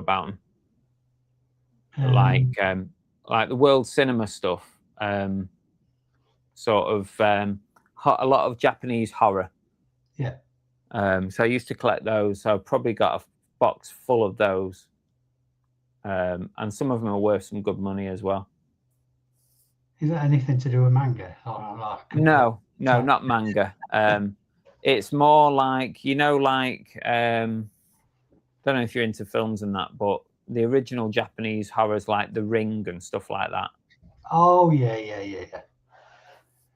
about them. Like the world cinema stuff, sort of a lot of Japanese horror. Yeah. So I used to collect those. So I've probably got a box full of those, and some of them are worth some good money as well. Is that anything to do with manga? No, not manga. It's more like, don't know if you're into films and that, but the original Japanese horrors like The Ring and stuff like that. Oh yeah.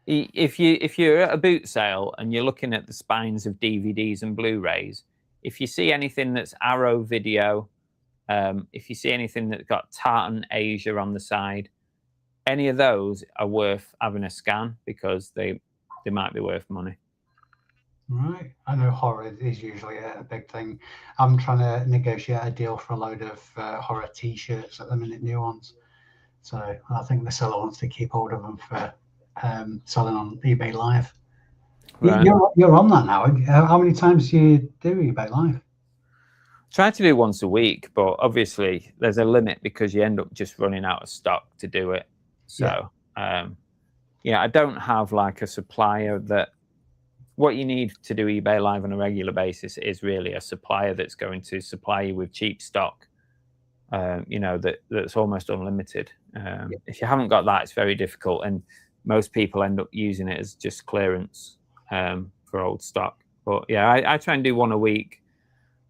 If you're at a boot sale and you're looking at the spines of DVDs and Blu-rays, if you see anything that's Arrow Video, if you see anything that's got Tartan Asia on the side, any of those are worth having a scan because they might be worth money. Right. I know horror is usually a big thing. I'm trying to negotiate a deal for a load of horror T-shirts at the minute, new ones. So I think the seller wants to keep hold of them for selling on eBay Live. Right. You're on that now. How many times do you do eBay Live? Try to do once a week, but obviously there's a limit because you end up just running out of stock to do it. So I don't have like a supplier that. What you need to do eBay Live on a regular basis is really a supplier that's going to supply you with cheap stock, that's almost unlimited. If you haven't got that, it's very difficult, and most people end up using it as just clearance for old stock. But yeah, I try and do one a week.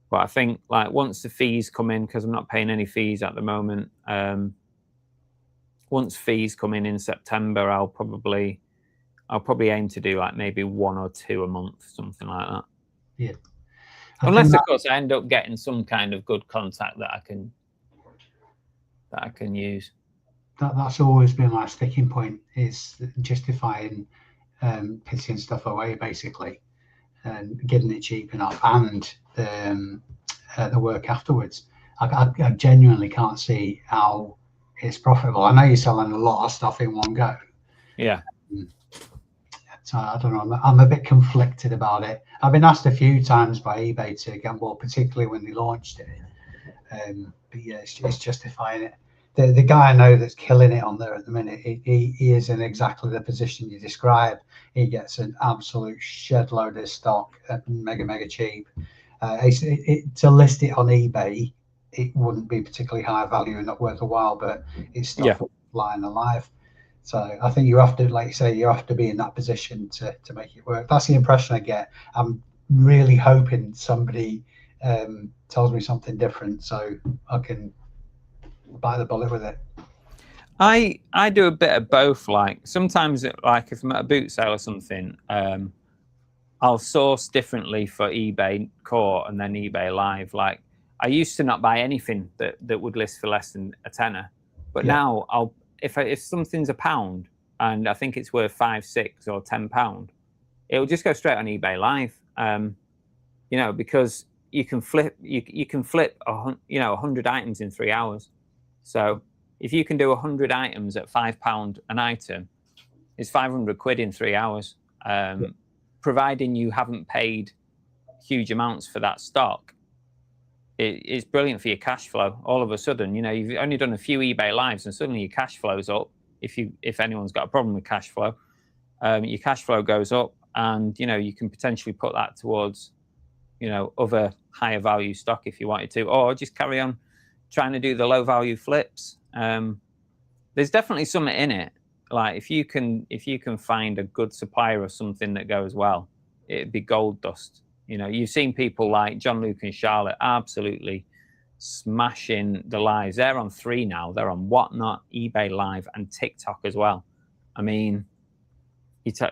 But I think like once the fees come in, because I'm not paying any fees at the moment, once fees come in September, I'll probably aim to do like maybe 1 or 2 a month, something like that. Yeah. Unless, of course, I end up getting some kind of good contact that I can use. That's always been my sticking point, is justifying pitching stuff away, basically, and getting it cheap enough, and the work afterwards. I genuinely can't see how it's profitable. I know you're selling a lot of stuff in one go. Yeah. So I don't know. I'm a bit conflicted about it. I've been asked a few times by eBay to get on board, particularly when they launched it. But yeah, it's justifying it. The guy I know that's killing it on there at the minute, he is in exactly the position you described. He gets an absolute shed load of stock at mega cheap. To list it on eBay, it wouldn't be particularly high value and not worth a while, but it's stuff lying alive. So I think you have to, like you say, you have to be in that position to make it work. That's the impression I get. I'm really hoping somebody tells me something different so I can bite the bullet with it. I do a bit of both. Like sometimes, like if I'm at a boot sale or something, I'll source differently for eBay Core and then eBay Live. Like I used to not buy anything that would list for less than a tenner, but now I'll. If something's £1 and I think it's worth £5, £6, or £10, it'll just go straight on eBay Live. Because you can flip 100 items in 3 hours. So if you can do 100 items at £5 an item, it's 500 quid in 3 hours. Providing you haven't paid huge amounts for that stock, it's brilliant for your cash flow. All of a sudden, you've only done a few eBay Lives and suddenly your cash flow's up. If anyone's got a problem with cash flow, your cash flow goes up, and you can potentially put that towards other higher value stock if you wanted to, or just carry on trying to do the low value flips. There's definitely something in it. Like if you can find a good supplier of something that goes well, it'd be gold dust. You've seen people like John Luke and Charlotte absolutely smashing the lives. They're on 3 now. They're on Whatnot, eBay Live, and TikTok as well. I mean,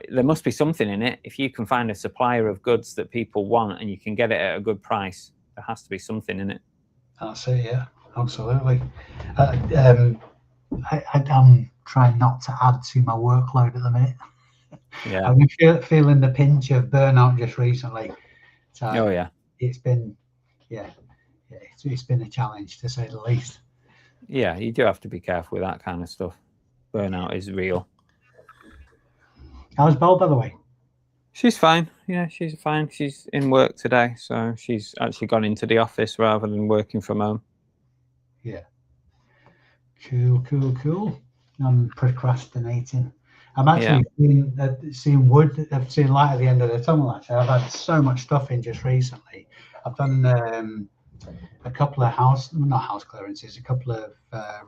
there must be something in it. If you can find a supplier of goods that people want and you can get it at a good price, there has to be something in it. I'll say, yeah, absolutely. I'm trying not to add to my workload at the minute. Yeah, I've been feeling the pinch of burnout just recently. So it's been, it's been a challenge to say the least. Yeah, you do have to be careful with that kind of stuff. Burnout is real. How's Belle, by the way? She's fine. Yeah, she's fine. She's in work today, so she's actually gone into the office rather than working from home. Yeah. Cool. I'm procrastinating. I'm actually seeing wood. I've seen light at the end of the tunnel. Actually, I've had so much stuff in just recently. I've done a couple of not house clearances, a couple of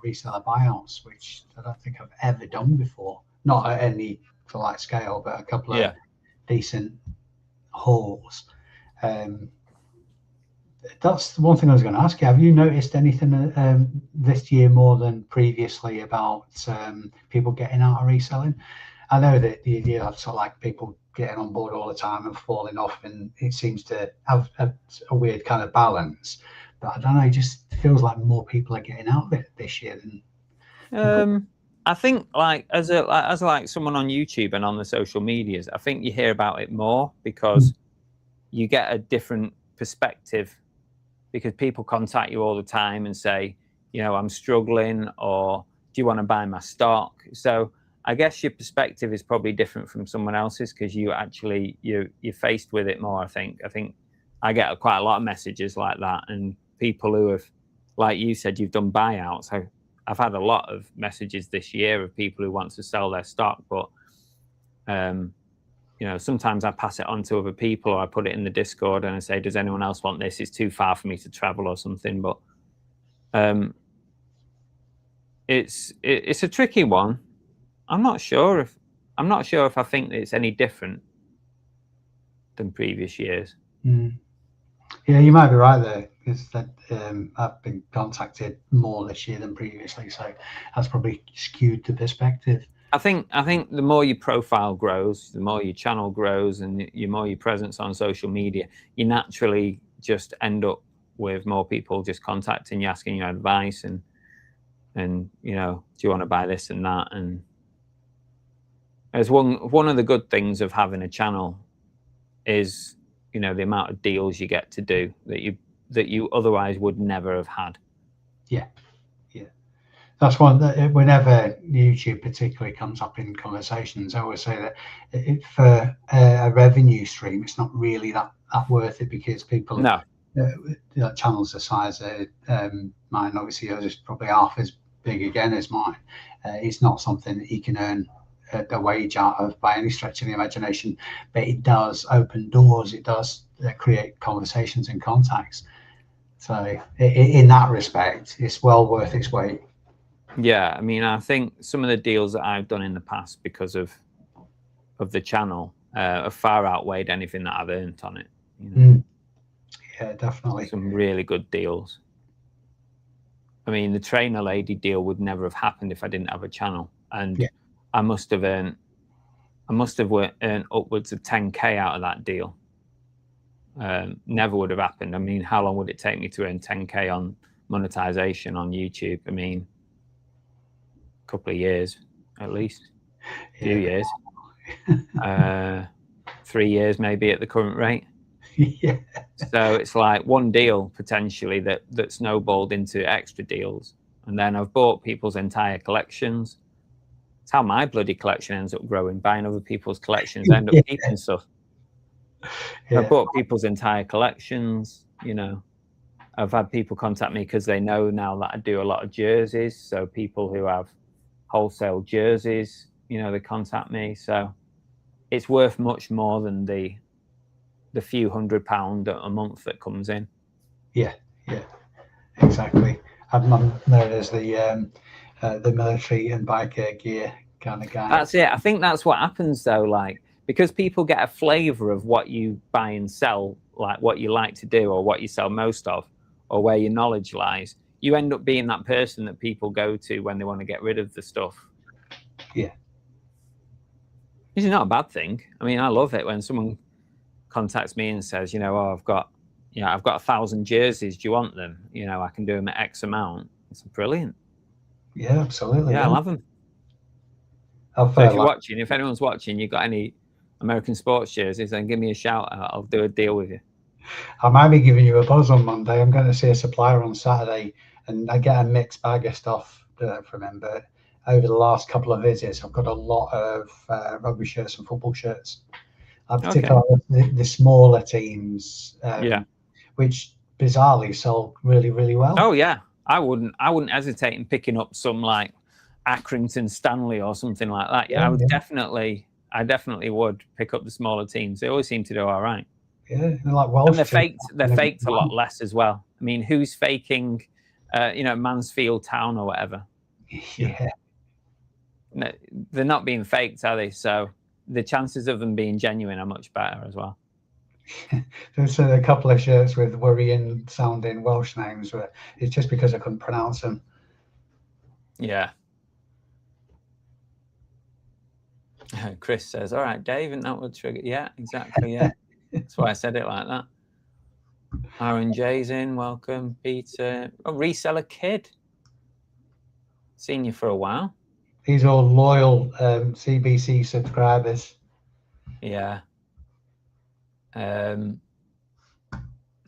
reseller buyouts, which I don't think I've ever done before. Not at any like scale, but a couple of decent hauls. That's one thing I was going to ask you. Have you noticed anything this year more than previously about people getting out of reselling? I know that you have sort of like people getting on board all the time and falling off, and it seems to have a weird kind of balance. But I don't know, it just feels like more people are getting out of it this year than. I think like as like someone on YouTube and on the social medias, I think you hear about it more because you get a different perspective, because people contact you all the time and say, I'm struggling, or do you want to buy my stock? So I guess your perspective is probably different from someone else's because you're faced with it more. I think I get quite a lot of messages like that, and people who have, like you said, you've done buyouts. I've had a lot of messages this year of people who want to sell their stock, but sometimes I pass it on to other people, or I put it in the Discord and I say, does anyone else want this? It's too far for me to travel or something. But it's a tricky one. I'm not sure if I think that it's any different than previous years. Yeah, you might be right there, because I've been contacted more this year than previously, so that's probably skewed the perspective. I think the more your profile grows, the more your channel grows, and the more your presence on social media, you naturally just end up with more people just contacting you, asking you advice, and do you want to buy this and that? And as one of the good things of having a channel is, the amount of deals you get to do that you otherwise would never have had. Yeah. That's one that whenever YouTube particularly comes up in conversations, I always say that for a revenue stream, it's not really that worth it, because people, channels the size of mine, obviously yours is probably half as big again as mine. It's not something that you can earn a wage out of by any stretch of the imagination, but it does open doors. It does create conversations and contacts. So in that respect, it's well worth its weight. Yeah, I mean, I think some of the deals that I've done in the past because of the channel have far outweighed anything that I've earned on it. Yeah, definitely. Some really good deals. I mean, the trainer lady deal would never have happened if I didn't have a channel, and I must have earned upwards of 10K out of that deal. Never would have happened. I mean, how long would it take me to earn 10K on monetization on YouTube? I mean, couple of years at least, a few years, 3 years maybe at the current rate. So it's like one deal potentially that snowballed into extra deals, and then I've bought people's entire collections. It's how my bloody collection ends up growing, buying other people's collections. I end up keeping stuff. I've bought people's entire collections. I've had people contact me because they know now that I do a lot of jerseys, so people who have wholesale jerseys, they contact me. So it's worth much more than the few £100 a month that comes in. Yeah, exactly. I'm known as the military and biker gear kind of guy. That's it. I think that's what happens though, like, because people get a flavor of what you buy and sell, like what you like to do or what you sell most of, or where your knowledge lies. You end up being that person that people go to when they want to get rid of the stuff. Yeah. Which is not a bad thing. I mean, I love it when someone contacts me and says, I've got 1,000 jerseys. Do you want them? I can do them at X amount. It's brilliant. Yeah, absolutely. Yeah, I love them. So if you're watching, if anyone's watching, you've got any American sports jerseys, then give me a shout out. I'll do a deal with you. I might be giving you a buzz on Monday. I'm going to see a supplier on Saturday, and I get a mixed bag of stuff from him. But over the last couple of visits, I've got a lot of rugby shirts and football shirts. Particularly the smaller teams, which bizarrely sold really, really well. Oh yeah, I wouldn't hesitate in picking up some like Accrington Stanley or something like that. Yeah, I definitely would pick up the smaller teams. They always seem to do all right. Yeah, like Welsh. And they're faked a lot less as well. I mean, who's faking, Mansfield Town or whatever? Yeah. No, they're not being faked, are they? So the chances of them being genuine are much better as well. There's a couple of shirts with worrying sounding Welsh names, but it's just because I couldn't pronounce them. Yeah. Chris says, all right, Dave, and that would trigger. Yeah, exactly. Yeah. That's why I said it like that. Aaron J's in. Welcome, Peter. Oh, Reseller Kid. Seen you for a while. These are loyal CBC subscribers. Yeah.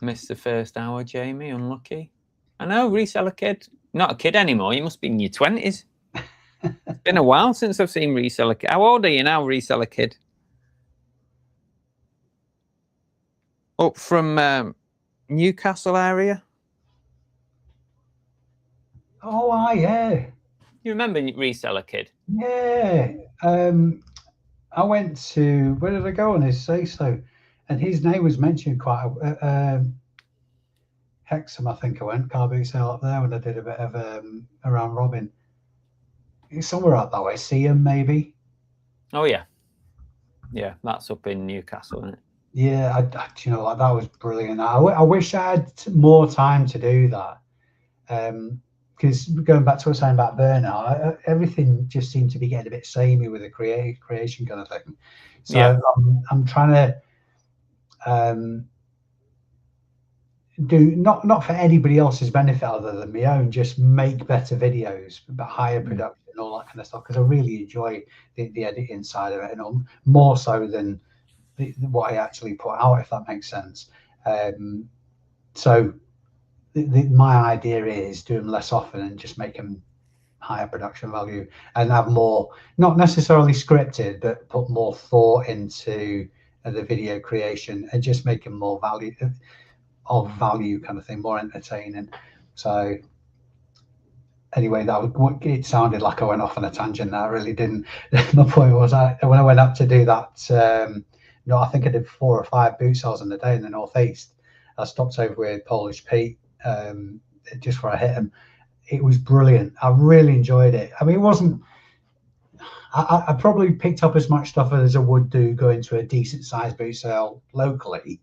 Missed the first hour, Jamie. Unlucky. I know, Reseller Kid. Not a kid anymore. You must be in your 20s. It's been a while since I've seen Reseller Kid. How old are you now, Reseller Kid? Up from Newcastle area? Oh, yeah. You remember Reseller Kid? Yeah. I went to, where did I go on his say so? And his name was mentioned quite Hexham, I think I went, car boot sale up there when I did a bit of around Robin. It's somewhere up that way, Seaham maybe. Oh yeah, yeah, that's up in Newcastle, isn't it? Yeah, you know, like that was brilliant. I wish I had more time to do that. Because going back to what I was saying about burnout, everything just seemed to be getting a bit samey with the creation kind of thing. So yeah. I'm trying to do not for anybody else's benefit other than my own, just make better videos, but higher production and all that kind of stuff, because I really enjoy the editing side of it, and more so than what I actually put out, if that makes sense. So my idea is do them less often and just make them higher production value and have more, not necessarily scripted, but put more thought into the video creation and just make them more value kind of thing, more entertaining. So anyway, it sounded like I went off on a tangent. I really didn't. My point was, when I went up to do that, I think I did 4 or 5 boot sales in a day in the northeast. I stopped over with Polish Pete, just where I hit him. It was brilliant. I really enjoyed it. I mean, it wasn't. I probably picked up as much stuff as I would do going to a decent sized boot sale locally,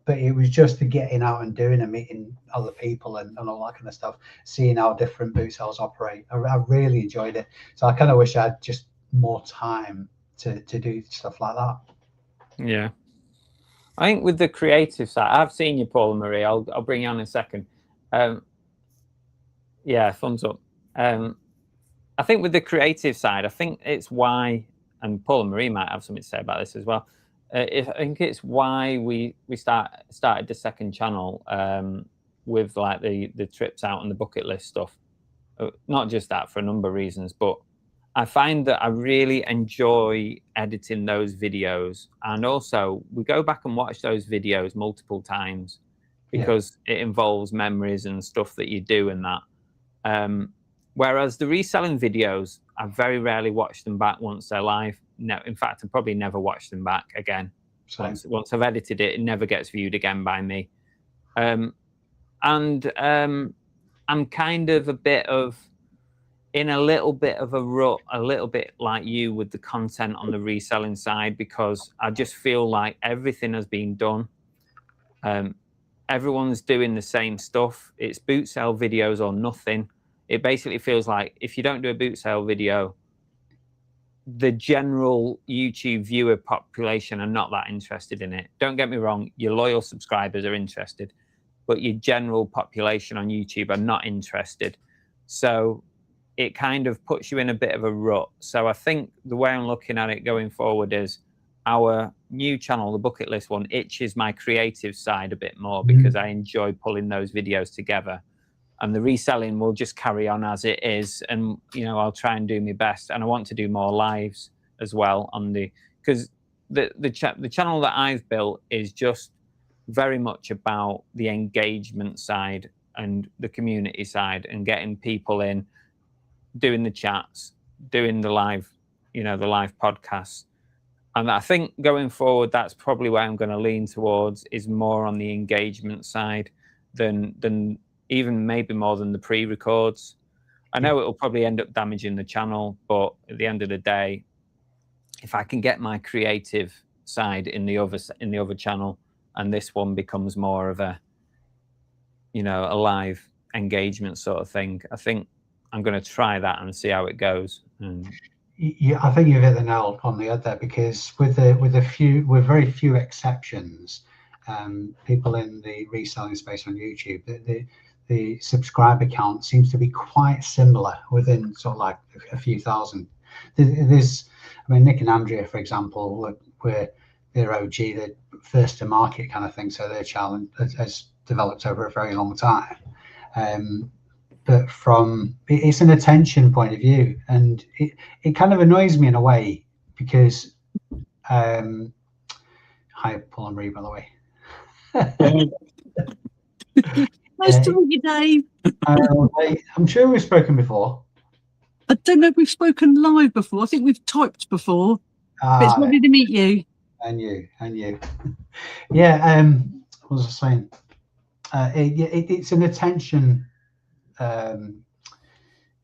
but it was just the getting out and doing and meeting other people and all that kind of stuff, seeing how different boot sales operate. I really enjoyed it. So I kind of wish I had just more time to do stuff like that. Yeah. I think with the creative side, I've seen you, Paula Marie. I'll bring you on in a second. Yeah, thumbs up. I think with the creative side, I think it's why, and Paula Marie might have something to say about this as well. I think it's why we started the second channel with like the trips out and the bucket list stuff. Not just that, for a number of reasons, but I find that I really enjoy editing those videos, and also we go back and watch those videos multiple times because it involves memories and stuff that you do and that. Whereas the reselling videos, I very rarely watch them back once they're live. No, in fact, I probably never watch them back again. Once I've edited it, it never gets viewed again by me. I'm kind of in a little bit of a rut, a little bit like you with the content on the reselling side, because I just feel like everything has been done. Everyone's doing the same stuff. It's boot sale videos or nothing. It basically feels like if you don't do a boot sale video, the general YouTube viewer population are not that interested in it. Don't get me wrong, your loyal subscribers are interested, but your general population on YouTube are not interested. So it kind of puts you in a bit of a rut. So I think the way I'm looking at it going forward is our new channel, the bucket list one, itches my creative side a bit more because I enjoy pulling those videos together. And the reselling will just carry on as it is. And, I'll try and do my best. And I want to do more lives as well because the channel that I've built is just very much about the engagement side. and the community side and getting people in, doing the chats, doing the live, the live podcasts. And I think going forward, that's probably where I'm going to lean towards, is more on the engagement side than even maybe more than the pre-records. I know it'll probably end up damaging the channel, but at the end of the day, if I can get my creative side in the other channel, and this one becomes more of a, a live engagement sort of thing, I think I'm going to try that and see how it goes. Yeah, I think you've hit the nail on the head there, because with very few exceptions, people in the reselling space on YouTube, the subscriber count seems to be quite similar within sort of like a few thousand. Nick and Andrea, for example, they're OG, they're first to market kind of thing, so their channel has developed over a very long time. But it's an attention point of view, and it kind of annoys me in a way, because hi, Paul and Marie, by the way. Nice to meet you, Dave. I'm sure we've spoken before. I don't know if we've spoken live before. I think we've typed before. But it's lovely to meet you. And you. Yeah. What was I saying? It's an attention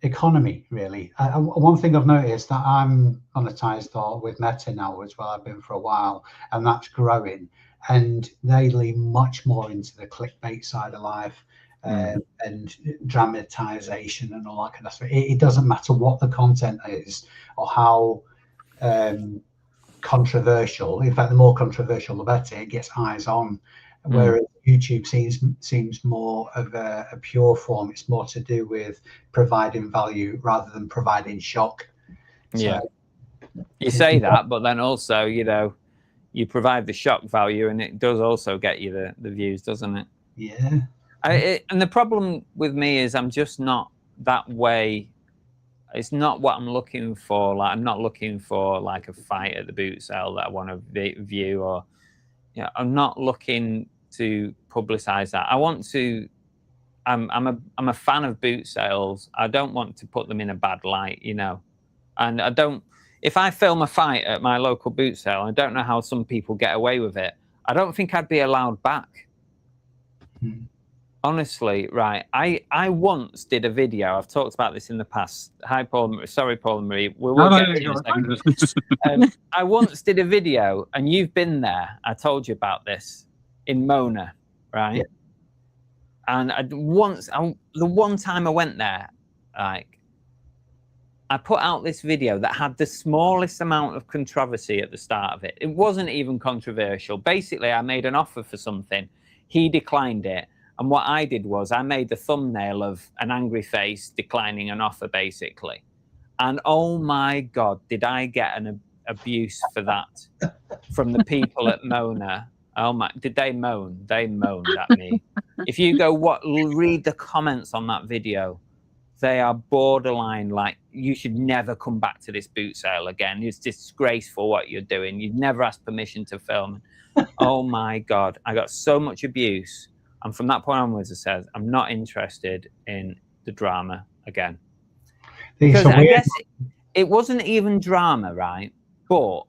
economy, really. One thing I've noticed, that I'm monetized with Meta now as well. I've been for a while, and that's growing. And they lean much more into the clickbait side of life, and dramatization and all that kind of stuff. It doesn't matter what the content is or how controversial. In fact, the more controversial, the better. It gets eyes on. Whereas YouTube seems more of a pure form. It's more to do with providing value rather than providing shock. Yeah, so, you say that, but then also, you provide the shock value, and it does also get you the views, doesn't it? Yeah. And the problem with me is I'm just not that way. It's not what I'm looking for. Like, I'm not looking for like a fight at the boot sale that I want to view, or I'm not looking to publicize that. I want to. I'm a fan of boot sales. I don't want to put them in a bad light, and I don't. If I film a fight at my local boot sale, I don't know how some people get away with it. I don't think I'd be allowed back. Honestly, right? I once did a video. I've talked about this in the past. Hi, Paul. Sorry, Paul and Marie. I once did a video, and you've been there. I told you about this in Mona, right? Yeah. And the one time I went there, I put out this video that had the smallest amount of controversy at the start of it. It wasn't even controversial. Basically, I made an offer for something. He declined it. And what I did was I made the thumbnail of an angry face declining an offer, basically. And oh my God, did I get an abuse for that from the people at Mona. Oh my, did they moan? They moaned at me. If you read the comments on that video, they are borderline like, you should never come back to this boot sale again. It's disgraceful what you're doing. You've never asked permission to film. Oh my God, I got so much abuse. And from that point onwards, I said, I'm not interested in the drama again. Because I guess it wasn't even drama, right? But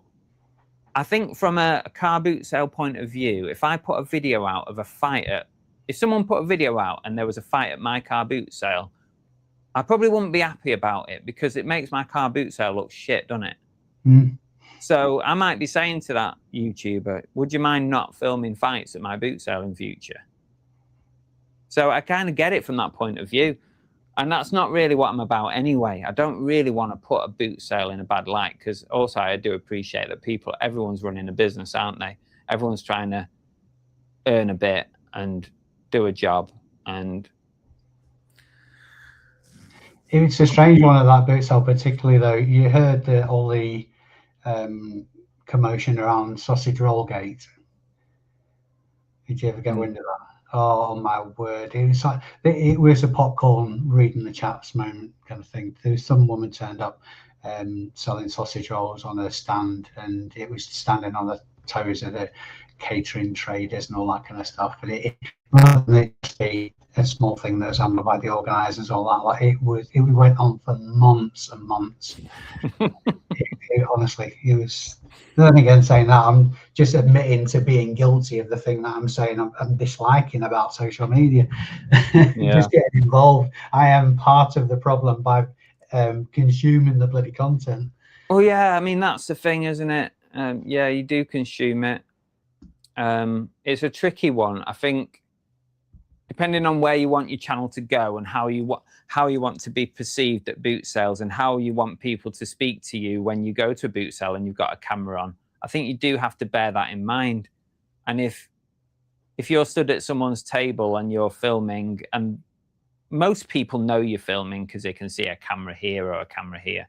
I think from a car boot sale point of view, if I put a video out of a fight if someone put a video out and there was a fight at my car boot sale, I probably wouldn't be happy about it, because it makes my car boot sale look shit, doesn't it? So I might be saying to that YouTuber, would you mind not filming fights at my boot sale in future? So I kind of get it from that point of view. And that's not really what I'm about anyway. I don't really want to put a boot sale in a bad light, because also I do appreciate that everyone's running a business, aren't they? Everyone's trying to earn a bit and do a job. And it's a strange one at that boot sale, particularly though. You heard all the commotion around Sausage Roll Gate. Did you ever get wind of that? Oh my word! It was a popcorn reading the chaps moment kind of thing. There was some woman turned up selling sausage rolls on a stand, and it was standing on the toes of the catering traders and all that kind of stuff. But it rather than it just be a small thing that's handled by the organisers, all that, like it went on for months and months. Honestly, it was. Then again, saying that, I'm just admitting to being guilty of the thing that I'm saying I'm disliking about social media. Just getting involved. I am part of the problem by consuming the bloody content. Oh yeah, I mean that's the thing, isn't it? Yeah, you do consume it. It's a tricky one. I think depending on where you want your channel to go and how you want to be perceived at boot sales and how you want people to speak to you when you go to a boot sale and you've got a camera on, I think you do have to bear that in mind. And if you're stood at someone's table and you're filming, and most people know you're filming because they can see a camera here or a camera here,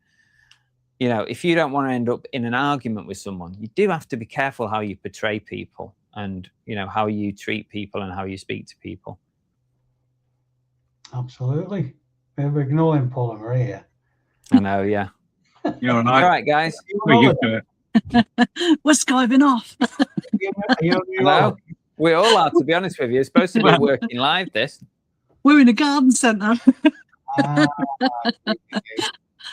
you know, if you don't want to end up in an argument with someone, you do have to be careful how you portray people and, you know, how you treat people and how you speak to people. Absolutely. We're ignoring Paul and Maria. I know, yeah. You're all right, guys. We're used to it. We're skiving off. No, we all are, to be honest with you. It's supposed to be working live, this. We're in a garden centre.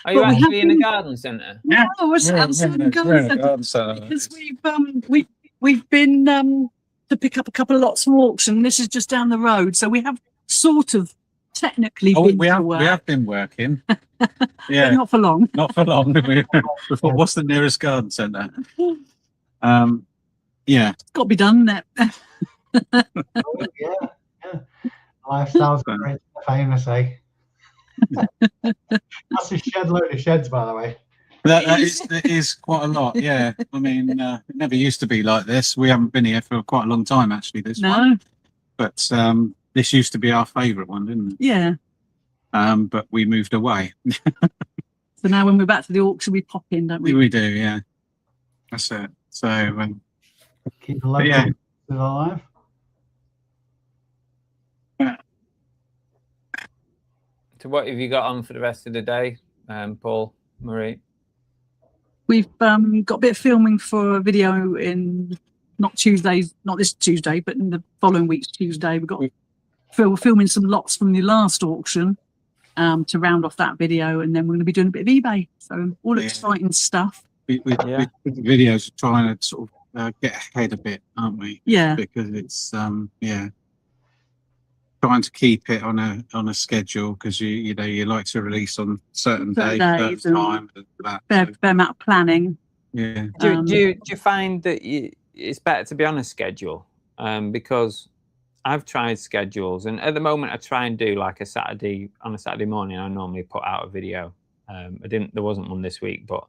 Are you actually in a garden centre? No, we're outside the garden centre. Because we've been to pick up a couple of lots from auction. This is just down the road. So we have sort of technically been to work. We have been working. Yeah. But not for long. Not for long. We thought, what's the nearest garden centre? Yeah. It's got to be done, isn't it? Yeah. Lifestyle's great, famous, eh? That's a shed load of sheds, by the way. That is quite a lot, yeah. I mean, it never used to be like this. We haven't been here for quite a long time, actually, this one. But this used to be our favourite one, didn't it? Yeah. But we moved away. So now when we're back to the auction, we pop in, don't we? We do, yeah. That's it. So, keep the local alive. So what have you got on for the rest of the day, Paul, Marie? We've got a bit of filming for a video in not this Tuesday, but in the following week's Tuesday. We're filming some lots from the last auction to round off that video, and then we're going to be doing a bit of eBay. So all exciting stuff. With the videos, trying to sort of get ahead a bit, aren't we? Yeah. Because it's trying to keep it on a schedule, because you know you like to release on certain days, certain time. Fair amount of planning. Yeah. Do you find that it's better to be on a schedule? Because I've tried schedules, and at the moment I try and do like on a Saturday morning. I normally put out a video. There wasn't one this week, but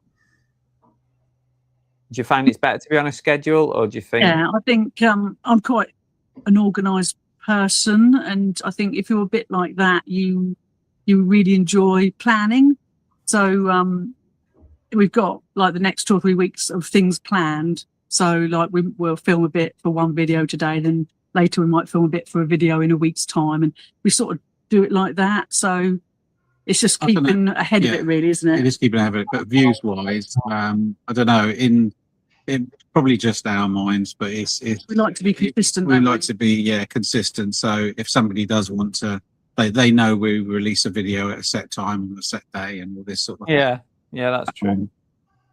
do you find it's better to be on a schedule, or do you think? Yeah, I think I'm quite an organised person, and I think if you're a bit like that, you really enjoy planning. So we've got like the next 2 or 3 weeks of things planned. So like we'll film a bit for one video today, then later we might film a bit for a video in a week's time, and we sort of do it like that. So it's just keeping ahead of it, really, isn't it? It is keeping ahead of it, but views wise, I don't know, in probably just our minds, but it's we like to be consistent. We like to be consistent. So if somebody does want to, they know we release a video at a set time on a set day and all this sort of thing. Yeah, that's true.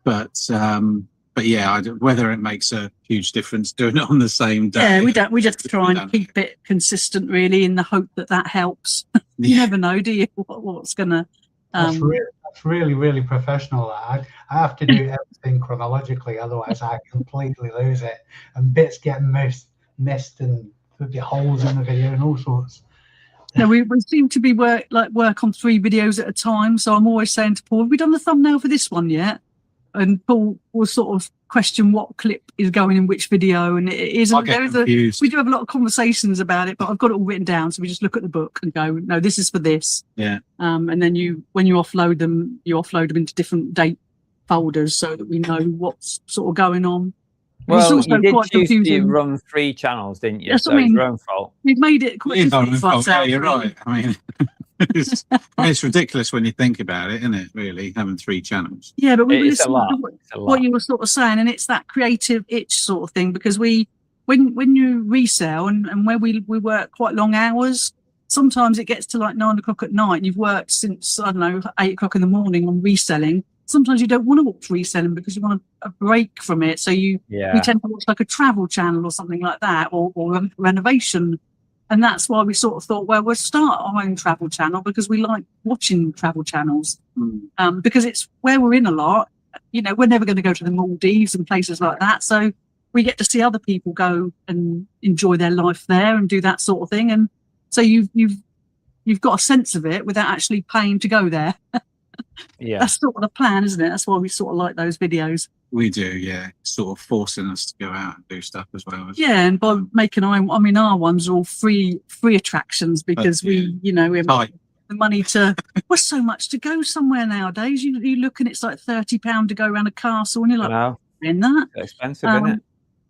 But yeah, whether it makes a huge difference doing it on the same day. Yeah, we just try and keep it consistent, really, in the hope that helps. You never know, do you? What's gonna? That's really, really professional. I have to do everything chronologically, otherwise I completely lose it, and bits get missed, and there'll be holes in the video and all sorts. No, we seem to be work on 3 videos at a time. So I'm always saying to Paul, have we done the thumbnail for this one yet? And Paul will sort of question what clip is going in which video, and it isn't. We do have a lot of conversations about it, but I've got it all written down, so we just look at the book and go, no, this is for this. Yeah. And then when you offload them, into different date folders so that we know what's sort of going on. Well, you did choose to run 3 channels, didn't you? That's so it's your own fault. We've made it quite difficult for ourselves. Yeah, you're right. I mean, it's ridiculous when you think about it, isn't it? Really, having 3 channels. Yeah, but we it's a lot. What you were sort of saying, and it's that creative itch sort of thing, because we when you resell and where we work quite long hours, sometimes it gets to like 9 o'clock at night and you've worked since, I don't know, 8 o'clock in the morning on reselling. Sometimes you don't want to watch reselling because you want a break from it. So we tend to watch like a travel channel or something like that, or renovation. And that's why we sort of thought, well, we'll start our own travel channel because we like watching travel channels. Because it's where we're in a lot. You know, we're never going to go to the Maldives and places like that. So we get to see other people go and enjoy their life there and do that sort of thing. And so you've got a sense of it without actually paying to go there. Yeah, That's sort of the plan, isn't it? That's why we sort of like those videos. We do, yeah. Sort of forcing us to go out and do stuff as well. Yeah, and by making our ones are all free attractions because we have Tight. the money to. What's so much to go somewhere nowadays? You look and it's like £30 to go around a castle, and you're like, know. in that. It's expensive, isn't it?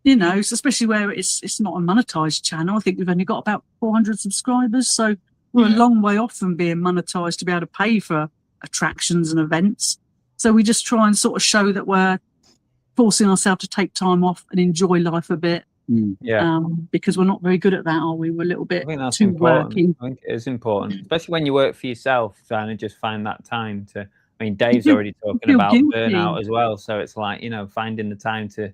You know, so especially where it's not a monetized channel. I think we've only got about 400 subscribers, so we're a long way off from being monetized to be able to pay for attractions and events. So we just try and sort of show that we're forcing ourselves to take time off and enjoy life a bit. Because we're not very good at that, are we? We're a little bit I think that's too important. worky. I think it is important, especially when you work for yourself, trying to just find that time to. I mean, Dave's already talking feel about guilty. burnout as well, so it's like, you know, finding the time to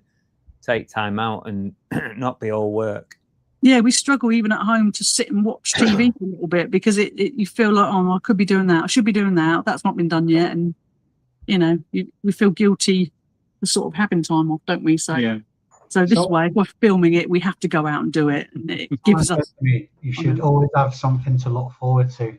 take time out and not be all work. Yeah, we struggle even at home to sit and watch TV for a little bit because you feel like, oh, I could be doing that. I should be doing that. That's not been done yet. And, you know, we feel guilty for sort of having time off, don't we? So, so this way, if we're filming it, we have to go out and do it. And it gives us... You should always have something to look forward to.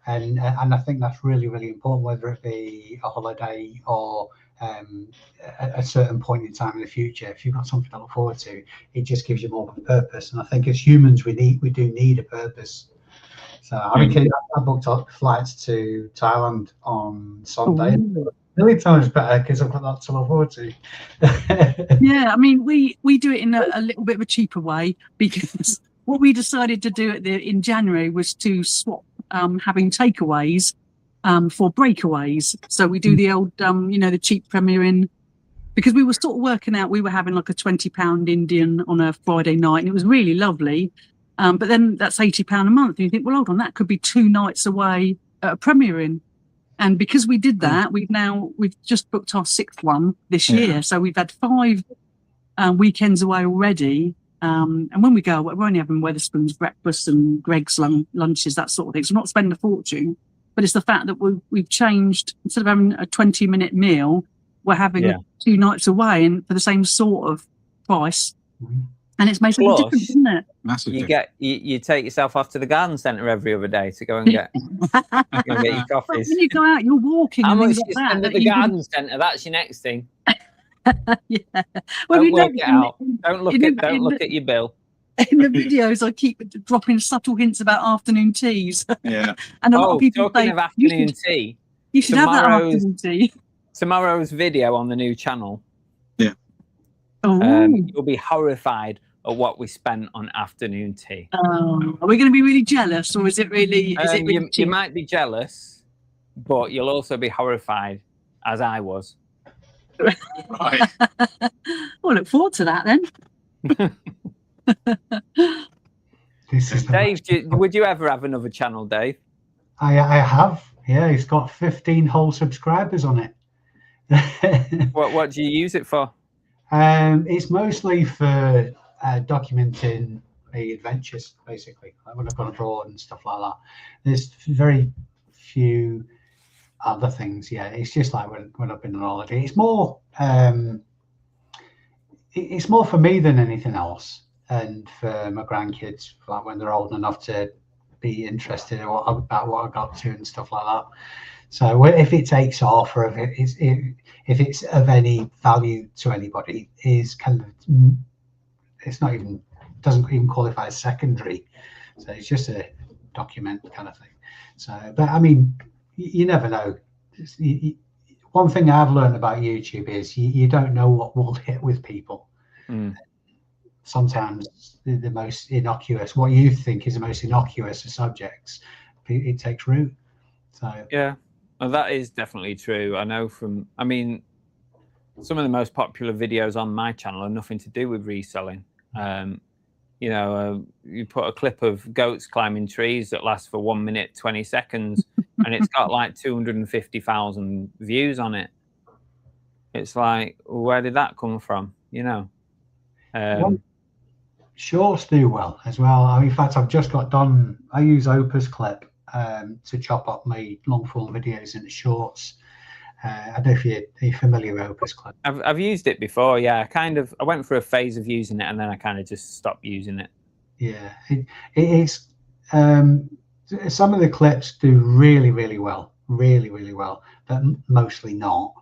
And I think that's really, really important, whether it be a holiday or a certain point in time in the future. If you've got something to look forward to, it just gives you more of a purpose. And I think as humans, we do need a purpose. So I booked flights to Thailand on Sunday. Really times better because I've got that to look forward to. Yeah, I mean, we do it in a little bit of a cheaper way because what we decided to do in January was to swap having takeaways for breakaways. So we do the old, the cheap Premier Inn, because we were sort of working out, we were having like a £20 Indian on a Friday night and it was really lovely. But then that's £80 a month. And you think, well, hold on, that could be 2 nights away at a Premier Inn. And because we did that, we've just booked our 6th one this year. So we've had 5 weekends away already. And when we go, we're only having Wetherspoon's breakfast and Greg's lunches, that sort of thing. So we're not spending a fortune, but it's the fact that we've changed, instead of having a 20-minute meal, we're having 2 nights away and for the same sort of price. And it's making a difference, isn't it? Massive You take yourself off to the garden centre every other day to go and get your coffees. When you go out, you're walking. How and much things you like spend that, at the garden centre? That's your next thing. Yeah. Well, Don't work it out. Don't look at your bill. In the videos, I keep dropping subtle hints about afternoon teas. Yeah. And a lot of people talking say, of afternoon tea, you should have that afternoon tea. Tomorrow's video on the new channel. Yeah. You'll be horrified at what we spent on afternoon tea. Are we going to be really jealous, or is it really? You might be jealous, but you'll also be horrified, as I was. Right. Well, look forward to that then. Dave, would you ever have another channel, Dave? I have. Yeah, it's got 15 whole subscribers on it. What do you use it for? It's mostly for documenting the adventures, basically, like when I've gone abroad and stuff like that. There's very few other things. Yeah, it's just like when I've been on holiday. It's more for me than anything else, and for my grandkids, like when they're old enough to be interested about what I got to and stuff like that. So if it takes off, or if it's of any value to anybody, is kind of, doesn't even qualify as secondary. So it's just a document kind of thing. So, but I mean, you never know. One thing I've learned about YouTube is you don't know what will hit with people. Sometimes the most innocuous, what you think is the most innocuous of subjects, it takes root. So yeah, well, that is definitely true. I know some of the most popular videos on my channel are nothing to do with reselling. you put a clip of goats climbing trees that lasts for 1 minute 20 seconds, and it's got like 250,000 views on it. It's like, where did that come from? Well, shorts do well as well. In fact, I've just got done. I use Opus Clip to chop up my long form videos into shorts. I don't know if you're familiar with Opus Clip. I've used it before. Yeah, I went through a phase of using it, and then I kind of just stopped using it. Yeah, it's some of the clips do really, really well, but mostly not.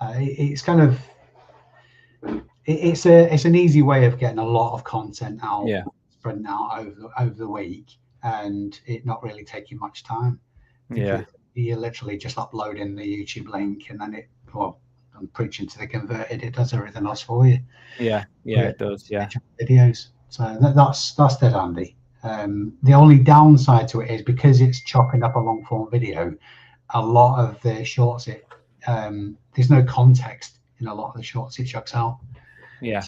It's kind of it's an easy way of getting a lot of content out, spreading out over the week, and it not really taking much time. Yeah, you're literally just uploading the YouTube link, and then I'm preaching to the converted. It does everything else for you. Yeah, it does. Yeah, videos. So that's dead handy. The only downside to it is because it's chopping up a long form video. A lot of the shorts, there's no context in a lot of the shorts it chucks out. Yeah.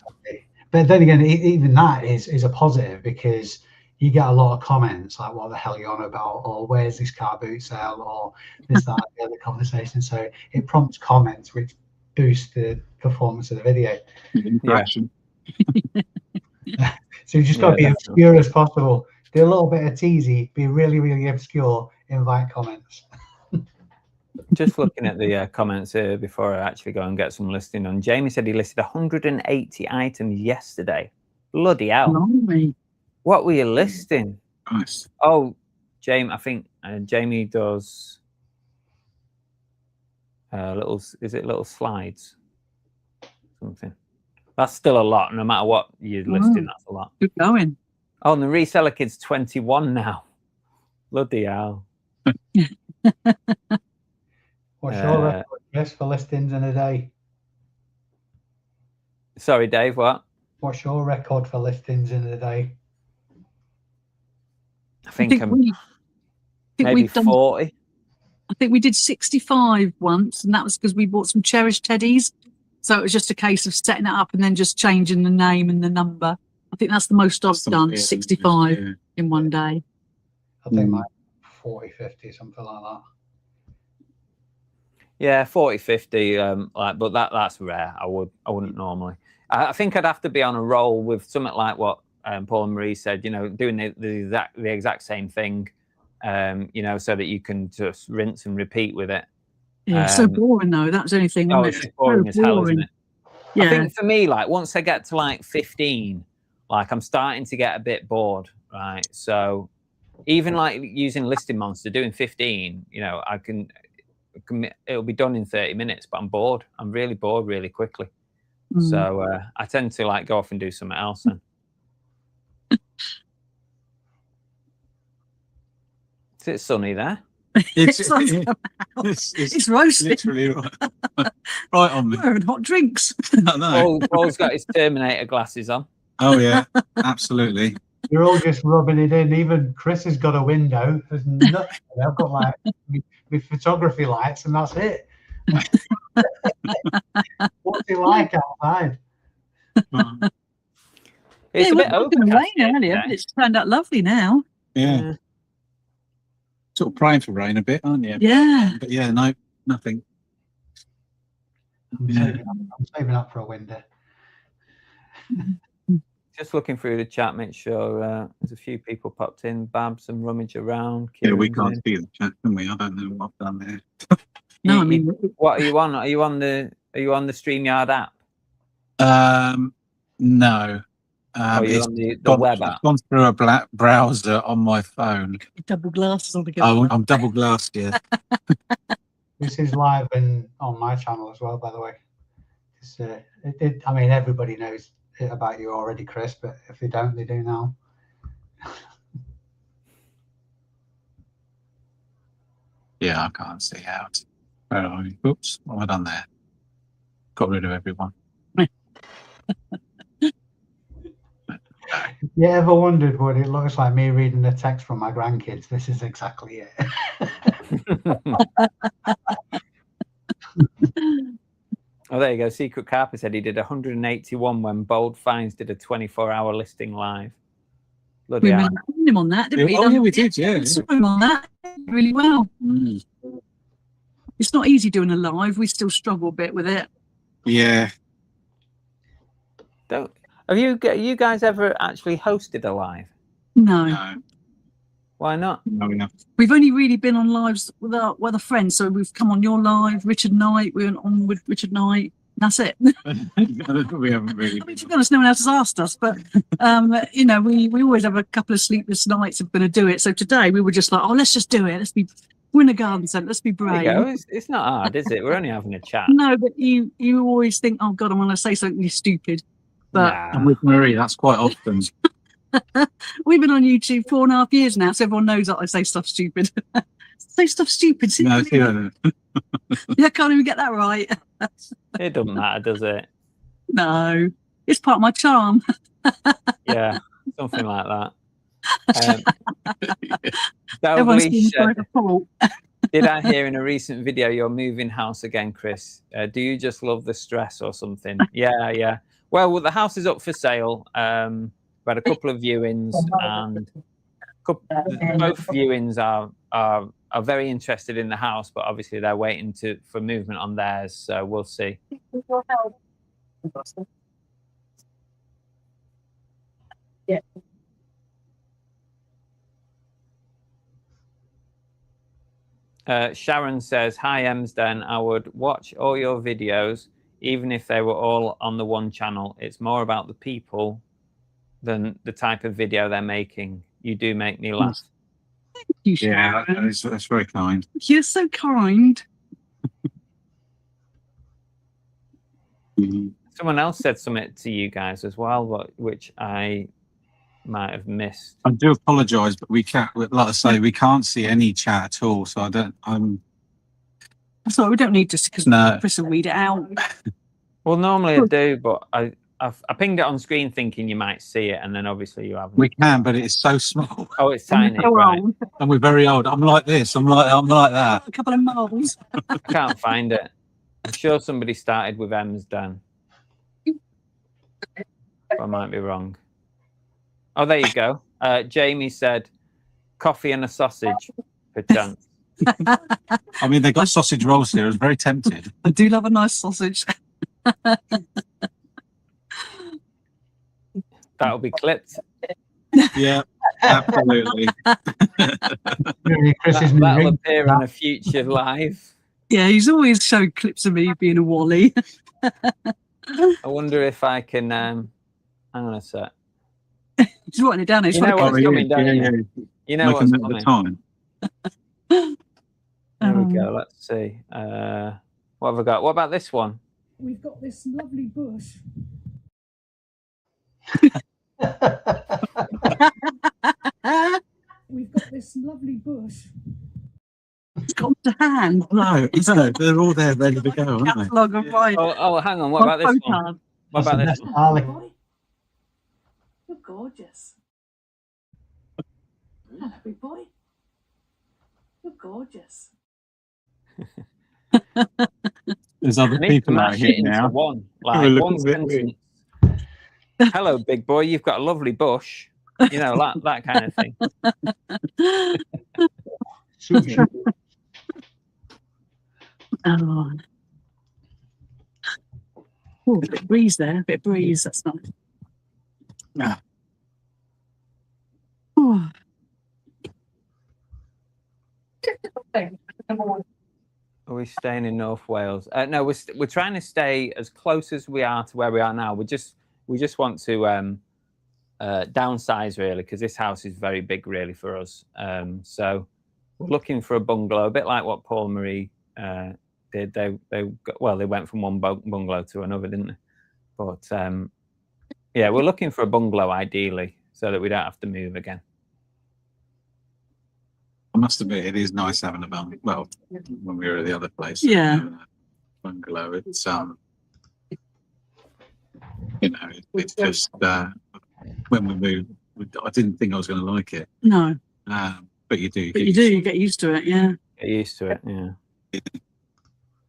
But then again, even that is a positive, because you get a lot of comments like, what the hell are you on about? Or where's this car boot sale? Or this, that, the other conversation. So it prompts comments which boost the performance of the video. Interaction. So you just got to be obscure as possible. Do a little bit of teasy, be really, really obscure, invite comments. Just looking at the comments here before I actually go and get some listing on. Jamie said he listed 180 items yesterday. Bloody hell. Blimey. What were you listing? Nice. Oh, Jamie, I think Jamie does little slides? Something. That's still a lot. No matter what you're listing, that's a lot. Good going. Oh, and the reseller kid's 21 now. Bloody hell. What's your record, Chris, for listings in a day? Sorry, Dave, what? What's your record for listings in a day? I think maybe 40. I think we did 65 once, and that was because we bought some cherished teddies. So it was just a case of setting it up and then just changing the name and the number. I think that's the most I've done, 65 in one day. I think like 40, 50, something like that. Yeah, 40, 50, but that's rare. I wouldn't normally. I think I'd have to be on a roll with something like what Paul and Marie said, doing the exact same thing, so that you can just rinse and repeat with it. Yeah, so boring though. That was the only thing. Oh, it's boring as hell, isn't it? Yeah. I think for me, like once I get to like 15, like I'm starting to get a bit bored, right? So even like using Listing Monster, doing 15, I can it'll be done in 30 minutes, but I'm bored. I'm really bored really quickly. So I tend to like go off and do something else then. Is it sunny there? It's roasting. Literally right on me. We're having hot drinks. I know. Paul's got his Terminator glasses on. Oh yeah, absolutely. You're all just rubbing it in. Even Chris has got a window. There's nothing. I've got like my photography lights, and that's it. What's it like outside? It's a bit going to rain earlier, but it's turned out lovely now. Yeah. Sort of praying for rain a bit, aren't you? Yeah. But yeah, no, nothing. I'm saving up for a window. Just looking through the chat, make sure there's a few people popped in. Babs and rummage around. Yeah, we can't see the chat, can we? I don't know what I've done there. No, I mean, what are you on? Are you on the StreamYard app? No. It's on the web app. It's gone through a black browser on my phone. double glasses on together. Oh, I'm double glassed, yeah. This is live and on my channel as well, by the way. I mean, everybody knows it about you already, Chris, but if they don't, they do now. Yeah, I can't see how to. Oops, what have I done there? Got rid of everyone. You ever wondered what it looks like me reading the text from my grandkids? This is exactly it. Oh, there you go. Secret Carper said he did 181 when Bold Finds did a 24-hour listing live. Bloody We hell. met him on that, didn't we? Oh, yeah, we did, yeah. Saw him on that really well. Mm. It's not easy doing a live. We still struggle a bit with it. Yeah. Have you guys ever actually hosted a live? No. No, Why not? no, we haven't. We've only really been on lives with other friends. So we've come on your live, Richard Knight. We went on with Richard Knight. That's it. We haven't really. I mean, to be honest, no one else has asked us, but you know, we always have a couple of sleepless nights of going to do it. So today we were just like, oh, let's just do it. We're in a garden centre. Let's be There you brave. go. It's not hard, is it? We're only having a chat. No, but you always think, oh God, I want to say something stupid. But And Nah. with Marie, that's quite often. we've been on YouTube 4.5 years now, so everyone knows that I say stuff stupid. Say stuff stupid. No, Yeah, I can't even get that right. It doesn't matter, does it? No, it's part of my charm. Yeah, something like that. Everyone's Doubly being said, a fault. did I hear in a recent video you're moving house again, Chris? Do you just love the stress or something? Yeah. Well, the house is up for sale. We had a couple of viewings, and both viewings are very interested in the house, but obviously they're waiting for movement on theirs. So we'll see. Yeah. Sharon says, "Hi Emsden, I would watch all your videos, even if they were all on the one channel. It's more about the people than the type of video they're making. You do make me laugh." You, Yeah, Sharon. that's very kind. You're so kind. Mhm. Someone else said something to you guys as well, which I might have missed. I do apologise, but we can't. Like I say, we can't see any chat at all. So I don't. That's all right, we don't need to, because No. Chris will read it out. Well, normally I do, but I pinged it on screen thinking you might see it, and then obviously you haven't. We can, but it's so small, Oh, it's tiny, So right? old. and we're very old. I'm like this. I'm like that. A couple of moles. I can't find it. I'm sure somebody started with Emsden. I might be wrong. Oh, there you go. Jamie said, "Coffee and a sausage, perchance." I mean, they got sausage rolls here. I was very tempted. I do love a nice sausage. That'll be clipped. Yeah, absolutely. Really, Chris is That'll appear in a future live. Yeah, he's always showing clips of me being a Wally. I wonder if I can. Hang on a sec. He's writing it down. He's You know trying to what's coming, don't you? You know what's Looking at the coming. time. There we go. Let's see. What have I got? What about this one? We've got this lovely bush. We've got this lovely bush. It's got to hand. No, they're all there ready to go, aren't they? Catalogue of mine. Oh, hang on. What about this one? What about this one? Harley. You're gorgeous. Hello, big boy. You're gorgeous. There's other I need to people out mash here it into now. one. We're Like looking one a bit sentence. Hello, big boy. You've got a lovely bush. You know, that kind of thing. Sushi. Oh. Oh, a bit of breeze there. A bit of breeze. That's nice. Yeah. Oh. Are we staying in North Wales? No, we're trying to stay as close as we are to where we are now. We just want to downsize really, because this house is very big really for us. So we're looking for a bungalow, a bit like what Paul and Marie did. They went from one bungalow to another, didn't they? But yeah, we're looking for a bungalow ideally, so that we don't have to move again. I must admit, it is nice having a bungalow. Well, when we were at the other place, Yeah. having a bungalow. It's you know, it's just when we moved, I didn't think I was going to like it, No, but you do. but you do. You get used to it. Yeah. Get used to it, yeah.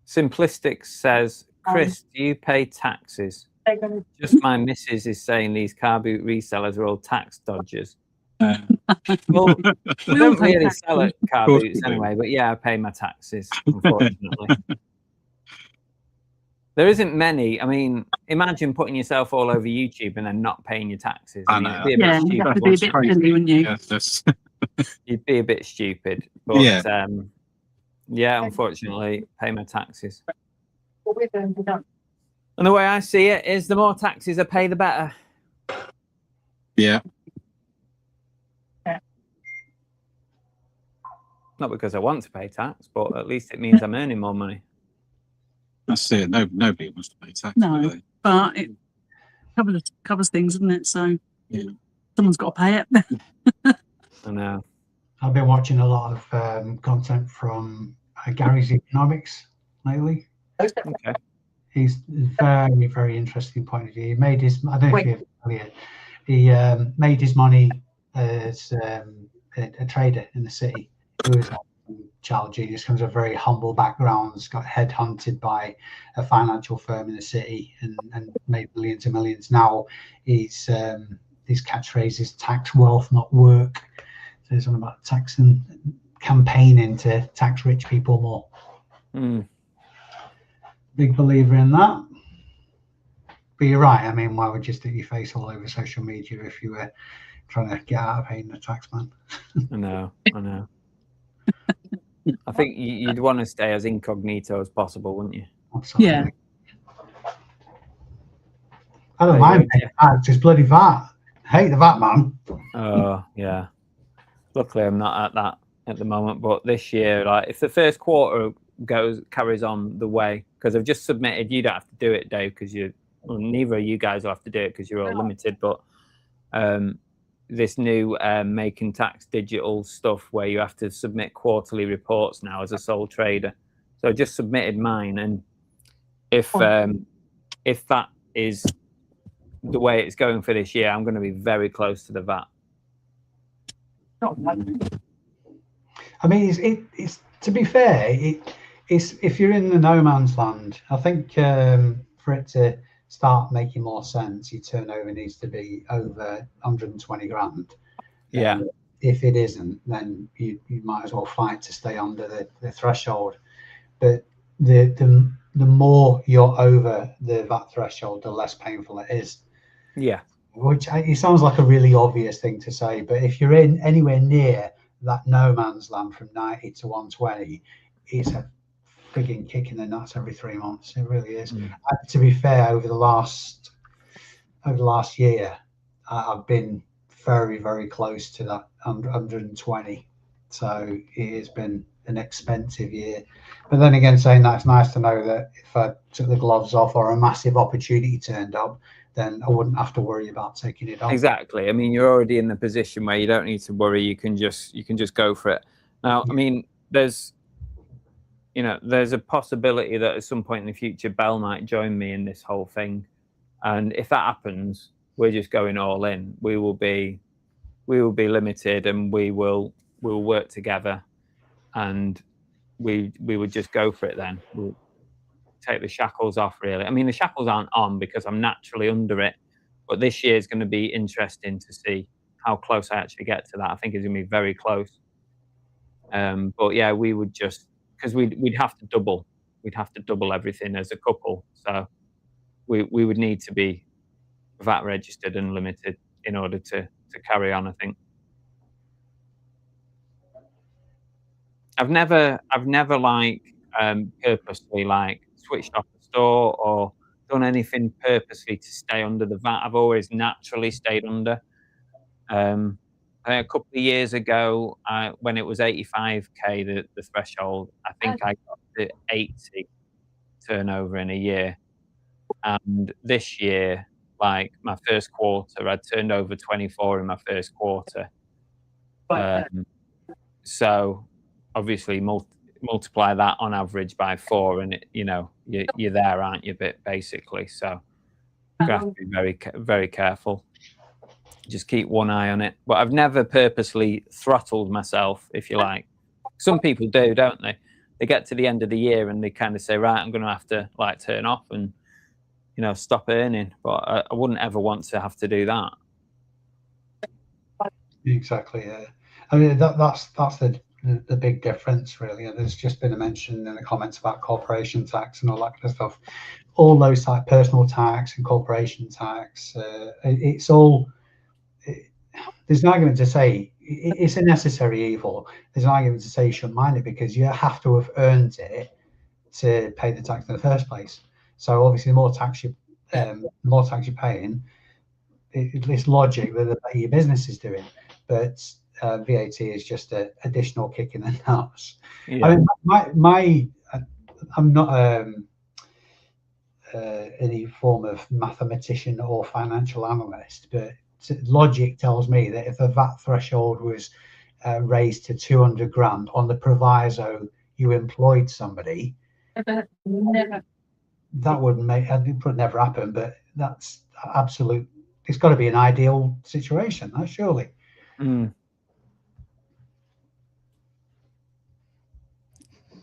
Simplistic says, Chris, do you pay taxes? Just my missus is saying these car boot resellers are all tax dodgers. Well, I We all don't pay really tax. sell at car course boots we do. anyway, but yeah, I pay my taxes, unfortunately. There isn't many. I mean, imagine putting yourself all over YouTube and then not paying your taxes. I I mean, know. it'd be a Yeah, bit you stupid. have to be a That's bit crazy. silly, wouldn't you? Yeah, that's, You'd be a bit stupid. But Yeah. yeah, unfortunately, pay my taxes. And the way I see it is the more taxes I pay, the better. yeah. Not because I want to pay tax, but at least it means I'm earning more money. That's it. Nobody wants to pay tax. No. do they? But it covers things, doesn't it? So Yeah. someone's got to pay it. I know. I've been watching a lot of content from Gary's Economics lately. Okay. He's very, very interesting point of view. He made his, I don't know if you're familiar, he made his money as a trader in the city. He was a child genius, comes from a very humble background, got headhunted by a financial firm in the city and made millions and millions. Now his catchphrase is tax wealth, not work. So it's all about tax and campaigning to tax rich people more. Mm. Big believer in that. But you're right. I mean, why would you stick your face all over social media if you were trying to get out of paying the tax man? I know. I think you'd want to stay as incognito as possible, wouldn't you? Absolutely. Yeah. I don't There you mind go. paying tax. It's bloody VAT. I hate the VAT, man. Oh, yeah. Luckily, I'm not at that at the moment. But this year, like, if the first quarter carries on the way, because I've just submitted, you don't have to do it, Dave, because neither of you guys will have to do it because you're all limited. But this new Making Tax Digital stuff where you have to submit quarterly reports now as a sole trader. So I just submitted mine, and if that is the way it's going for this year, I'm going to be very close to the VAT. I mean, it's to be fair, it's if you're in the no man's land, I think for it to start making more sense, your turnover needs to be over 120 grand. Yeah. If it isn't, then you might as well fight to stay under the threshold. But the more you're over the VAT threshold, the less painful it is. Yeah. Which it sounds like a really obvious thing to say, but if you're in anywhere near that no man's land from 90 to 120, it's a frigging kick in the nuts every 3 months. It really is. To be fair, over the last year, I've been very, very close to that 120. So it has been an expensive year. But then again, saying that, it's nice to know that if I took the gloves off or a massive opportunity turned up, then I wouldn't have to worry about taking it on. Exactly. I mean, you're already in the position where you don't need to worry. You can just go for it. Now, I mean, there's a possibility that at some point in the future, Bell might join me in this whole thing, and if that happens, we're just going all in. We will be limited, and we will work together, and we would just go for it. Then we'll take the shackles off, really. I mean, the shackles aren't on because I'm naturally under it, but this year is going to be interesting to see how close I actually get to that. I think it's going to be very close. But yeah, we would just, because we'd have to double everything as a couple. So we would need to be VAT registered and limited in order to carry on, I think. I've never like purposely like switched off the store or done anything purposely to stay under the VAT. I've always naturally stayed under. A couple of years ago, when it was 85k the threshold, I think I got to 80 turnover in a year. And this year, like my first quarter, I turned over 24 in my first quarter. So obviously multiply that on average by 4, and you're there, aren't you? Basically, so you have to be very, very careful. Just keep one eye on it. But I've never purposely throttled myself, if you like. Some people do, don't they? They get to the end of the year and they kind of say, right, I'm going to have to like turn off and stop earning. But I wouldn't ever want to have to do that. Exactly. Yeah. I mean that's the big difference really. And there's just been a mention in the comments about corporation tax and all that kind of stuff. All those like personal tax and corporation tax, it's all. There's an argument to say it's a necessary evil. There's an argument to say you shouldn't mind it because you have to have earned it to pay the tax in the first place. So obviously, the more tax you're paying, it's logic that the better your business is doing. But VAT is just an additional kick in the nuts. Yeah. I mean, I'm not any form of mathematician or financial analyst, but logic tells me that if the VAT threshold was raised to 200 grand on the proviso you employed somebody, that would it would never happen. But that's absolute. It's got to be an ideal situation, surely. Mm.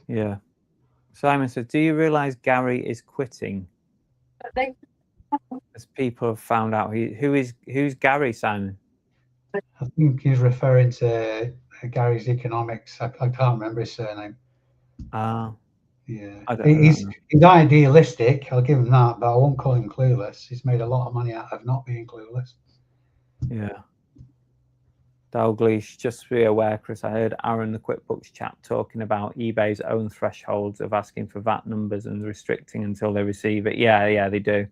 Yeah. Simon says, "Do you realise Gary is quitting?" As people have found out, who's Gary, Simon? I think he's referring to Gary's Economics. I can't remember his surname. Ah, yeah. He's idealistic. I'll give him that, but I won't call him clueless. He's made a lot of money out of not being clueless. Yeah. Dalgleish, just to be aware, Chris, I heard Aaron, the QuickBooks chap, talking about eBay's own thresholds of asking for VAT numbers and restricting until they receive it. Yeah, they do.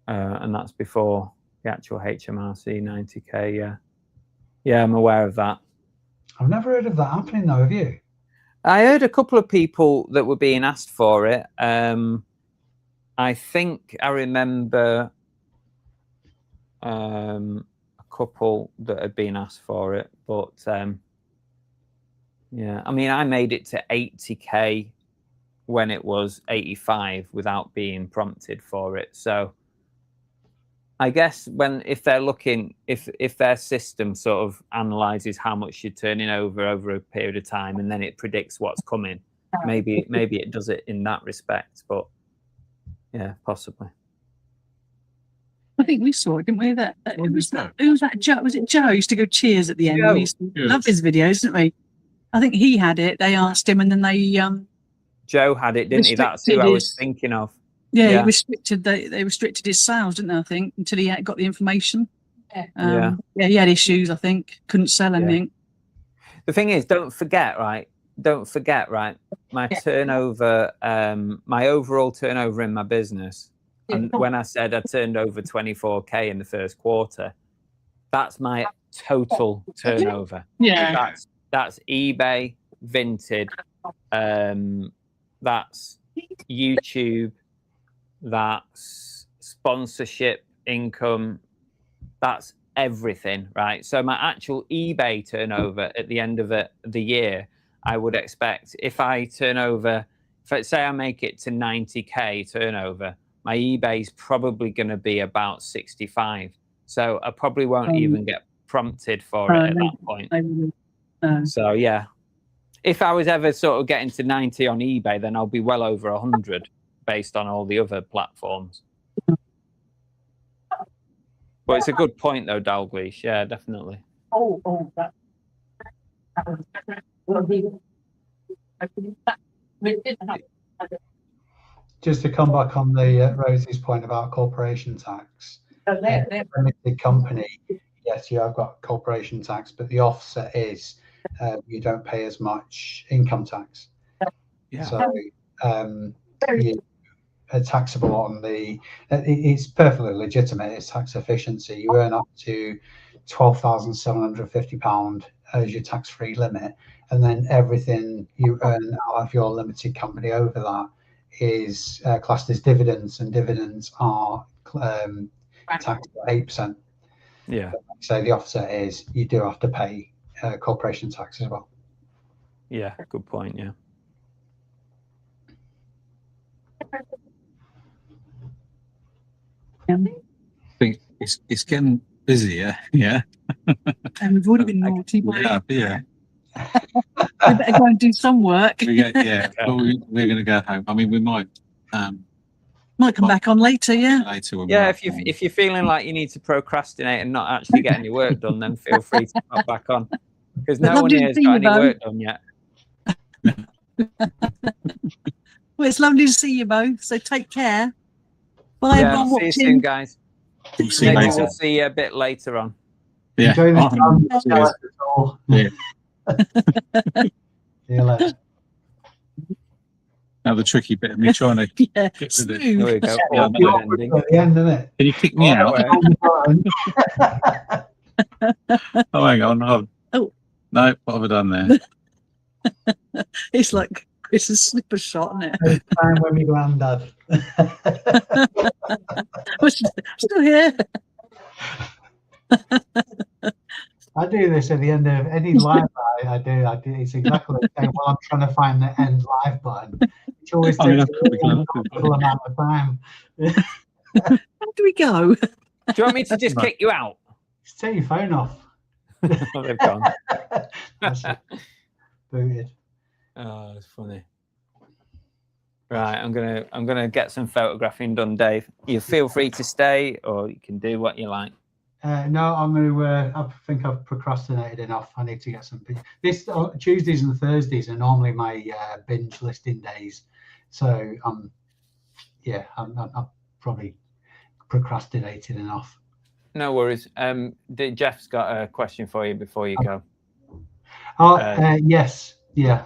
And that's before the actual HMRC 90K. Yeah, I'm aware of that. I've never heard of that happening though, have you? I heard a couple of people that were being asked for it. I think I remember a couple that had been asked for it, but yeah, I mean, I made it to 80K when it was 85 without being prompted for it. So I guess if they're looking, if their system sort of analyzes how much you're turning over a period of time, and then it predicts what's coming, maybe it does it in that respect. But yeah, possibly. I think we saw it, didn't we? Who was that? Joe? Was it Joe? Used to go cheers at the end. Joe. We used to love his videos, didn't we? I think he had it. They asked him, and then they Joe had it, didn't he? That's who I was thinking of. Yeah, he restricted. They restricted his sales, didn't they? I think until he got the information. Yeah, he had issues. I think couldn't sell anything. The thing is, don't forget, right? My turnover, my overall turnover in my business. And when I said I turned over 24K in the first quarter, that's my total turnover. Yeah. That's eBay, Vinted, that's YouTube, that's sponsorship income, that's everything, right? So my actual eBay turnover at the end of the year, I would expect if I turn over, say I make it to 90K turnover, my eBay's probably going to be about 65. So I probably won't even get prompted for it at that point. So yeah, if I was ever sort of getting to 90 on eBay, then I'll be well over 100 based on all the other platforms. But it's a good point though, Dalgleish. Yeah, definitely. Just to come back on the Rosie's point about corporation tax. Limited company, yes, you have got corporation tax, but the offset is you don't pay as much income tax. Yeah. So you are taxable on the. It's perfectly legitimate. It's tax efficiency. You earn up to £12,750 as your tax-free limit, and then everything you earn out of your limited company over that is classed as dividends, and dividends are taxed at 8%. Yeah. So the offset is you do have to pay corporation tax as well. Yeah, good point. Yeah. I think it's getting busier. Yeah. And we've already been naughty. Yeah. We better go and do some work. Well, we're going to go home. I mean, we might Might come back on later, yeah. Later when Yeah, we're if you're feeling like you need to procrastinate and not actually get any work done, then feel free to pop back on, because But no one lovely here to has see got you, any Bo. work done yet. Well, it's lovely to see you both. So take care. Bye, Yeah, everyone see you watching. soon, guys. we'll see you Maybe later. we'll see you a bit later on. Yeah. Enjoy the Oh, sun. cheers. Yeah. See you later. Now the tricky bit of me trying to Yeah, get to the. There smooth. we go. Yeah, Awkward You're ending. at the end, isn't it? Can you kick me Oh, out? well. Oh, hang on. Oh. No, what have I done there? It's like Chris's slipper shot, isn't it? It's time when my granddad. We're still here. I do this at the end of any live I do. It's exactly the same. While I'm trying to find the end live button, which always I mean, takes I've got to go. a little amount of time. How do we go? Do you want me to just kick you out? Just take your phone off. Oh, they've gone. That's it. Booted. Oh, it's funny. Right, I'm gonna get some photographing done, Dave. You feel free to stay, or you can do what you like. No, I'm going to. I think I've procrastinated enough. I need to get some. This Tuesdays and Thursdays are normally my binge listing days, so yeah, I'm probably procrastinated enough. No worries. Jeff's got a question for you before you go. Yes, yeah.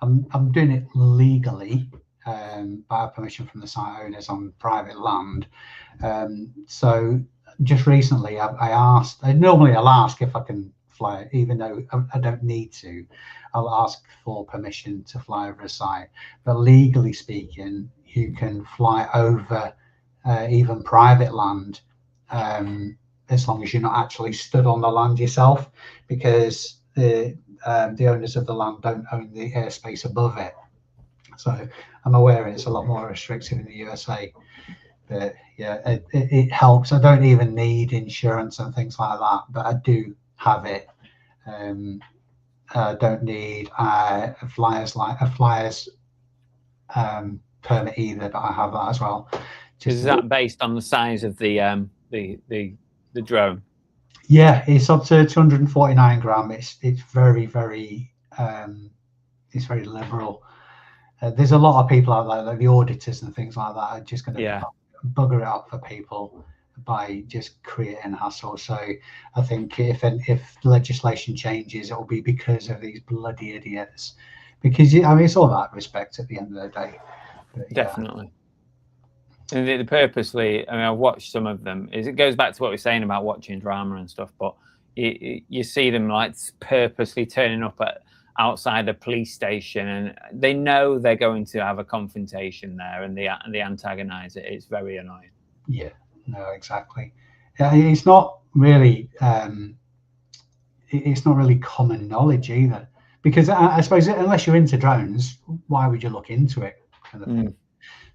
I'm doing it legally by permission from the site owners on private land. So just recently, I asked. Normally, I'll ask if I can fly, even though I don't need to. I'll ask for permission to fly over a site. But legally speaking, you can fly over even private land, as long as you're not actually stood on the land yourself, because the owners of the land don't own the airspace above it. So I'm aware it's a lot more restrictive in the USA. But yeah, it helps. I don't even need insurance and things like that, but I do have it. I don't need a flyer's permit either, but I have that as well. Is that based on the size of the drone? Yeah, it's up to 249 gram. It's very it's very liberal. There's a lot of people out there, like the auditors and things like that, are just going to bugger it up for people by just creating hassle. So I think if legislation changes, it will be because of these bloody idiots. Because I mean, it's all about respect at the end of the day. But, definitely. And they purposely, I mean, I've watched some of them. It goes back to what we were saying about watching drama and stuff, but you see them like purposely turning up outside a police station, and they know they're going to have a confrontation there, and they antagonize it. It's very annoying. Yeah, no, exactly. It's not really common knowledge either, because I suppose unless you're into drones, why would you look into it, kind of thing.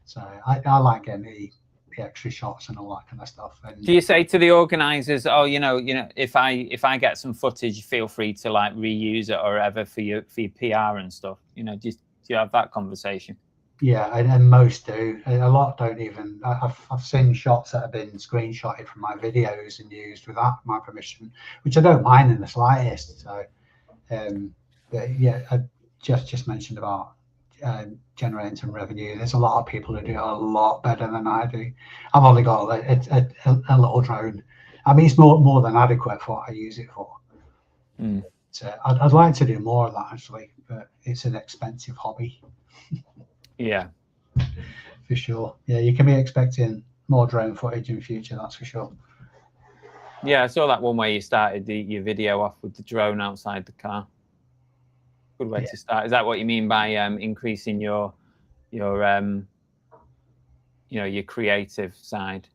So I like getting the extra shots and all that kind of stuff. And do you say to the organizers, oh, you know, if I get some footage, feel free to like reuse it or whatever for your PR and stuff? Do you have that conversation? Yeah, and most do. A lot don't even. I've seen shots that have been screenshotted from my videos and used without my permission, which I don't mind in the slightest. So, but yeah, I just mentioned about generating some revenue. There's a lot of people who do it a lot better than I do. I've only got a little drone. I mean, it's more than adequate for what I use it for. So I'd like to do more of that actually, but it's an expensive hobby. Yeah, for sure. Yeah, you can be expecting more drone footage in future, that's for sure. Yeah, I saw that one where you started your video off with the drone outside the car. Good way to start. Is that what you mean by increasing your creative side?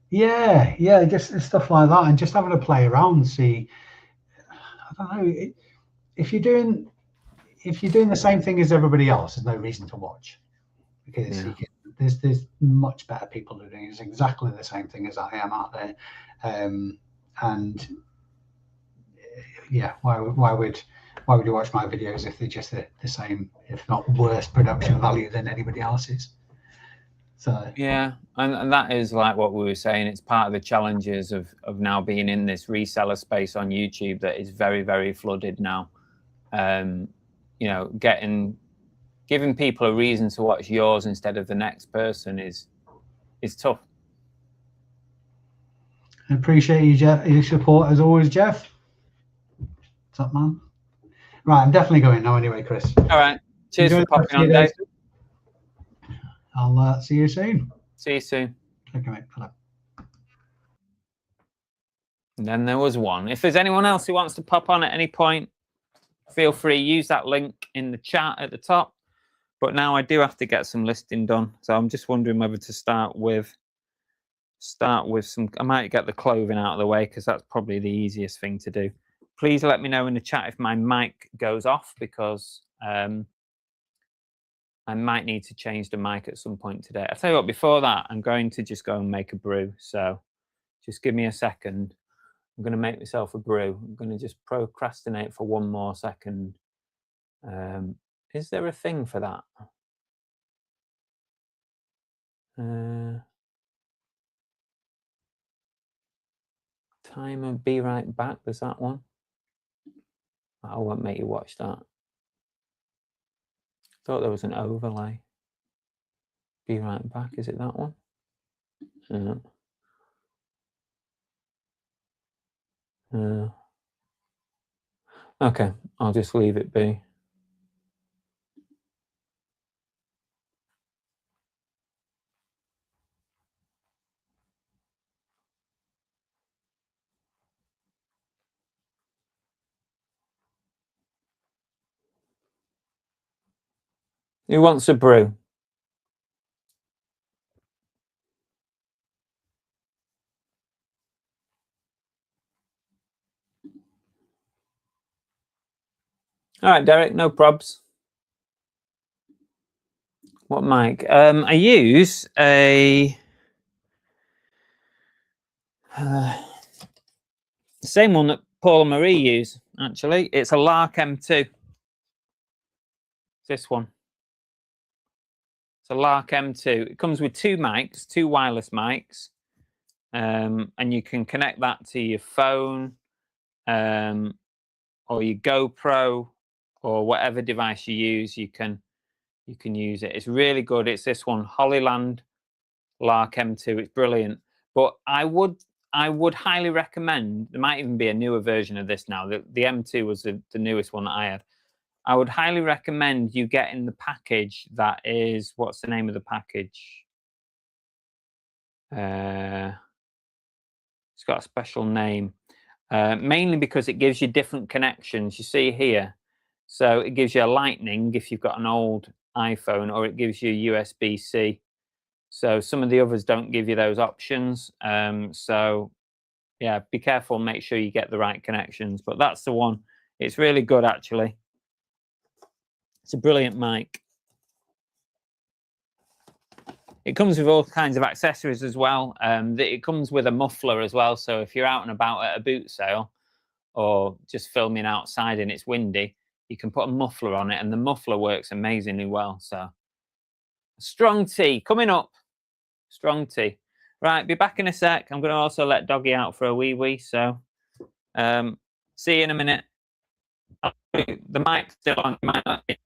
Yeah, just stuff like that, and just having a play around. See, I don't know, if you're doing the same thing as everybody else, there's no reason to watch, because there's much better people who are doing exactly the same thing as I am out there, and yeah, why would you watch my videos if they're just the same, if not worse production value than anybody else's? So Yeah, and that is like what we were saying. It's part of the challenges of now being in this reseller space on YouTube that is very, very flooded now. You know, giving people a reason to watch yours instead of the next person is tough. I appreciate you, Jeff, your support as always, Jeff. Top man. Right, I'm definitely going now anyway, Chris. All right. Cheers Enjoy for the rest popping of your on, day. Dave. I'll see you soon. See you soon. Okay, mate. Bye. And then there was one. If there's anyone else who wants to pop on at any point, feel free. Use that link in the chat at the top. But now I do have to get some listing done. So I'm just wondering whether to start with some. I might get the clothing out of the way because that's probably the easiest thing to do. Please let me know in the chat if my mic goes off, because I might need to change the mic at some point today. I'll tell you what, before that, I'm going to just go and make a brew. So just give me a second. I'm going to make myself a brew. I'm going to just procrastinate for one more second. Is there a thing for that? Timer, be right back. There's that one. I won't make you watch that. Thought there was an overlay. Be right back. Is it that one? Okay, I'll just leave it be. Who wants a brew? All right, Derek, no probs. What mic? I use a the same one that Paul and Marie use, actually. It's a Lark M2. This one. It's a Lark M2. It comes with two mics, two wireless mics, and you can connect that to your phone or your GoPro or whatever device you use. You can use it. It's really good. It's this one, Hollyland Lark M2. It's brilliant. But I would highly recommend, there might even be a newer version of this now. The M2 was the newest one that I had. I would highly recommend you getting the package that is, what's the name of the package? It's got a special name, mainly because it gives you different connections. You see here. So it gives you a Lightning if you've got an old iPhone, or it gives you USB-C. So some of the others don't give you those options. So yeah, be careful, make sure you get the right connections. But that's the one. It's really good, actually. It's a brilliant mic. It comes with all kinds of accessories as well. It comes with a muffler as well. So if you're out and about at a boot sale or just filming outside and it's windy, you can put a muffler on it, and the muffler works amazingly well. So strong tea coming up. Strong tea. Right, be back in a sec. I'm going to also let Doggy out for a wee. So see you in a minute. The mic's still on. It might not be.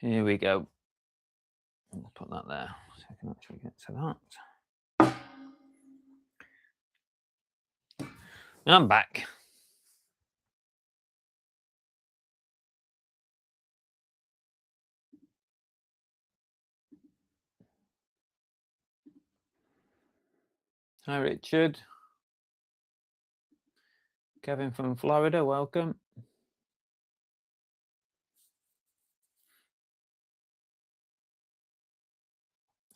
Here we go. I'll put that there so I can actually get to that. I'm back. Hi, Richard. Kevin from Florida, welcome.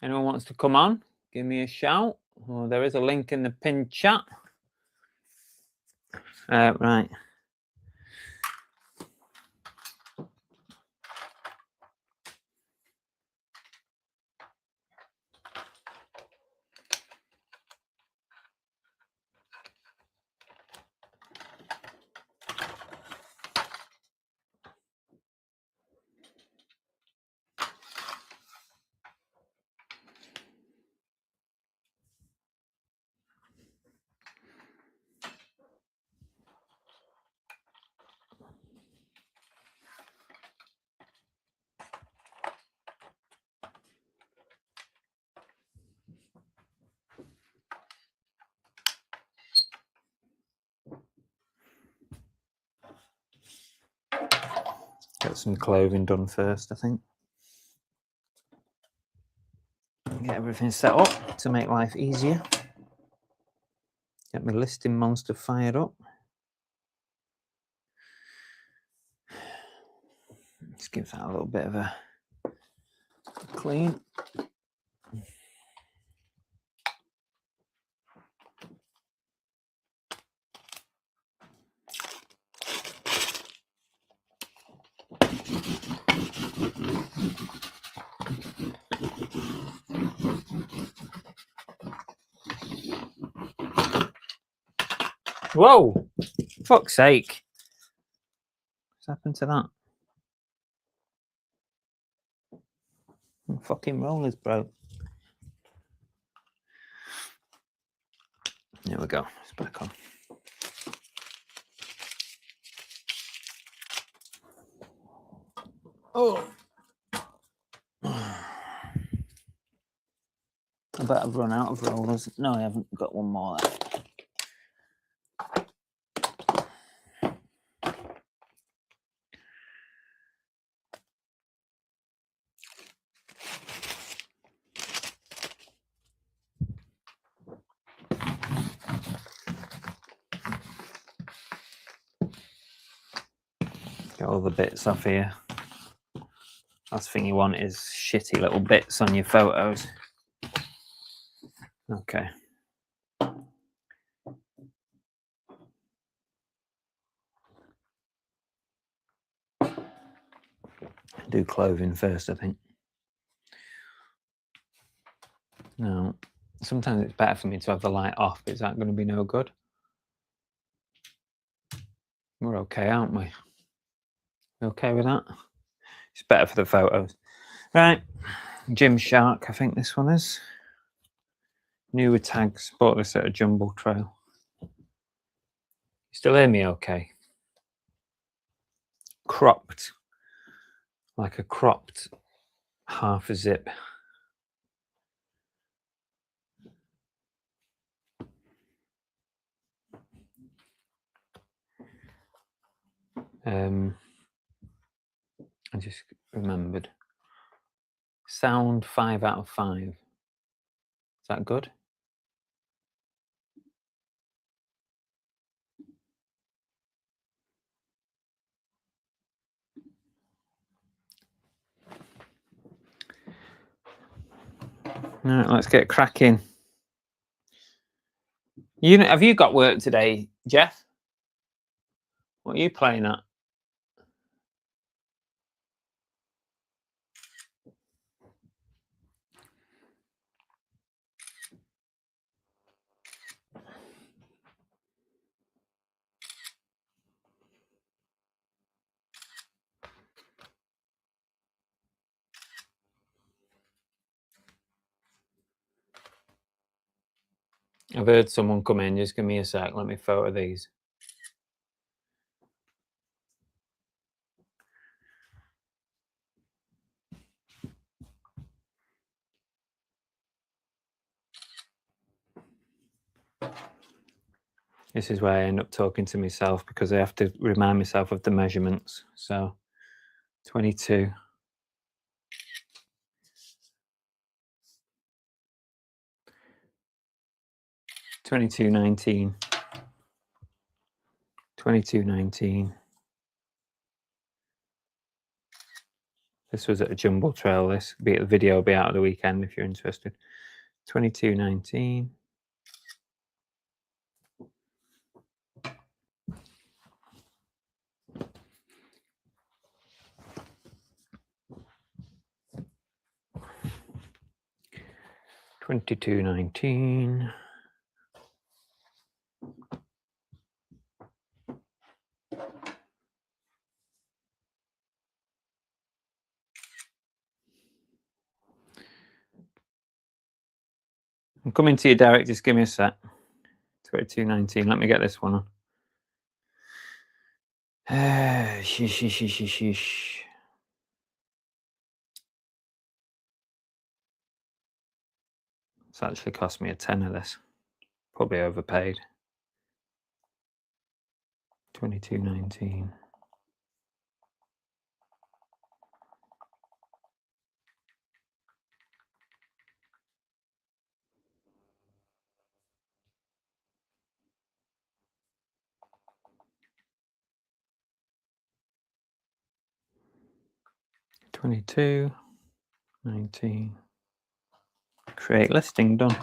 Anyone wants to come on, give me a shout. Oh, there is a link in the pinned chat. Right. Get some clothing done first, I think. Get everything set up to make life easier. Get my listing monster fired up. Just give that a little bit of a clean. Whoa! Fuck's sake. What's happened to that? Oh, fucking rollers broke. There we go. It's back on. Oh! I bet I've run out of rollers. No, I haven't got one more left. Get all the bits off here. Last thing you want is shitty little bits on your photos. Okay. Do clothing first, I think. No. Sometimes it's better for me to have the light off. Is that going to be no good? We're okay, aren't we? You okay with that? It's better for the photos. Right. Gymshark, I think this one is. Newer tags. Bought this at a Jumble Trail. You still hear me okay? Cropped. Like a cropped half a zip. I just remembered. Sound 5 out of 5. Is that good? All right, let's get cracking. Have you got work today, Jeff? What are you playing at? I've heard someone come in. Just give me a sec. Let me photo these. This is where I end up talking to myself because I have to remind myself of the measurements. So 22. $22.19. $22.19. This was at a Jumble Trail. This the video will be out of the weekend if you're interested. $22.19. $22.19. I'm coming to you, Derek. Just give me a sec. 22.19. Let me get this one on. Sheesh. It's actually cost me a tenner. This probably overpaid. 22.19. $22.19. Create listing done.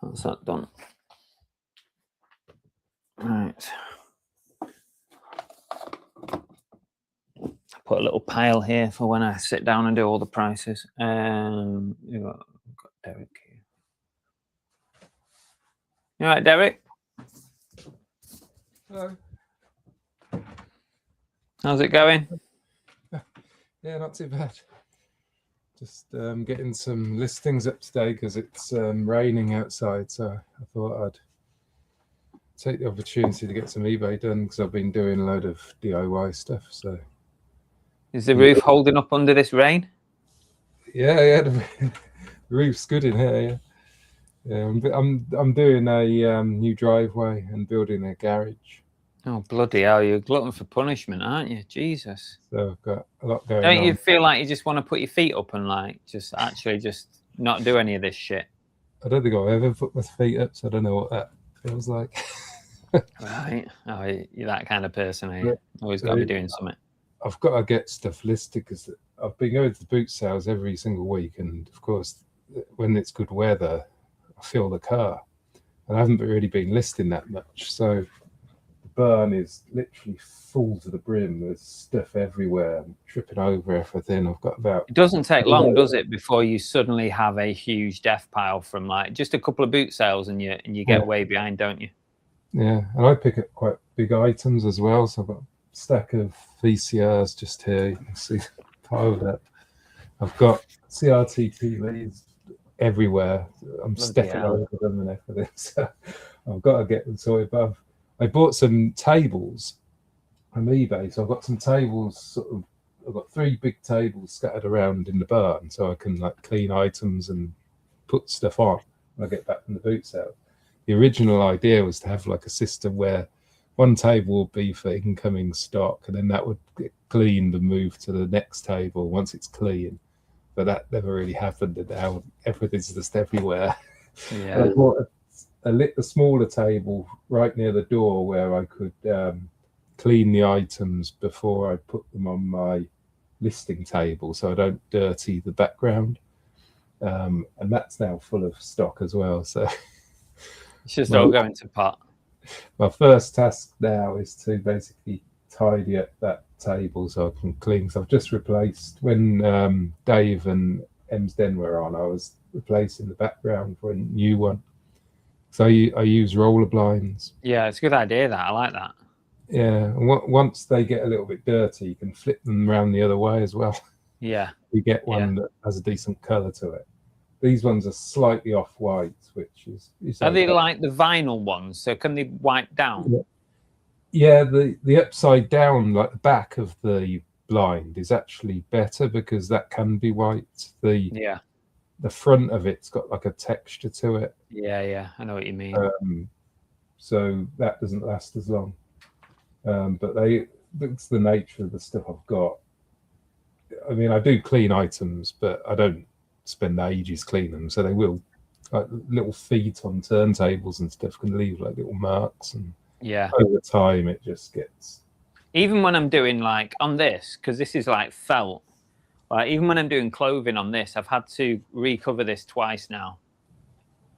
That's that done. Right. Put a little pile here for when I sit down and do all the prices. We've got Derek here. You all right, Derek? Hello. How's it going? Yeah, not too bad. Just getting some listings up today because it's raining outside. So I thought I'd take the opportunity to get some eBay done because I've been doing a load of DIY stuff. So Is the roof holding up under this rain? yeah, the roof's good in here. Yeah, I'm doing a new driveway and building a garage. Oh, bloody hell, you're a glutton for punishment, aren't you? Jesus. So I've got a lot going on. Don't you feel like you just want to put your feet up and like just not do any of this shit? I don't think I've ever put my feet up, so I don't know what that feels like. Right. Oh, you're that kind of person, are you? Always got to be doing something. I've got to get stuff listed because I've been going to the boot sales every single week, and of course, when it's good weather, I fill the car, and I haven't really been listing that much. So the burn is literally full to the brim. There's stuff everywhere. I'm tripping over everything. I've got about. It doesn't take long, does it, before you suddenly have a huge death pile from like just a couple of boot sales, and you get way behind, don't you? Yeah, and I pick up quite big items as well. So I've got a stack of VCRs just here. You can see piled up. I've got CRT TVs everywhere. I'm stepping over them and everything. So I've got to get them sorted. But I bought some tables from eBay. So I've got some tables. I've got 3 big tables scattered around in the barn, so I can like clean items and put stuff on when I get back from the boot sale. The original idea was to have like a system where one table would be for incoming stock, and then that would get cleaned and moved to the next table once it's clean. But that never really happened, and now everything's just everywhere. Yeah. I bought a smaller table right near the door where I could clean the items before I put them on my listing table, so I don't dirty the background. And that's now full of stock as well. So it's just all going to pot. My first task now is to basically tidy up that table so I can clean. So I've just replaced, when Dave and Emsden were on, I was replacing the background for a new one. So I use roller blinds. Yeah, it's a good idea, that. I like that. Yeah, and once they get a little bit dirty, you can flip them around the other way as well. Yeah. You get one that has a decent colour to it. These ones are slightly off-white, which is Are they like the vinyl ones? So can they wipe down? Yeah, the upside down, like the back of the blind, is actually better because that can be white. The front of it's got like a texture to it. Yeah, I know what you mean. so that doesn't last as long. But it's the nature of the stuff I've got. I mean, I do clean items, but I don't spend ages cleaning them. So they will, like little feet on turntables and stuff can leave like little marks, and over time it just gets. Even when I'm doing like on this, because this is like felt, like even when I'm doing clothing on this, I've had to recover this twice now.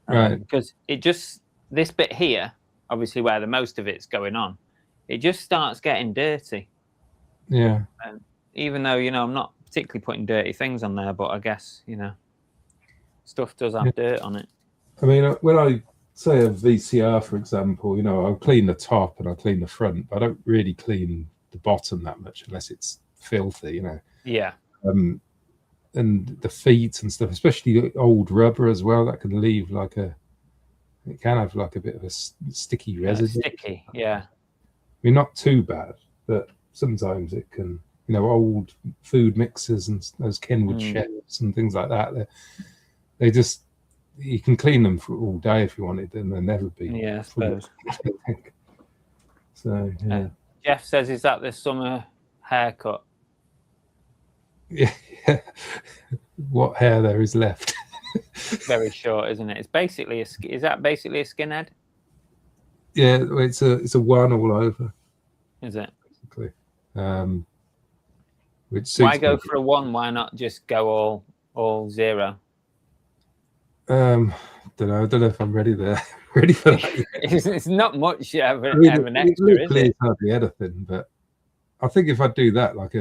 Right. Because it just, this bit here, obviously where the most of it's going on, it just starts getting dirty. Yeah. Even though, you know, I'm not particularly putting dirty things on there, but I guess, you know, stuff does have dirt on it. I mean, when I say a VCR, for example, you know, I'll clean the top and I'll clean the front, but I don't really clean the bottom that much unless it's filthy, you know. Yeah. And the feet and stuff, especially old rubber as well, that can leave like it can have like a bit of a sticky residue. Sticky, yeah. I mean, not too bad, but sometimes it can, you know, old food mixers and those Kenwood chefs and things like that. They just, you can clean them for all day if you wanted, and they'll never be. Yeah, I suppose. So, yeah. Jeff says, is that the summer haircut? Yeah. What hair there is left. Very short, isn't it? It's basically is that basically a skinhead? Yeah, it's a one all over. Is it? Basically. Which Why go for a one? Why not just go all zero? Don't know. I don't know if I'm ready there. Ready for that. It's not much of an extra, is it? Hardly anything, but I think if I do that, like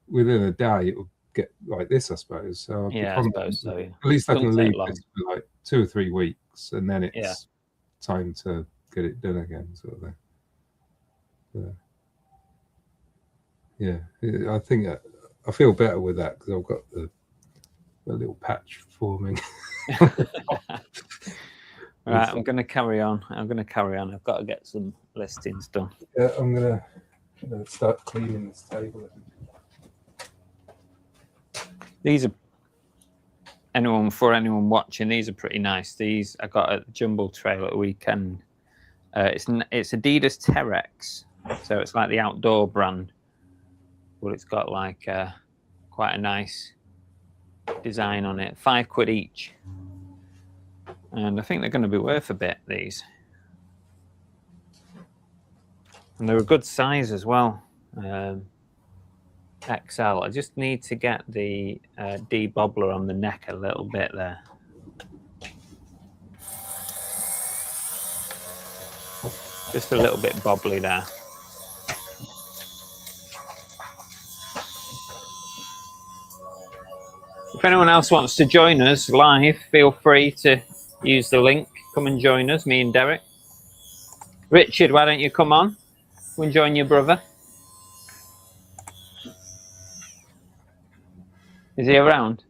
within a day, it will get like this, I suppose. So I suppose so. Yeah. At least I can leave long. this for like 2 or 3 weeks, and then it's time to get it done again, sort of thing. Yeah, I think I feel better with that because I've got the little patch forming. Right, I'm going to carry on. I've got to get some listings done. Yeah, I'm going to start cleaning this table. These are, for anyone watching, these are pretty nice. These I got at the Jumble Trail at the weekend. It's Adidas Terex, so it's like the outdoor brand, but it's got like quite a nice design on it. £5 each, and I think they're going to be worth a bit, these. And they're a good size as well. XL. I just need to get the debobbler on the neck a little bit there. Just a little bit bobbly there. If anyone else wants to join us live, feel free to use the link. Come and join us, me and Derek. Richard, why don't you come on? Come and join your brother. Is he around?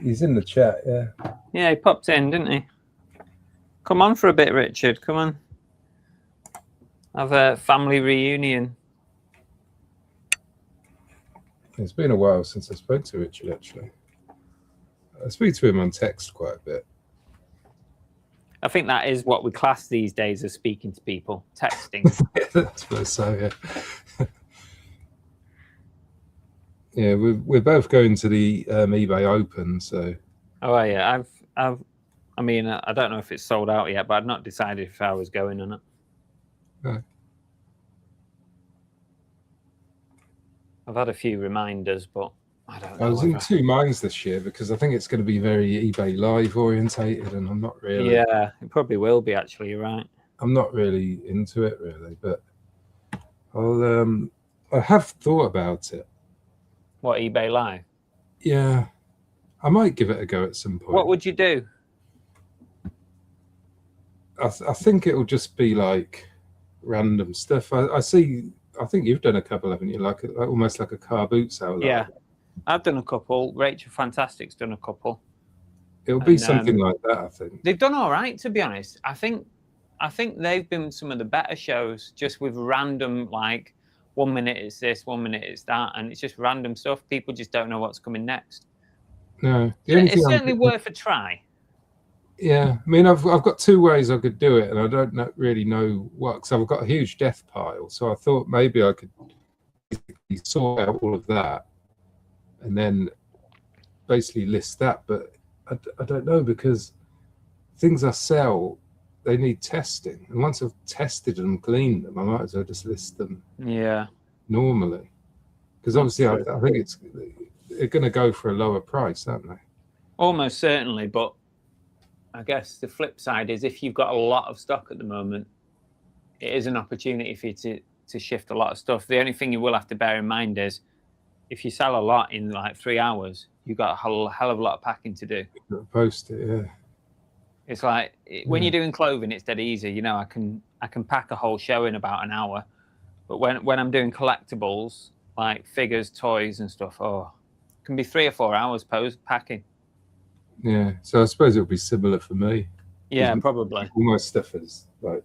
He's in the chat, yeah. Yeah, he popped in, didn't he? Come on for a bit, Richard. Come on. Have a family reunion. It's been a while since I spoke to Richard, actually. I speak to him on text quite a bit. I think that is what we class these days as speaking to people, texting. I suppose so, yeah. Yeah, we're both going to the eBay Open, so. Oh yeah, I mean, I don't know if it's sold out yet, but I've not decided if I was going or not. No. I've had a few reminders, but I don't know. I was in 2 minds this year because I think it's going to be very eBay Live orientated, and I'm not really. Yeah, it probably will be. Actually, you're right. I'm not really into it, really, but I have thought about it. What, eBay Live? Yeah, I might give it a go at some point. What would you do? I think it will just be like random stuff. I think you've done a couple, haven't you? Like almost like a car boot sale. Yeah, I've done a couple. Rachel Fantastic's done a couple. It'll be something like that, I think. They've done all right, to be honest. I think they've been some of the better shows, just with random, like 1 minute it's this, 1 minute it's that, and it's just random stuff. People just don't know what's coming next. No, it's certainly worth a try. Yeah, I mean, I've got two ways I could do it, and I don't really know what. Because I've got a huge death pile, so I thought maybe I could sort out all of that, and then basically list that. But I don't know, because things I sell, they need testing, and once I've tested and cleaned them, I might as well just list them Yeah. normally. Because obviously, I think they're going to go for a lower price, aren't they? Almost certainly, but I guess the flip side is if you've got a lot of stock at the moment, it is an opportunity for you to shift a lot of stuff. The only thing you will have to bear in mind is if you sell a lot in like 3 hours, you've got a hell of a lot of packing to do. Post it, yeah. It's like when you're doing clothing, it's dead easy. You know, I can pack a whole show in about an hour, but when I'm doing collectibles like figures, toys, and stuff, it can be 3 or 4 hours post packing. Yeah, so I suppose it'll be similar for me. Yeah, probably. All my stuff is like,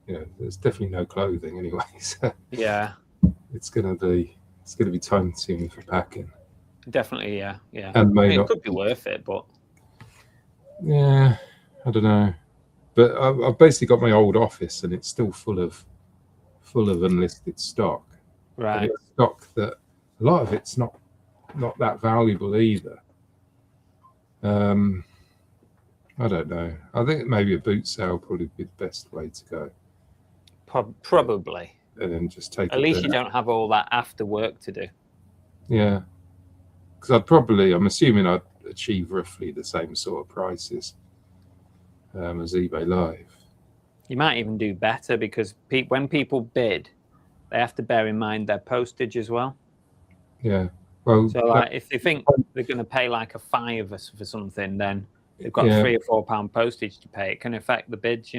there's definitely no clothing anyway. So yeah, it's gonna be time consuming for packing. Definitely, yeah. And it could be worth it, but yeah, I don't know. But I've basically got my old office, and it's still full of unlisted stock. right. And it's stock that a lot of it's not that valuable either. I don't know. I think maybe a boot sale would probably be the best way to go. Probably. And then just take. At least you don't have all that after work to do. Yeah, because I'm assuming I'd achieve roughly the same sort of prices as eBay Live. You might even do better because when people bid, they have to bear in mind their postage as well. Yeah. Well, so like if they think they're going to pay like a £5 for something, then they've got £3 or £4 postage to pay. It can affect the bids,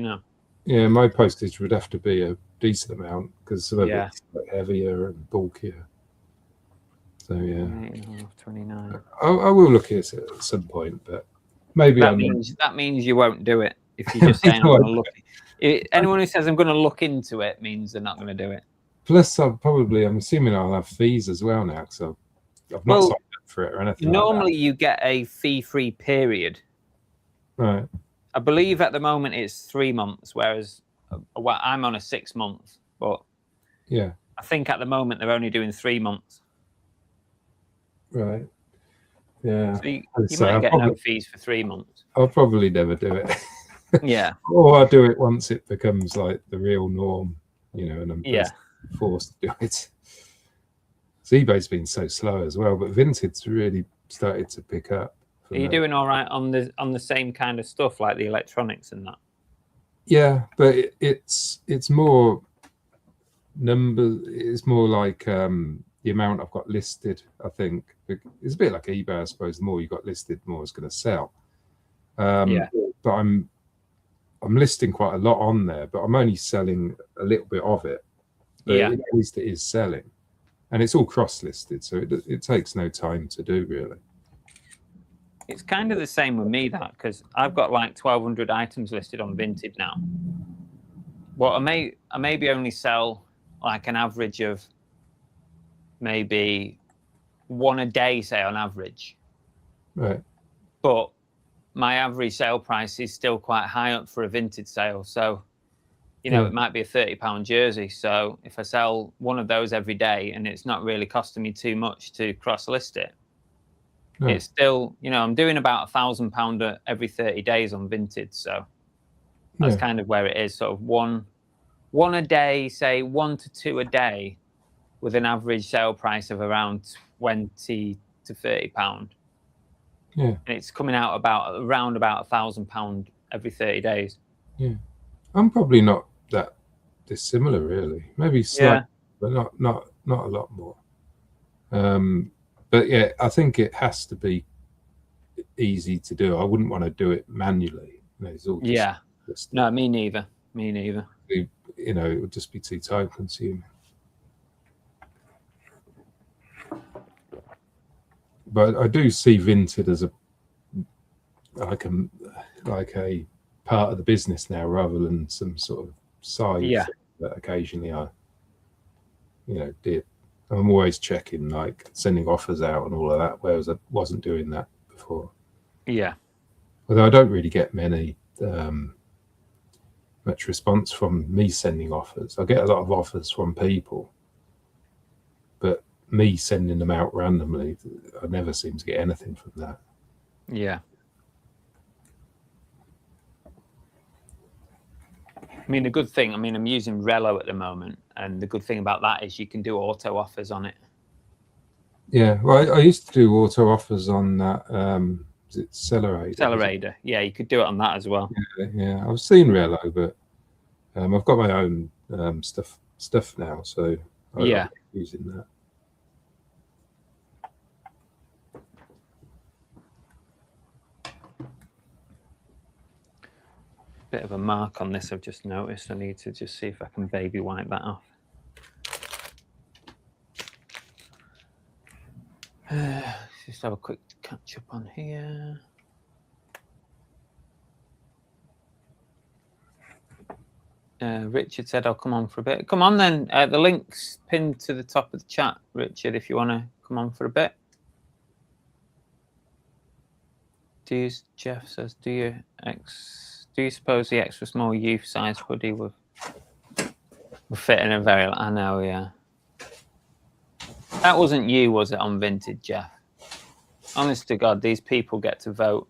Yeah, my postage would have to be a decent amount because some of it's heavier and bulkier. So yeah, 29. I will look at it at some point, but maybe that means you won't do it if you just say I'm going to look. Anyone who says I'm going to look into it means they're not going to do it. Plus, I'm assuming I'll have fees as well now, so I've not signed up for it or anything. Normally, like you get a fee-free period. Right. I believe at the moment it's 3 months, whereas I'm on a 6 month. But yeah, I think at the moment they're only doing 3 months. Right. Yeah. So you might get no fees for 3 months. I'll probably never do it. Yeah. Or I'll do it once it becomes like the real norm, and I'm forced to do it. So eBay's been so slow as well, but Vinted's really started to pick up. Are you doing all right on the same kind of stuff like the electronics and that? Yeah, but it's more numbers. It's more like the amount I've got listed. I think it's a bit like eBay, I suppose. The more you got listed, the more it's going to sell. But I'm listing quite a lot on there, but I'm only selling a little bit of it. But at least it is selling, and it's all cross-listed, so it takes no time to do really. It's kind of the same with me, that, because I've got like 1,200 items listed on Vinted now. Well, I maybe only sell like an average of maybe 1 a day, say, on average. Right. But my average sale price is still quite high up for a Vinted sale. So, it might be a £30 jersey. So if I sell one of those every day and it's not really costing me too much to cross-list it, it's still, I'm doing about £1,000 every 30 days on Vinted. So that's kind of where it is. Sort of one a day, say 1 to 2 a day, with an average sale price of around £20 to £30. Yeah. And it's coming out around about £1,000 every 30 days. Yeah. I'm probably not that dissimilar, really. Maybe slightly, but not a lot more. But yeah, I think it has to be easy to do. I wouldn't want to do it manually. It's all just No, me neither. It would just be too time consuming. But I do see Vinted as a part of the business now, rather than some sort of side thing that occasionally I did. I'm always checking, like sending offers out and all of that, whereas I wasn't doing that before. Yeah. Although I don't really get much response from me sending offers. I get a lot of offers from people, but me sending them out randomly, I never seem to get anything from that. Yeah. I mean, the good thing, I'm using Relo at the moment, and the good thing about that is you can do auto offers on it. Yeah, well, I used to do auto offers on that. Is it Cellerator? Accelerator. Yeah, you could do it on that as well. Yeah, I've seen Relo, but I've got my own stuff now, so I'm using that. Bit of a mark on this I've just noticed. I need to just see if I can baby wipe that off. Just have a quick catch up on here. Richard said I'll come on for a bit. Come on then. The link's pinned to the top of the chat, Richard, if you want to come on for a bit. Jeff says, do you suppose the extra small youth size hoodie will fit in a very... I know, yeah. That wasn't you, was it, on Vinted, Jeff? Honest to God, these people get to vote.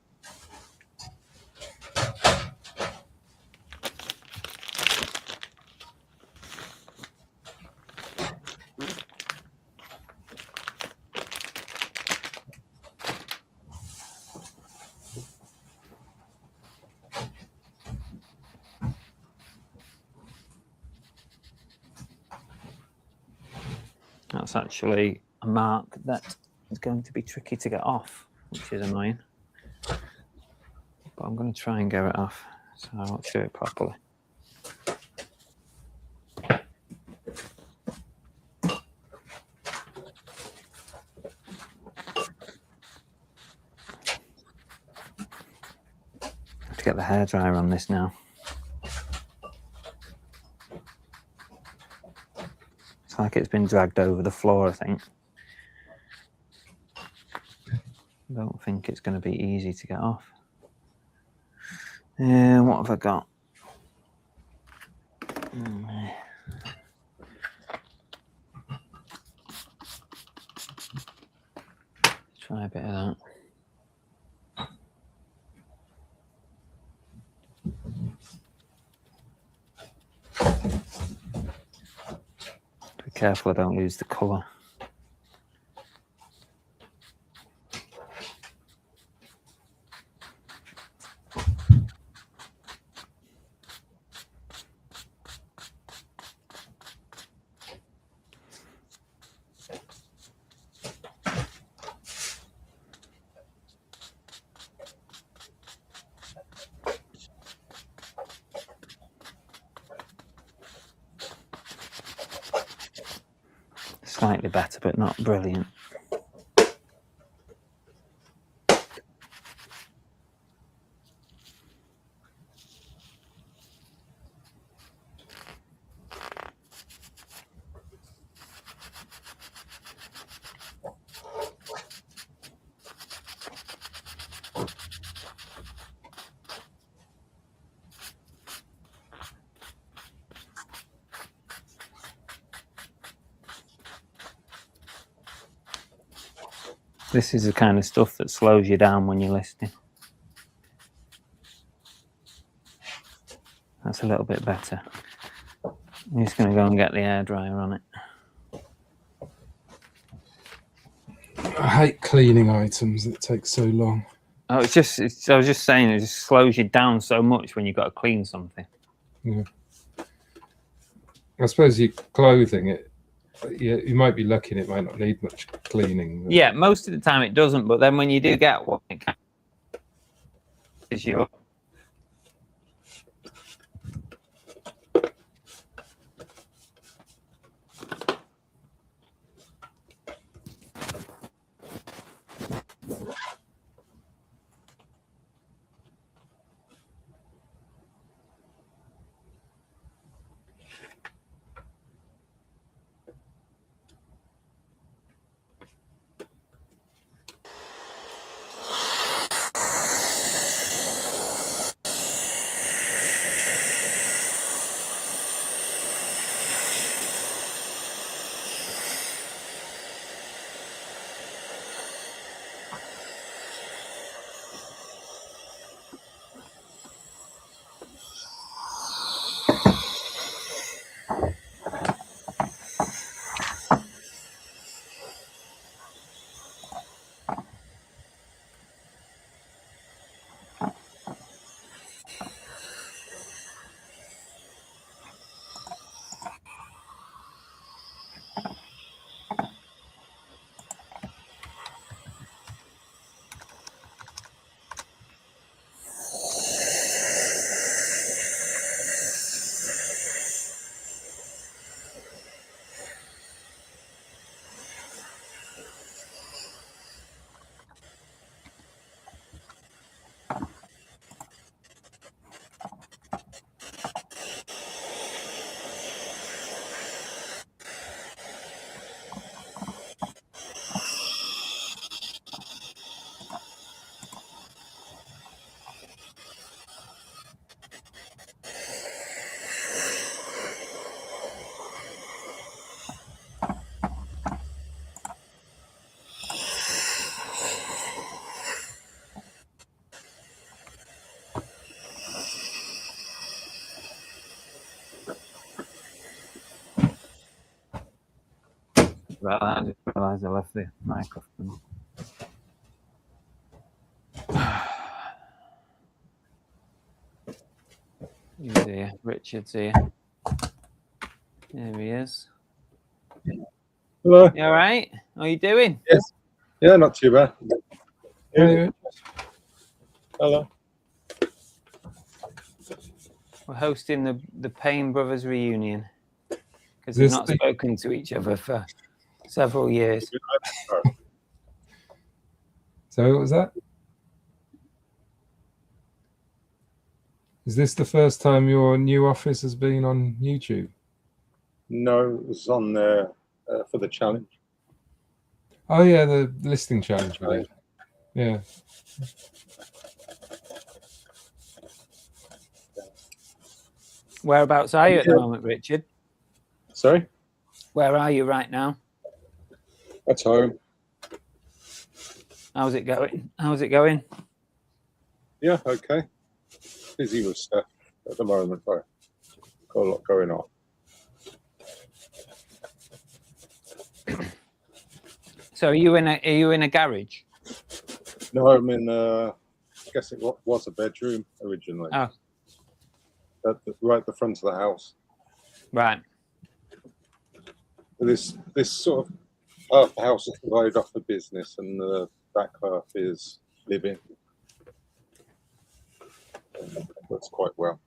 That's actually a mark that is going to be tricky to get off, which is annoying. But I'm going to try and get it off, so I'll do it properly. I have to get the hairdryer on this now. It's like it's been dragged over the floor, I think. I don't think it's going to be easy to get off. What have I got? Try a bit of that. Be careful I don't lose the colour. Slightly better, but not brilliant. This is the kind of stuff that slows you down when you're listening. That's a little bit better. I'm just going to go and get the hairdryer on it. I hate cleaning items that take so long. Oh, I was just saying, it just slows you down so much when you've got to clean something. Yeah. I suppose your clothing, you might be lucky and it might not need much cleaning. Yeah, most of the time it doesn't, but then when you do get one, it can. Is your... about that. I just realised I left the microphone. He's here. Richard's here. There he is. Hello. You all right? How are you doing? Yeah, not too bad. Yeah. Hello. We're hosting the Payne Brothers reunion because This they've not thing- spoken to each other for several years. So what was that? Is this the first time your new office has been on YouTube? No, it was on there for the challenge. Oh yeah, the listing challenge we did. Yeah. Whereabouts are you at the moment, Richard? Sorry? Where are you right now? At home. How's it going? How's it going? Yeah, okay. Busy with stuff at the moment, though. Got a lot going on. So are you in a garage? No, I'm in, I guess it was a bedroom originally. Oh. Right at the front of the house. Right. This sort of half the house is divided off for business and the back half is living. Works quite well.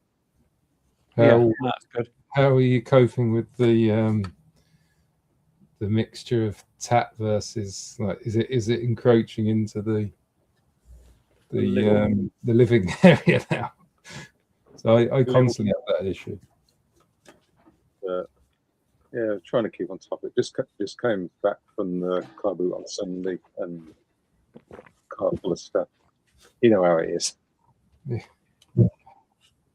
How, That's good. how are you coping with the mixture of tat versus like is it encroaching into the living area now? So I constantly have that issue. Yeah, trying to keep on top of it. Just came back from the car boot on Sunday and car full of stuff. You know how it is. Yeah.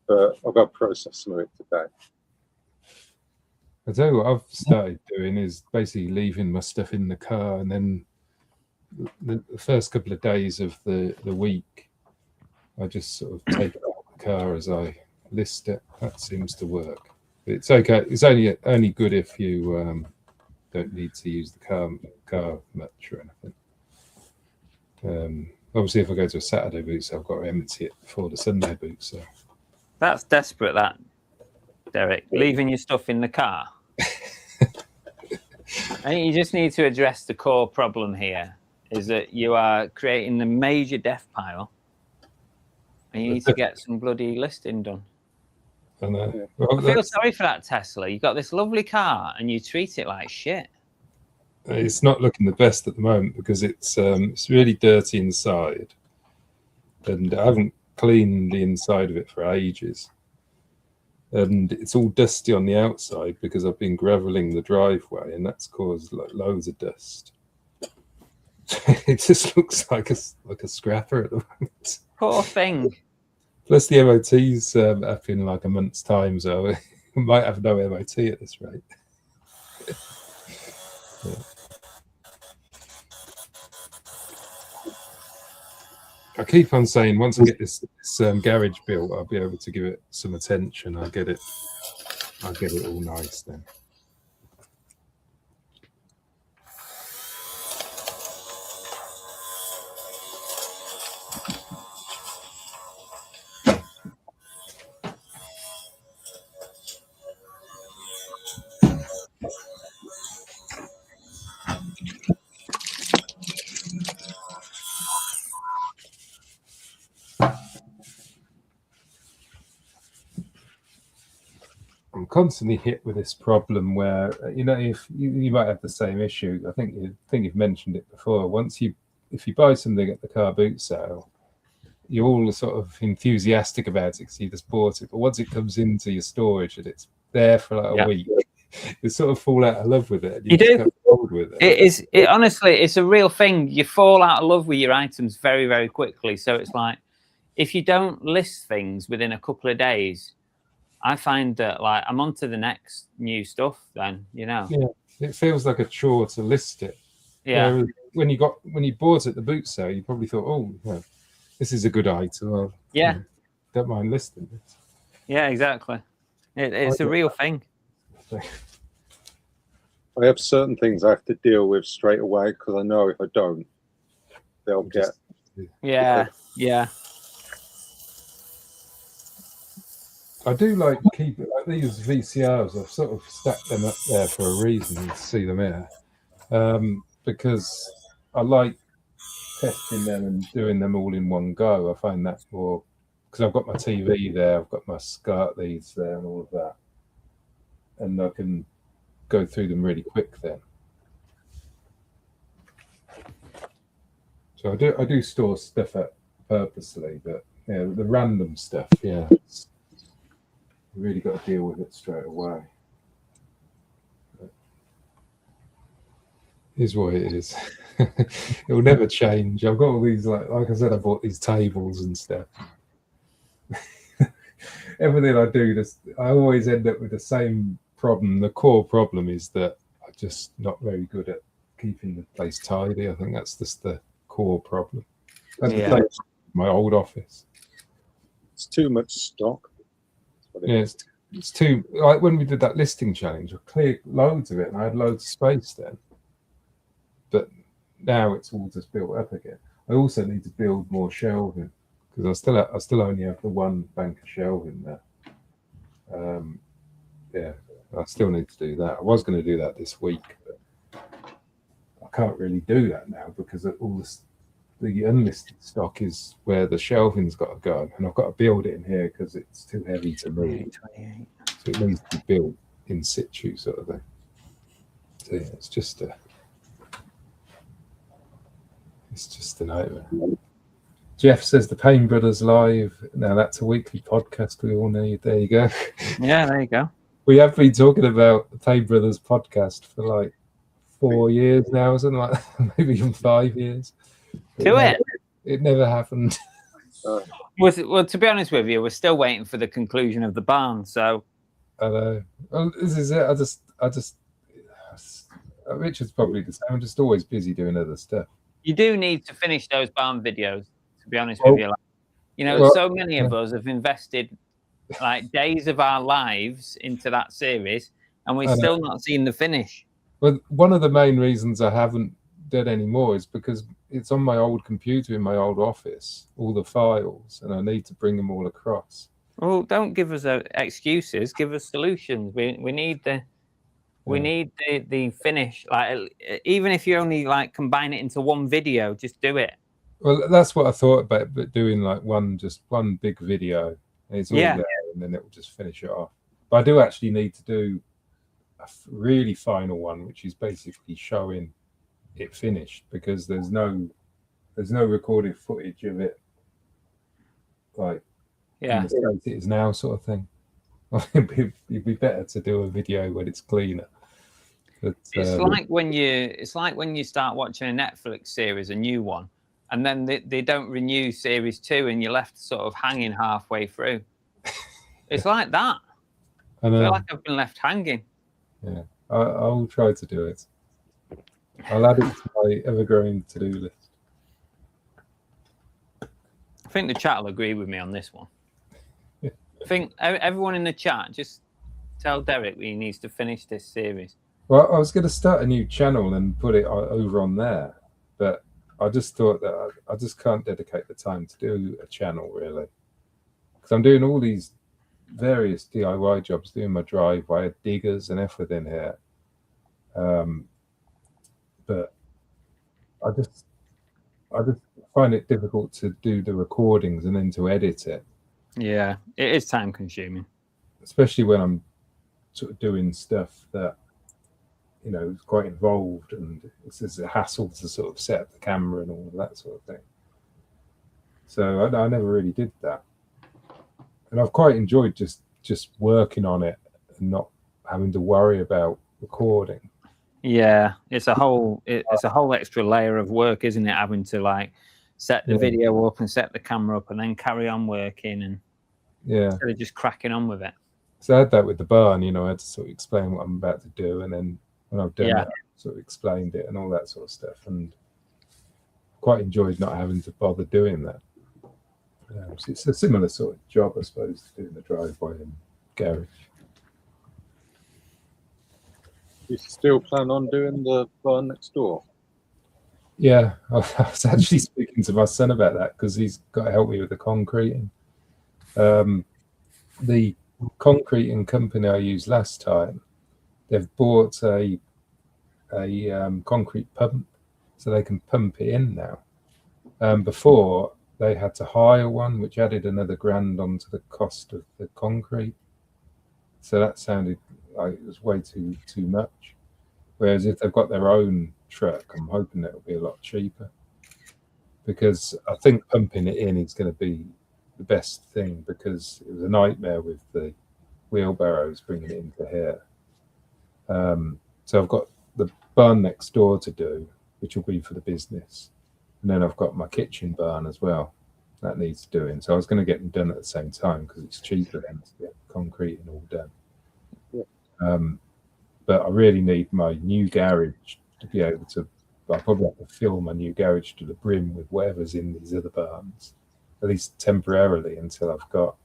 But I've got to process some of it today. I tell you what I've started doing is basically leaving my stuff in the car, and then the first couple of days of the week, I just sort of take it out of the car as I list it. That seems to work. It's okay. It's only good if you don't need to use the car much or anything. Obviously, if I go to a Saturday boot, so I've got to empty it before the Sunday boot. So That's desperate, that, Derek. Leaving your stuff in the car. I think you just need to address the core problem here, is that you are creating a major death pile and you need to get some bloody listing done. and I feel sorry for that Tesla. You've got this lovely car and you treat it like shit. it's not looking the best at the moment because it's really dirty inside, and I haven't cleaned the inside of it for ages. And it's all dusty on the outside because I've been graveling the driveway, and that's caused loads of dust. It just looks like a scrapper at the moment. Poor thing. Plus the MOT's up in like a month's time, so we might have no MOT at this rate. Yeah. I keep on saying once I get this garage built, I'll be able to give it some attention. I'll get it all nice then. I'm constantly hit with this problem where if you might have the same issue. I think you've mentioned it before. If you buy something at the car boot sale, you're all sort of enthusiastic about it because you just bought it. But once it comes into your storage and it's there for like a week, you sort of fall out of love with it. And You do. get bored with it. Honestly, it's a real thing. You fall out of love with your items very, very quickly. So it's like, if you don't list things within a couple of days, I find that like I'm on to the next new stuff then, Yeah, it feels like a chore to list it. Yeah. Whereas when you bought it at the boot sale, you probably thought, oh, yeah, this is a good item. Don't mind listing it. Yeah, exactly. It's a real thing. I have certain things I have to deal with straight away because I know if I don't, they'll get. Yeah, yeah. I do like keep like these VCRs. I've sort of stacked them up there for a reason to see them here, because I like testing them and doing them all in one go. I find that more because I've got my TV there, I've got my SCART leads there, and all of that, and I can go through them really quick then. So I do store stuff up purposely, but yeah, the random stuff, yeah. You really got to deal with it straight away. Is what it is. It will never change. I've got all these, like I said, I bought these tables and stuff. Everything I do, I always end up with the same problem. The core problem is that I'm just not very good at keeping the place tidy. I think that's just the core problem. That's the place in my old office. It's too much stock. Yeah, it's too. Like when we did that listing challenge, I cleared loads of it, and I had loads of space then. But now it's all just built up again. I also need to build more shelving because I still only have the one bank of shelving there. Yeah, I still need to do that. I was going to do that this week, but I can't really do that now because all the unlisted stock is where the shelving's got to go, and I've got to build it in here because it's too heavy to move. So it needs to be built in situ, sort of thing. So yeah, it's just a nightmare. Jeff says the Payne Brothers live. Now that's a weekly podcast we all need. There you go. Yeah, there you go. We have been talking about the Payne Brothers podcast for like 4 years now, or something like that. Maybe even 5 years. It never happened. Well, to be honest with you, we're still waiting for the conclusion of the barn. So, I know. Well, this is it. I just. Richard's probably the same. I'm just always busy doing other stuff. you do need to finish those barn videos. To be honest with you, so many of us have invested like days of our lives into that series, and we're still not seeing the finish. Well, one of the main reasons I haven't done any more is because it's on my old computer in my old office, all the files, and I need to bring them all across. Well, don't give us excuses. Give us solutions. We need the finish. Like, even if you only like combine it into one video, just do it. Well, that's what I thought about, but doing like one big video, and it's all there, and then it will just finish it off. But I do actually need to do a really final one, which is basically showing it finished, because there's no recorded footage of it, like in the state it is now, sort of thing. It'd be better to do a video when it's cleaner. But, it's like when you start watching a Netflix series, a new one, and then they don't renew series 2, and you're left sort of hanging halfway through. It's like that. I feel like I've been left hanging. Yeah, I'll try to do it. I'll add it to my ever-growing to-do list. I think the chat will agree with me on this one. I think everyone in the chat, just tell Derek he needs to finish this series. Well, I was going to start a new channel and put it over on there, but I just thought that I just can't dedicate the time to do a channel, really. Because I'm doing all these various DIY jobs, doing my driveway, diggers and everything here. But I just find it difficult to do the recordings and then to edit it. Yeah, it is time consuming. Especially when I'm sort of doing stuff that, is quite involved, and it's a hassle to sort of set up the camera and all of that sort of thing. So I never really did that. And I've quite enjoyed just working on it and not having to worry about recording. Yeah, it's a whole extra layer of work, isn't it? Having to like set the video up and set the camera up and then carry on working, and instead of just cracking on with it. So I had that with the barn, I had to sort of explain what I'm about to do, and then when I've done that, I sort of explained it and all that sort of stuff, and quite enjoyed not having to bother doing that. So it's a similar sort of job, I suppose, to doing the driveway and garage. You still plan on doing the barn next door? Yeah, I was actually speaking to my son about that because he's got to help me with the concreting. The concreting company I used last time, they've bought a concrete pump, so they can pump it in now. Before they had to hire one, which added another grand onto the cost of the concrete. So that sounded like it was way too much. Whereas if they've got their own truck, I'm hoping it'll be a lot cheaper. Because I think pumping it in is going to be the best thing, because it was a nightmare with the wheelbarrows bringing it into here. So I've got the barn next door to do, which will be for the business. And then I've got my kitchen barn as well. That needs doing. So I was going to get them done at the same time because it's cheaper then to get concrete and all done. Yeah. But I really need my new garage to be able to, I'll probably have to fill my new garage to the brim with whatever's in these other barns, at least temporarily, until I've got,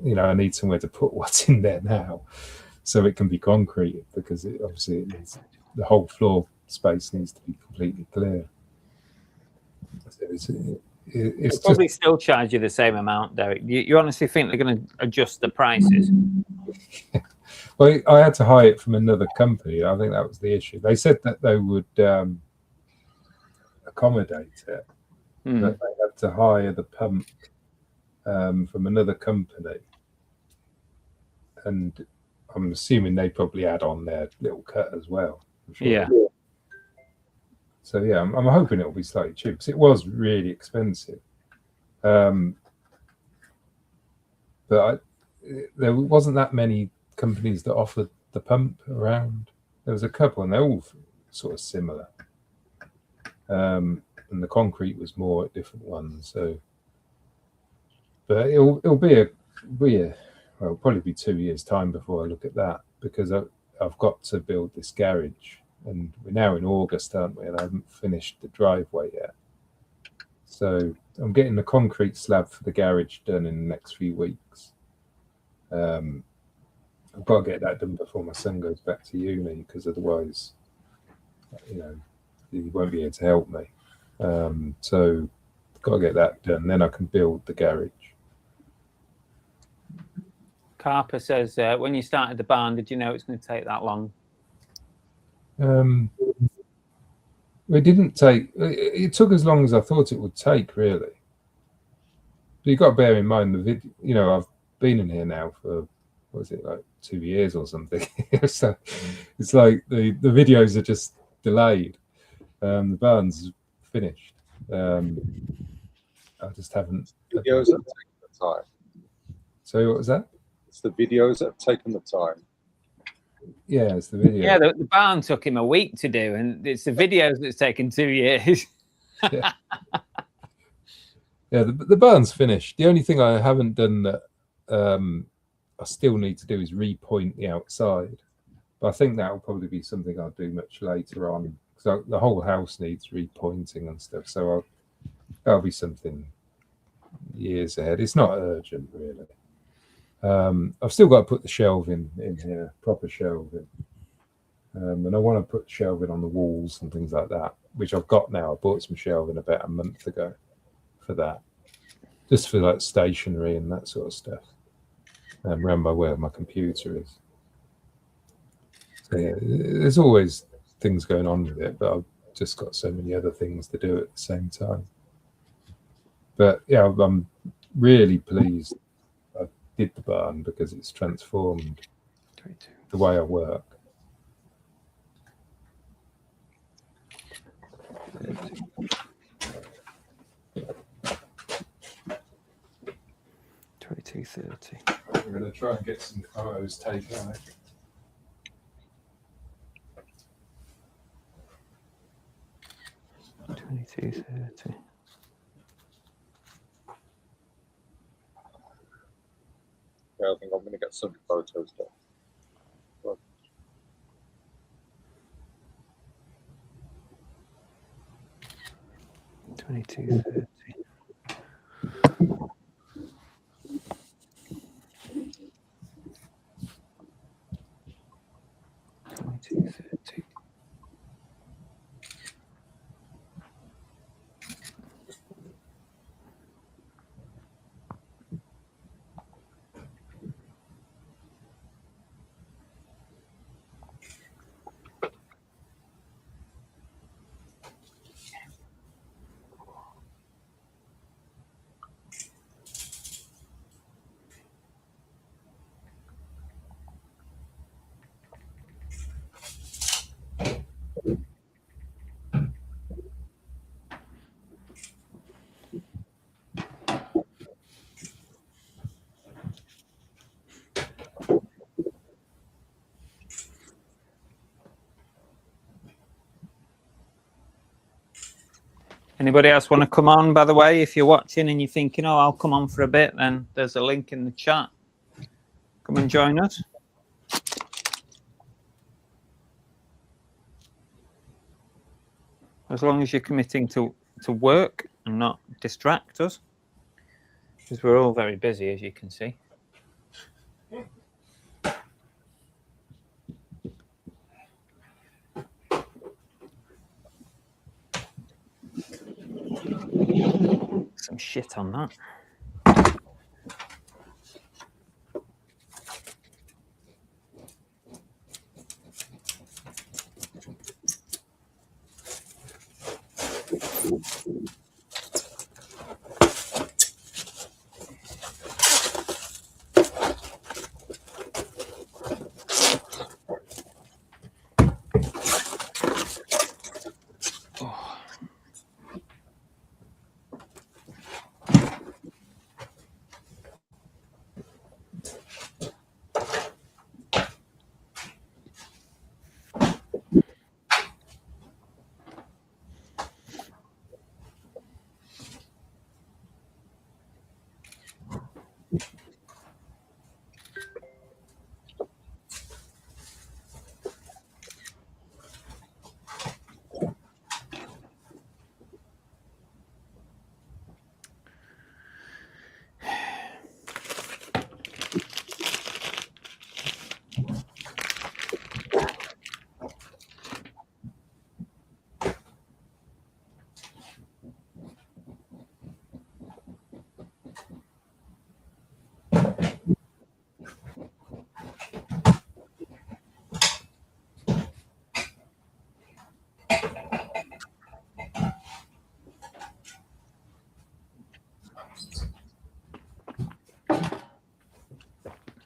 I need somewhere to put what's in there now so it can be concrete, because obviously it needs, the whole floor space needs to be completely clear. So it's probably still charge you the same amount, Derek. You honestly think they're going to adjust the prices? Well, I had to hire it from another company. I think that was the issue. They said that they would accommodate it, but they had to hire the pump from another company. And I'm assuming they probably add on their little cut as well. Sure. Yeah. So yeah, I'm hoping it'll be slightly cheap, because it was really expensive. But there wasn't that many companies that offered the pump around. There was a couple, and they're all sort of similar. And the concrete was more at different ones. So, but it'll probably be 2 years' time before I look at that, because I've got to build this garage. And we're now in August, aren't we? And I haven't finished the driveway yet. So I'm getting the concrete slab for the garage done in the next few weeks. I've got to get that done before my son goes back to uni, because otherwise, he won't be able to help me. So I've got to get that done. Then I can build the garage. Carper says, when you started the barn, did you know it's going to take that long? It didn't take. It took as long as I thought it would take, really. But you've got to bear in mind the video. I've been in here now for, what is it, like 2 years or something. So it's like the videos are just delayed. The barn's finished. I just haven't. Videos that have taken the time. So what was that? It's the videos that have taken the time. Yeah, it's the video. Yeah, the barn took him a week to do, and it's the videos that's taken 2 years. Yeah, the barn's finished. The only thing I haven't done that I still need to do is repoint the outside. But I think that will probably be something I'll do much later on, because the whole house needs repointing and stuff. So that'll be something years ahead. It's not urgent, really. I've still got to put the shelving in here, proper shelving. And I want to put shelving on the walls and things like that, which I've got now. I bought some shelving about a month ago for that, just for like stationery and that sort of stuff, around by where my computer is. So yeah, there's always things going on with it, but I've just got so many other things to do at the same time. But yeah, I'm really pleased I did the barn, because it's transformed the way I work. $22.30. I'm going to try and get some photos taken on it. $22.30. Yeah, I think I'm going to get some photos done. $22.30. $22.30. Anybody else want to come on, by the way? If you're watching and you're thinking, oh, I'll come on for a bit, then there's a link in the chat. Come and join us. As long as you're committing to work and not distract us, because we're all very busy, as you can see. Some shit on that.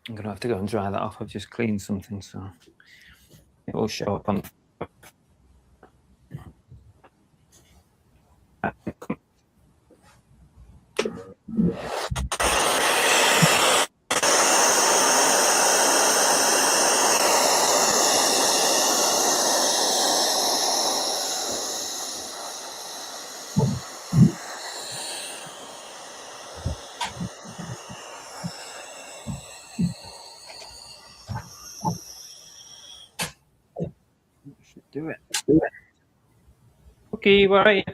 I'm going to have to go and dry that off. I've just cleaned something, so it will show up on. Should do it. Okay, where are you?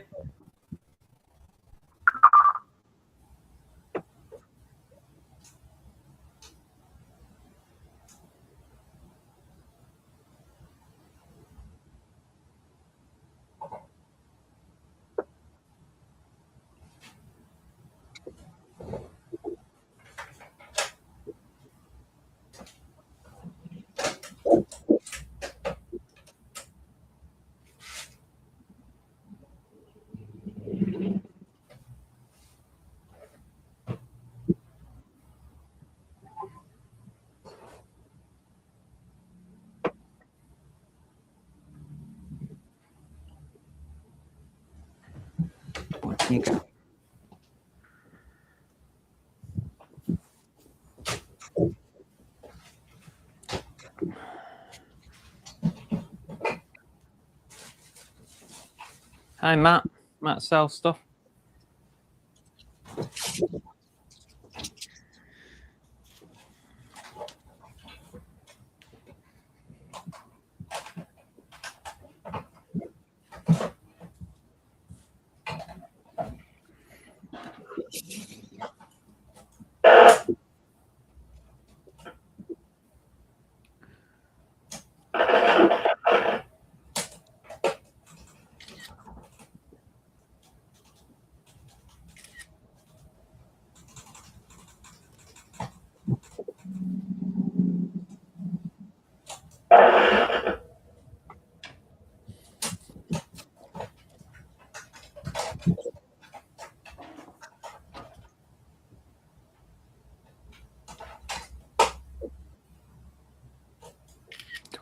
Where you go? Hi, Matt. Matt sells stuff.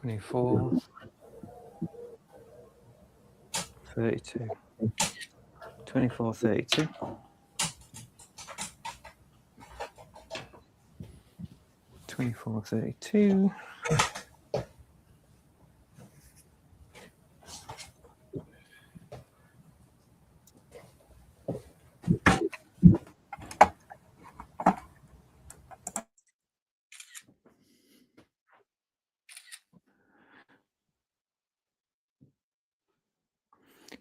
$24, $32, $24, $32. $24.32.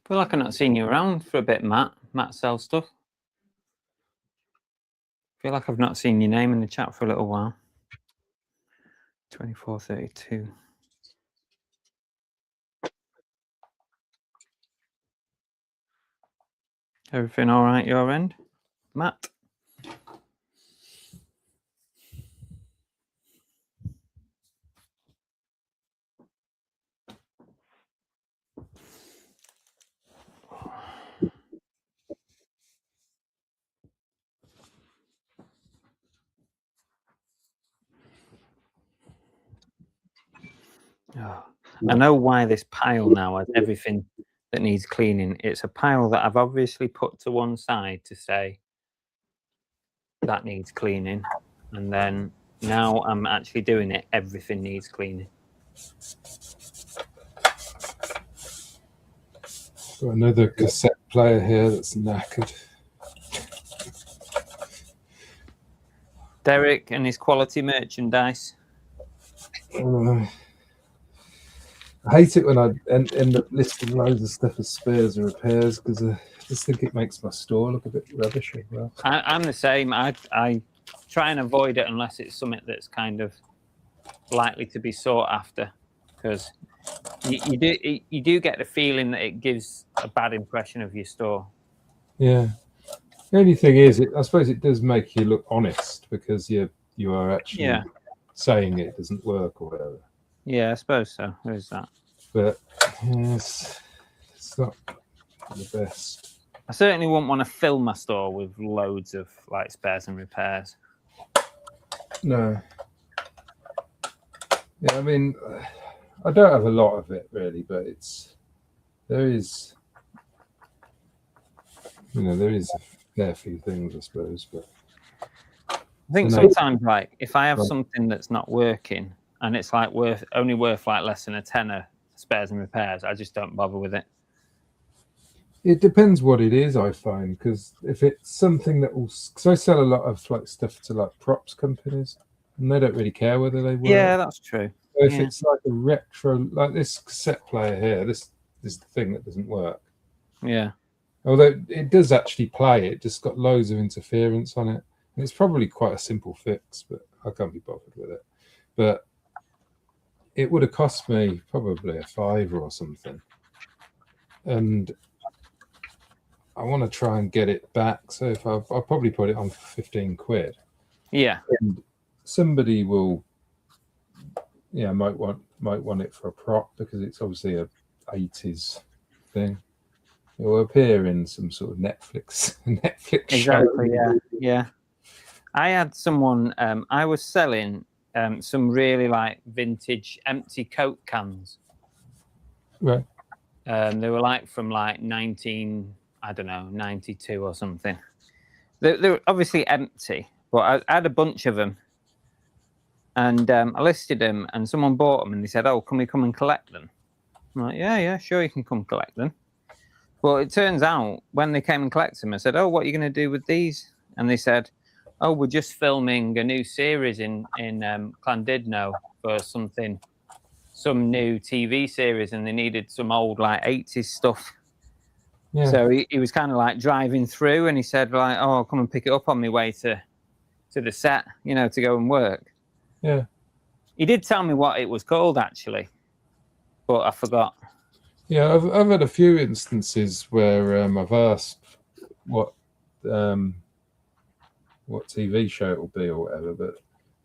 Feel like I've not seen you around for a bit, Matt. Matt sells stuff. Feel like I've not seen your name in the chat for a little while. 2432. Everything all right your end, Matt? Oh, I know why this pile now has everything that needs cleaning. It's a pile that I've obviously put to one side to say that needs cleaning, and then now I'm actually doing it. Everything needs cleaning. Got another cassette player here that's knackered. Derek and his quality merchandise. I hate it when I end up listing loads of stuff as spares and repairs because I just think it makes my store look a bit rubbish as well. I'm the same. I try and avoid it unless it's something that's kind of likely to be sought after, because you do get the feeling that it gives a bad impression of your store. Yeah. The only thing is, I suppose it does make you look honest because you are actually saying it doesn't work or whatever. Yeah, I suppose so. There is that. But yes, it's not the best. I certainly wouldn't want to fill my store with loads of like spares and repairs. No. Yeah, I mean, I don't have a lot of it really, but there is a fair few things, I suppose. But I think sometimes, like, if I have something that's not working and it's like only worth like less than a tenner, spares and repairs, I just don't bother with it. It depends what it is, I find, because if it's something that will, because I sell a lot of like stuff to like props companies, and they don't really care whether they work. Yeah, that's true. So if it's like a retro, like this cassette player here, this is the thing that doesn't work. Yeah. Although it does actually play, it just got loads of interference on it. And it's probably quite a simple fix, but I can't be bothered with it. But it would have cost me probably a £5 or something. And I want to try and get it back. So if I'll probably put it on for 15 quid. Yeah. And somebody will, might want it for a prop because it's obviously a 80s thing. It will appear in some sort of Netflix Exactly, show. Yeah. I had someone, I was selling some really like vintage empty Coke cans. Right. They were like from like 92 or something. They were obviously empty, but I had a bunch of them. And I listed them and someone bought them and they said, "Oh, can we come and collect them?" I'm like, yeah, sure, you can come collect them. Well, it turns out when they came and collected them, I said, "Oh, what are you going to do with these?" And they said, "Oh, we're just filming a new series in Llandudno for some new TV series, and they needed some old like 80s stuff." Yeah. So he was kind of like driving through, and he said, like, "Oh, I'll come and pick it up on my way to the set, to go and work." Yeah. He did tell me what it was called actually, but I forgot. Yeah, I've had a few instances where I've asked what TV show it will be or whatever, but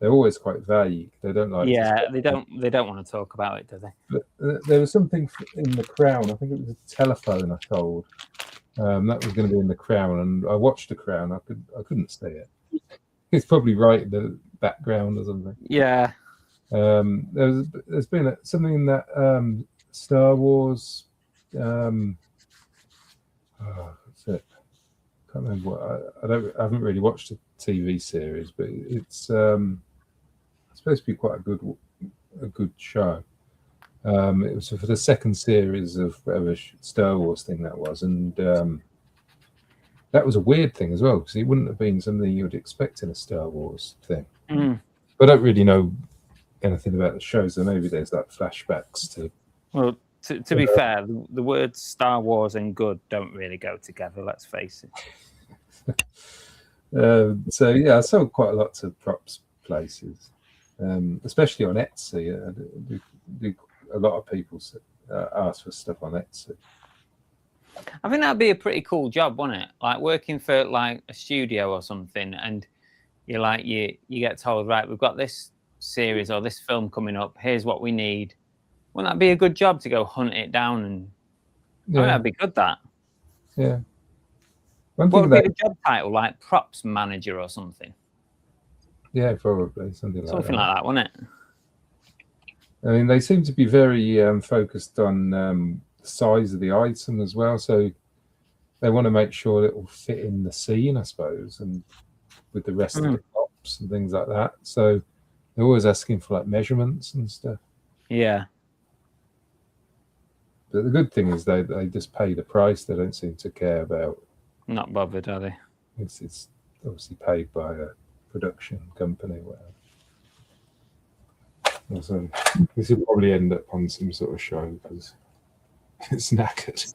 they're always quite vague. They don't like. Yeah, they don't want to talk about it, do they? But there was something in The Crown. I think it was a telephone I sold. That was going to be in The Crown, and I watched The Crown. I couldn't see it. It's probably right in the background or something. Yeah. There's been something in that Star Wars. What's it? I can't remember what. I haven't really watched a TV series, but it's supposed to be quite a good show. It was for the second series of whatever Star Wars thing that was, and that was a weird thing as well because it wouldn't have been something you would expect in a Star Wars thing. Mm. But I don't really know anything about the show, so maybe there's like flashbacks to. Well, To be fair, the words Star Wars and good don't really go together. Let's face it. So yeah, I sell quite a lot to props places, especially on Etsy. A lot of people ask for stuff on Etsy. I think that'd be a pretty cool job, wouldn't it? Like working for like a studio or something, and you get told, right, we've got this series or this film coming up. Here's what we need. Wouldn't that be a good job to go hunt it down? And that'd be good. That. Yeah. What would be the job title? Like props manager or something? Yeah, probably something like that, wouldn't it? I mean, they seem to be very focused on the size of the item as well. So they want to make sure it will fit in the scene, I suppose, and with the rest of the props and things like that. So they're always asking for like measurements and stuff. Yeah. But the good thing is they just pay the price. They don't seem to care about. Not bothered, are they? It's obviously paid by a production company, whatever. So this will probably end up on some sort of show because it's knackered.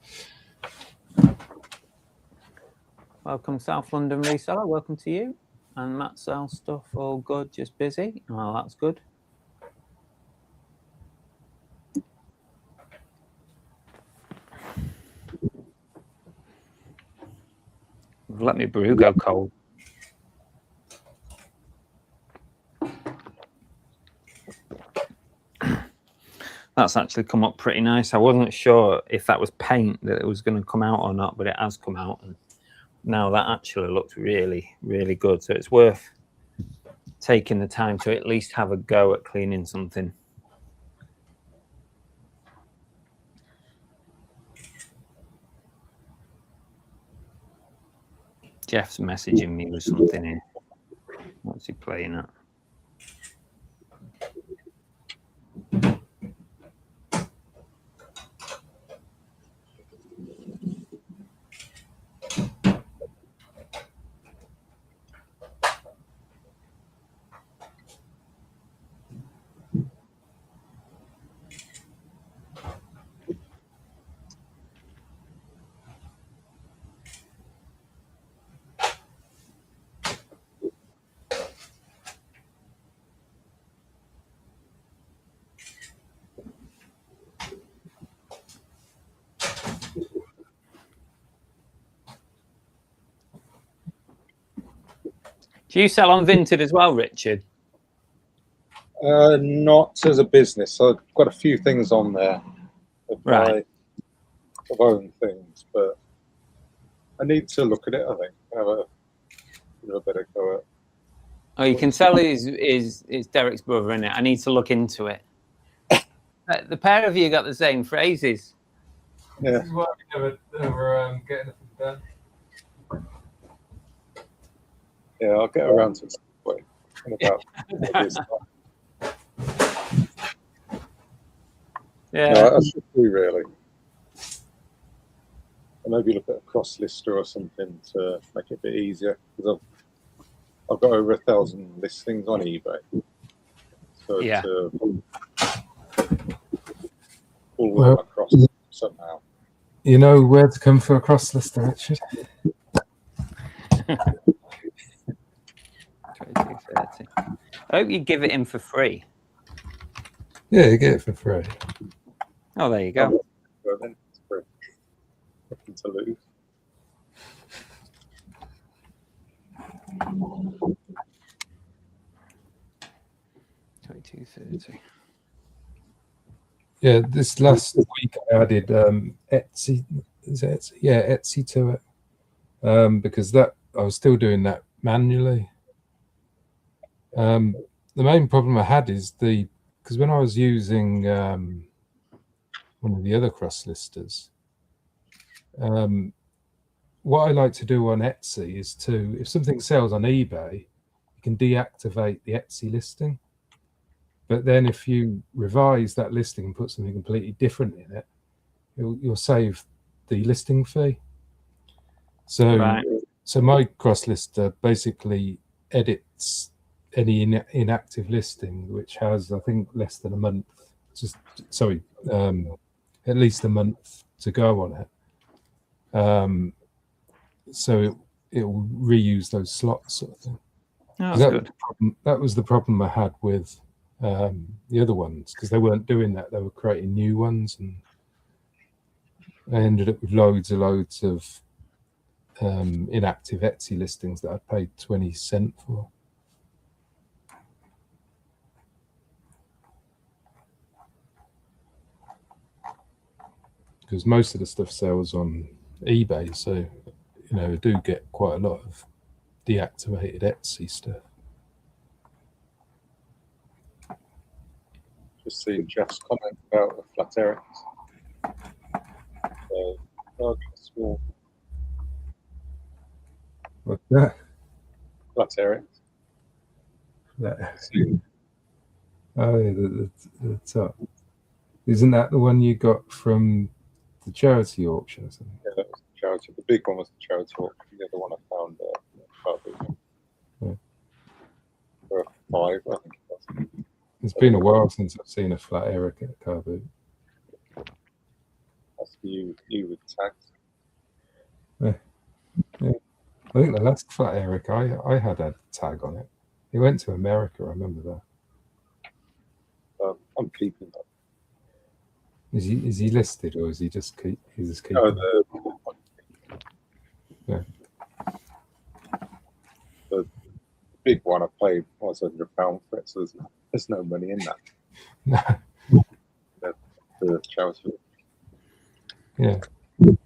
Welcome, South London Reseller. Welcome to you. And Matt sells stuff. All good, just busy. Oh, that's good. Let me brew go cold. That's actually come up pretty nice. I wasn't sure if that was paint that it was going to come out or not, but it has come out. And now that actually looks really, really good. So it's worth taking the time to at least have a go at cleaning something. Jeff's messaging me with something here. What's he playing at? Do you sell on Vinted as well, Richard? Not as a business. I've got a few things on there of my own things, but I need to look at it. I think have a better go at. Oh, you can tell is Derek's brother, isn't it? I need to look into it. The pair of you got the same phrases. Yeah. This is why we never get anything done. Yeah, I'll get around to it in about Yeah. No, I should do really. And maybe look at a cross lister or something to make it a bit easier because I've got over 1,000 listings on eBay. So Yeah. to pull them across somehow. You know where to come for a cross lister, Richard. 22.30. I hope you give it in for free. Yeah, you get it for free. Oh, there you go. Well, then it's free. Nothing to lose. $22.30. Yeah, this last week I added Etsy. Is it Etsy? Yeah, Etsy to it because that I was still doing that manually. The main problem I had is because when I was using one of the other cross listers, what I like to do on Etsy is if something sells on eBay, you can deactivate the Etsy listing. But then if you revise that listing and put something completely different in it, you'll save the listing fee. So, so my cross lister basically edits any inactive listing which has, I think, less than a month. at least a month to go on it. So it will reuse those slots sort of thing. Oh, That that's was good. the problem- that was the problem I had with the other ones, because they weren't doing that. They were creating new ones, and I ended up with loads of inactive Etsy listings that I paid 20 cents for. Because most of the stuff sells on eBay, so you know I do get quite a lot of deactivated Etsy stuff. Just seeing Jeff's comment about the flat Erics. Small What's that? flat Erics. Oh, yeah, the top. Isn't that the one you got from the charity auction or something? Yeah, that was the charity. The big one was the charity auction. The other one I found Yeah. for 5, I think it was. It's been a while since I've seen a flat Eric at a car boot. That's you with tags. I think the last flat Eric I had a tag on it. He went to America, I remember that. I'm keeping that. Is he listed, or is he just keeping? No, Yeah. The big one I paid was £100 for it, so there's no money in that. The charity. Yeah. The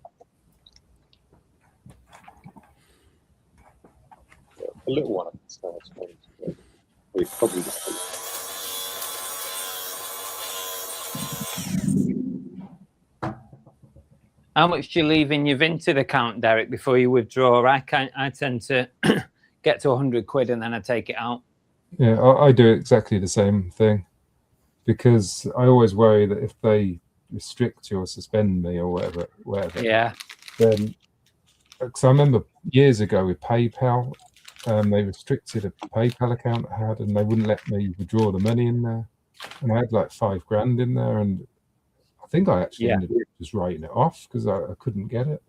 little one I can sell, I suppose. We probably just How much do you leave in your Vinted account, Derek, before you withdraw? I tend to get to 100 quid and then I take it out. Yeah, I do exactly the same thing, because I always worry that if they restrict you or suspend me or whatever, Yeah. then, because I remember years ago with PayPal, they restricted a PayPal account I had, and they wouldn't let me withdraw the money in there, and I had like $5,000 in there, and I think I actually ended up just writing it off because I couldn't get it.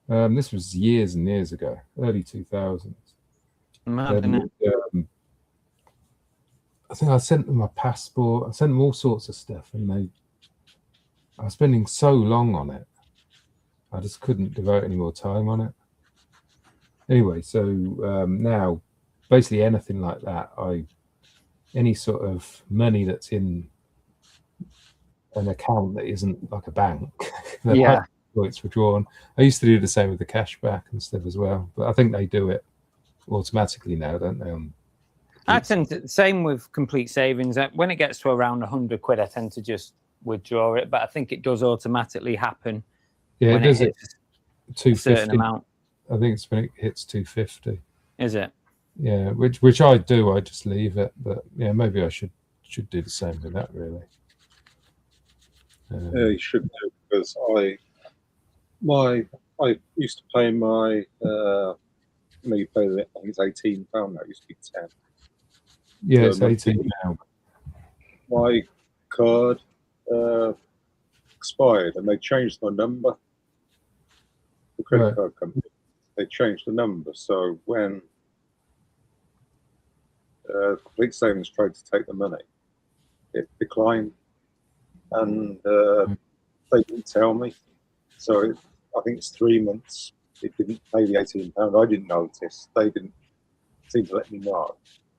This was years and years ago, early 2000s. Mad, isn't it? I think I sent them my passport. I sent them all sorts of stuff, and I was spending so long on it. I just couldn't devote any more time on it. Anyway, so now, basically anything like that, any sort of money that's in an account that isn't like a bank, it's withdrawn. I used to do the same with the cashback and stuff as well, but I think they do it automatically now, don't they? I tend to, same with Complete Savings. When it gets to around 100 quid, I tend to just withdraw it, but I think it does automatically happen. Yeah, when it does. It hits a 250. certain amount. I think it's when it hits 250. Is it? Yeah, which I do. I just leave it, but yeah, maybe I should do the same with that, really. Yeah, you should do, because I used to pay my you pay the, I think it's £18 now. It used to be 10. Yeah, it's 18 now. My card expired, and they changed my number. The credit card company, they changed the number. So when Complete Savings tried to take the money, it declined, and they didn't tell me. So I think it's 3 months. It didn't pay the £18. I didn't notice. They didn't seem to let me know.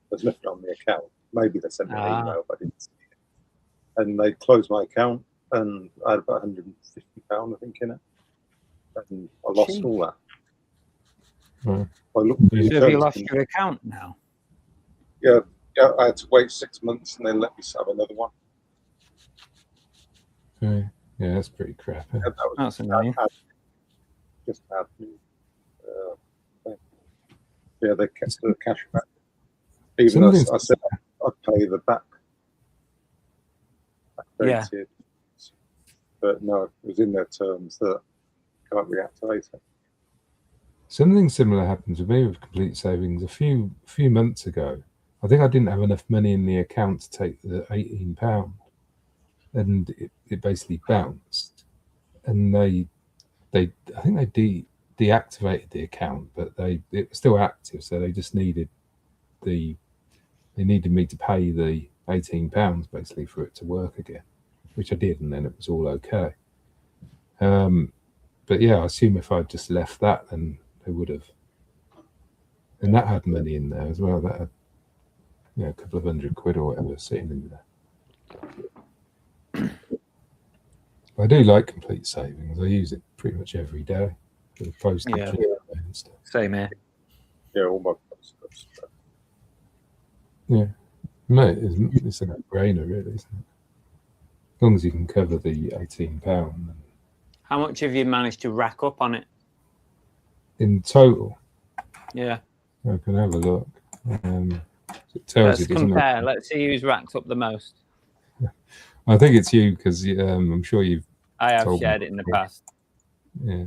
There's nothing on the account. Maybe they sent me an email, but I didn't see it. And they closed my account, and I had about £150, I think, in it. And I lost all that. Right. I looked So have you lost your account now? Yeah, I had to wait 6 months, and then let me have another one. Okay. Yeah, that's pretty crap. Yeah, that was That's annoying. just had yeah, they kept the cash back. Even though I said I'd pay the back Yeah. dated, but no, it was in their terms that can't reactivate it. Something similar happened to me with Complete Savings a few months ago. I think I didn't have enough money in the account to take the £18, and it basically bounced, and I think they deactivated the account, but it was still active, so they just needed me to pay the £18 basically for it to work again, which I did, and then it was all okay. But yeah, I assume if I'd just left that, then they would have. And that had money in there as well. That had, a couple of £100 or whatever sitting in there. I do like Complete Savings. I use it pretty much every day for the postage and stuff. Same here. Yeah, all my stuff. Yeah, mate, it's a no-brainer, really, isn't it? As long as you can cover the £18. How much have you managed to rack up on it? In total, Yeah. I can have a look. It tells Let's you, doesn't compare. it? Let's see who's racked up the most. I think it's you, because I'm sure you've. I have told me shared it in the before. past. Yeah.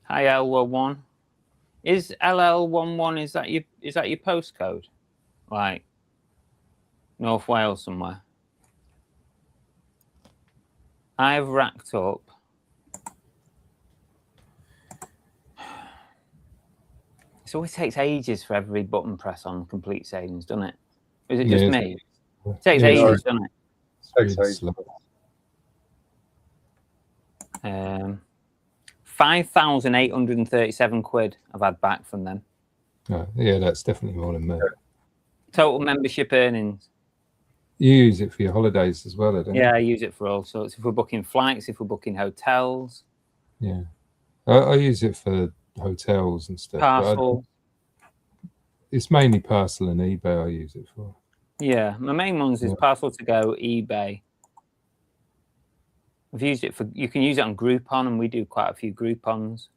Hi L11. Is LL11 is that your postcode? Like North Wales somewhere? I've racked up. It always takes ages for every button press on Complete Savings, doesn't it? Is it just me? It takes ages, doesn't it? Takes Really ages. slow. 5,837 quid I've had back from them. Oh, yeah, that's definitely more than me. Total membership earnings. You use it for your holidays as well, don't you? Yeah, I use it for all sorts. If we're booking flights, if we're booking hotels, Yeah. I use it for hotels and stuff. but parcel. It's mainly parcel and eBay I use it for. Yeah, my main ones is Yeah. Parcel to Go, eBay. I've used it for. You can use it on Groupon, and we do quite a few Groupons.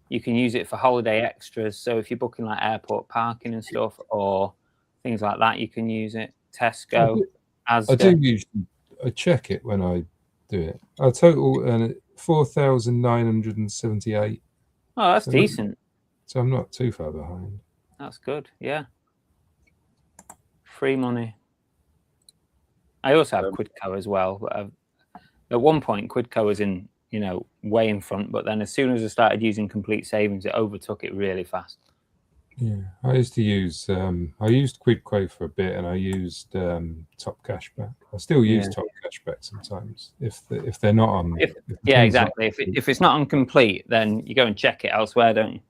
You can use it for holiday extras. So if you're booking like airport parking and stuff, or things like that, you can use it. Tesco, I do Asda. usually. I check it when I do it. I total 4,978. Oh, that's So decent. So I'm not too far behind. That's good. Yeah. Free money. I also have Quidco as well. But at one point, Quidco was in, way in front. But then as soon as I started using Complete Savings, it overtook it really fast. Yeah, I used to use. I used Quidco for a bit, and I used Top Cashback. I still use Top Cashback sometimes if they're not on. Yeah, exactly. If it's not on Complete, then you go and check it elsewhere, don't you?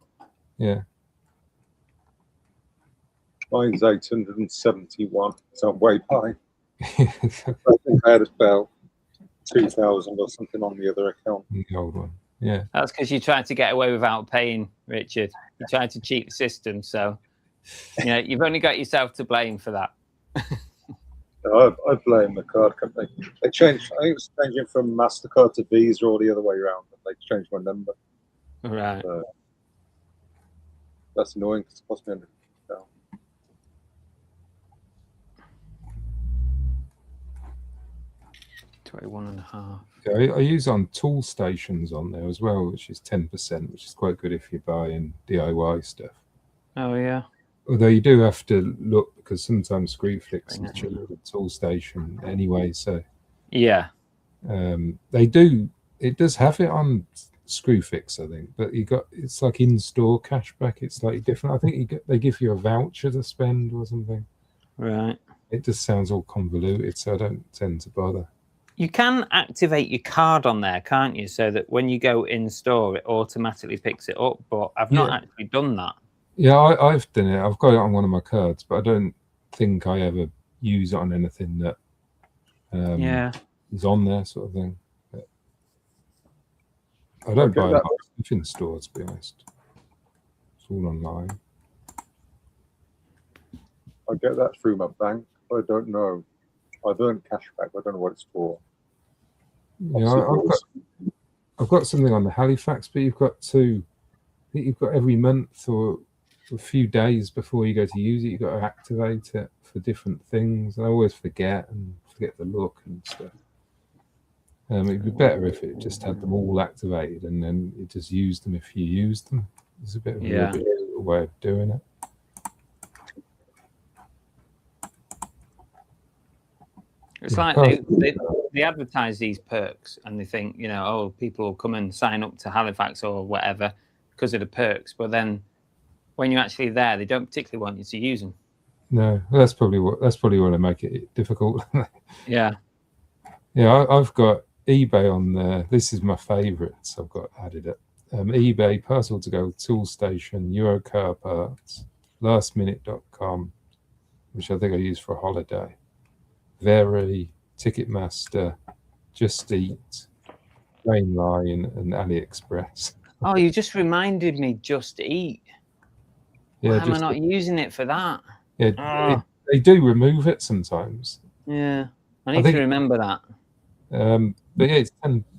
Yeah. Mine's 871, so I'm way behind. I think I had about 2,000 or something on the other account. The old one. Yeah. That's because you tried to get away without paying, Richard. You tried to cheat the system, so you've only got yourself to blame for that. I blame the card company. They changed. I think it was changing from MasterCard to Visa or the other way around. And they changed my number. Right. That's annoying because it cost me £100. 21.5. Yeah, I use on tool stations on there as well, which is 10%, which is quite good if you're buying DIY stuff. Oh yeah. Although you do have to look because sometimes Screwfix is cheaper than Tool Station anyway. So yeah, they do. It does have it on Screwfix, I think, but it's like in-store cashback. It's slightly different. I think they give you a voucher to spend or something. right. It just sounds all convoluted, so I don't tend to bother. You can activate your card on there, can't you? So that when you go in store, it automatically picks it up. But I've not actually done that. Yeah, I've done it. I've got it on one of my cards, but I don't think I ever use it on anything that is on there, sort of thing. But I don't buy a lot of stuff in stores, to be honest. It's all online. I get that through my bank. I don't know. I've earned cashback. I don't know what it's for. Yeah, I've got something on the Halifax, but you've got to. I think you've got every month or a few days before you go to use it, you've got to activate it for different things. And I always forget the look and stuff. It'd be better if it just had them all activated and then you just used them if you used them. It's a bit of a Yeah. little way of doing it. It's Yeah, like they advertise these perks and they think, you know, oh, people will come and sign up to Halifax or whatever because of the perks. But then when you're actually there, they don't particularly want you to use them. No, that's probably what they make it difficult. Yeah. Yeah, I've got eBay on there. This is my favourites. I've got added it. eBay, Parcel to Go, Toolstation, Eurocar Parts, lastminute.com, which I think I use for a holiday, Very, Ticketmaster, Just Eat, Trainline, and AliExpress. Oh, you just reminded me, Just Eat. Yeah, Why am I Just not using it for that? Yeah, Ah. they do remove it sometimes. Yeah. I need think- to remember that. But yeah,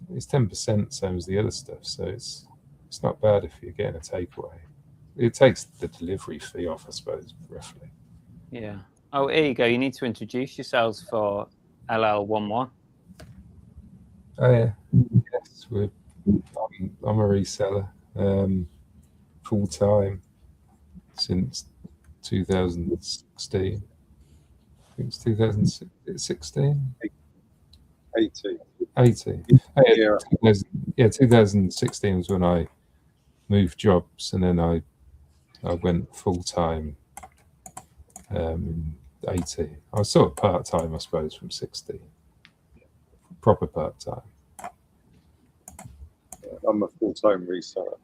it's 10%, same as the other stuff. So it's not bad if you're getting a takeaway. It takes the delivery fee off, I suppose, roughly. Yeah. Oh, here you go. You need to introduce yourselves for LL11. Oh yeah, yes, I'm a reseller, full time since 2016. I think it's 2016. 80. 80. Oh, yeah, 2016 was when I moved jobs, and then I went full time in 80. I was sort of part time, I suppose, from 16. Proper part time. I'm a full-time reseller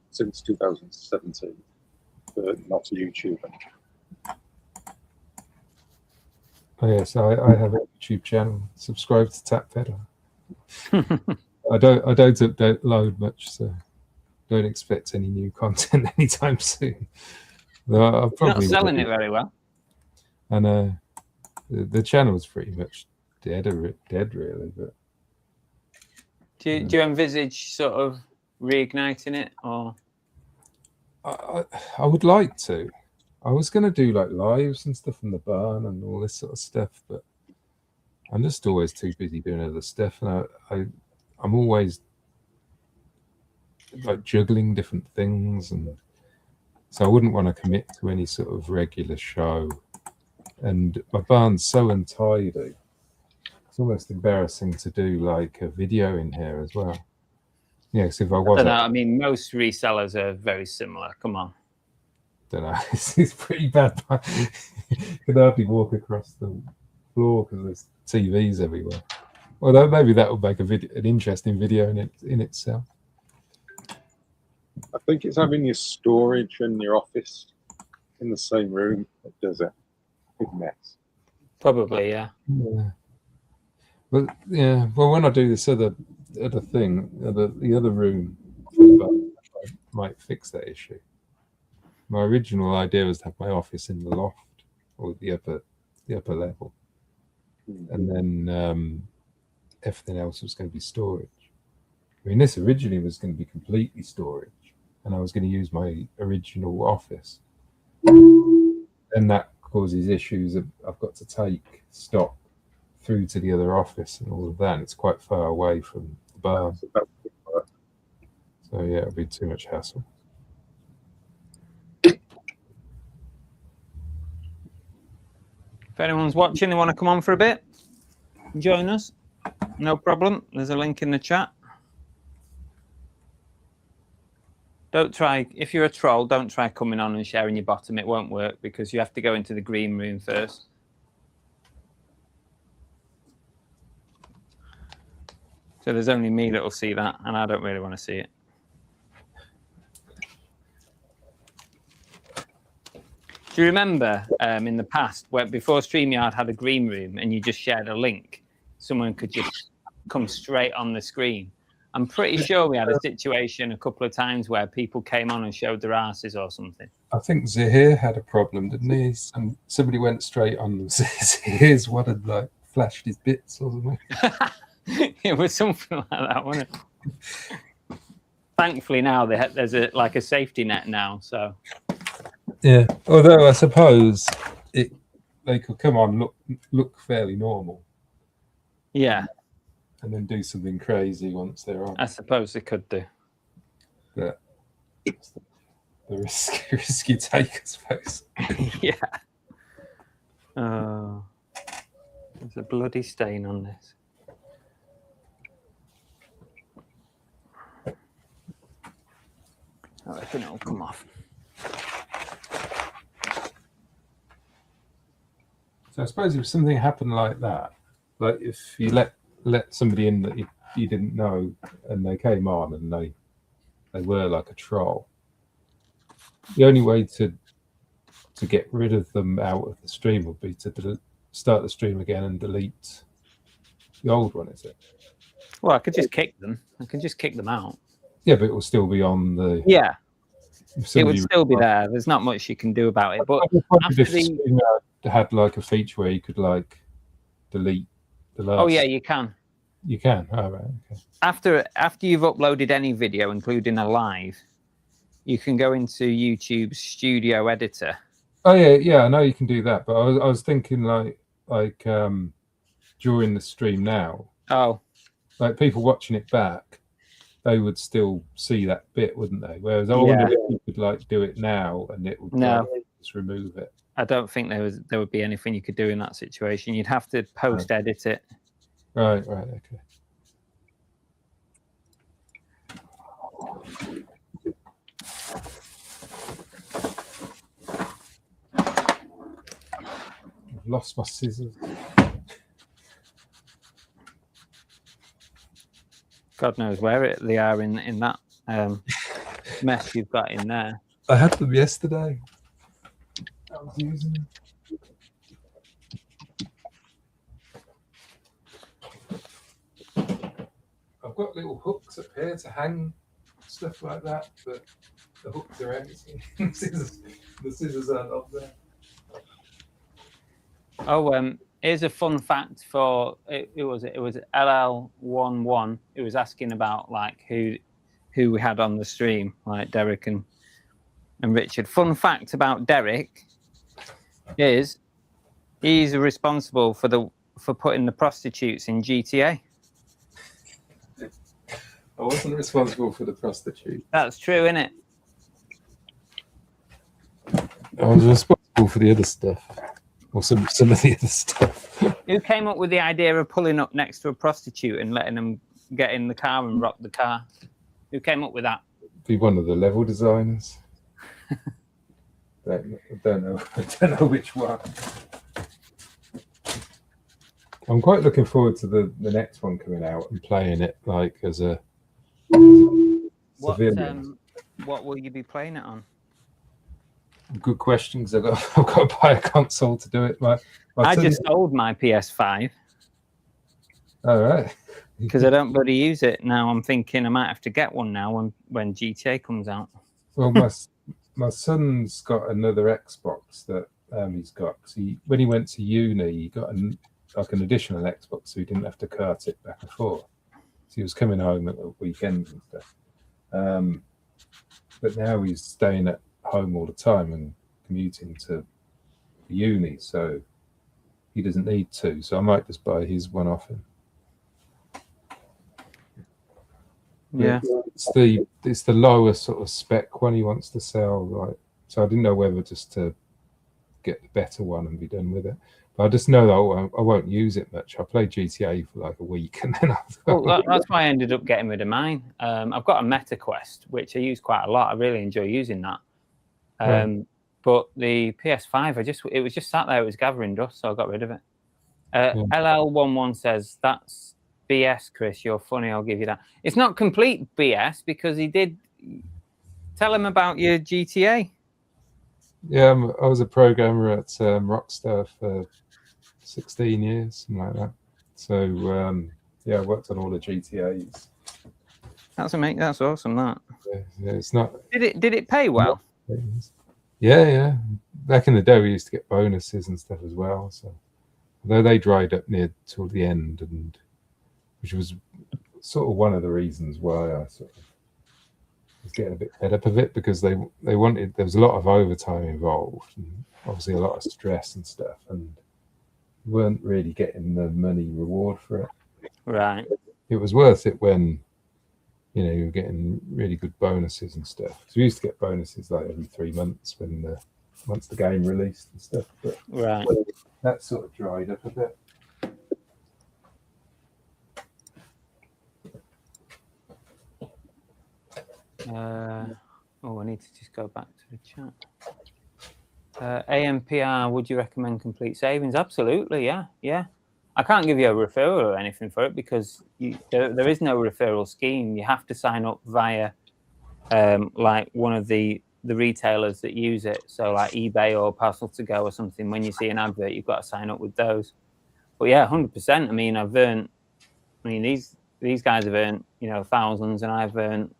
since 2017, but not YouTube. Oh yeah, so I have a YouTube channel. Subscribe to Tap Pedal. I don't update load much, so don't expect any new content anytime soon. Though I'll You're not probably selling it very well. And the channel's pretty much dead really. But Do you envisage sort of reigniting it, or? I would like to. I was going to do like lives and stuff in the barn and all this sort of stuff, but I'm just always too busy doing other stuff, and I'm always like juggling different things, and so I wouldn't want to commit to any sort of regular show. And my barn's so untidy; it's almost embarrassing to do like a video in here as well. Yes, if I I was, don't know. I mean, most resellers are very similar. Come on. don't know. It's pretty bad. You can hardly walk across the floor because there's TVs everywhere. Although maybe that would make an interesting video in itself. I think it's having your storage and your office in the same room that does it. Big mess. Probably, yeah. Yeah. Well, yeah. Well, when I do this other thing, the other room, I might fix that issue. My original idea was to have my office in the loft or the upper level, and then everything else was going to be storage. I mean, this originally was going to be completely storage, and I was going to use my original office. Then that causes issues. I've got to take stock through to the other office and all of that. And it's quite far away from the barn, so yeah, it'll be too much hassle. If anyone's watching, they want to come on for a bit, join us. No problem. There's a link in the chat. Don't try, if you're a troll, don't try coming on and sharing your bottom. It won't work because you have to go into the green room first. So there's only me that'll see that, and I don't really want to see it. Do you remember in the past, where before StreamYard had a green room and you just shared a link, someone could just come straight on the screen? I'm pretty sure we had a situation a couple of times where people came on and showed their asses or something. I think Zahir had a problem, didn't he? Somebody went straight on Zahir's one and like flashed his bits or something. It was something like that, wasn't it? Thankfully now there's a safety net now, so. Yeah, although I suppose they could come on, look fairly normal, Yeah, and then do something crazy once they're on. I suppose they could do. But risk you take, I suppose. Yeah. Oh, there's a bloody stain on this. I reckon it'll come off. So I suppose if something happened like that, like if you let somebody in that you didn't know, and they came on and they were like a troll, the only way to get rid of them out of the stream would be to start the stream again and delete the old one, is it? Well, I could just kick them. I can just kick them out. Yeah, but it will still be on the. Yeah, if it somebody would still be there. There's not much you can do about it. But I wondered after if the- Stream had like a feature where you could like delete the last. oh yeah, you can. You can. Oh, right. Okay. After you've uploaded any video, including a live, you can go into YouTube's Studio Editor. Oh yeah, I know you can do that, but I was thinking like during the stream now, Oh, like people watching it back, they would still see that bit, wouldn't they? Whereas I wonder if you could like do it now and it would No. just remove it. I don't think there would be anything you could do in that situation. You'd have to post edit it. Right, okay. I've lost my scissors. God knows where they are in that mess you've got in there. I had them yesterday. I was using them. I've got little hooks up here to hang stuff like that, but the hooks are empty. the scissors aren't up there. Oh, here's a fun fact for it was LL11. It was asking about like who we had on the stream, like Derek and Richard. Fun fact about Derek is he's responsible for putting the prostitutes in GTA. I wasn't responsible for the prostitute. That's true, isn't it? I was responsible for the other stuff. Or some of the other stuff. Who came up with the idea of pulling up next to a prostitute and letting them get in the car and rock the car? Who came up with that? Be one of the level designers. I don't know which one. I'm quite looking forward to the next one coming out and playing it like as a civilian. What will you be playing it on? Good question, because I've got to buy a console to do it. I just sold my PS5 all right, because I don't bloody use it now. I'm thinking I might have to get one now when GTA comes out. well, my son's got another Xbox that he's got. Cause when he went to uni, he got an additional Xbox, so he didn't have to cart it back and forth. So he was coming home at the weekends and stuff. But now he's staying at home all the time and commuting to uni, so he doesn't need to. So I might just buy his one off him. Yeah, it's the lower sort of spec one he wants to sell. Like, so I didn't know whether just to get the better one and be done with it. But I just know that I won't use it much. I played GTA for like a week and then that's why I ended up getting rid of mine. I've got a MetaQuest, which I use quite a lot. I really enjoy using that. But the PS5, it was just sat there. It was gathering dust, so I got rid of it. LL11 says, that's BS, Chris. You're funny. I'll give you that. It's not complete BS because he did tell him about your GTA. Yeah, I was a programmer at Rockstar for 16 years, something like that. So yeah, I worked on all the GTAs. That's awesome. That. Yeah, it's not. Did it pay well? Yeah. Back in the day, we used to get bonuses and stuff as well. So, although they dried up near till the end, and which was sort of one of the reasons why I sort of was getting a bit fed up of it, because they wanted, there was a lot of overtime involved, and obviously a lot of stress and stuff, and weren't really getting the money reward for it. Right. It was worth it when you know, you're getting really good bonuses and stuff. Because we used to get bonuses like every 3 months once the game released and stuff. But Right. that sort of dried up a bit. I need to just go back to the chat. AMPR, would you recommend Complete Savings? Absolutely, yeah. I can't give you a referral or anything for it because there is no referral scheme. You have to sign up via like one of the retailers that use it. So like eBay or Parcel to Go or something. When you see an advert, you've got to sign up with those. But yeah, 100%. I mean, these guys have earned, you know, thousands, and I've earned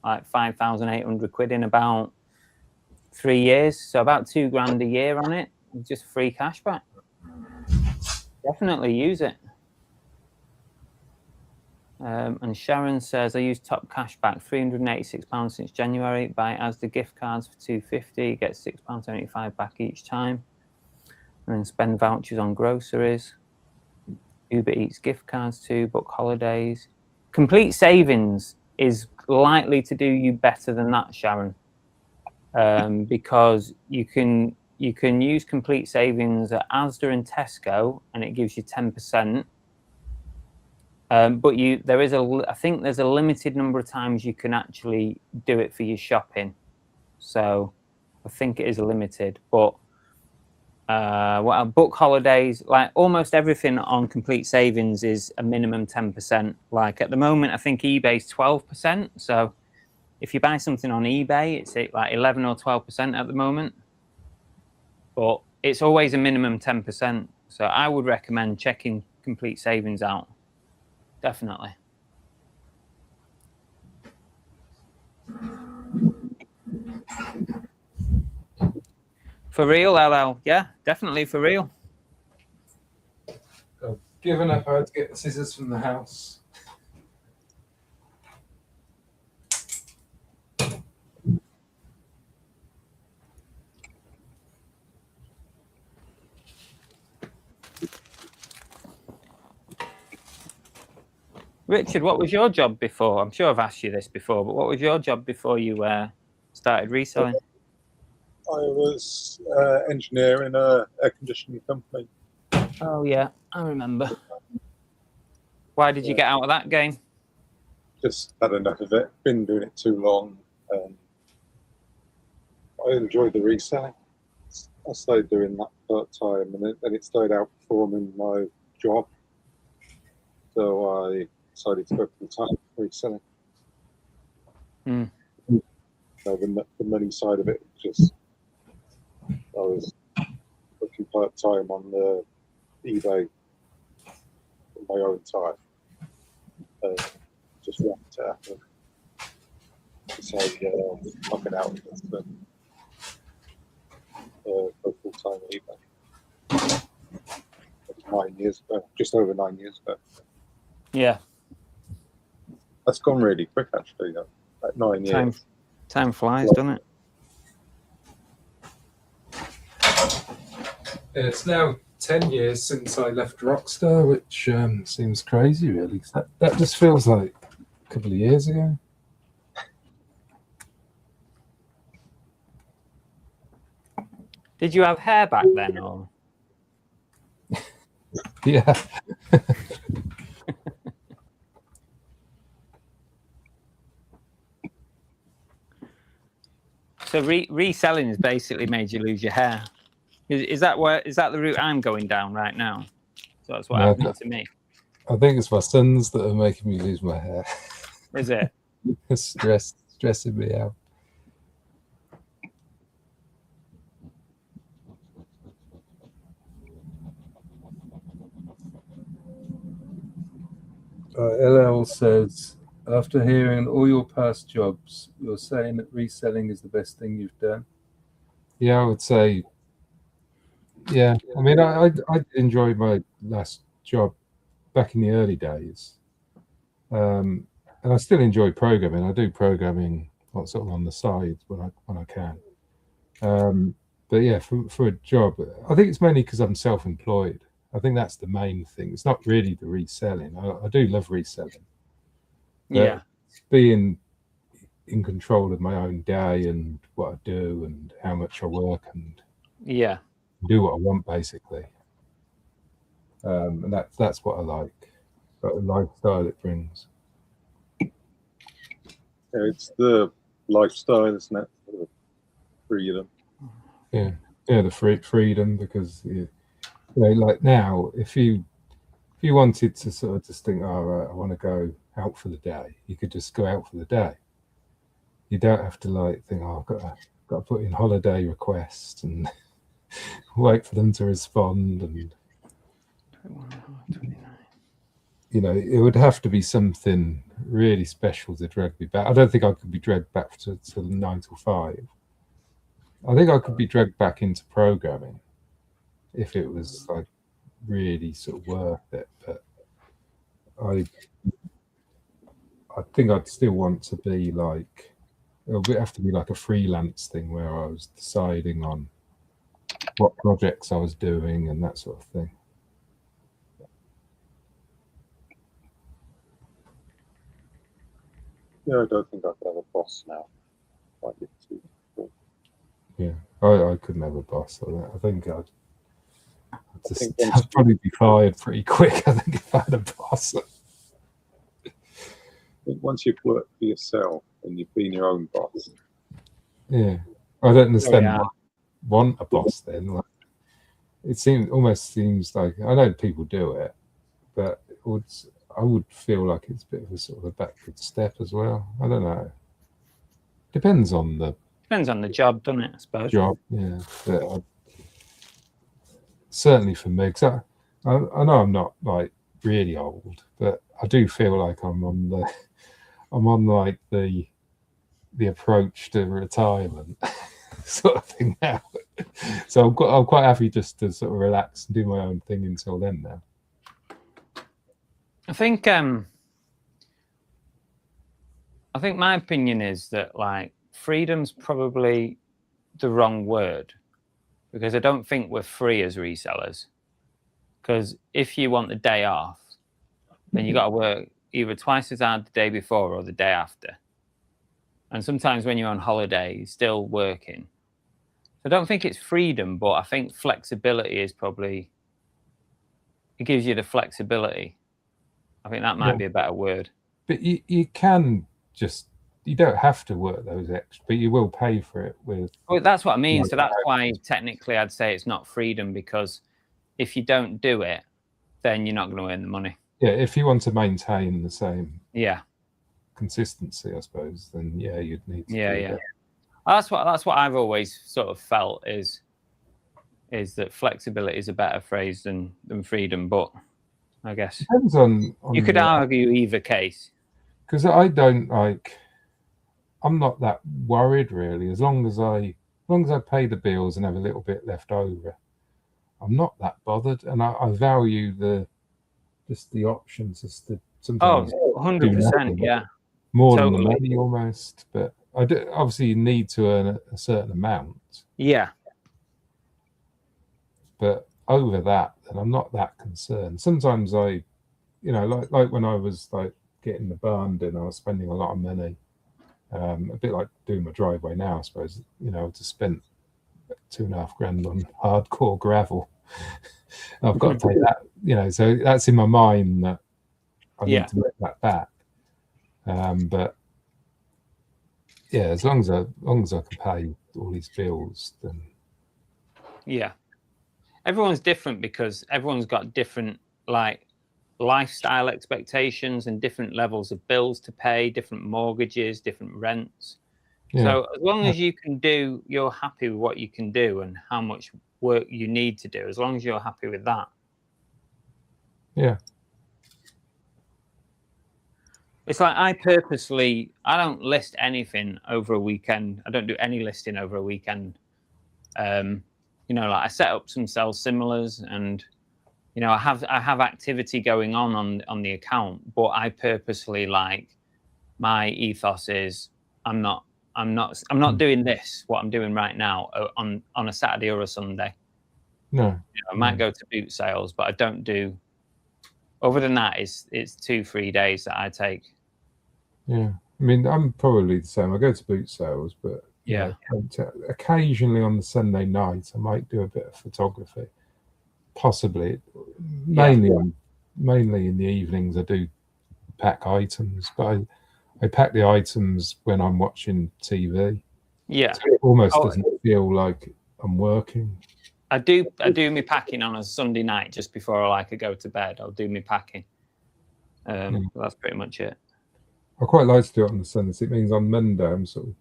like 5,800 quid in about 3 years. So about $2,000 a year on it, just free cash back. Definitely use it. And Sharon says, I use Top Cashback, £386 since January. Buy Asda gift cards for £2.50, get £6.75 back each time. And then spend vouchers on groceries. Uber Eats gift cards too, book holidays. Complete Savings is likely to do you better than that, Sharon, because you can use Complete Savings at Asda and Tesco, and it gives you 10%. But I think there's a limited number of times you can actually do it for your shopping. So I think it is limited. But book holidays, like almost everything on Complete Savings is a minimum 10%. Like at the moment, I think eBay's 12%. So if you buy something on eBay, it's like 11 or 12% at the moment. But it's always a minimum 10%. So I would recommend checking Complete Savings out. Definitely. For real, LL? Yeah, definitely for real. I've given up. I had to get the scissors from the house. Richard, what was your job before? I'm sure I've asked you this before, but what was your job before you started reselling? I was engineer in a air conditioning company. Oh yeah, I remember. Why did you get out of that game? Just had enough of it. Been doing it too long. I enjoyed the reselling. I started doing that part time, and it started outperforming my job. So I decided to go full time reselling. Mm. So the money side of it, just I was working part time on the eBay in my own time. Just wrapped it up and decided knock it out and go full time on eBay. That was 9 years ago, just over 9 years ago. Yeah. That's gone really quick, actually. At 9 years. Time flies, doesn't it? It's now 10 years since I left Rockstar, which seems crazy, really. That just feels like a couple of years ago. Did you have hair back then, or? Yeah. So reselling has basically made you lose your hair. Is that the route I'm going down right now? So that's what happened to me. I think it's my sons that are making me lose my hair. Is it? It's stressing me out. LL says, after hearing all your past jobs, you're saying that reselling is the best thing you've done? Yeah, I would say. Yeah, I mean, I enjoyed my last job back in the early days, and I still enjoy programming. I do programming sort of on the side when I can. But yeah, for a job, I think it's mainly because I'm self-employed. I think that's the main thing. It's not really the reselling. I do love reselling. Yeah. being in control of my own day and what I do and how much I work and Yeah. do what I want, basically. And that's what I like, but the lifestyle it brings. Yeah, it's the lifestyle, isn't it? The freedom. Yeah, the freedom, because you know, like now, if you wanted to sort of just think, oh, right, I want to go out for the day, you could just go out for the day. You don't have to like think, oh, I've got to put in holiday requests and wait for them to respond, and you know, it would have to be something really special to drag me back. I don't think I could be dragged back to 9 till 5. I think I could be dragged back into programming if it was like really sort of worth it. But I think I'd still want to be like, it would have to be like a freelance thing where I was deciding on what projects I was doing and that sort of thing. Yeah, I don't think I could have a boss now. Like it too. Yeah, I could never boss. I think I'd think once- I'd probably be fired pretty quick. I think if I had a boss. I think once you've worked for yourself and you've been your own boss, Yeah, I don't understand. yeah. why I want a boss then. Like, it almost seems like, I know people do it, but I would feel like it's a bit of a sort of a backward step as well. I don't know. Depends on the Depends on the job, doesn't it? I suppose. job. Yeah, but certainly for me, because I know I'm not like really old, but I do feel like I'm on like the approach to retirement sort of thing now. So I'm quite happy just to sort of relax and do my own thing until then now. I think my opinion is that like freedom's probably the wrong word, because I don't think we're free as resellers. Because if you want the day off, then you got to work either twice as hard the day before or the day after. And sometimes when you're on holiday, you're still working. So I don't think it's freedom, but I think flexibility is probably, it gives you the flexibility. I think that might be a better word. But you can just, you don't have to work those extra, but you will pay for it with. Well, that's what I mean. So that's why technically I'd say it's not freedom, because if you don't do it, then you're not going to earn the money. Yeah, if you want to maintain the same Yeah. consistency, I suppose, then yeah, you'd need to. Yeah. That's what I've always sort of felt is that flexibility is a better phrase than freedom, but I guess Depends on you could argue either case. Because I don't like, I'm not that worried really. As long as I pay the bills and have a little bit left over, I'm not that bothered, and I value the options as to sometimes 100%, yeah. more than the Totally. money almost. But I do, obviously you need to earn a certain amount, Yeah. but over that, then I'm not that concerned. Sometimes I, you know, like when I was like getting the barn done, I was spending a lot of money. A bit like doing my driveway now, I suppose. You know, I just spent $2.5 grand on hardcore gravel. I've got to take that, you know, so that's in my mind that I need to make that back. But yeah, as long as I can pay all these bills, then Yeah. Everyone's different because everyone's got different like lifestyle expectations and different levels of bills to pay, different mortgages, different rents. yeah. So as long as you can do, you're happy with what you can do and how much work you need to do, as long as you're happy with that. Yeah. It's like I don't list anything over a weekend. I don't do any listing over a weekend. You know, like I set up some sell similars, and you know, I have activity going on the account, but I purposely, like, my ethos is I'm not doing this, what I'm doing right now, on a Saturday or a Sunday. No. You know, I might go to boot sales, but I don't do. Other than that, it's 2-3 days that I take. Yeah. I mean, I'm probably the same. I go to boot sales, but Yeah. occasionally on the Sunday night, I might do a bit of photography. Possibly, mainly in the evenings. I do pack items, but I pack the items when I'm watching TV. Yeah. So it almost Oh. doesn't feel like I'm working. I do my packing on a Sunday night just before I go to bed. I'll do my packing. That's pretty much it. I quite like to do it on the Sundays. It means on Monday I'm sort of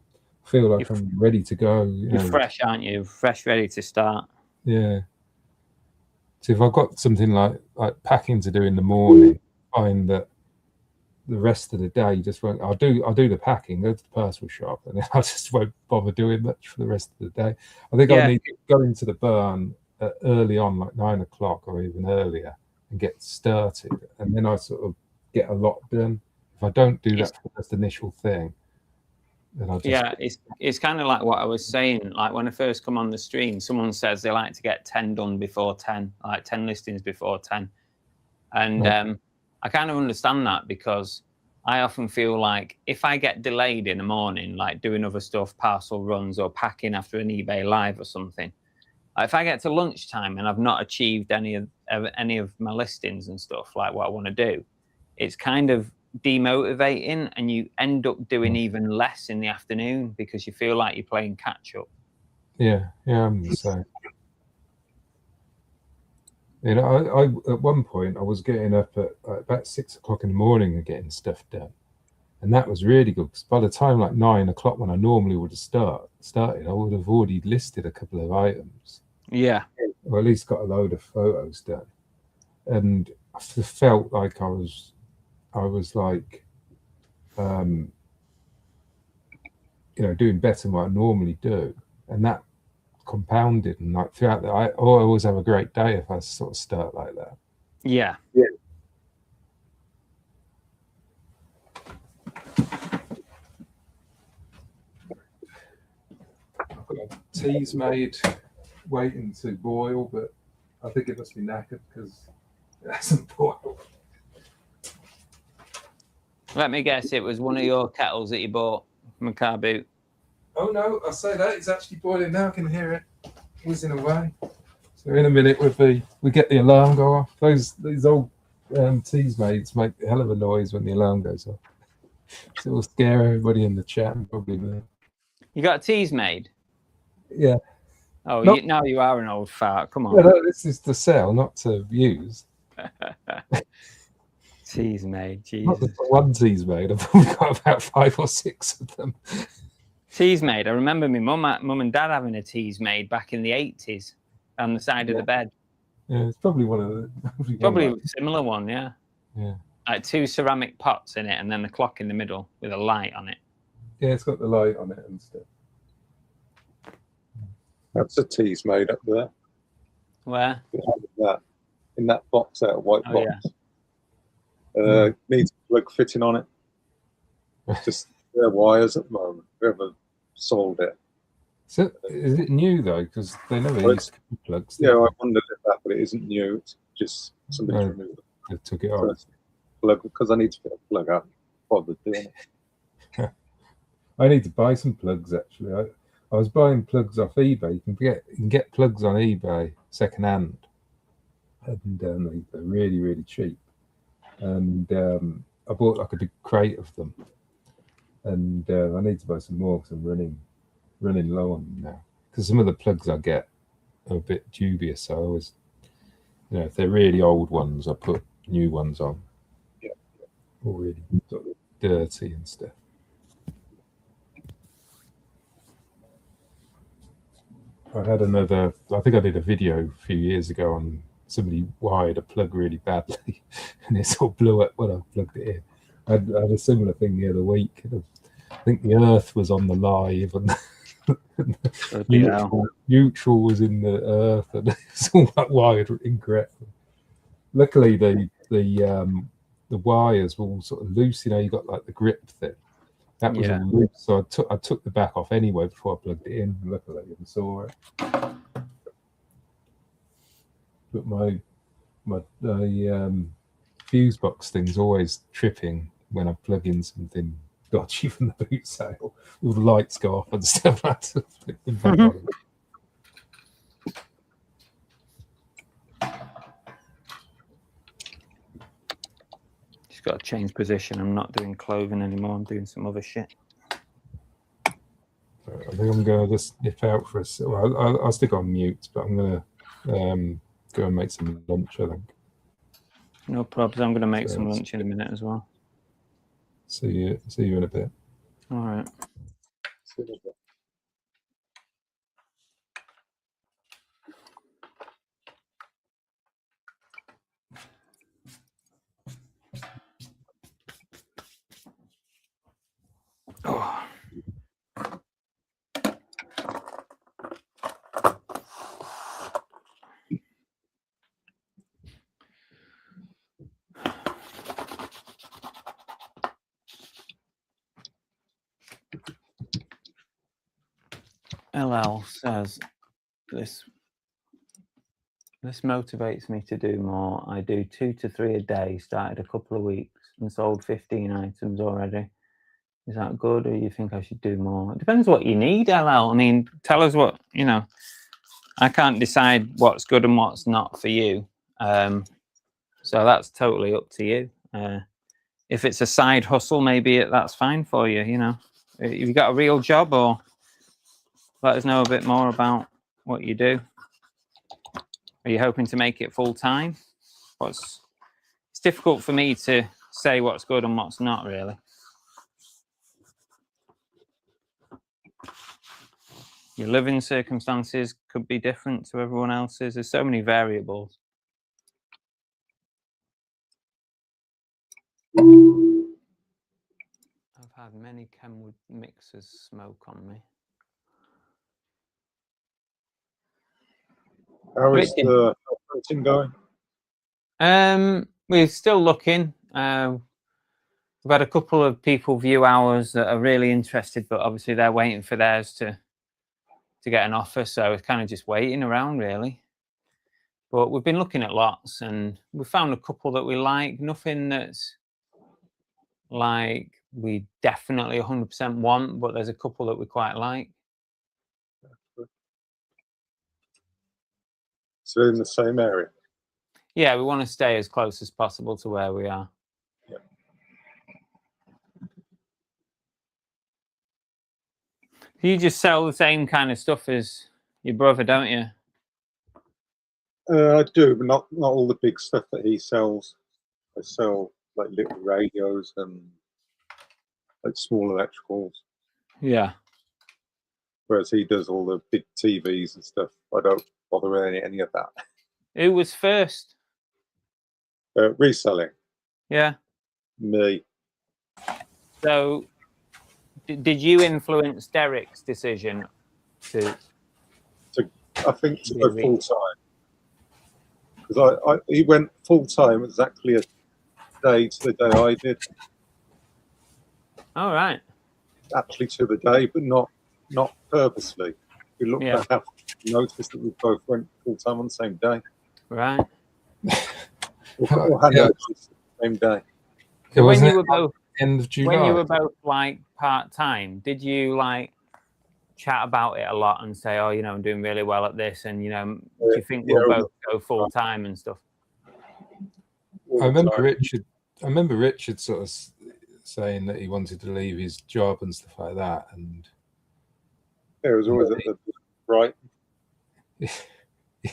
feel like I'm ready to go. You're fresh, aren't you? Fresh, ready to start. Yeah. So if I've got something like packing to do in the morning, I find that the rest of the day just won't. I'll do the packing, go to the parcel shop, and then I just won't bother doing much for the rest of the day. I think I need to go into the barn early on, like 9 o'clock or even earlier, and get started, and then I sort of get a lot done. If I don't do that first initial thing, then I just it's kind of like what I was saying. Like when I first come on the stream, someone says they like to get 10 done before 10, like 10 listings before 10, and I kind of understand that, because I often feel like if I get delayed in the morning, like doing other stuff, parcel runs or packing after an eBay live or something, if I get to lunchtime and I've not achieved any of my listings and stuff, like what I want to do, it's kind of demotivating, and you end up doing even less in the afternoon because you feel like you're playing catch up. Yeah, I'm the same. You know, I at one point I was getting up at about 6 o'clock in the morning and getting stuff done, and that was really good, because by the time like 9 o'clock, when I normally would have started, I would have already listed a couple of items. Yeah, or at least got a load of photos done, and I felt like I was like, doing better than what I normally do, and that compounded, and like throughout that, I always have a great day if I sort of start like that. Yeah. I've got teas made waiting to boil, but I think it must be knackered because it hasn't boiled. Let me guess, it was one of your kettles that you bought from a car boot. Oh no, I say that it's actually boiling now. I can hear it whizzing away. So in a minute we get the alarm go off. These old teas maids make a hell of a noise when the alarm goes off. So it'll scare everybody in the chat, and probably me. You got teas made? Yeah. Oh, now you are an old fart. Come on. No, this is to sell, not to use. Teas made, Jesus. Not just one teas made. I've probably got about 5 or 6 of them. Teas made. I remember my mum and dad having a teas made back in the 80s on the side of the bed. Yeah, it's probably one of the. Probably a similar one, yeah. Yeah. Like 2 ceramic pots in it, and then the clock in the middle with a light on it. Yeah, it's got the light on it and stuff. That's a tease made up there. Where? In that box, that white box. Yeah. Needs a plug fitting on it. Just their wires at the moment. Whoever sold it. So is it new though? Because they never used plugs. Yeah, I wondered if that, but it isn't new. It's just somebody removed it. They took it off. Plug, because I need to fit a plug up. Bothered doing it. I need to buy some plugs actually. I was buying plugs off eBay. You can get plugs on eBay second hand, and they're really, really cheap. And I bought like a big crate of them, and I need to buy some more because I'm running low on them now. Because some of the plugs I get are a bit dubious. So I always, if they're really old ones, I put new ones on. Yeah. Or really sort of dirty and stuff. I think I did a video a few years ago on somebody wired a plug really badly and it sort of blew up when I plugged it in. I had a similar thing the other week. I think the earth was on the live and neutral was in the earth, and it's all wired incorrectly. Luckily, the wires were all sort of loose. You got like the grip thing. That was all loose, so I took the back off anyway before I plugged it in. Luckily, I didn't saw it. But my fuse box thing's always tripping when I plug in something dodgy from the boot sale. All the lights go off and stuff like that. Just got to change position. I'm not doing clothing anymore. I'm doing some other shit. I think I'm going to just nip out for a. Well, I'll stick on mute, but I'm going to go and make some lunch, I think. No problems. I'm going to make some lunch in a minute as well. See you in a bit. All right. Oh. LL says this motivates me to do more. I do 2 to 3 a day, started a couple of weeks and sold 15 items already. Is that good, or you think I should do more? It depends what you need, LL. I mean, tell us what, you know. I can't decide what's good and what's not for you. So that's totally up to you. If it's a side hustle, maybe that's fine for you, you know. If you've got a real job, or let us know a bit more about what you do. Are you hoping to make it full time? It's difficult for me to say what's good and what's not, really. Your living circumstances could be different to everyone else's. There's so many variables. I've had many Kenwood mixers smoke on me. How is the hunting going? We're still looking. We've had a couple of people view ours that are really interested, but obviously they're waiting for theirs to get an offer. So it's kind of just waiting around, really. But we've been looking at lots, and we found a couple that we like. Nothing that's like we definitely 100% want, but there's a couple that we quite like. So in the same area? Yeah, we want to stay as close as possible to where we are. Yeah. You just sell the same kind of stuff as your brother, don't you? I do, but not all the big stuff that he sells. I sell like little radios and like small electricals. Yeah. Whereas he does all the big TVs and stuff. I don't bother with any of that. Who was first? Reselling. Yeah. Me. So, did you influence Derek's decision to? I think to go full time, because he went full time exactly a day to the day I did. All right. Actually, to the day, but not purposely. We looked at how noticed that we both went full time on the same day. Right. Or had noticed the same day. Yeah, when you it were both end of July? when you were both like part time, did you like chat about it a lot and say, "Oh, you know, I'm doing really well at this," and you know, do you think we'll both go full time and stuff? I remember Richard sort of saying that he wanted to leave his job and stuff like that, and it was always at the right.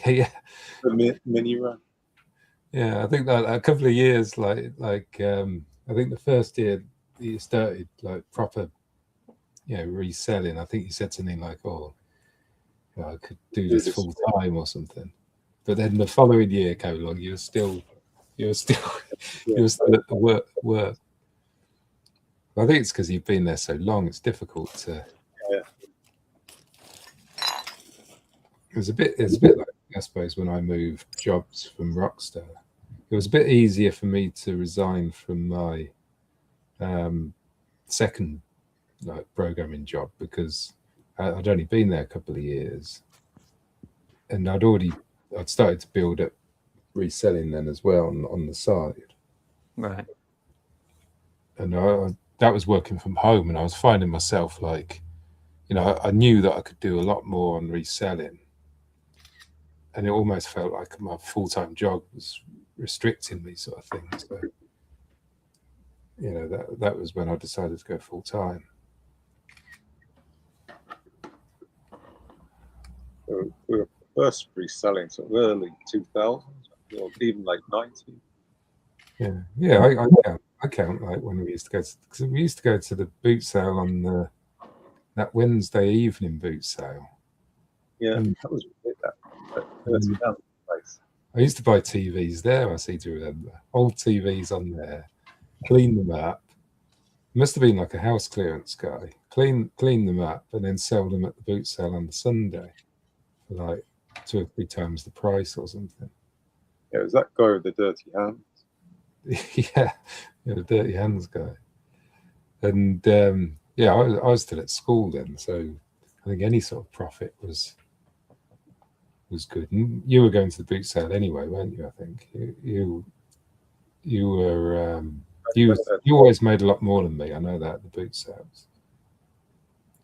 Yeah. The mini run. Yeah, I think that a couple of years, like I think the first year he started like proper, you know, reselling. I think he said something like, "Oh, you know, I could do this full time or something." But then the following year came along, you were still at the work. I think it's because you've been there so long. It's difficult to. Yeah. It's a bit like, I suppose, when I moved jobs from Rockstar, it was a bit easier for me to resign from my second programming job because I'd only been there a couple of years, and I'd started to build up reselling then as well on the side. Right. And that was working from home, and I was finding myself like, you know, I knew that I could do a lot more on reselling, and it almost felt like my full-time job was restricting me, sort of thing. So, you know, that was when I decided to go full-time. We were first reselling sort of early 2000s, or even late 90s. Yeah. I count like when we used to go because we used to go to the boot sale on that Wednesday evening boot sale. Yeah, And that was that £30 place. I used to buy TVs there. I seem to remember old TVs on there, clean them up. Must have been like a house clearance guy. Clean them up and then sell them at the boot sale on the Sunday for like 2 or 3 times the price or something. Yeah, it was that guy with the dirty hands. Yeah, the dirty hands guy. And yeah, I was still at school then, so I think any sort of profit was good. And you were going to the boot sale anyway, weren't you? I think you were you always made a lot more than me. I know that at the boot sales.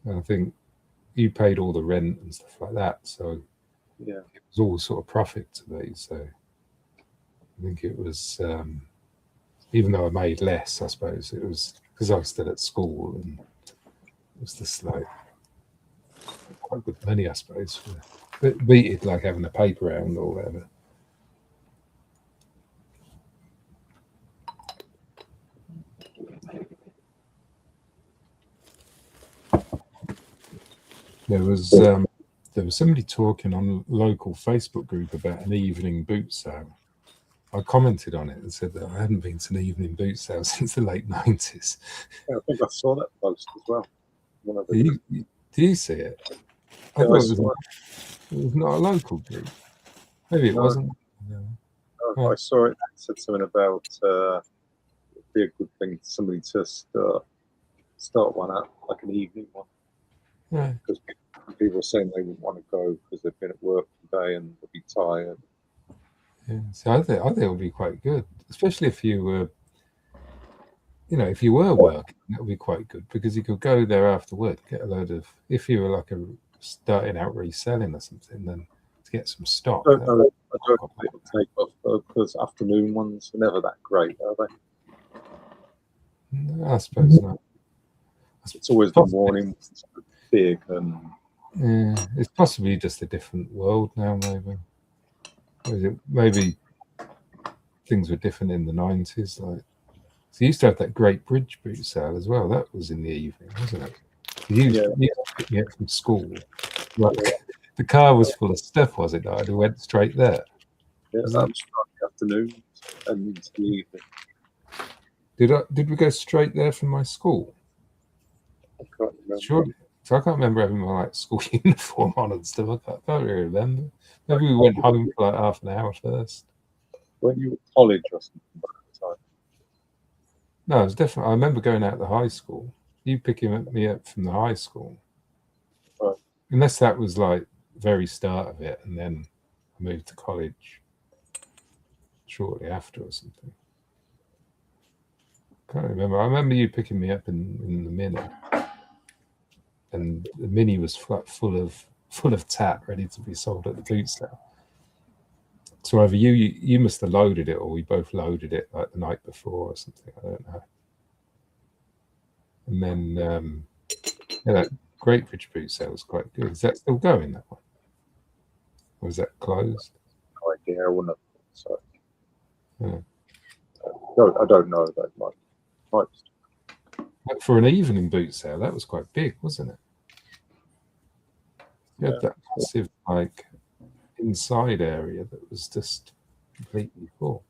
And I think you paid all the rent and stuff like that, so yeah, it was all sort of profit to me. So I think it was, even though I made less, I suppose it was because I was still at school, and it was just like quite good money, I suppose. Beat it like having a paper round or whatever. There was somebody talking on a local Facebook group about an evening boot sale. I commented on it and said that I hadn't been to an evening boot sale since the late 90s. yeah, I think I saw that post as well. Do you see it? I thought it was not a local group. Maybe it wasn't. No. I saw it. It said something about it'd be a good thing for somebody to start one up, like an evening one. Yeah. Because people are saying they wouldn't want to go because they've been at work today and they'll be tired. Yeah. So I think it would be quite good, especially if you were, you know, if you were working, that would be quite good because you could go there after work, get a load of. If you were like starting out reselling or something, then to get some stock. I don't know if it'll take off though, because afternoon ones are never that great, are they? No, I suppose not. It's always the morning big and. Yeah, it's possibly just a different world now. Maybe things were different in the 90s. Like, so you used to have that great bridge boot sale as well. That was in the evening, wasn't it? You used to pick me up from school. Like, the car was full of stuff, was it? I went straight there. Yeah, that was Friday afternoon and into the evening. Did we go straight there from my school? I can't remember. Surely. So I can't remember having my like school uniform on and stuff. I can't really remember. Maybe we went home for like half an hour first. When you were at college or something by the time? No, it was definitely. I remember going out the high school. You picking me up from the high school, right? Unless that was like very start of it, and then I moved to college shortly after or something. Can't remember. I remember you picking me up in the Mini, and the Mini was full of tat ready to be sold at the boot sale. So either you must have loaded it, or we both loaded it like the night before or something. I don't know. And then that Great Bridge boot sale was quite good. Is that still going, that one? Or is that closed? No idea. I wouldn't have thought so. Yeah. I don't know. That might. But for an evening boot sale, that was quite big, wasn't it? You had that massive like inside area that was just completely full.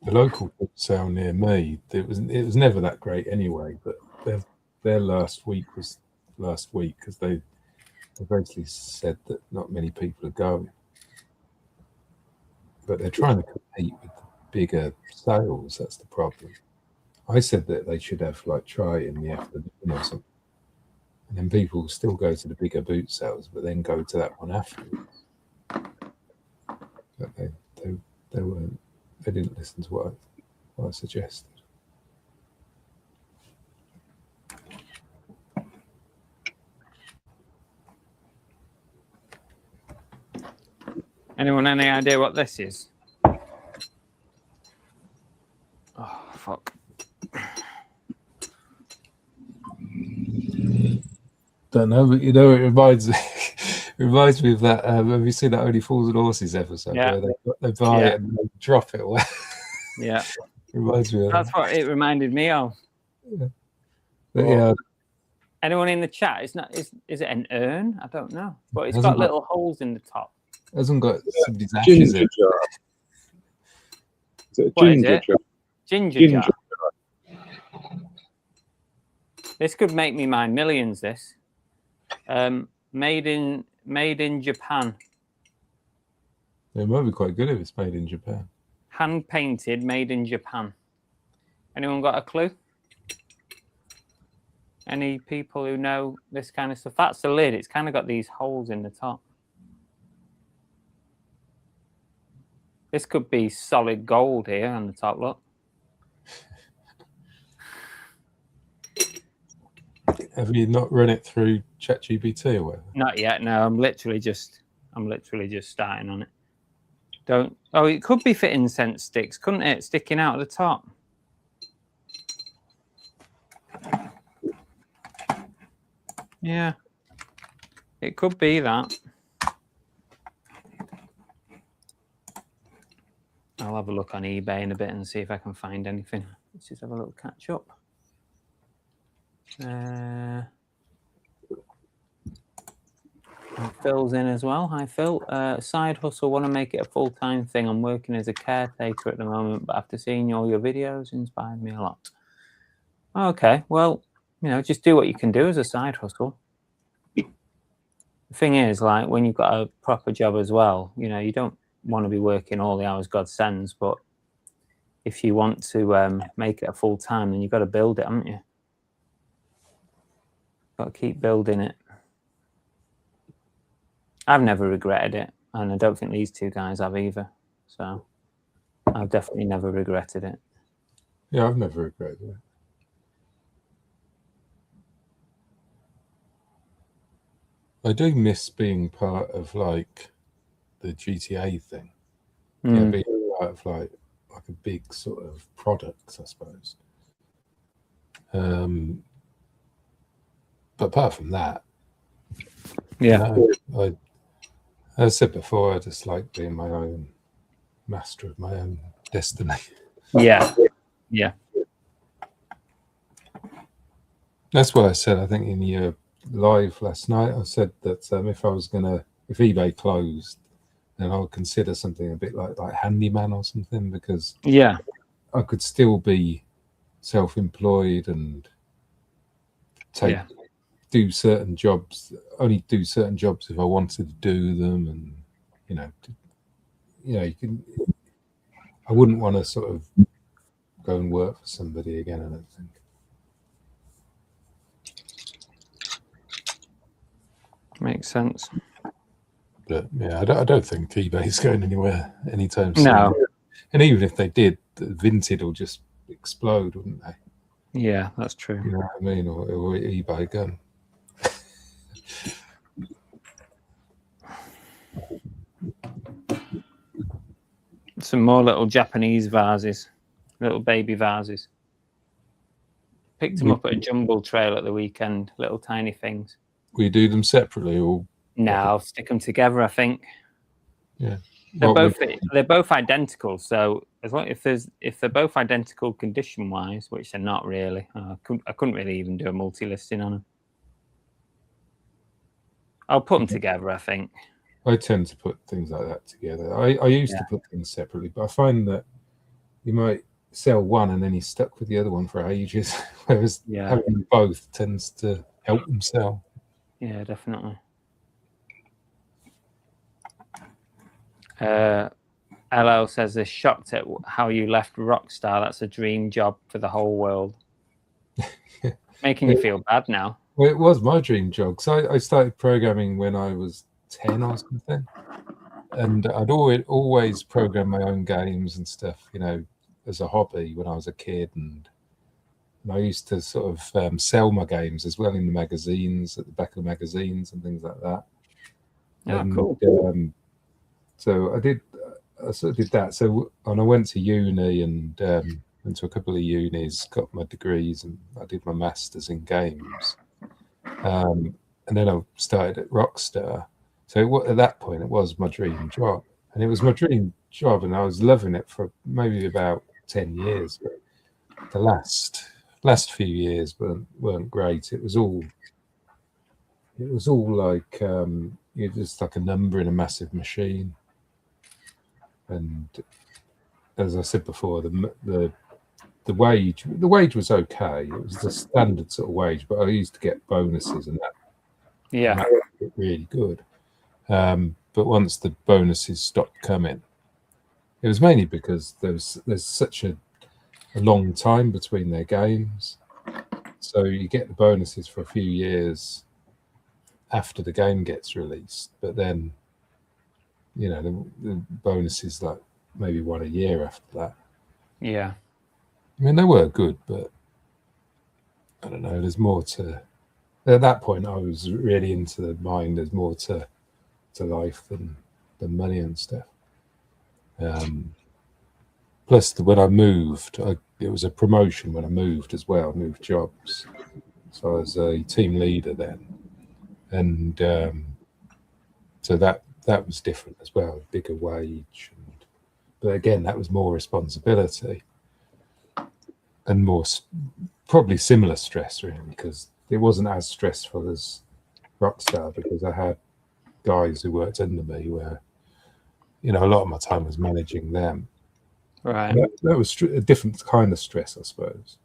The local boot sale near me, it was never that great anyway. But their last week was last week because they basically said that not many people are going, but they're trying to compete with the bigger sales. That's the problem. I said that they should have like try in the afternoon or something, and then people still go to the bigger boot sales, but then go to that one afterwards. but they weren't. They didn't listen to what I suggested. Anyone any idea what this is? Oh, fuck. Don't know, but you know, it reminds me of that. Have you seen that Only Fools and Horses episode? Yeah. Where they buy it and they drop it away. Yeah. Reminds me of That's what it reminded me of. But yeah, Anyone in the chat? It's not. Is it an urn? I don't know. But it's Hasn't got got- little holes in the top. hasn't got somebody's ashes Ginger in. jar. Is it a What is ginger it? jar? Ginger Ginger jar. This could make me mind millions. This, made in Japan, It might be quite good if it's made in Japan. hand painted, made in Japan. Anyone got a clue? Any people who know this kind of stuff? That's the lid. It's kind of got these holes in the top. This could be solid gold here on the top. Look. Have you not run it through ChatGPT or whatever? Not yet. No, I'm literally just starting on it. Don't. Oh, it could be for incense sticks, couldn't it? Sticking out at the top. Yeah, it could be that. I'll have a look on eBay in a bit and see if I can find anything. Let's just have a little catch up. Phil's in as well. Hi, Phil. Side hustle, want to make it a full-time thing. I'm working as a caretaker at the moment, but after seeing all your videos, inspired me a lot. Okay, well, you know, just do what you can do as a side hustle. The thing is, like, when you've got a proper job as well, you know, you don't want to be working all the hours God sends, but if you want to make it a full-time, then you've got to build it, haven't you? Got to keep building it. I've never regretted it, and I don't think these two guys have either. So I've definitely never regretted it. Yeah, I've never regretted it. I do miss being part of like the GTA thing. Yeah, being part of like a big sort of product, I suppose. But apart from that, Yeah. no, as I said before, I just like being my own master of my own destiny. Yeah. Yeah. That's what I said. I think in your live last night, I said that if eBay closed, then I would consider something a bit like handyman or something, because Yeah. I could still be self-employed and do certain jobs. Only do certain jobs if I wanted to do them, and you can. I wouldn't want to sort of go and work for somebody again, I don't think. Makes sense. But yeah, I don't think eBay's going anywhere anytime soon. No. And even if they did, Vinted will just explode, wouldn't they? Yeah, that's true. You know what I mean? Or eBay gun. Some more little Japanese vases, little baby vases. Picked them up at a jumble trail at the weekend, little tiny things. We do them separately, or No, I'll stick them together, I think. yeah. They're What both identical. So as long if they're both identical condition wise, which they're not really, I couldn't really even do a multi-listing on them. I'll put them together, I think. I tend to put things like that together. I used to put things separately, but I find that you might sell one and then you're stuck with the other one for ages, whereas having them both tends to help them sell. Yeah, definitely. LL says they're shocked at how you left Rockstar. That's a dream job for the whole world. Making you feel bad now. Well, it was my dream job. So I started programming when I was 10 or something. and I'd always program my own games and stuff, you know, as a hobby when I was a kid, and I used to sort of sell my games as well in the magazines, at the back of the magazines and things like that. And, Cool. So I sort of did that. So, and I went to uni and went to a couple of unis, got my degrees, and I did my masters in games. And then I started at Rockstar. So at that point, it was my dream job, and it was my dream job, and I was loving it for maybe about 10 years. But the last few years weren't great. It was all like you're just like a number in a massive machine. And as I said before, the wage was okay. It was the standard sort of wage, but I used to get bonuses, and that made it really good. But once the bonuses stopped coming, it was mainly because there's such a long time between their games. So you get the bonuses for a few years after the game gets released, but then, you know, the bonuses like maybe one a year after that. Yeah. I mean, they were good, but I don't know. There's more to. At that point, I was really into the mind. There's more to life than money and stuff. Plus, when I moved, it was a promotion when I moved as well. Moved jobs, so I was a team leader then, and so that was different as well. Bigger wage, but again, that was more responsibility and more probably similar stress, really, because it wasn't as stressful as Rockstar, because I had guys who worked under me where, you know, a lot of my time was managing them. Right. That was a different kind of stress, I suppose.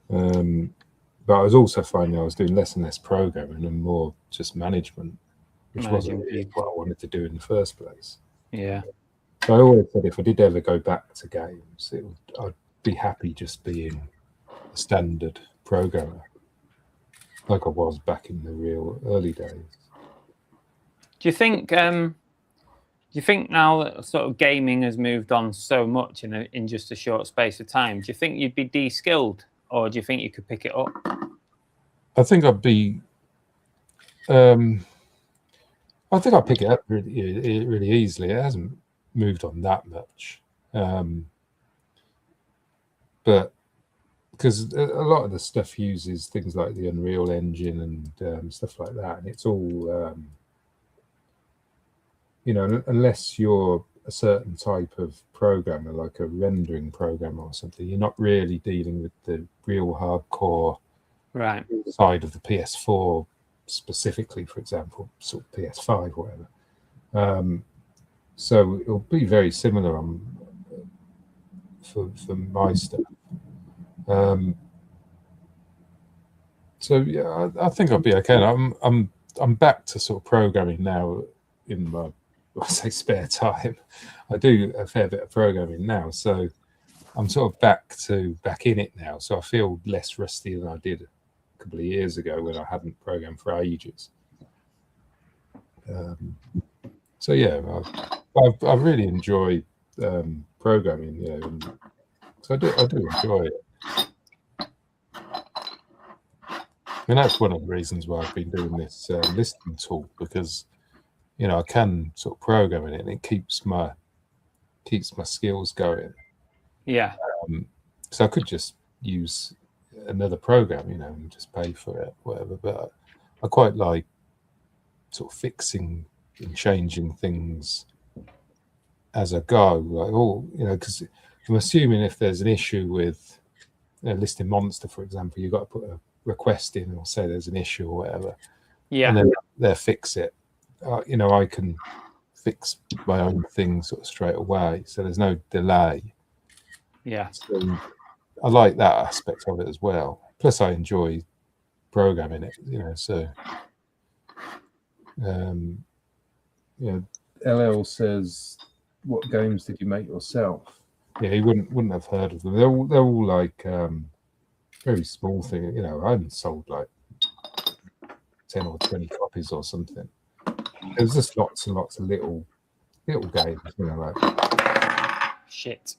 But I was also finding I was doing less and less programming and more just management, which wasn't really what I wanted to do in the first place. Yeah. So I always said if I did ever go back to games, I'd be happy just being a standard programmer, like I was back in the real early days. Do you think now that sort of gaming has moved on so much in just a short space of time, do you think you'd be de-skilled, or do you think you could pick it up? I think I'd be. I think I'd pick it up really easily. It hasn't moved on that much, but because a lot of the stuff uses things like the Unreal Engine and stuff like that, and it's all. You know, unless you're a certain type of programmer, like a rendering programmer or something, you're not really dealing with the real hardcore side of the PS4 specifically, for example, sort of PS5, whatever. So it'll be very similar for my stuff. So yeah, I think I'll be okay. I'm back to sort of programming now in my. I say spare time. I do a fair bit of programming now, so I'm sort of back in it now. So I feel less rusty than I did a couple of years ago when I hadn't programmed for ages. So yeah, I really enjoy programming. You know, so I do enjoy it. And that's one of the reasons why I've been doing this listening tool, because you know I can sort of program it and it keeps my skills going. Yeah. So I could just use another program, you know, and just pay for it, whatever. But I quite like sort of fixing and changing things as I go. Like, you know, because I'm assuming if there's an issue with listing Monster, for example, you've got to put a request in or say there's an issue or whatever. Yeah. And then they'll fix it. You know, I can fix my own thing sort of straight away, so there's no delay. Yeah. So I like that aspect of it as well. Plus, I enjoy programming it. You know, so you know, LL says, "What games did you make yourself?" Yeah, he wouldn't have heard of them. They're all like very small things. You know, I haven't sold like 10 or 20 copies or something. There's just lots and lots of little little games, like Shit.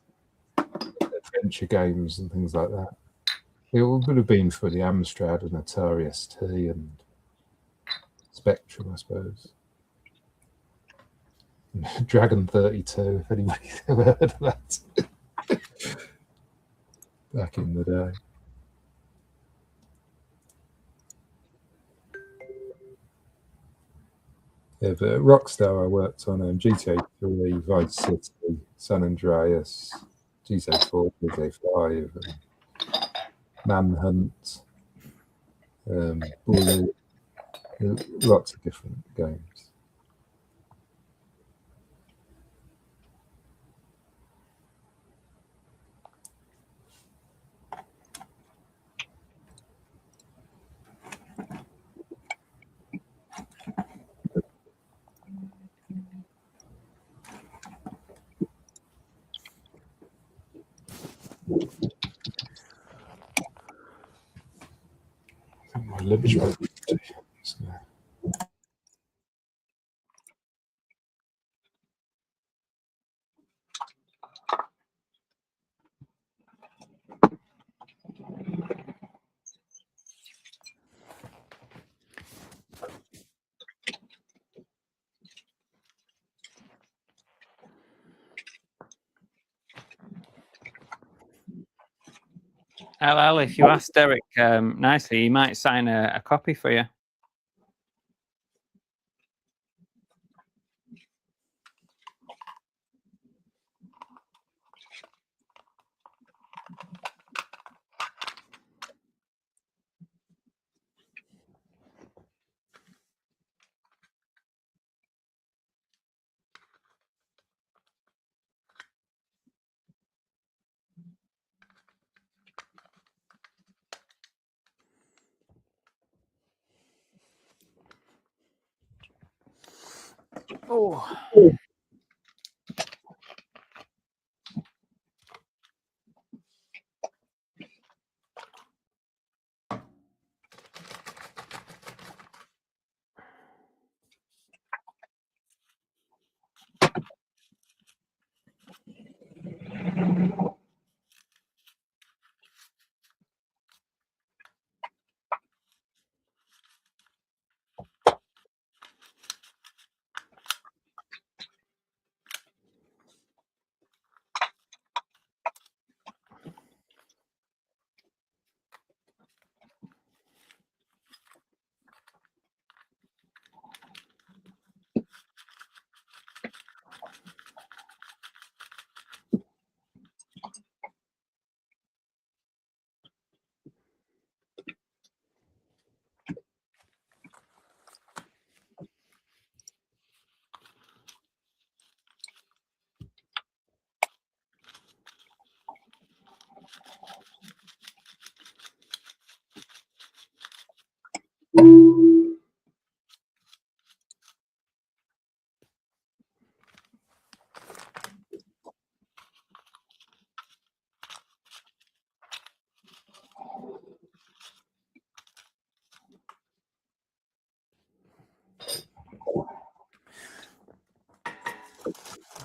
adventure games and things like that. It would have been for the Amstrad and Atari ST and Spectrum, I suppose. Dragon 32, if anybody's ever heard of that. Back in the day. Yeah, but at Rockstar I worked on GTA 3, Vice City, San Andreas, GTA 4, GTA 5, Manhunt, Bullet, lots of different games. I think my lunch break. Well, if you ask Derek nicely, he might sign a copy for you. Oh.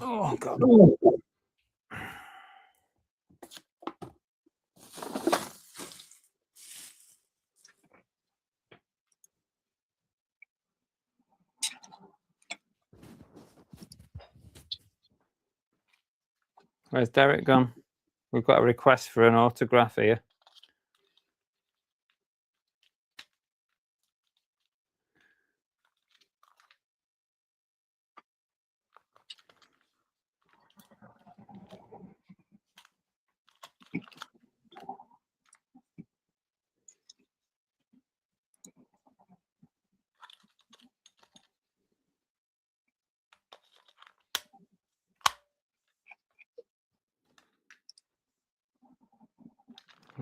Oh, God. Where's Derek gone? We've got a request for an autograph here.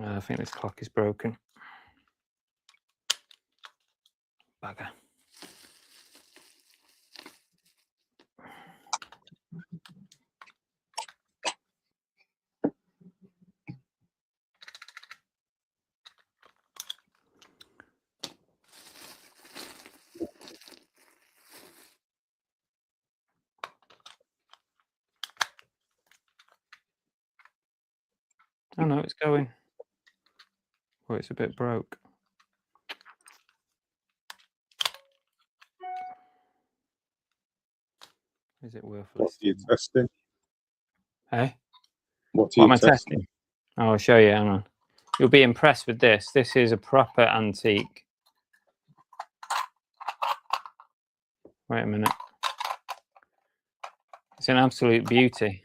I think this clock is broken. Bugger. Oh no, it's going. Oh, it's a bit broke. Is it worth What are you listing? testing? Hey, What are what you am I testing? testing? Oh, I'll show you. Hang on. You'll be impressed with this. This is a proper antique. Wait a minute. It's an absolute beauty.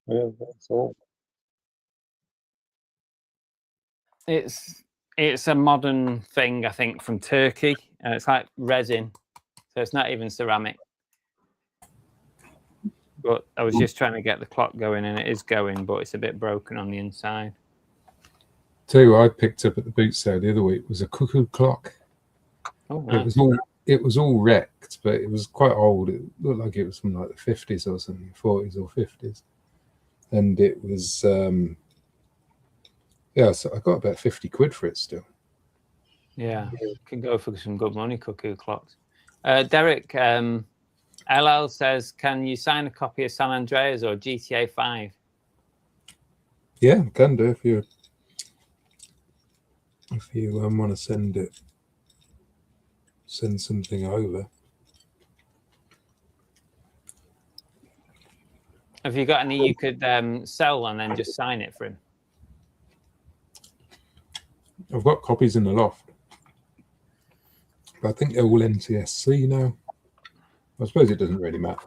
Yeah, that's all. It's a modern thing, I think, from Turkey. It's like resin, so it's not even ceramic. But I was just trying to get the clock going, and it is going, but it's a bit broken on the inside. Tell you what I picked up at the boot sale the other week was a cuckoo clock. Oh, It nice. was all wrecked, but it was quite old. It looked like it was from like the 50s or something, 40s or 50s. And it was yeah, so I got about 50 quid for it still. Yeah, can go for some good money, cuckoo clocks. Derek, LL says, can you sign a copy of San Andreas or GTA 5? Yeah, can do if you want to send something over. Have you got any you could sell and then just sign it for him? I've got copies in the loft, but I think they're all NTSC now. I suppose it doesn't really matter.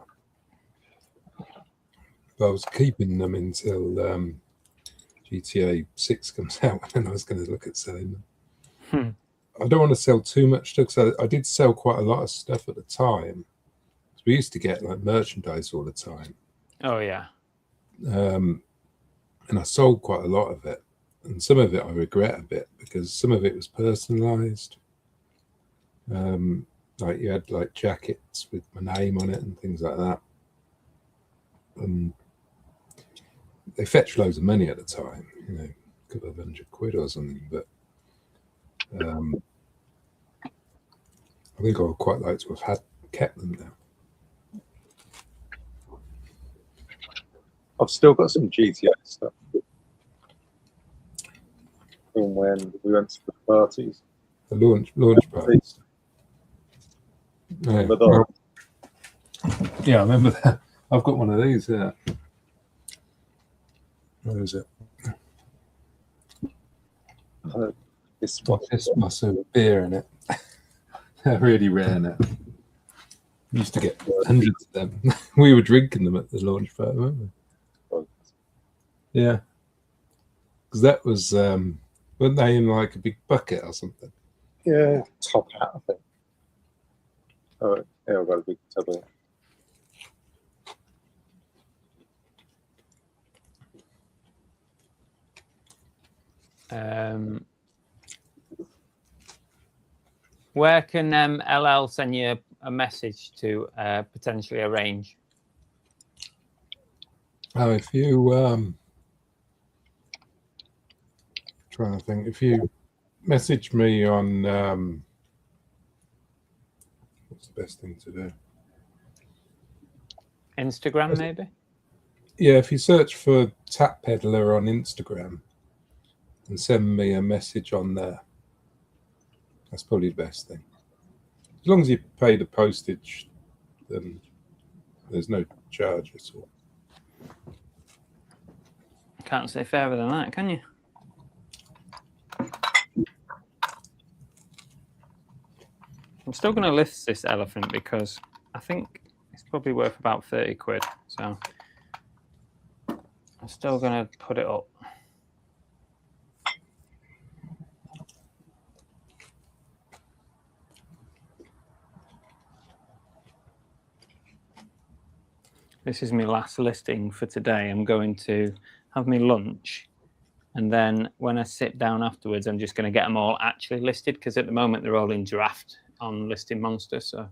But I was keeping them until GTA 6 comes out, and I was going to look at selling them. I don't want to sell too much stuff, because I did sell quite a lot of stuff at the time. We used to get like merchandise all the time. Oh, yeah. And I sold quite a lot of it. And some of it I regret a bit, because some of it was personalized. Like you had like jackets with my name on it and things like that. And they fetched loads of money at the time, you know, a couple of £100 or something. But I think I would quite like to have kept them now. I've still got some GTA stuff from when we went to the parties. The launch parties. Remember that? Yeah, I remember that. I've got one of these. Yeah. Where is it? This This must have a beer in it. They're really rare now. We used to get hundreds of them. We were drinking them at the launch party, weren't we? Yeah. Because that was, weren't they in like a big bucket or something? Yeah, top hat, I think. Oh, yeah, I've got a big tub of it. Where can LL send you a message to potentially arrange? Oh, if you, trying to think, if you message me on, what's the best thing to do? Instagram, maybe? Yeah, if you search for Tap Peddler on Instagram and send me a message on there, that's probably the best thing. As long as you pay the postage, then there's no charge at all. Can't say fairer than that, can you? I'm still going to list this elephant because I think it's probably worth about 30 quid. So I'm still going to put it up. This is my last listing for today. I'm going to have my lunch, and then when I sit down afterwards, I'm just going to get them all actually listed, because at the moment they're all in draft on Listing Monster. So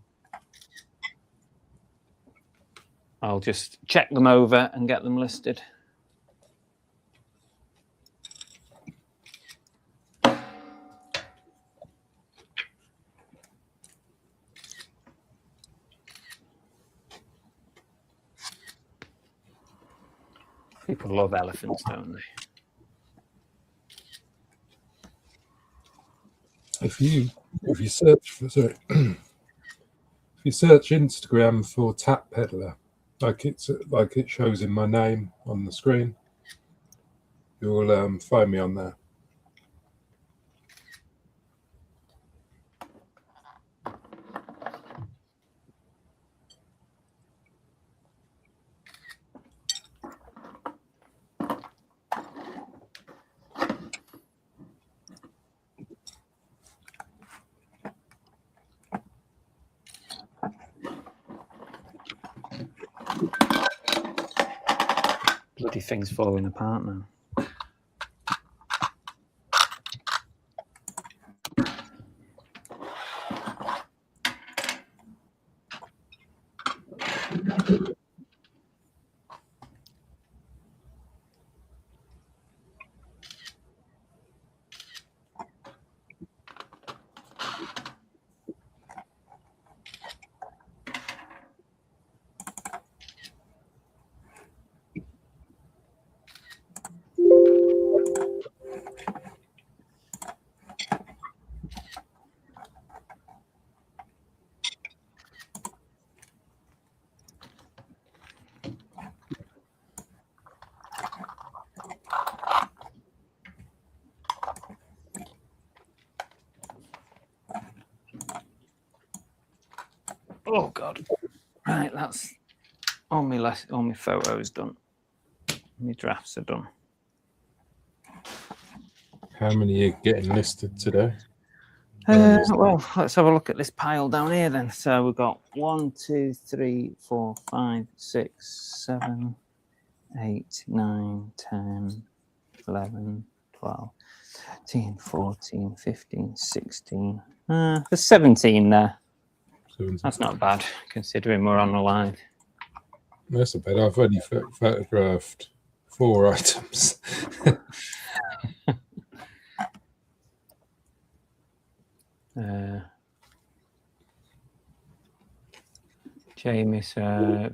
I'll just check them over and get them listed. People love elephants, don't they? If you search for if you search Instagram for Tap Peddler, like it shows in my name on the screen, you'll find me on there. Bloody thing's falling apart now. Oh God! Right, that's all my photos done. My drafts are done. How many are getting listed today? Well, let's have a look at this pile down here then. So we've got 1, 2, 3, 4, 5, 6, 7, 8, 9, 10, 11, 12, 13, 14, 15, 16. There's 17 there. That's not bad, considering we're on the line. That's a bit. I've only photographed 4 items. James,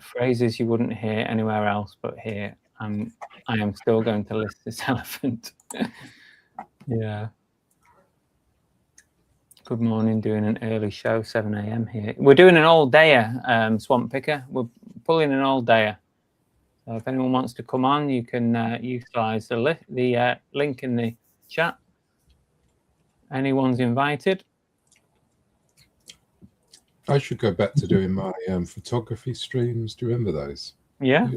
phrases you wouldn't hear anywhere else but here. I am still going to list this elephant. Yeah. Good morning, doing an early show, 7 a.m. here. We're doing an all-dayer, Swamp Picker. We're pulling an all-dayer. So if anyone wants to come on, you can utilise the link in the chat. Anyone's invited. I should go back to doing my photography streams. Do you remember those? Yeah.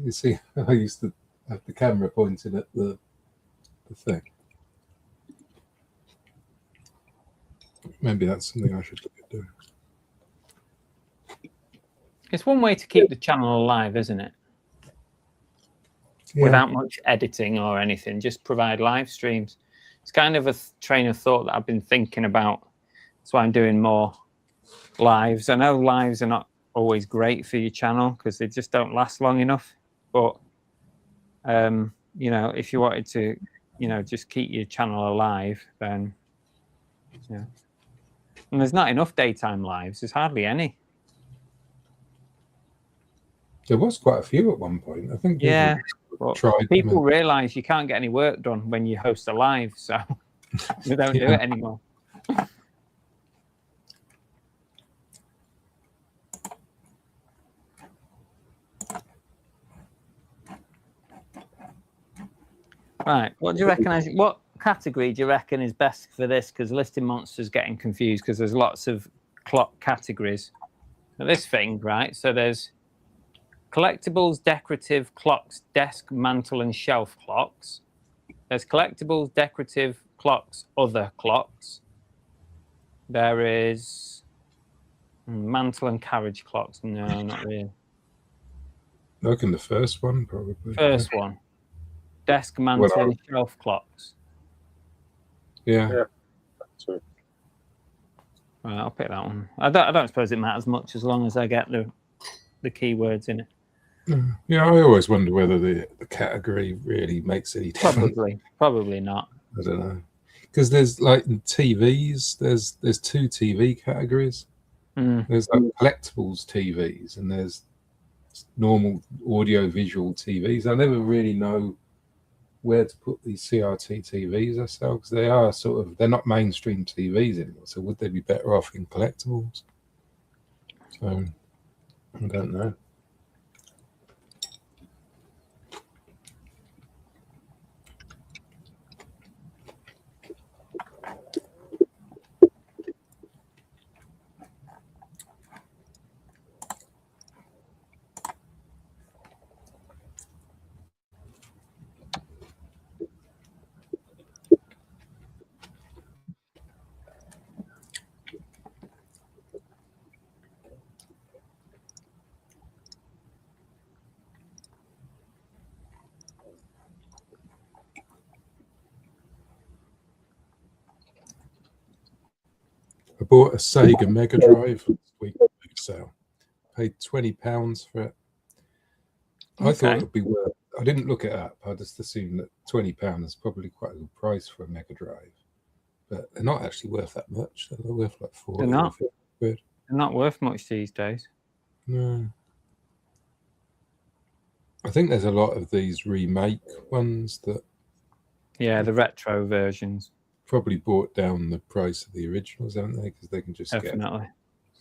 You see, I used to have the camera pointing at the thing. Maybe that's something I should look at doing. It's one way to keep the channel alive, isn't it? Yeah. Without much editing or anything, just provide live streams. It's kind of a train of thought that I've been thinking about. That's why I'm doing more lives. I know lives are not always great for your channel because they just don't last long enough. But, you know, if you wanted to, you know, just keep your channel alive, then, yeah. And there's not enough daytime lives. There's hardly any. There was quite a few at one point. I think. Yeah. People and... realise you can't get any work done when you host a live, so they don't do it anymore. Right. What do you reckon? What category do you reckon is best for this? Because Listing Monster's getting confused because there's lots of clock categories. So this thing, right? So there's collectibles, decorative clocks, desk, mantle, and shelf clocks. There's collectibles, decorative clocks, other clocks. There is mantle and carriage clocks. No, not really. I reckon the first one, probably. First one. Desk, mantle, and shelf clocks. Yeah. True. Right, I'll pick that one. I don't suppose it matters much as long as I get the keywords in it. Yeah, I always wonder whether the category really makes any difference. Probably not. I don't know. Because there's like in TVs, there's 2 TV categories. There's like collectibles TVs and there's normal audio visual TVs. I never really know where to put these CRT TVs I sell, because they are they're not mainstream TVs anymore. So would they be better off in collectibles? So I don't know. I bought a Sega Mega Drive last week at boot sale. Paid £20 for it. I thought it would be worth. I didn't look it up. I just assumed that £20 is probably quite a good price for a Mega Drive, but they're not actually worth that much. They're worth like 40. They're not. £50. They're not worth much these days. No. I think there's a lot of these remake ones that Yeah, the retro versions. probably brought down the price of the originals, haven't they? Because they can just Definitely.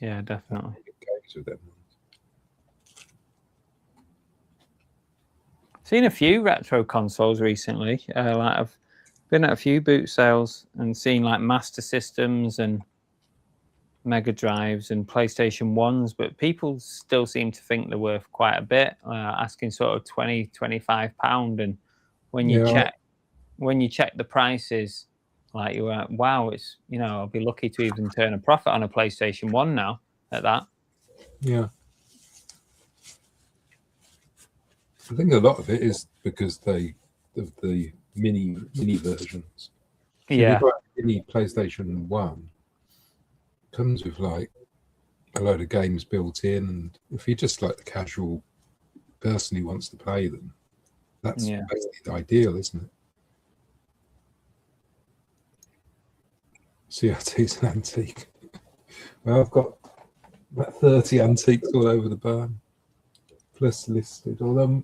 Yeah, definitely. get games with them. Seen a few retro consoles recently. Like I've been at a few boot sales and seen like Master Systems and Mega Drives and PlayStation 1s, but people still seem to think they're worth quite a bit, asking sort of £20-25. And when you check the prices, like you're like, wow, it's, you know, I'll be lucky to even turn a profit on a PlayStation 1 now at that. Yeah. I think a lot of it is because of the mini versions. So Yeah. if you buy a mini PlayStation 1, comes with like a load of games built in, and if you're just like the casual person who wants to play them, that's basically ideal, isn't it? CRT's an antique. Well, I've got about 30 antiques all over the barn, plus listed. Although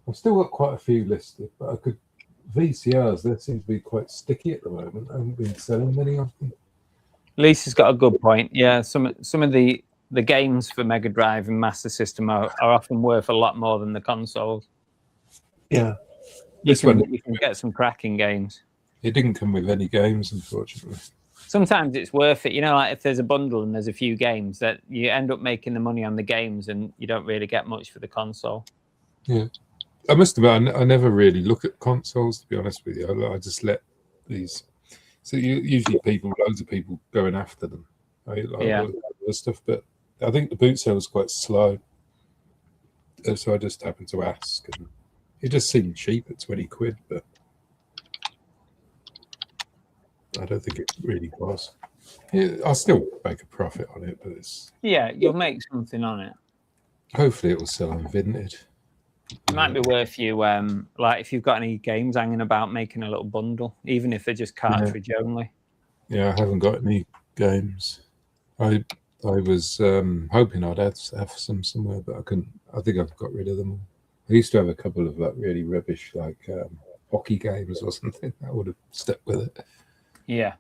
I've still got quite a few listed, but I could VCRs. They seem to be quite sticky at the moment. I haven't been selling many of them. Lisa's got a good point. Yeah, some of the games for Mega Drive and Master System are often worth a lot more than the consoles. Yeah, You can get some cracking games. It didn't come with any games, unfortunately. Sometimes it's worth it, you know, like if there's a bundle and there's a few games, that you end up making the money on the games and you don't really get much for the console. Yeah, I must admit, I never really look at consoles, to be honest with you. I just let these. So usually loads of people going after them. The stuff, but I think the boot sale was quite slow, so I just happened to ask, and it just seemed cheap at £20, but I don't think it really was. I'll still make a profit on it, but you'll make something on it. Hopefully it will sell on Vinted. It might be worth you, like if you've got any games hanging about, making a little bundle, even if they're just cartridge only. Yeah, I haven't got any games. I was hoping I'd have some somewhere, but I couldn't. I think I've got rid of them all. I used to have a couple of like really rubbish, like hockey games or something. I would have stuck with it. Yeah.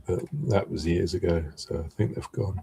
But that was years ago, so I think they've gone.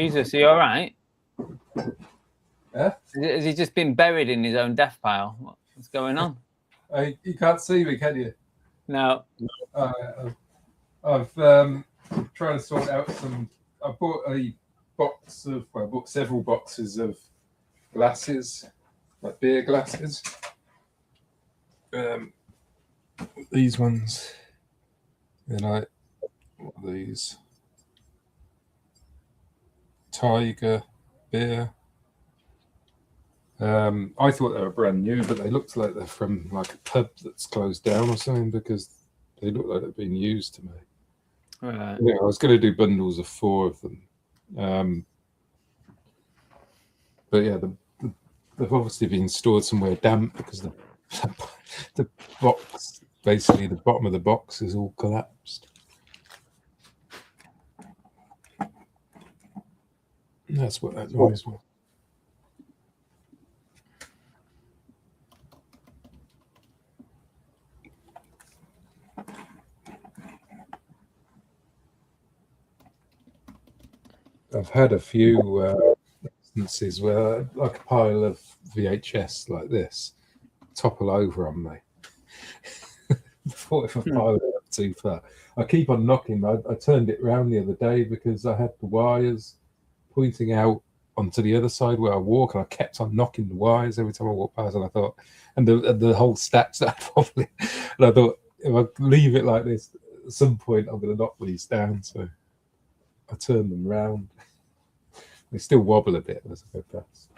Jesus, are you all right? Yeah? Has he just been buried in his own death pile? What's going on? You can't see me, can you? No. I've trying to sort out some. I bought I bought several boxes of glasses, like beer glasses. These ones, and what are these? Tiger beer. I thought they were brand new, but they looked like they're from like a pub that's closed down or something, because they look like they've been used to me. Right. Yeah, I was going to do bundles of 4 of them. But yeah, they've obviously been stored somewhere damp, because the box, basically the bottom of the box is all collapsed. That's what that noise was. I've had a few instances where, like a pile of VHS like this, topple over on me. Thought if I piled it up too far. I keep on knocking. I turned it round the other day because I had the wires pointing out onto the other side where I walk, and I kept on knocking the wires every time I walked past. And I thought, and the whole stack started wobbling. And I thought, if I leave it like this, at some point I'm going to knock these down. So I turned them round. They still wobble a bit as I go past.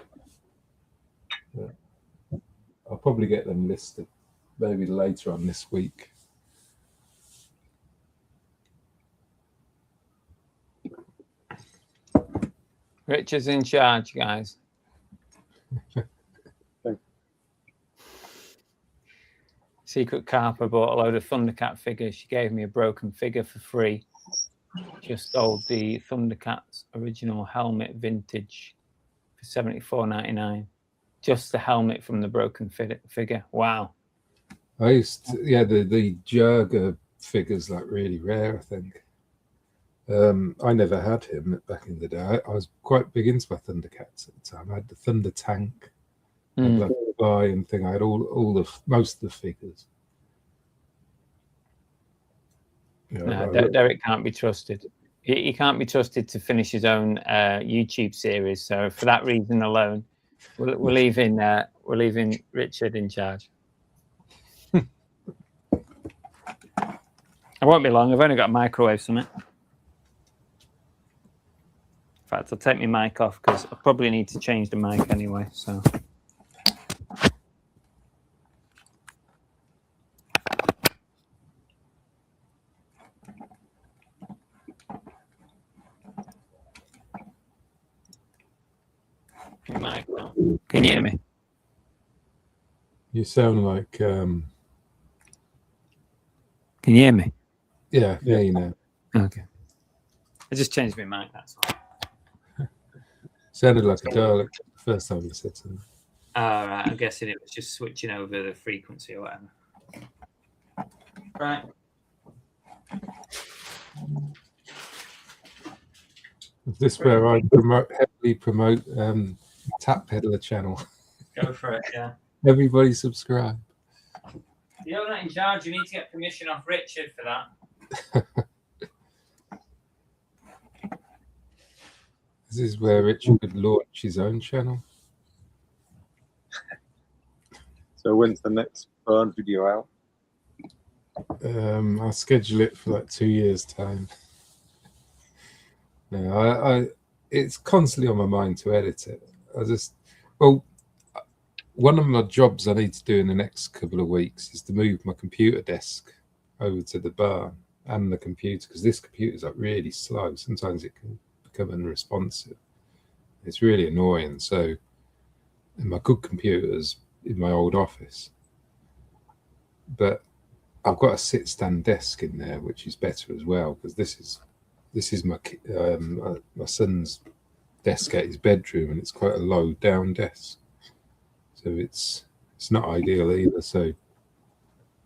Yeah. I'll probably get them listed maybe later on this week. Richard's in charge, guys. Secret Carper bought a load of Thundercat figures. She gave me a broken figure for free. Just sold the Thundercats original helmet vintage for $74.99. Just the helmet from the broken figure. Wow. I used to, yeah, the Jurga figure's like really rare, I think. I never had him back in the day. I was quite big into my Thundercats at the time. I had the Thunder Tank, Black Fly and thing. I had most of the figures. No, Derek can't be trusted. He can't be trusted to finish his own YouTube series. So for that reason alone, we're leaving Richard in charge. I won't be long. I've only got a microwave something. In fact, I'll take my mic off because I probably need to change the mic anyway. So. Can you hear me? You sound like Can you hear me? yeah, you know. Okay. I just changed my mic, that's all. Sounded like a Dalek the first time you said something. All right, I'm guessing it was just switching over the frequency or whatever. Right. Is this where I heavily promote Tap Peddler channel? Go for it, yeah. Everybody subscribe. You're not in charge. You need to get permission off Richard for that. This is where Richard could launch his own channel. So when's the next Burn video out? I'll schedule it for like 2 years' time. No, it's constantly on my mind to edit it. One of my jobs I need to do in the next couple of weeks is to move my computer desk over to the barn and the computer, because this computer is like really slow. Sometimes it can become unresponsive. It's really annoying. So, and my good computer's in my old office, but I've got a sit-stand desk in there, which is better as well, because this is my son's desk at his bedroom, and it's quite a low down desk, so it's not ideal either. So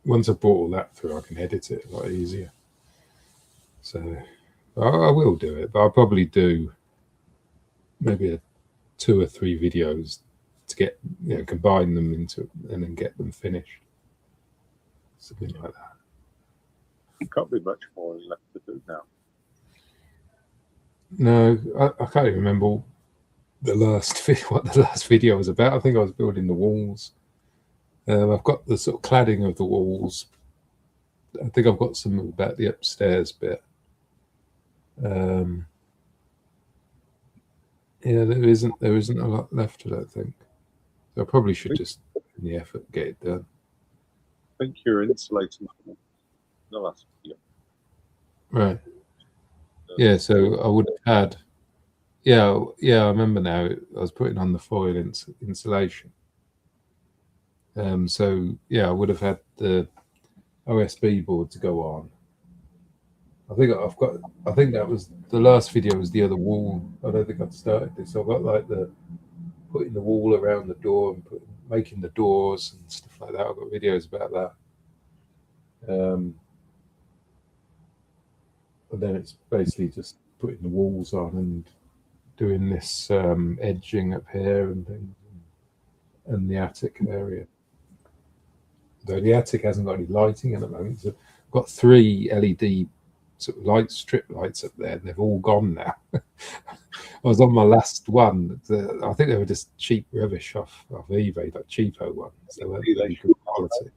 once I've brought all that through, I can edit it a lot easier. So I will do it, but I'll probably do maybe 2 or 3 videos to get, combine them into and then get them finished. Something like that. Can't be much more left to do now. No, I can't even remember what the last video was about. I think I was building the walls. I've got the sort of cladding of the walls. I think I've got some about the upstairs bit. Yeah, there isn't a lot left, I don't think. So I probably should just put in the effort get it done. I think you're insulating the last video. Right. Yeah, so I would have had. Yeah, I remember now. I was putting on the foil insulation. So yeah, I would have had the OSB board to go on. I think that was the last video. Was the other wall? I don't think I'd started this. So I've got like the putting the wall around the door and making the doors and stuff like that. I've got videos about that. And then it's basically just putting the walls on and doing this edging up here and things, and the attic area. Though the attic hasn't got any lighting at the moment, so I've got 3 LED sort of strip lights up there, and they've all gone now. I was on my last one. I think they were just cheap rubbish off eBay, like cheapo ones. They weren't really good quality.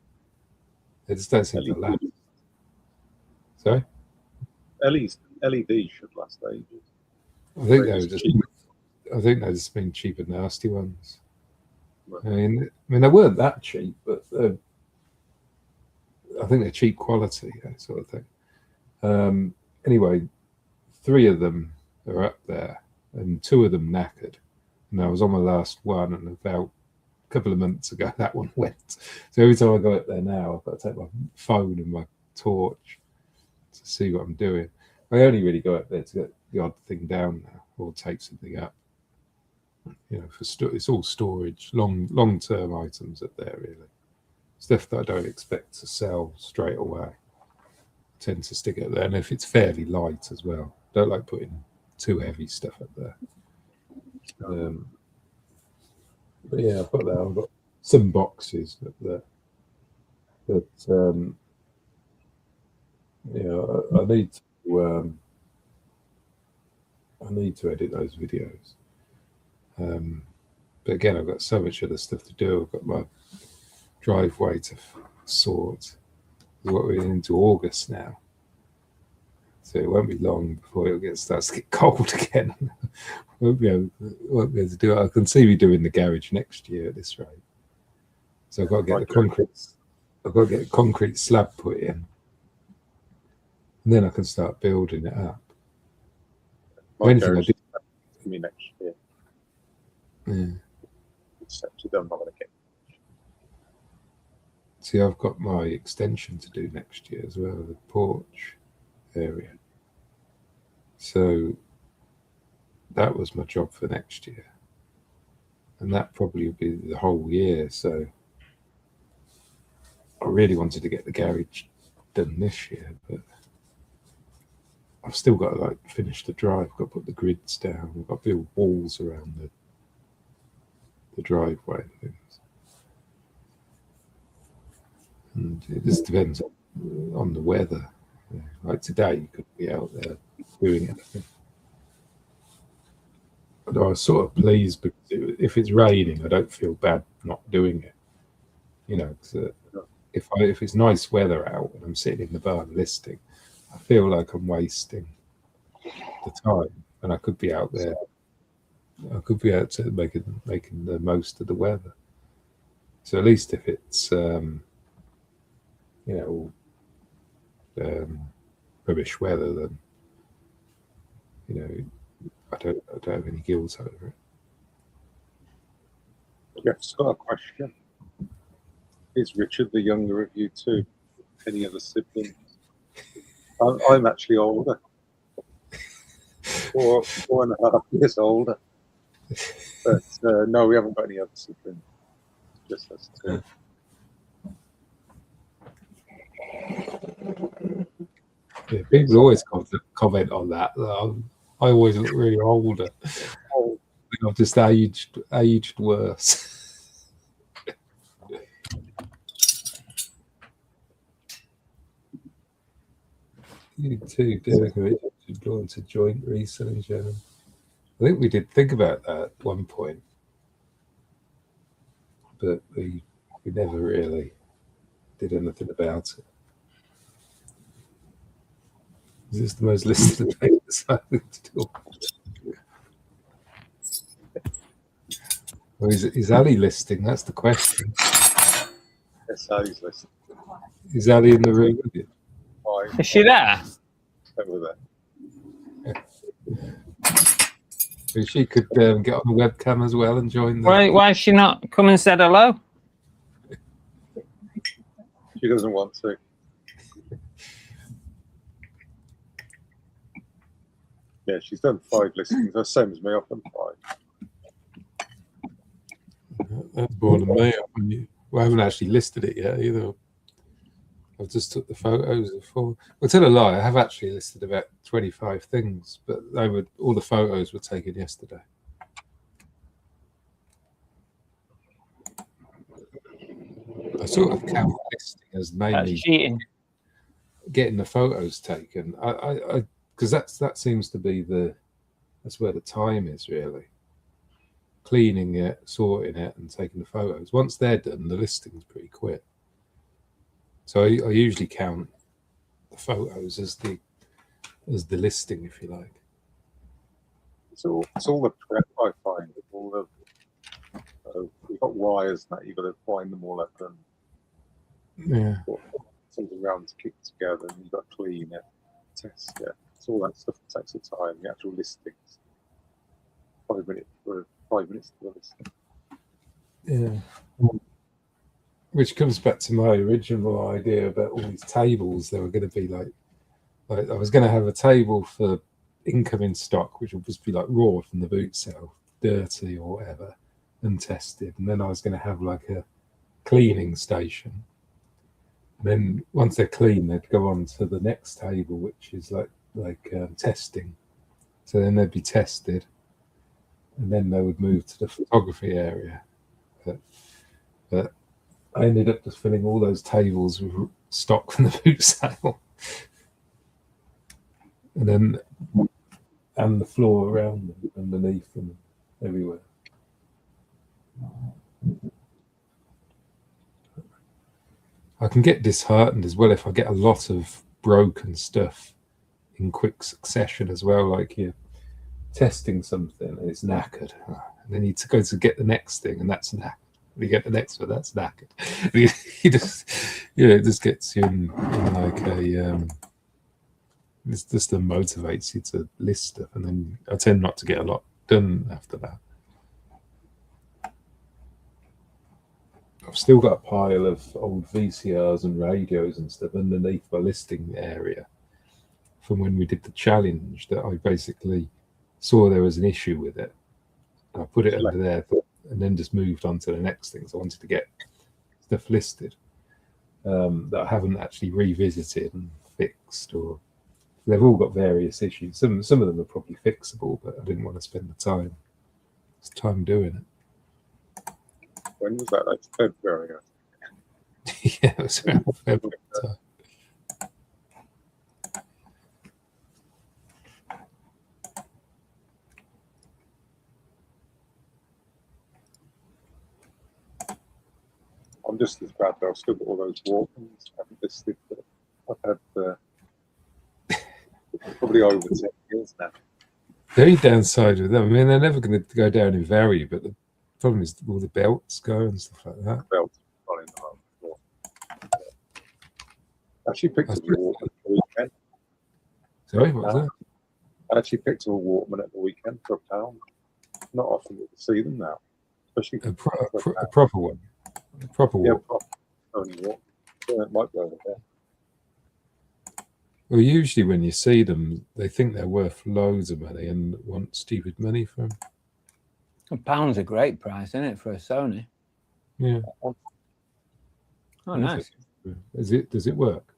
They just don't seem to last. Sorry? LED should last ages. I think they've just been cheap and nasty ones. Right. I mean, they weren't that cheap, but I think they're cheap quality, that sort of thing. Anyway, 3 of them are up there, and 2 of them knackered. And I was on my last one, and about a couple of months ago, that one went. So every time I go up there now, I've got to take my phone and my torch to see what I'm doing. I only really go up there to get the odd thing down now, or take something up. It's all storage, long-term items up there, really. Stuff that I don't expect to sell straight away. I tend to stick it there, and if it's fairly light as well. Don't like putting too heavy stuff up there. But yeah, I've got some boxes up there. But I need to edit those videos. But again, I've got so much other stuff to do. I've got my driveway to sort. We're into August now, so it won't be long before it starts to get cold again. won't be able to do it. I can see me doing the garage next year at this rate. So I've got to get the concrete slab put in, and then I can start building it up. Anything I do for me next year. Yeah. Except you don't know what I get. See, I've got my extension to do next year as well, the porch area. So that was my job for next year. And that probably will be the whole year. So I really wanted to get the garage done this year, but I've still got to finish the drive. I've got to put the grids down. I've got to build walls around the driveway and things. And it just depends on the weather. Like today, you could be out there doing anything. But I was sort of pleased because if it's raining, I don't feel bad not doing it. Cause, if it's nice weather out and I'm sitting in the barn listing, I feel like I'm wasting the time, and I could be out there. I could be out to making the most of the weather. So at least if it's rubbish weather, then I don't have any guilt over it. Jeff's got a question. Is Richard the younger of you two? Any other siblings? I'm actually older. 4.5 years older. But no, we haven't got any other siblings. Just us two. Yeah, people always comment on that. I always look really older. I've just aged worse. You too, Derek, are drawn to joint reselling, Shannon. I think we did think about that at one point, but we never really did anything about it. Is this the most listed thing? Or is Ali listing? That's the question. Yes, Ali's listening. Is Ali in the room with you? Is she there? Over there. So she could get on the webcam as well and join the... Why has she not come and said hello? She doesn't want to. Yeah, she's done 5 listings. The same as me. I've done 5. That's more than me. Well, I haven't actually listed it yet either. I've just took the photos of 4. Well, tell a lie, I have actually listed about 25 things, but all the photos were taken yesterday. I sort of count listing as mainly cheating. Getting the photos taken. Because that seems to be that's where the time is really. Cleaning it, sorting it, and taking the photos. Once they're done, the listing's pretty quick. So I usually count the photos as the listing, if you like. It's all the prep I find. All the you've got wires that you've got to wind them all up and something around to keep it together, and you've got to clean it, test it. It's all that stuff that takes the time. The actual listings, 5 minutes for 5 minutes to the listing. Yeah. Which comes back to my original idea about all these tables. They were going to be like I was going to have a table for incoming stock, which would just be like raw from the boot sale, dirty or whatever, and tested. And then I was going to have like a cleaning station. And then once they're clean, they'd go on to the next table, which is like testing. So then they'd be tested, and then they would move to the photography area. But I ended up just filling all those tables with stock from the boot sale, and the floor around them, underneath them, everywhere. I can get disheartened as well if I get a lot of broken stuff in quick succession as well. Like you're testing something and it's knackered, and then you go to get the next thing and that's knackered. You get the next one, that's knackered. It just gets you in like a it's just motivates you to list stuff, and then I tend not to get a lot done after that. I've still got a pile of old VCRs and radios and stuff underneath my listing area from when we did the challenge that I basically saw there was an issue with it. I put it under there and then just moved on to the next thing. So I wanted to get stuff listed that I haven't actually revisited and fixed, or they've all got various issues. Some of them are probably fixable, but I didn't want to spend the time. It's time doing it. When was that? Like February. Yeah, it was around February time. I'm just as bad though. I've still got all those Walkmans. I haven't listed, but I've had probably over 10 years now. The only downside with them, I mean, they're never going to go down in value, but the problem is all the belts go and stuff like that. Belts not in the home. I actually picked up a Walkman at the weekend. Sorry, what was that? I actually picked up a Walkman at the weekend for £1. Not often you see them now, especially A proper one. A proper yeah, one. only Walkman. Yeah, it might go over there. Well, usually when you see them, they think they're worth loads of money and want stupid money for them. £1's a great price, isn't it, for a Sony? Yeah. Oh, nice. Does it work?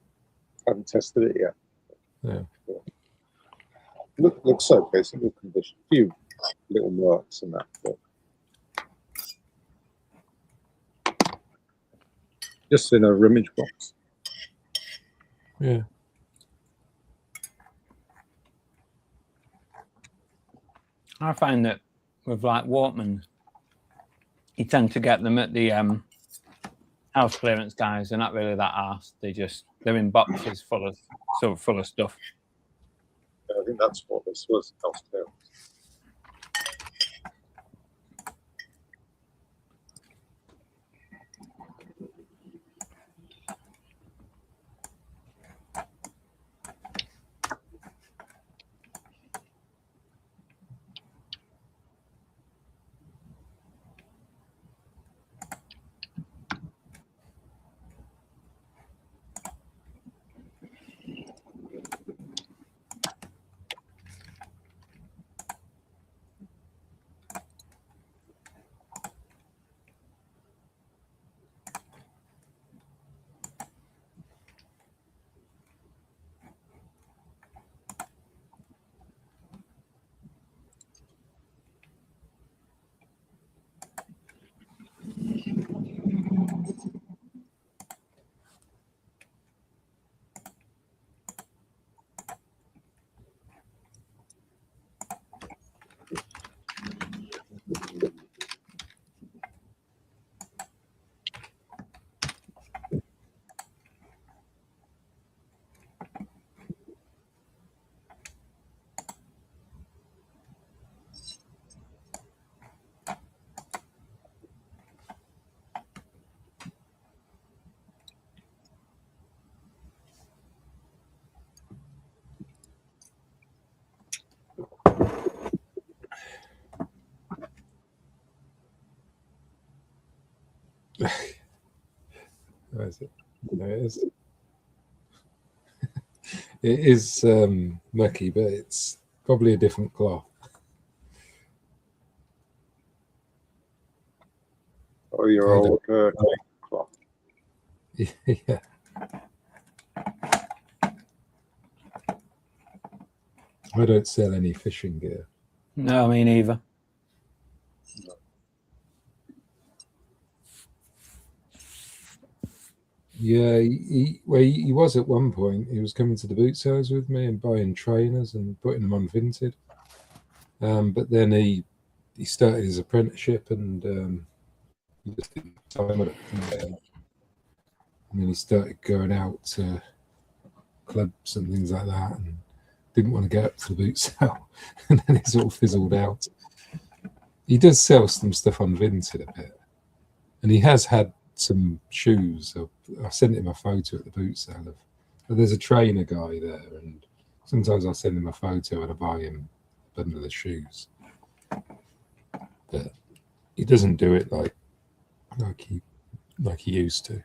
I haven't tested it yet. Yeah. Looks okay. It's in good condition. A few little marks and that. But just in a rummage box. Yeah. I find that with like Walkmans, you tend to get them at the house clearance guys. They're not really that arsed. They're in boxes full of stuff. I think that's what this was. Where is it? There it is. It is mucky, but it's probably a different cloth. Oh, your old cloth. Yeah. I don't sell any fishing gear. No, me neither. Yeah, he was at one point. He was coming to the boot sales with me and buying trainers and putting them on Vinted. But then he started his apprenticeship and he just didn't have time on it. And then he started going out to clubs and things like that and didn't want to get up to the boot sale. And then it sort of fizzled out. He does sell some stuff on Vinted a bit. And he has had some shoes. I sent him a photo at the boot sale of there's a trainer guy there, and sometimes I send him a photo and I buy him a bundle of shoes. But he doesn't do it like he used to.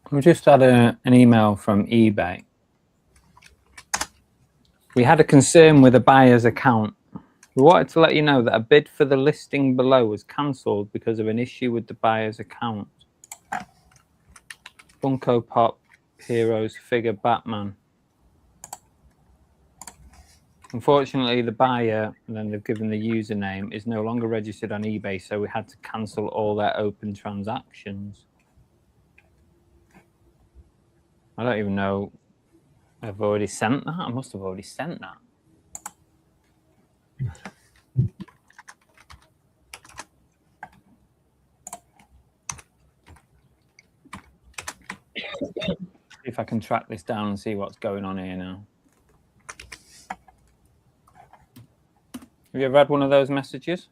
We just had an email from eBay. We had a concern with a buyer's account. We wanted to let you know that a bid for the listing below was cancelled because of an issue with the buyer's account. Funko Pop Heroes figure Batman. Unfortunately, the buyer, and then they've given the username, is no longer registered on eBay, so we had to cancel all their open transactions. I don't even know. I've already sent that. I must have already sent that. See if I can track this down and see what's going on here now. Have you ever had one of those messages?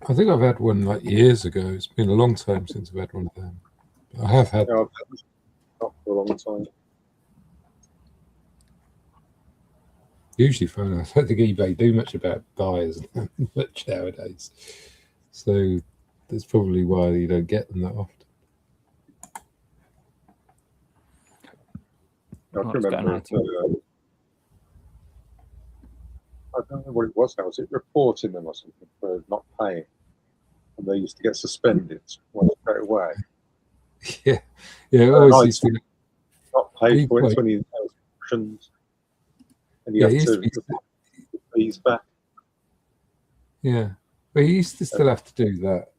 I think I've had one like years ago. It's been a long time since I've had one of them. But I have had. Yeah, not for a long time. Usually phone. I don't think eBay do much about buyers much nowadays. So that's probably why you don't get them that often. I can What's got an remember. item? I don't know what it was now. Was it reporting them or something for not paying? And they used to get suspended straight away. Yeah, yeah. It An always item used to. not paid for Well, it, 20,000 options, and you Yeah, have it used to to be. report the fees back. Yeah, but you used to still have to do that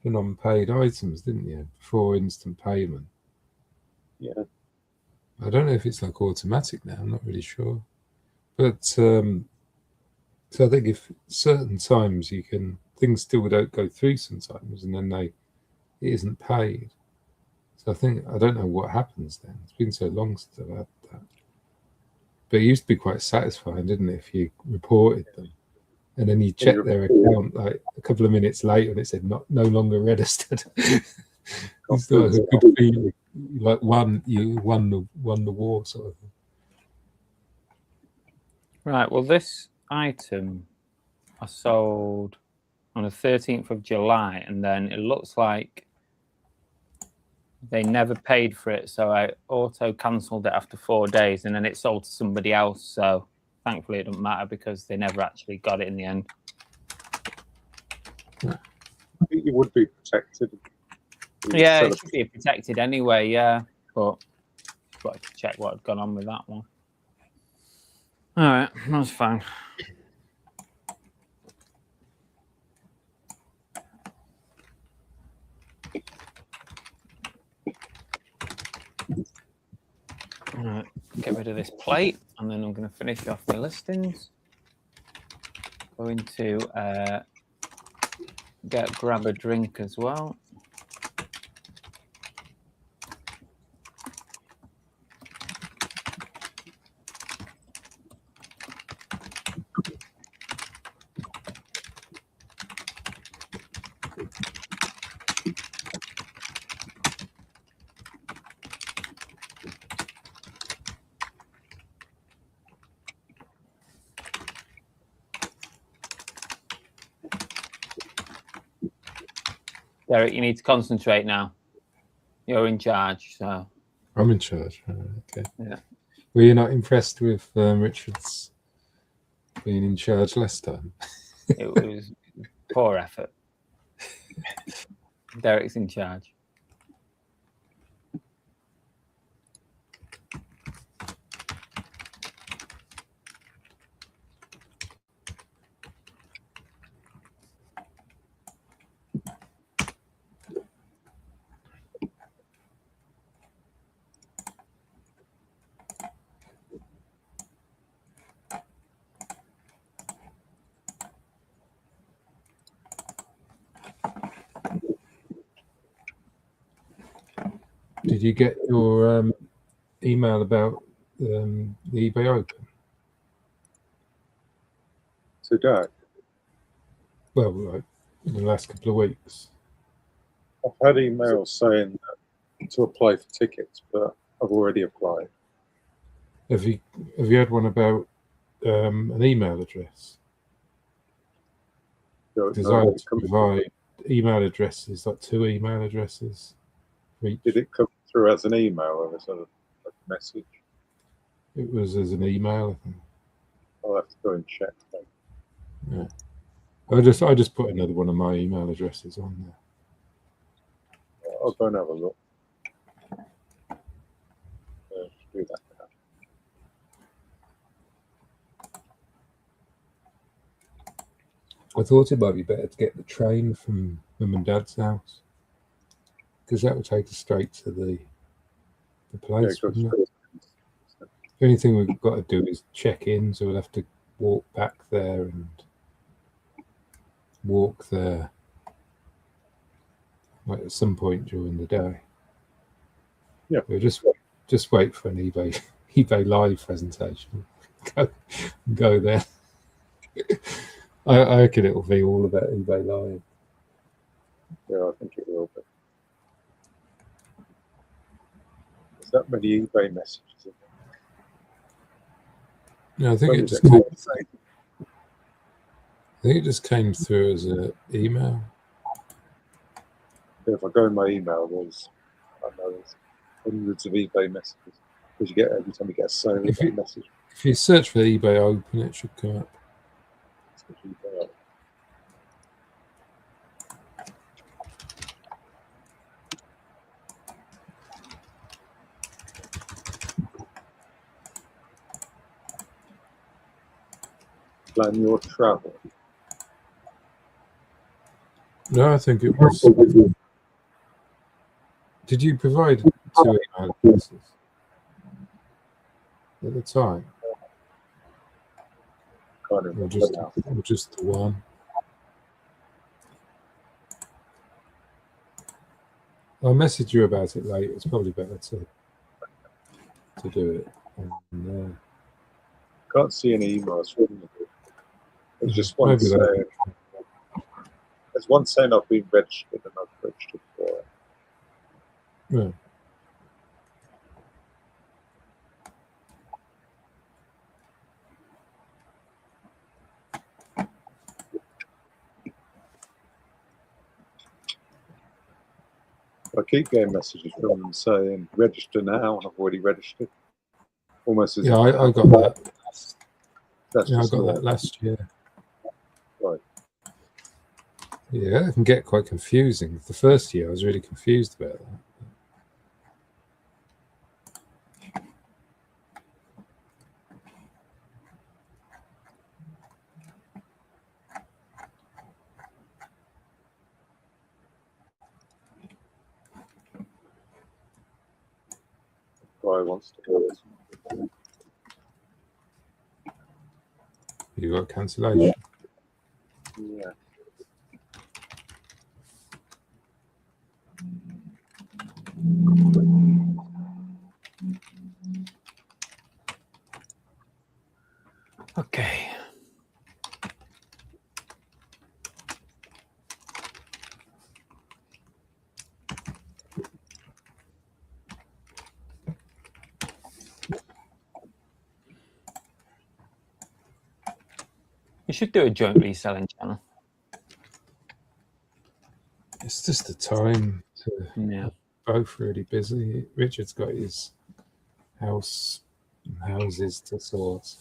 for non-paid items, didn't you? Before instant payment. Yeah, I don't know if it's like automatic now. I'm not really sure. But so I think if certain times you can, things still don't go through sometimes, and then it isn't paid. So I don't know what happens then. It's been so long since I've had that. But it used to be quite satisfying, didn't it? If you reported them, and then you check their account like a couple of minutes later, and it said no longer registered. It's like a good feeling, like you won the war sort of thing. Right. Well, this item I sold on the 13th of July, and then it looks like they never paid for it, so I auto cancelled it after 4 days, and then it sold to somebody else. So thankfully, it doesn't matter because they never actually got it in the end. I think you would be protected. Yeah, it should be protected anyway. Yeah, but got to check what had gone on with that one. All right, that's fine. All right, get rid of this plate, and then I'm going to finish off the listings. Going to grab a drink as well. Derek, you need to concentrate now. You're in charge, so. I'm in charge. Okay. Yeah. Were you not impressed with Richard's being in charge last time? It was poor effort. Derek's in charge. Did you get your email about the eBay Open? Today, Well, like in the last couple of weeks. I've had emails saying that to apply for tickets, but I've already applied. Have you had one about an email address? Because I had to provide email addresses, like 2 email addresses for each. Did it come through as an email or as a message? It was as an email, I think. I'll have to go and check then. Yeah. I just put another one of my email addresses on there. I'll go and have a look. Do that now. I thought it might be better to get the train from Mum and Dad's house, because that would take us straight to the place. Yeah, Wouldn't it? The only thing we've got to do is check in, so we'll have to walk back there and walk there like at some point during the day. Yeah. We'll just wait for an eBay live presentation. Go there. I reckon it will be all about eBay live. Yeah, I think it will be. There's that many eBay messages in there. No, I think When it was just it? came, I think it just came through as an email. If I go in my email, there's hundreds of eBay messages. Because you get every time you get a sale, you If get a you- message. If you search for eBay Open, it should come up. Plan your travel. No, I think it was. Did you provide 2 email addresses at the time, Can't remember now. or just the one? I'll message you about it later. It's probably better to do it. And, Can't see any emails from you. There's just one Maybe saying. that. There's one saying I've been registered and I've registered for it. yeah. I keep getting messages from them saying register now, and I've already registered. Almost as Yeah, if I got that. that's Yeah, I just got normal. that last year. Right. Yeah, it can get quite confusing. The first year, I was really confused about that. Guy wants to do it. You got cancellation. Yeah. Okay. You should do a joint reselling channel. It's just the time to Yeah. both really busy. Richard's got his houses to sort.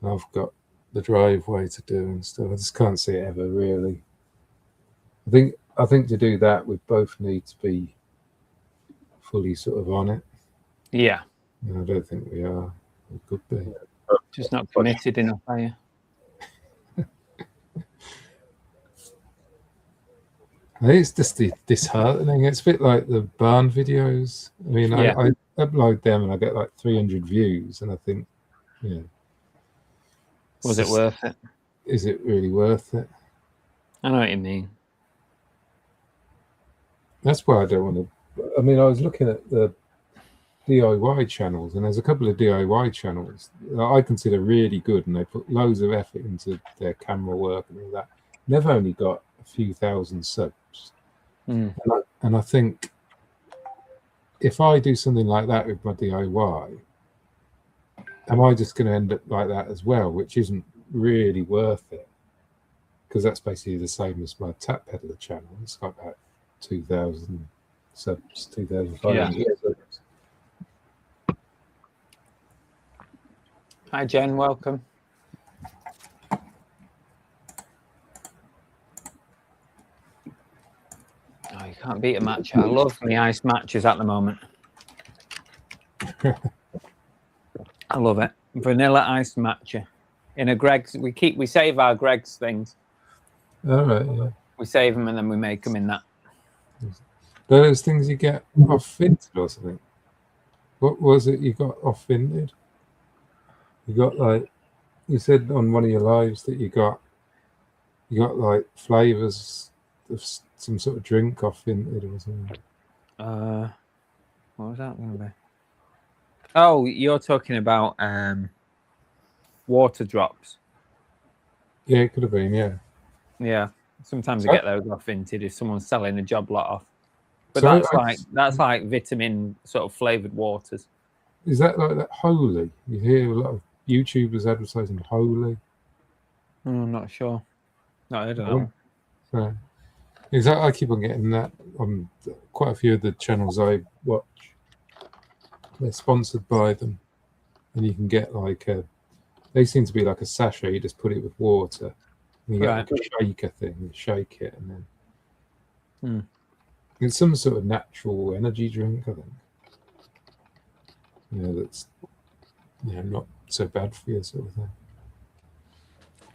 And I've got the driveway to do and stuff. I just can't see it ever really. I think to do that, we both need to be fully sort of on it. Yeah. And I don't think we are. We could be. Just not committed enough, are you? I think it's just disheartening. It's a bit like the barn videos. I mean, Yeah. I upload them and I get like 300 views, and I think, yeah. Was it worth it? Is it really worth it? I know what you mean. That's why I don't want to. I mean, I was looking at the DIY channels, and there's a couple of DIY channels that I consider really good, and they put loads of effort into their camera work and all that. They've only got a few thousand subs. Mm. And I think if I do something like that with my DIY, am I just going to end up like that as well, which isn't really worth it? Because that's basically the same as my Tap Peddler channel. It's got about 2,000 subs, 2,500 subs. Hi, Jen. Welcome. Oh, you can't beat a matcha. I love my iced matches at the moment. I love it. Vanilla iced matcha. In a Greg's, we save our Greg's things. All right, yeah. We save them and then we make them in that. Those things you get off Vinted or something. What was it you got off Vinted? You got like, you said on one of your lives that you got like flavors of some sort of drink off Vinted or something. What was that going to be? Oh, you're talking about water drops. Yeah, it could have been, yeah. Yeah. Sometimes I get those off Vinted if someone's selling a job lot off. But So that's like vitamin sort of flavored waters. Is that like that Holy? You hear a lot of YouTubers advertising Holy. I'm not sure. Not heard of that one. So, is that I keep on getting that on quite a few of the channels I watch. They're sponsored by them, and you can get like a. They seem to be like a sachet. You just put it with water. And you get like a shaker thing. You shake it, and then it's some sort of natural energy drink. I think. That's not so bad for you, sort of thing.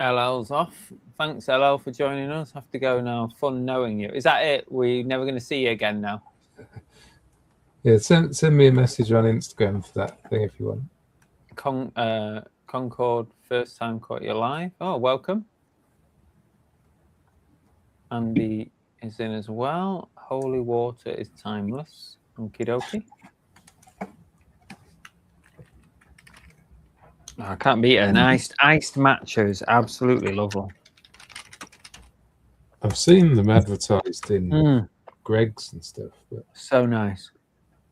LL's off. Thanks, LL, for joining us. Have to go now. Fun knowing you. Is that it? We're never going to see you again now. Yeah, send me a message on Instagram for that thing if you want. Concord, first time caught you live. Oh, welcome. Andy is in as well. Holy water is timeless. Okie dokie. Oh, I can't beat it. An iced matcha is absolutely lovely. I've seen them advertised in Greg's and stuff. But... So nice.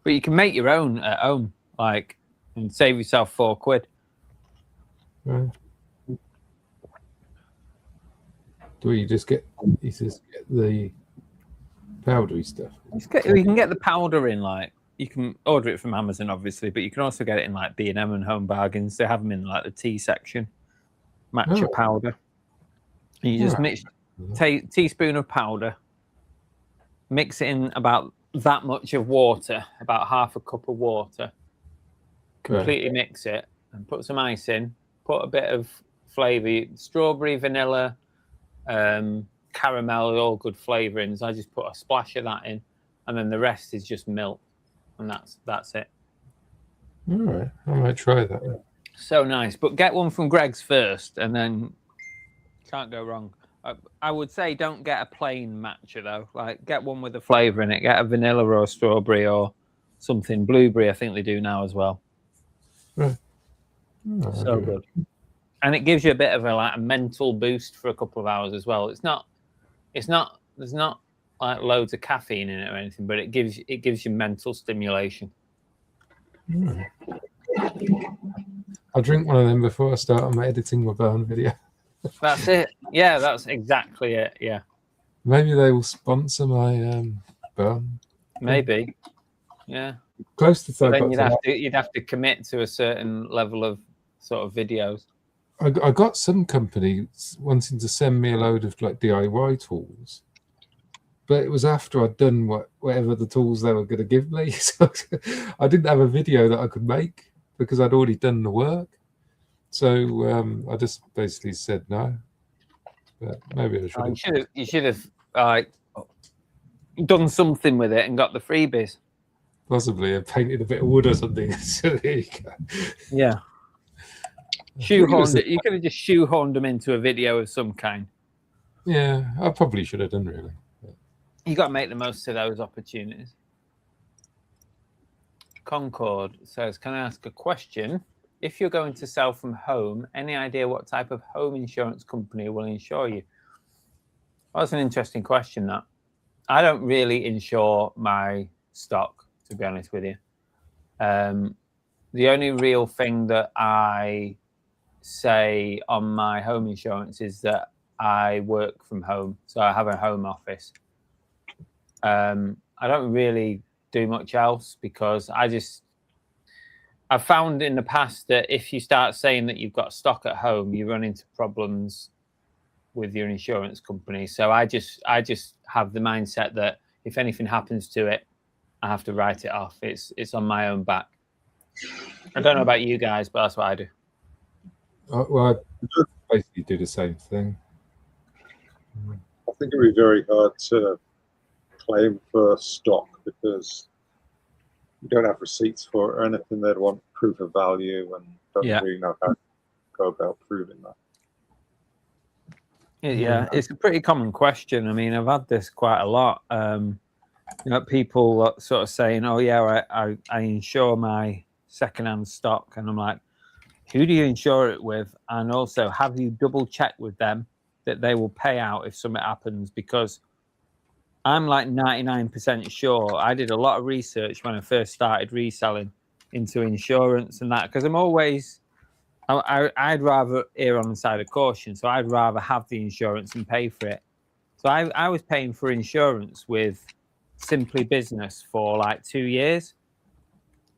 But you can make your own at home, and save yourself £4. Right. Do you just get the powdery stuff? You can get the powder in, you can order it from Amazon, obviously, but you can also get it in B&M and Home Bargains. They have them in the tea section, matcha powder. And you just mix teaspoon of powder, mix it in about that much of water, about half a cup of water, completely mix it and put some ice in, put a bit of flavour, strawberry, vanilla, caramel, all good flavourings. I just put a splash of that in, and then the rest is just milk, and that's it. All right, I might try that. So nice, but get one from Greg's first, and then can't go wrong. I would say don't get a plain matcha though. Get one with a flavour in it. Get a vanilla or a strawberry or something. Blueberry, I think they do now as well. Right. So good. And it gives you a bit of a mental boost for a couple of hours as well. There's not loads of caffeine in it or anything, but it gives you mental stimulation. I'll drink one of them before I start on my editing my burn video. That's it. Yeah, that's exactly it. Yeah. Maybe they will sponsor my burn. Maybe. Yeah. Close to so then you'd have to commit to a certain level of sort of videos. I got some company wanting to send me a load of DIY tools, but it was after I'd done whatever the tools they were going to give me. So I didn't have a video that I could make because I'd already done the work. So I just basically said no. But maybe I should have. You should have done something with it and got the freebies. Possibly I painted a bit of wood or something. So there you go. Yeah. Shoehorned it. You could have just shoehorned them into a video of some kind. Yeah, I probably should have done, really. You got to make the most of those opportunities. Concord says, can I ask a question? If you're going to sell from home, any idea what type of home insurance company will insure you? Well, that's an interesting question, that. I don't really insure my stock, to be honest with you. The only real thing that I say on my home insurance is that I work from home, so I have a home office. I don't really do much else because I've found in the past that if you start saying that you've got stock at home, you run into problems with your insurance company. So I just have the mindset that if anything happens to it, I have to write it off. It's on my own back. I don't know about you guys, but that's what I do. Well, I basically do the same thing. I think it would be very hard to claim for stock because you don't have receipts for it or anything. They'd want proof of value and don't really know how to go about proving that. Yeah, it's a pretty common question. I mean, I've had this quite a lot. People sort of saying, "Oh yeah, I insure my secondhand stock," and I'm like, "Who do you insure it with? And also, have you double checked with them that they will pay out if something happens?" Because I'm 99% sure. I did a lot of research when I first started reselling into insurance and that, because I'm always, I'd rather err on the side of caution. So I'd rather have the insurance and pay for it. So I was paying for insurance with Simply Business for 2 years.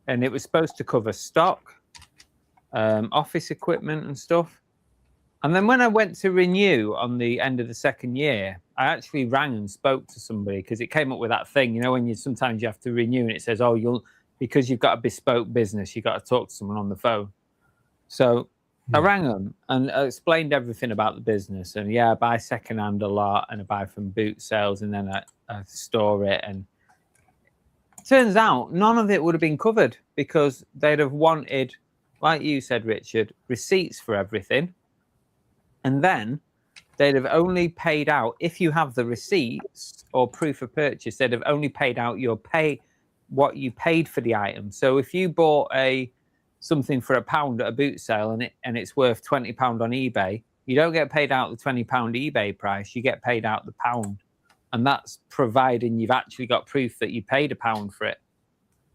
and it was supposed to cover stock, office equipment and stuff. And then when I went to renew on the end of the second year, I actually rang and spoke to somebody because it came up with that thing, you know, when sometimes you have to renew and it says, oh, because you've got a bespoke business, you got to talk to someone on the phone. So I rang them and I explained everything about the business. And yeah, I buy secondhand a lot and I buy from boot sales and then I store it. And turns out none of it would have been covered because they'd have wanted, like you said, Richard, receipts for everything. And then they'd have only paid out, if you have the receipts or proof of purchase, they'd have only paid out what you paid for the item. So if you bought something for £1 at a boot sale and it's worth £20 on eBay, you don't get paid out the £20 eBay price, you get paid out the £1. And that's providing you've actually got proof that you paid £1 for it.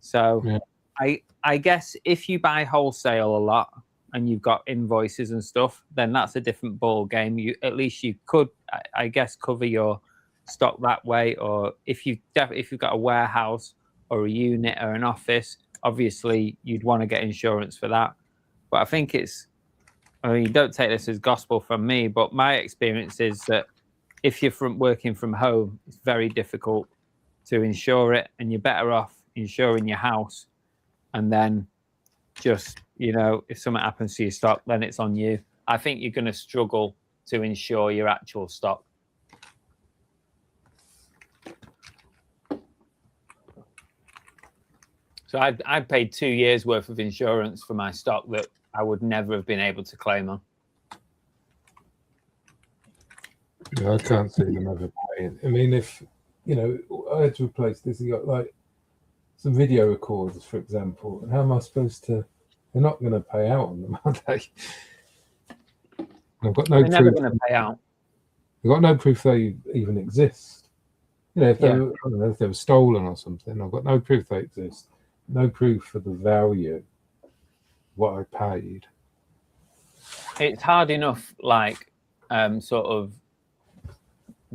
So yeah. I guess if you buy wholesale a lot and you've got invoices and stuff, then that's a different ball game. At least you could, I guess, cover your stock that way. Or if you've got a warehouse or a unit or an office, obviously you'd want to get insurance for that. But I think you don't take this as gospel from me, but my experience is that if you're working from home, it's very difficult to insure it, and you're better off insuring your house. And then just, if something happens to your stock, then it's on you. I think you're going to struggle to insure your actual stock. So I paid 2 years worth of insurance for my stock that I would never have been able to claim on. Yeah, I can't see them ever paying. I mean, if, I had to replace this, you got like some video recorders, for example, and how am I supposed to, they're not going to pay out on them, are they? I've got no proof. They're never going to pay out. I've got no proof they even exist. If they were, I don't know, if they were stolen or something, I've got no proof they exist. No proof for the value, what I paid. It's hard enough, sort of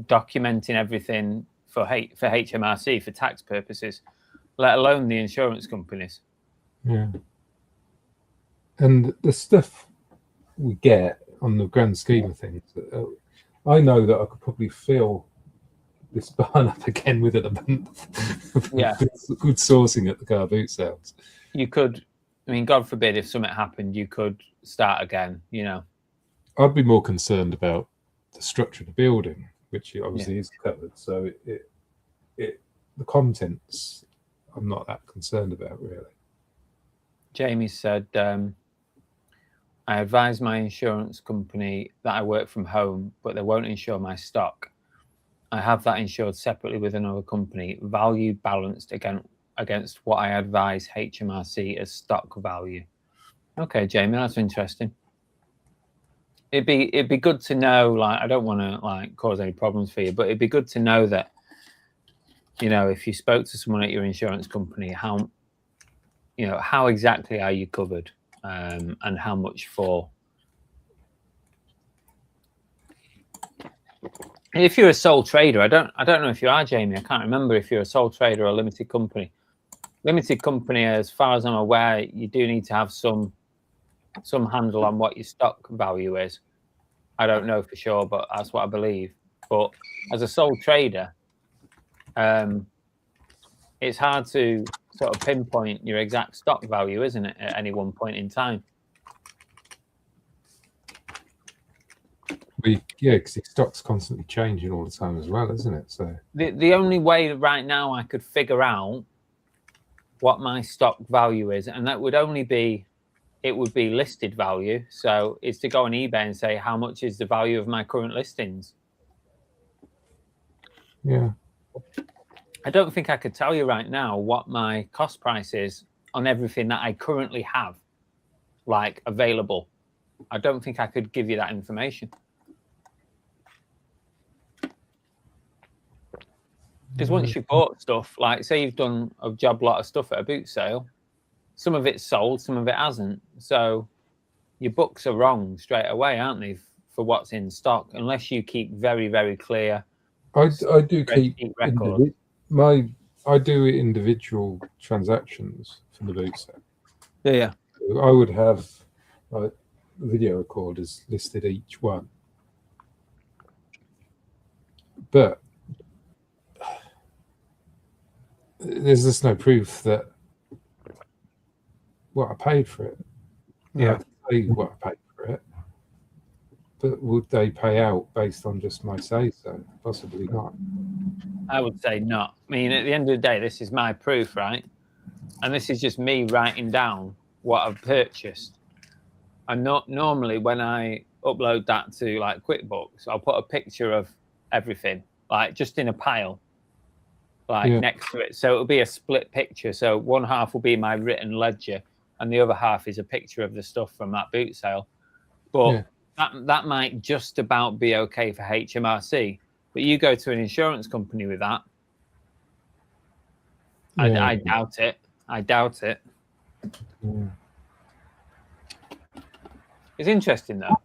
documenting everything for HMRC for tax purposes, let alone the insurance companies. Yeah. And the stuff we get on the grand scheme of things, I know that I could probably fill this barn up again within a month. Yeah. Good sourcing at the car boot sales. You could, God forbid, if something happened, you could start again, I'd be more concerned about the structure of the building, which obviously is covered. So the contents, I'm not that concerned about, really. Jamie said, I advise my insurance company that I work from home, but they won't insure my stock. I have that insured separately with another company, value balanced against what I advise HMRC as stock value. Okay, Jamie, that's interesting. It'd be good to know, I don't want to cause any problems for you, but it'd be good to know that, if you spoke to someone at your insurance company, how exactly are you covered, and how much for. If you're a sole trader, I don't know if you are, Jamie. I can't remember if you're a sole trader or a limited company. Limited company, as far as I'm aware, you do need to have some handle on what your stock value is. I don't know for sure, but that's what I believe. But as a sole trader, it's hard to sort of pinpoint your exact stock value, isn't it, at any one point in time? Because the stock's constantly changing all the time as well, isn't it? So the only way right now I could figure out what my stock value is, and that would only be, it would be listed value. So is to go on eBay and say, how much is the value of my current listings? Yeah. I don't think I could tell you right now what my cost price is on everything that I currently have, available. I don't think I could give you that information. Because once you've bought stuff, say you've done a job lot of stuff at a boot sale, some of it's sold, some of it hasn't. So your books are wrong straight away, aren't they, for what's in stock, unless you keep very, very clear. I do keep records. I do individual transactions for the boot set. Yeah. I would have like video recorders listed each one, but there's just no proof that what I paid for it. Yeah. I say what I paid for it, but would they pay out based on just my say so? Possibly not. I would say not. I mean, at the end of the day, this is my proof, right? And this is just me writing down what I've purchased. And not normally when I upload that to like QuickBooks, I'll put a picture of everything, like just in a pile, like next to it. So it'll be a split picture. So one half will be my written ledger, and the other half is a picture of the stuff from that boot sale. But that might just about be okay for HMRC. But you go to an insurance company with that, I doubt it. I doubt it. It's interesting though.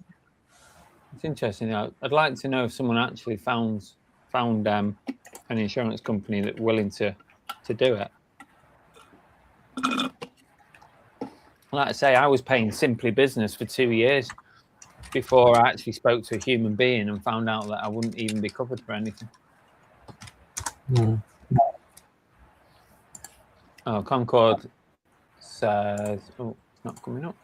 It's interesting. I'd like to know if someone actually found an insurance company that's willing to do it. Like I say, I was paying Simply Business for 2 years before I actually spoke to a human being and found out that I wouldn't even be covered for anything. Oh, Concord says, oh, it's not coming up.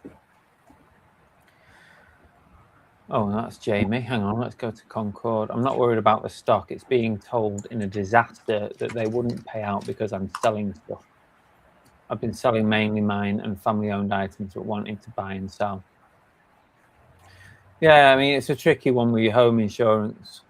Oh, that's Jamie. Hang on, let's go to Concord. I'm not worried about the stock. It's being told in a disaster that they wouldn't pay out because I'm selling stuff. I've been selling mainly mine and family-owned items, but wanting to buy and sell. Yeah, I mean, it's a tricky one with your home insurance.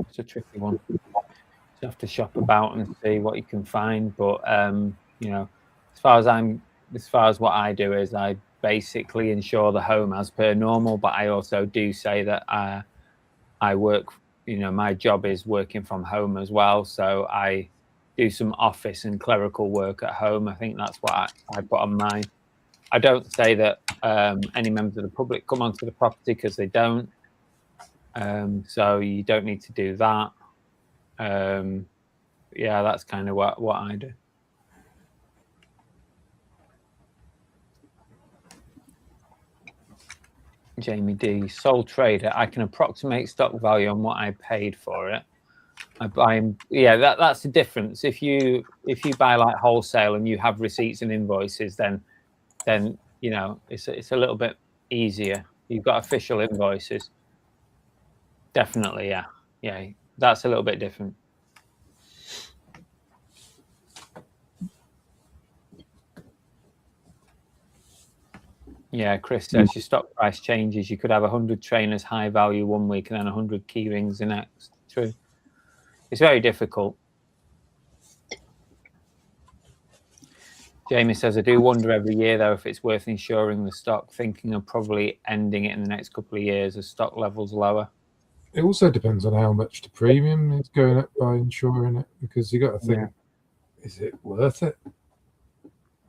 It's a tricky one. You have to shop about and see what you can find. But you know, as far as what I do is I basically insure the home as per normal. But I also do say that I work. You know, my job is working from home as well, so I do some office and clerical work at home. I think that's what I put on mine. I don't say that any members of the public come onto the property because they don't. So you don't need to do that. Yeah, that's kind of what I do. Jamie D, sole trader. I can approximate stock value on what I paid for it. Yeah, that's the difference. If you buy like wholesale and you have receipts and invoices, then you know it's a little bit easier. You've got official invoices. Definitely, yeah, that's a little bit different. Yeah, Chris says your stock price changes. You could have 100 trainers high value one week and then 100 key rings the next. True. It's very difficult. Jamie says, I do wonder every year, though, if it's worth insuring the stock, thinking of probably ending it in the next couple of years as stock levels lower. It also depends on how much the premium is going up by insuring it, because you got to think, is it worth it?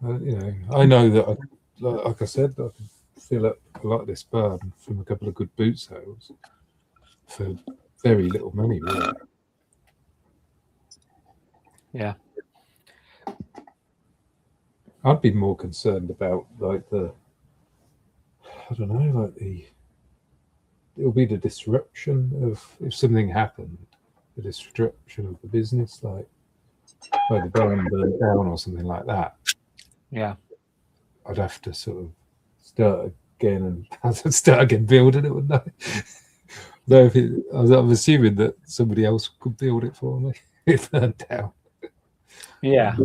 You know, I know that, like I said, I can fill up a lot of this burn from a couple of good boot sales for very little money, really. Yeah. I'd be more concerned about like it'll be the disruption of, if something happened, the disruption of the business, like the barn burned down or something like that. Yeah. I'd have to sort of start again building it, wouldn't I? No, I'm assuming that somebody else could build it for me. It burned down. Yeah.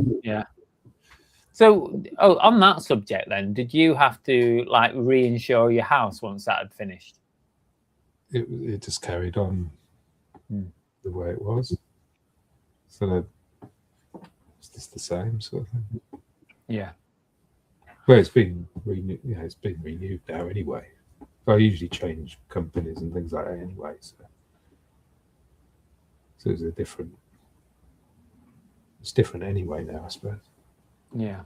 So, on that subject, then, did you have to like reinsure your house once that had finished? It just carried on the way it was. So it's just the same sort of thing. Yeah. Well, it's been renewed. Yeah, it's been renewed now anyway. I usually change companies and things like that anyway. So it's It's different anyway now, I suppose. Yeah.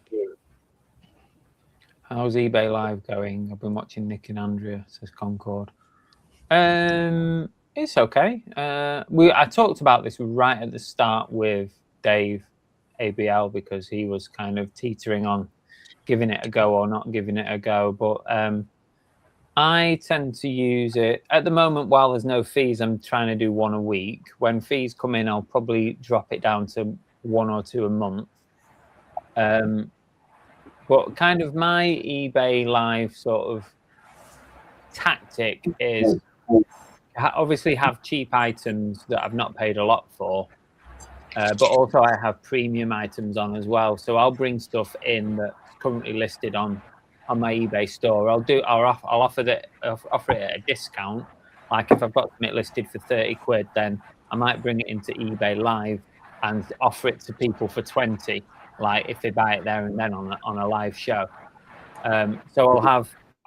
How's eBay Live going? I've been watching Nick and Andrea, says Concord. It's okay. I talked about this right at the start with Dave ABL because he was kind of teetering on giving it a go or not giving it a go. But I tend to use it at the moment while there's no fees. I'm trying to do one a week. When fees come in, I'll probably drop it down to 1 or 2 a month. But kind of my eBay Live sort of tactic is obviously have cheap items that I've not paid a lot for, but also I have premium items on as well. So I'll bring stuff in that's currently listed on my eBay store. I'll offer it at a discount. Like if I've got something listed for 30 quid, then I might bring it into eBay Live and offer it to people for 20. Like if they buy it there and then on a live show. So I'll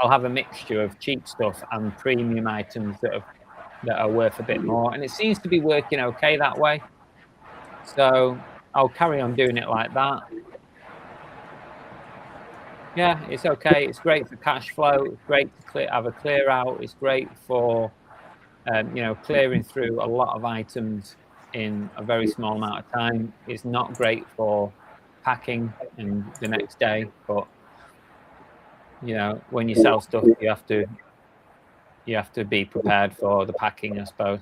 have a mixture of cheap stuff and premium items that are worth a bit more, and it seems to be working okay that way. So I'll carry on doing it like that. Yeah, it's okay. It's great for cash flow. It's great to have a clear out. It's great for clearing through a lot of items in a very small amount of time. It's not great for packing in the next day, but when you sell stuff, you have to be prepared for the packing, I suppose.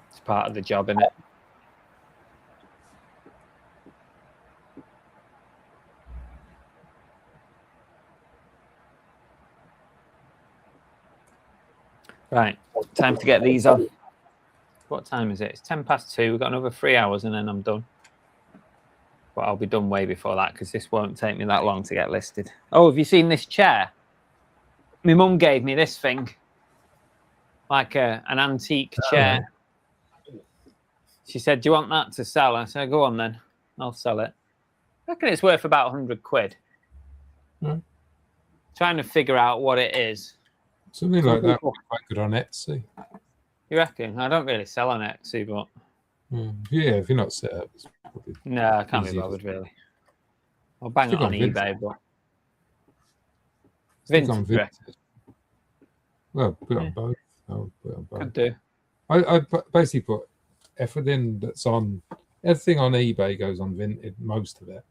It's part of the job, isn't it? Right, time to get these on. What time is it? It's 10 past 2. We've got another 3 hours and then I'm done. But I'll be done way before that because this won't take me that long to get listed. Oh, have you seen this chair? My mum gave me this thing. Like an antique chair. She said, do you want that to sell? I said, go on then. I'll sell it. I reckon it's worth about 100 quid. Trying to figure out what it is. Something like that would be quite good on Etsy. You reckon? I don't really sell on Etsy, but... Yeah, if you're not set up. It's probably no, I can't be bothered, really. I'll bang it on eBay, but... Vintage. Well, put it on both. I'll put it on both. Could do. I basically put everything that's on... Everything on eBay goes on Vinted, most of it.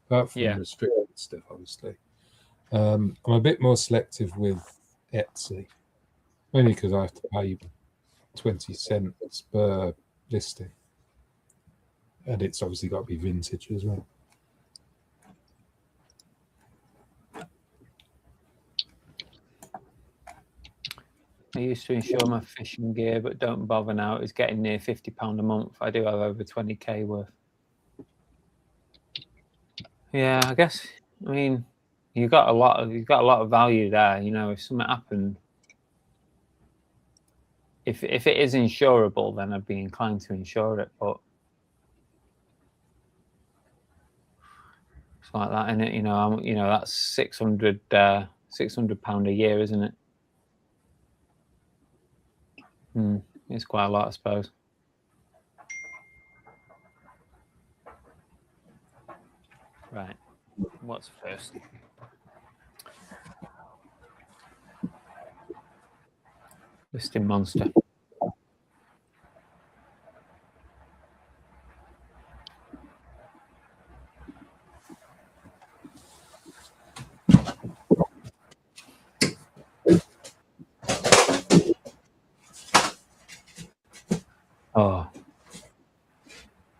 Apart from restricted stuff, obviously. I'm a bit more selective with Etsy. Only because I have to pay 20 cents per listing. And it's obviously got to be vintage as well. I used to insure my fishing gear, but don't bother now. It's getting near £50 a month. I do have over 20k worth. Yeah, I guess. I mean, you've got a lot of value there. If something happened, if it is insurable, then I'd be inclined to insure it. But it's like that, isn't it? That's £600 a year, isn't it? It's quite a lot, I suppose. Right. What's first? Listing monster. Oh,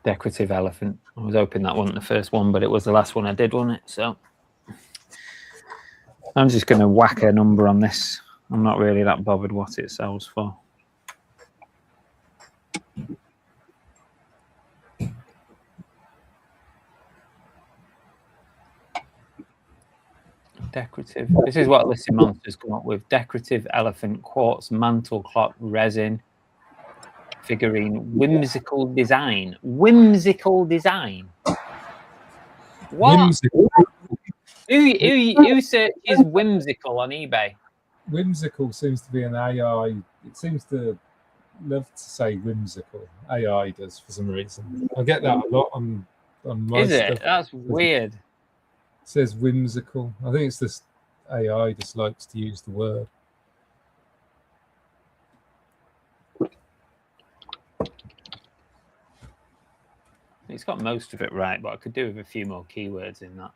decorative elephant. I was hoping that wasn't the first one, but it was the last one I did, wasn't it? So I'm just going to whack a number on this. I'm not really that bothered what it sells for. Decorative. This is what Listing Monsters come up with. Decorative elephant quartz mantle clock resin figurine, whimsical design. Whimsical design. What? Whimsical. Who searches whimsical on eBay? Whimsical seems to be an AI. It seems to love to say whimsical. AI does for some reason. I get that a lot on my Is it? stuff. That's weird. It says whimsical. I think it's this AI just likes to use the word. It's got most of it right, but I could do with a few more keywords in that.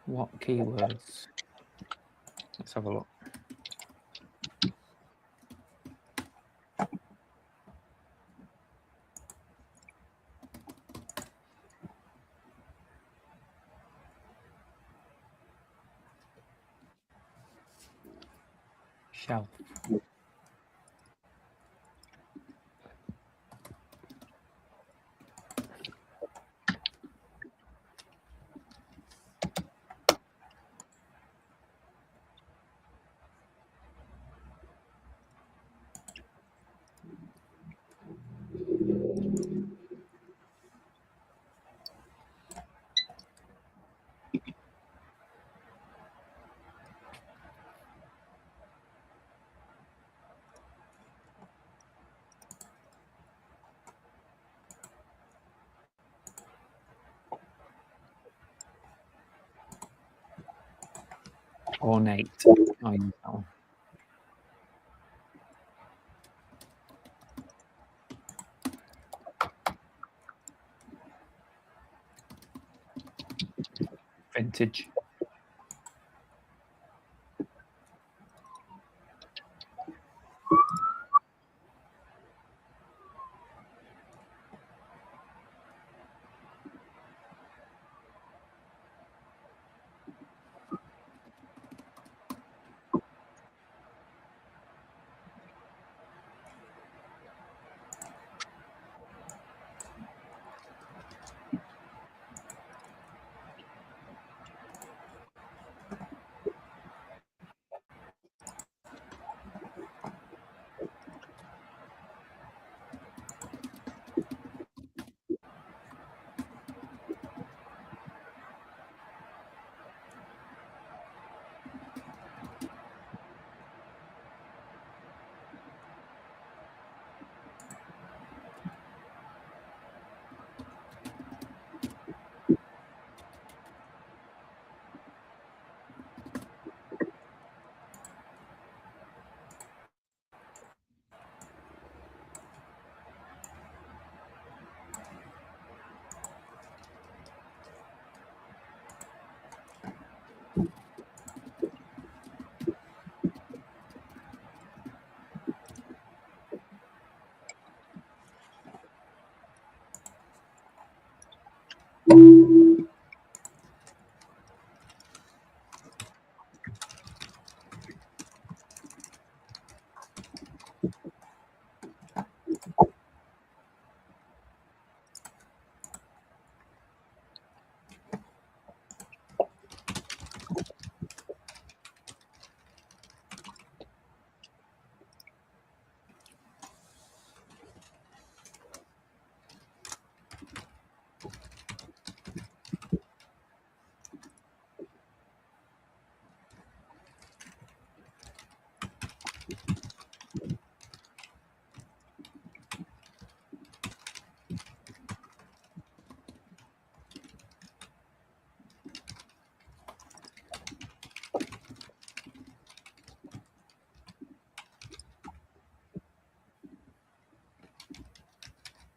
What keywords? Let's have a look. Shelf. Ornate. Oh, you know. Vintage.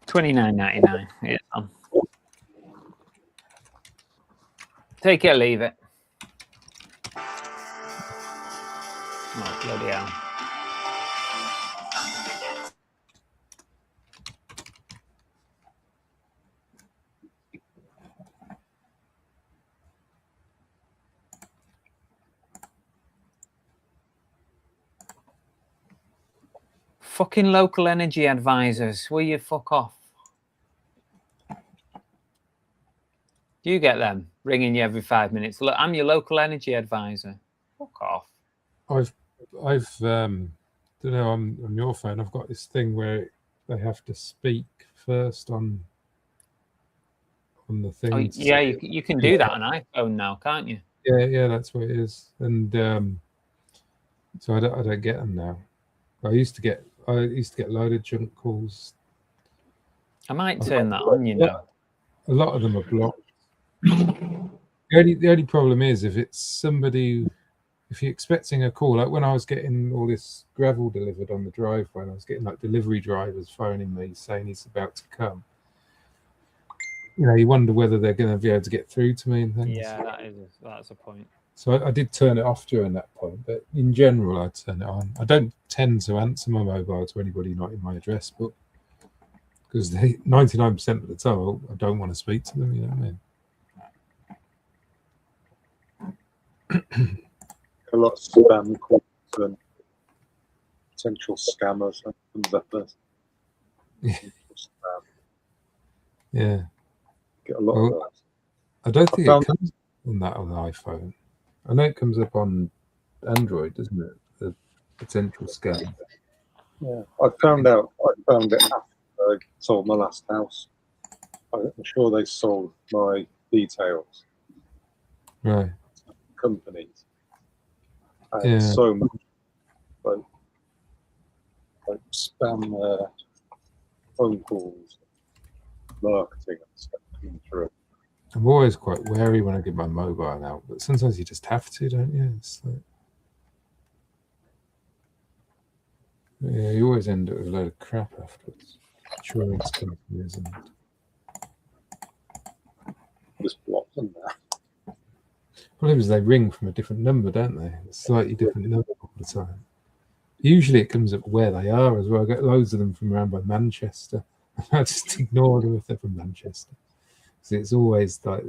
$29.99. Yeah. Take it or leave it. Oh, bloody hell. Fucking local energy advisors. Will you fuck off? Do you get them ringing you every 5 minutes? Look, I'm your local energy advisor. Fuck off. I've don't know, on your phone, I've got this thing where they have to speak first on the thing. Oh, yeah, you can do that on iPhone now, can't you? Yeah, that's what it is. And So I don't get them now. I used to get a load of junk calls. I might turn that on, you know. A lot of them are blocked. The only problem is if it's somebody, if you're expecting a call, like when I was getting all this gravel delivered on the driveway, and I was getting like delivery drivers phoning me saying he's about to come. You know, you wonder whether they're going to be able to get through to me and things. Yeah, that's a point. So I did turn it off during that point, but in general, I turn it on. I don't tend to answer my mobile to anybody not in my address book because 99% of the time I don't want to speak to them. You know what I mean? A lot of spam calls and potential scammers that comes up as spam. Yeah. Get a lot of Well, those. I don't think found- it comes on that on the iPhone. I know it comes up on Android, doesn't it? The potential scam. Yeah, I found it after I sold my last house. I'm sure they sold my details Right. to companies. And Yeah. so much like spam phone calls, marketing and stuff coming through. I'm always quite wary when I get my mobile out, but sometimes you just have to, don't you? It's like, yeah, you always end up with a load of crap afterwards. Insurance companies and Just block them now. problem is they ring from a different number, don't they? A slightly different number all the time. Usually it comes up where they are as well. I get loads of them from around by Manchester. I just ignore them if they're from Manchester. So it's always like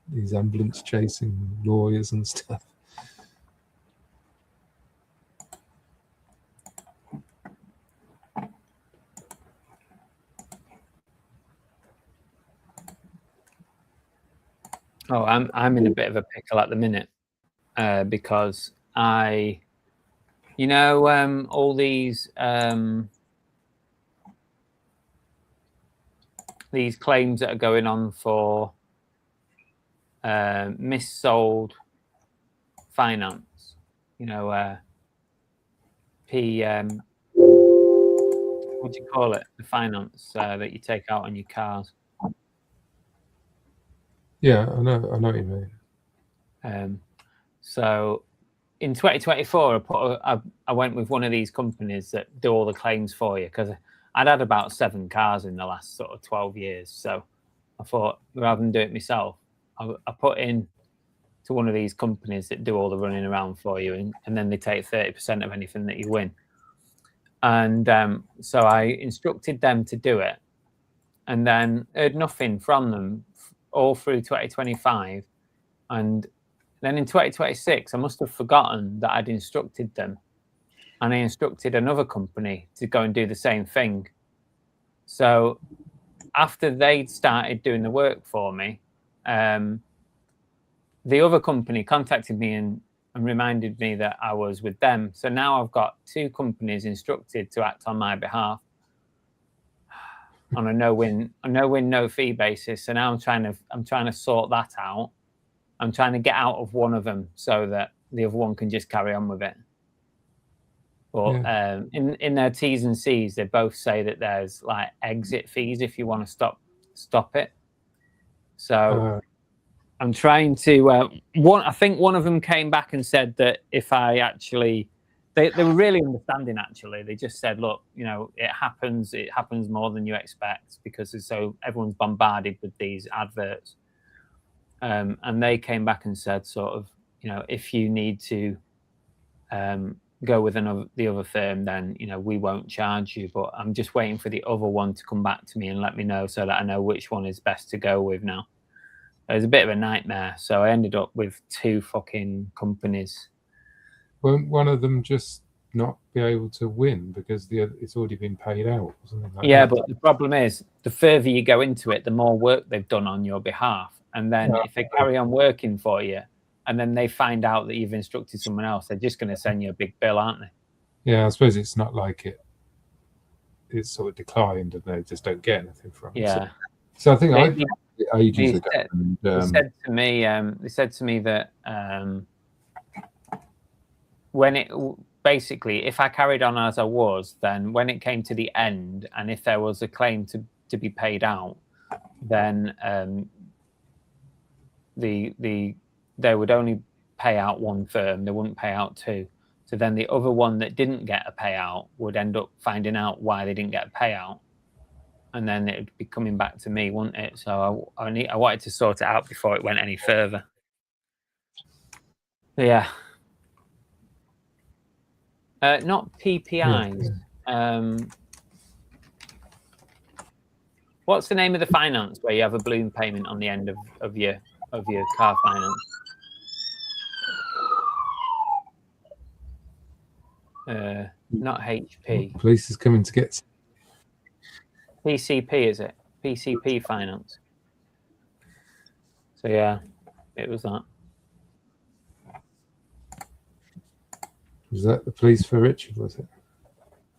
these ambulance chasing lawyers and stuff. Oh, I'm in a bit of a pickle at the minute because all these claims that are going on for missold finance, PM, what do you call it? The finance that you take out on your cars. Yeah, I know what you mean. So in 2024, I went with one of these companies that do all the claims for you because I'd had about 7 cars in the last sort of 12 years. So I thought rather than do it myself, I put in to one of these companies that do all the running around for you, and then they take 30% of anything that you win. And so I instructed them to do it, and then heard nothing from them all through 2025. And then in 2026, I must have forgotten that I'd instructed them, and I instructed another company to go and do the same thing. So after they'd started doing the work for me, the other company contacted me and reminded me that I was with them. So now I've got 2 companies instructed to act on my behalf on a no-win, no-fee basis. So now I'm trying to sort that out. I'm trying to get out of one of them so that the other one can just carry on with it. But in their T's and C's, they both say that there's like exit fees if you want to stop it. So I'm trying to. I think one of them came back and said that if I actually, they were really understanding. Actually, they just said, look, it happens. It happens more than you expect because everyone's bombarded with these adverts. And they came back and said, sort of, if you need to go with the other firm, then we won't charge you. But I'm just waiting for the other one to come back to me and let me know so that I know which one is best to go with now. It was a bit of a nightmare, so I ended up with 2 fucking companies. Won't one of them just not be able to win because it's already been paid out or something like that? But the problem is, the further you go into it, the more work they've done on your behalf. And then if they carry on working for you, and then they find out that you've instructed someone else, they're just going to send you a big bill, aren't they? Yeah, I suppose it's not like it's sort of declined and they just don't get anything from it. Yeah. So I think ages ago. They said to me that when basically, if I carried on as I was, then when it came to the end, and if there was a claim to be paid out, then they would only pay out one firm. They wouldn't pay out two. So then the other one that didn't get a payout would end up finding out why they didn't get a payout, and then it would be coming back to me, wouldn't it? So I wanted to sort it out before it went any further. So yeah. Not PPIs. What's the name of the finance where you have a balloon payment on the end of your car finance? Not HP. Police is coming to get. PCP, is it? PCP finance. So yeah, it was that. Was that the police for Richard? Was it?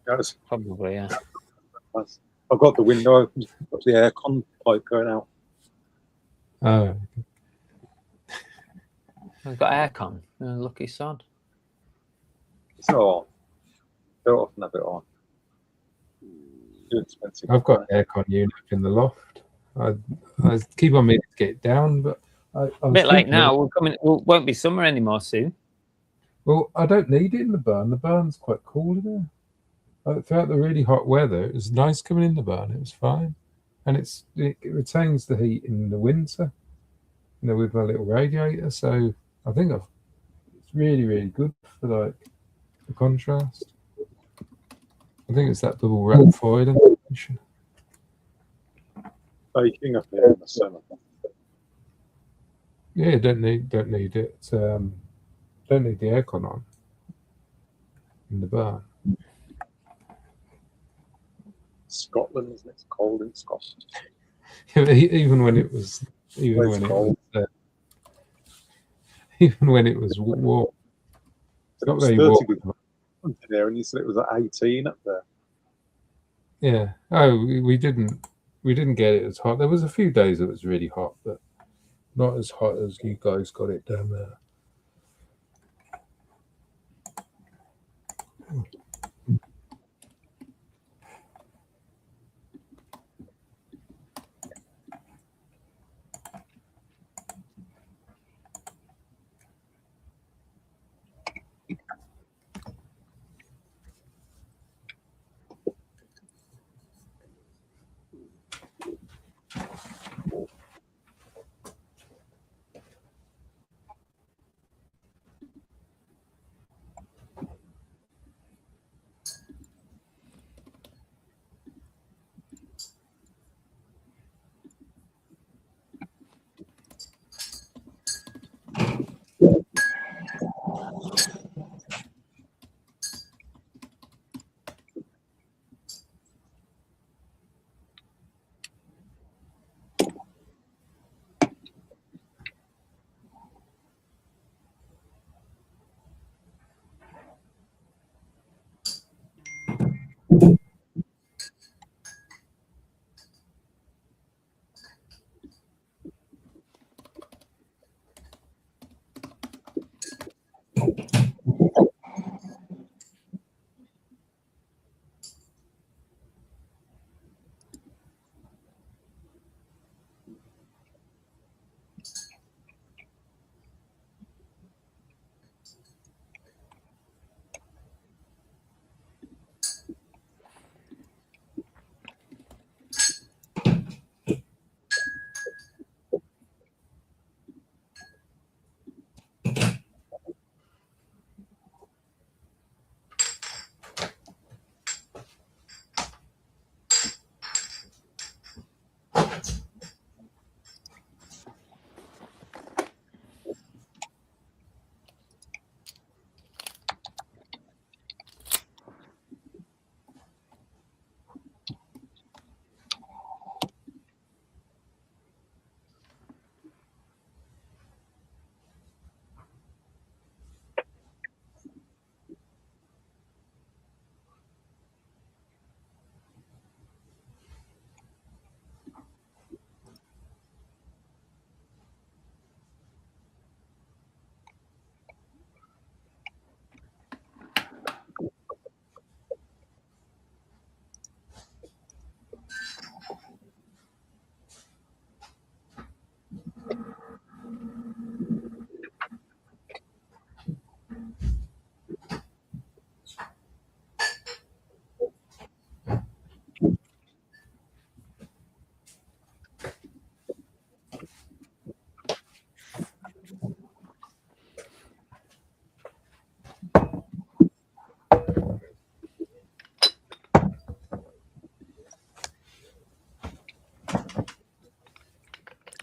Yes. Probably, yeah. I've got the window open, got the aircon pipe going out. Oh, I've got aircon. Lucky sod. So don't often have it on. Too expensive. I've got an aircon unit up in the loft. I keep on meaning to get it down, but I A was bit late thinking, now. Won't be summer anymore soon. well, I don't need it in the barn. The barn's quite cool in there. Throughout the really hot weather, it was nice coming in the barn. It was fine, and it retains the heat in the winter. With my little radiator. So I think it's really, really good for like the contrast. I think it's that bubble wrap foil. Baking up here in the summer. Yeah, don't need it. Don't need the aircon on in the barn. Scotland, isn't it? It's cold in Scotland. Even when it was warm. It's not very warm. There, and you said it was at 18 up there. Yeah. Oh, we didn't get it as hot. There was a few days it was really hot, but not as hot as you guys got it down there.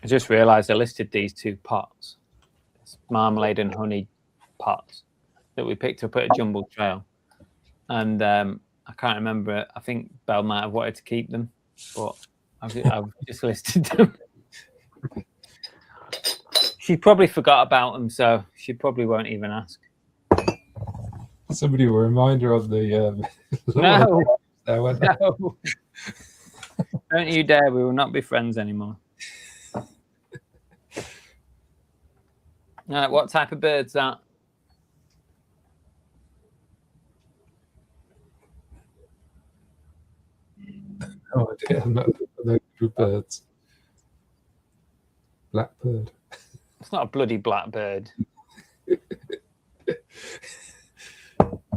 just realised I listed these 2 pots, marmalade and honey pots that we picked up at a jumble trail, and I can't remember. I think Belle might have wanted to keep them, but I've just listed them. She probably forgot about them, so she probably won't even ask. Somebody will remind her of the. No, There, won't they? no. Don't you dare. We will not be friends anymore. What type of bird's that? No idea. I'm not those good birds. Blackbird. It's not a bloody blackbird.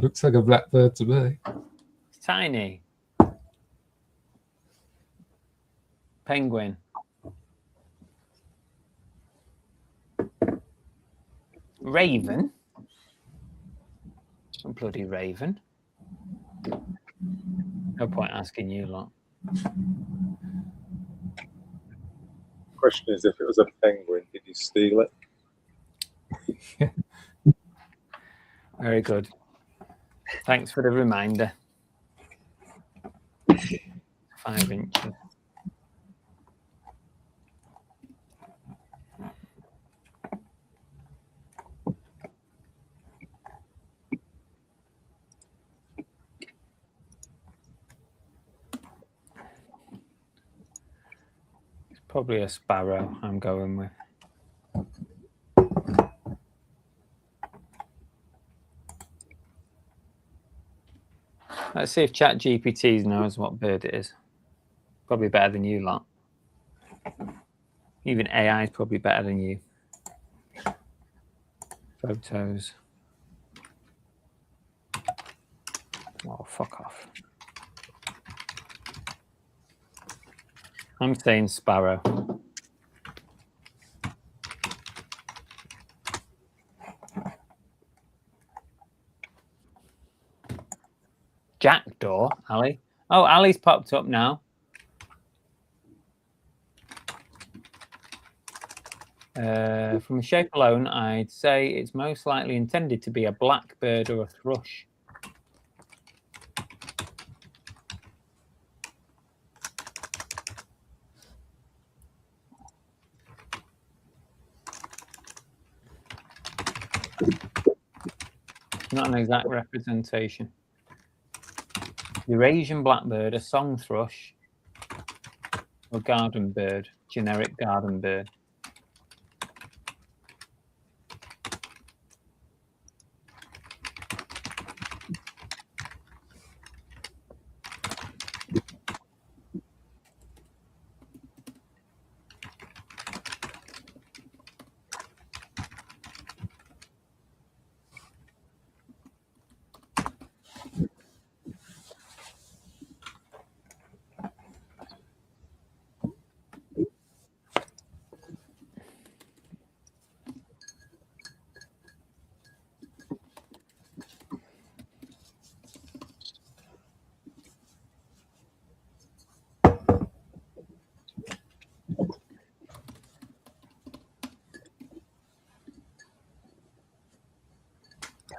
Looks like a blackbird to me. It's tiny. Penguin. Raven. A bloody raven. No point asking you lot. Question is, if it was a penguin, did you steal it? Very good. Thanks for the reminder. 5 inches. It's probably a sparrow I'm going with. Let's see if ChatGPT knows what bird it is. Probably better than you lot. Even AI is probably better than you. Photos. Oh, fuck off. I'm saying sparrow. Jackdaw, Ali. Oh, Ali's popped up now. From the shape alone, I'd say it's most likely intended to be a blackbird or a thrush. Not an exact representation. Eurasian blackbird, a song thrush, or garden bird, generic garden bird.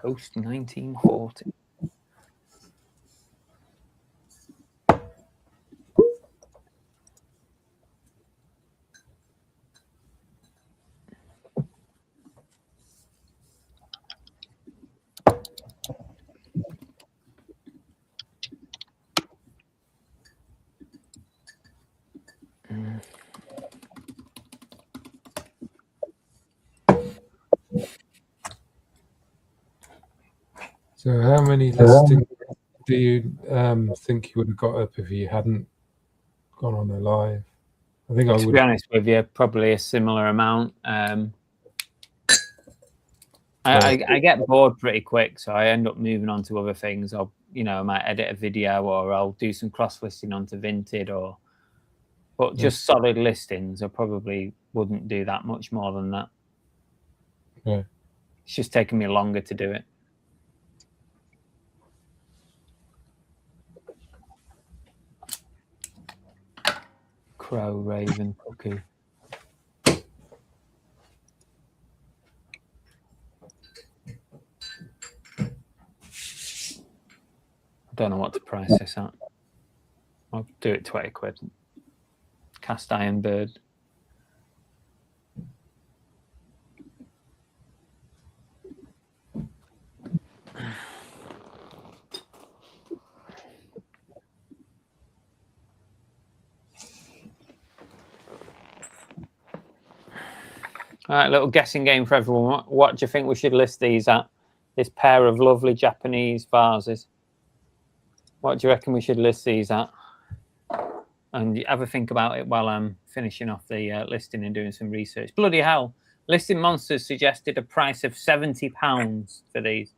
Post 1940. So, how many listings do you think you would have got up if you hadn't gone on a live? I think I To would. be honest with you, probably a similar amount. I get bored pretty quick, so I end up moving on to other things. I'll, I might edit a video, or I'll do some cross-listing onto Vinted, but just solid listings, I probably wouldn't do that much more than that. Yeah. It's just taking me longer to do it. Crow, raven, cuckoo. don't know what to price this at. I'll do it 20 quid. Cast iron bird. All right, little guessing game for everyone. What do you think we should list these at? This pair of lovely Japanese vases. What do you reckon we should list these at? And you have a think about it while I'm finishing off the listing and doing some research. Bloody hell. Listing Monsters suggested a price of £70 for these.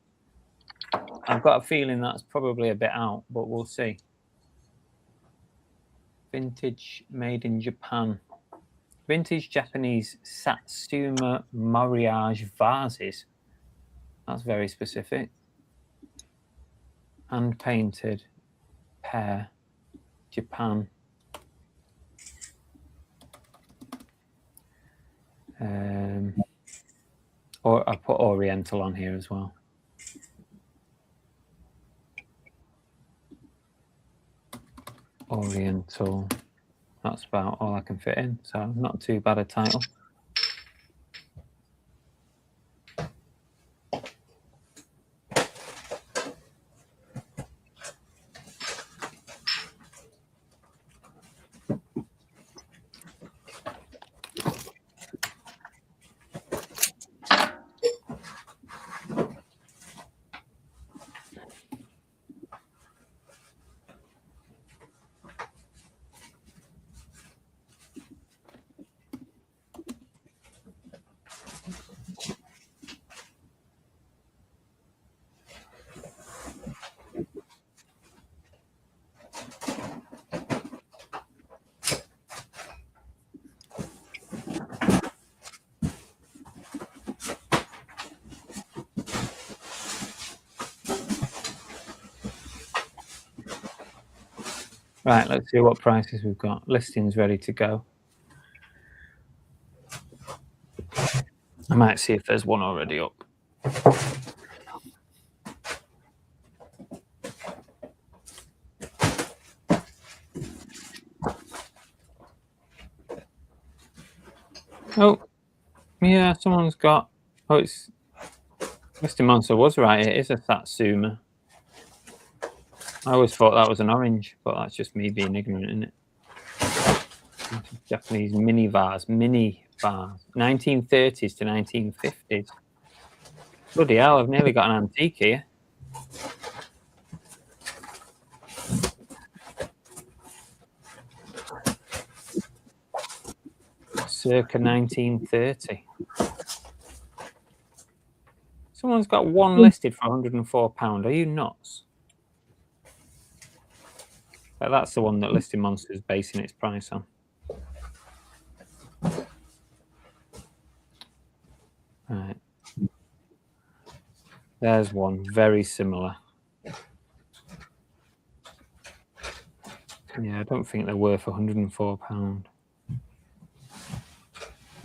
I've got a feeling that's probably a bit out, but we'll see. Vintage made in Japan. Vintage Japanese Satsuma Mariage vases. That's very specific. Hand painted pair, Japan. Or I put Oriental on here as well. Oriental. That's about all I can fit in, so not too bad a title. Right, let's see what prices we've got. Listings ready to go. I might see if there's one already up. Oh, yeah, someone's got... Oh, it's... Mr. Monster was right. It is a Satsuma. I always thought that was an orange, but that's just me being ignorant, isn't it? Japanese mini vase. 1930s to 1950s. Bloody hell, I've nearly got an antique here. Circa 1930. Someone's got one listed for £104. Are you nuts? But that's the one that Listing Monsters is basing its price on. Right. There's one very similar. Yeah, I don't think they're worth £104.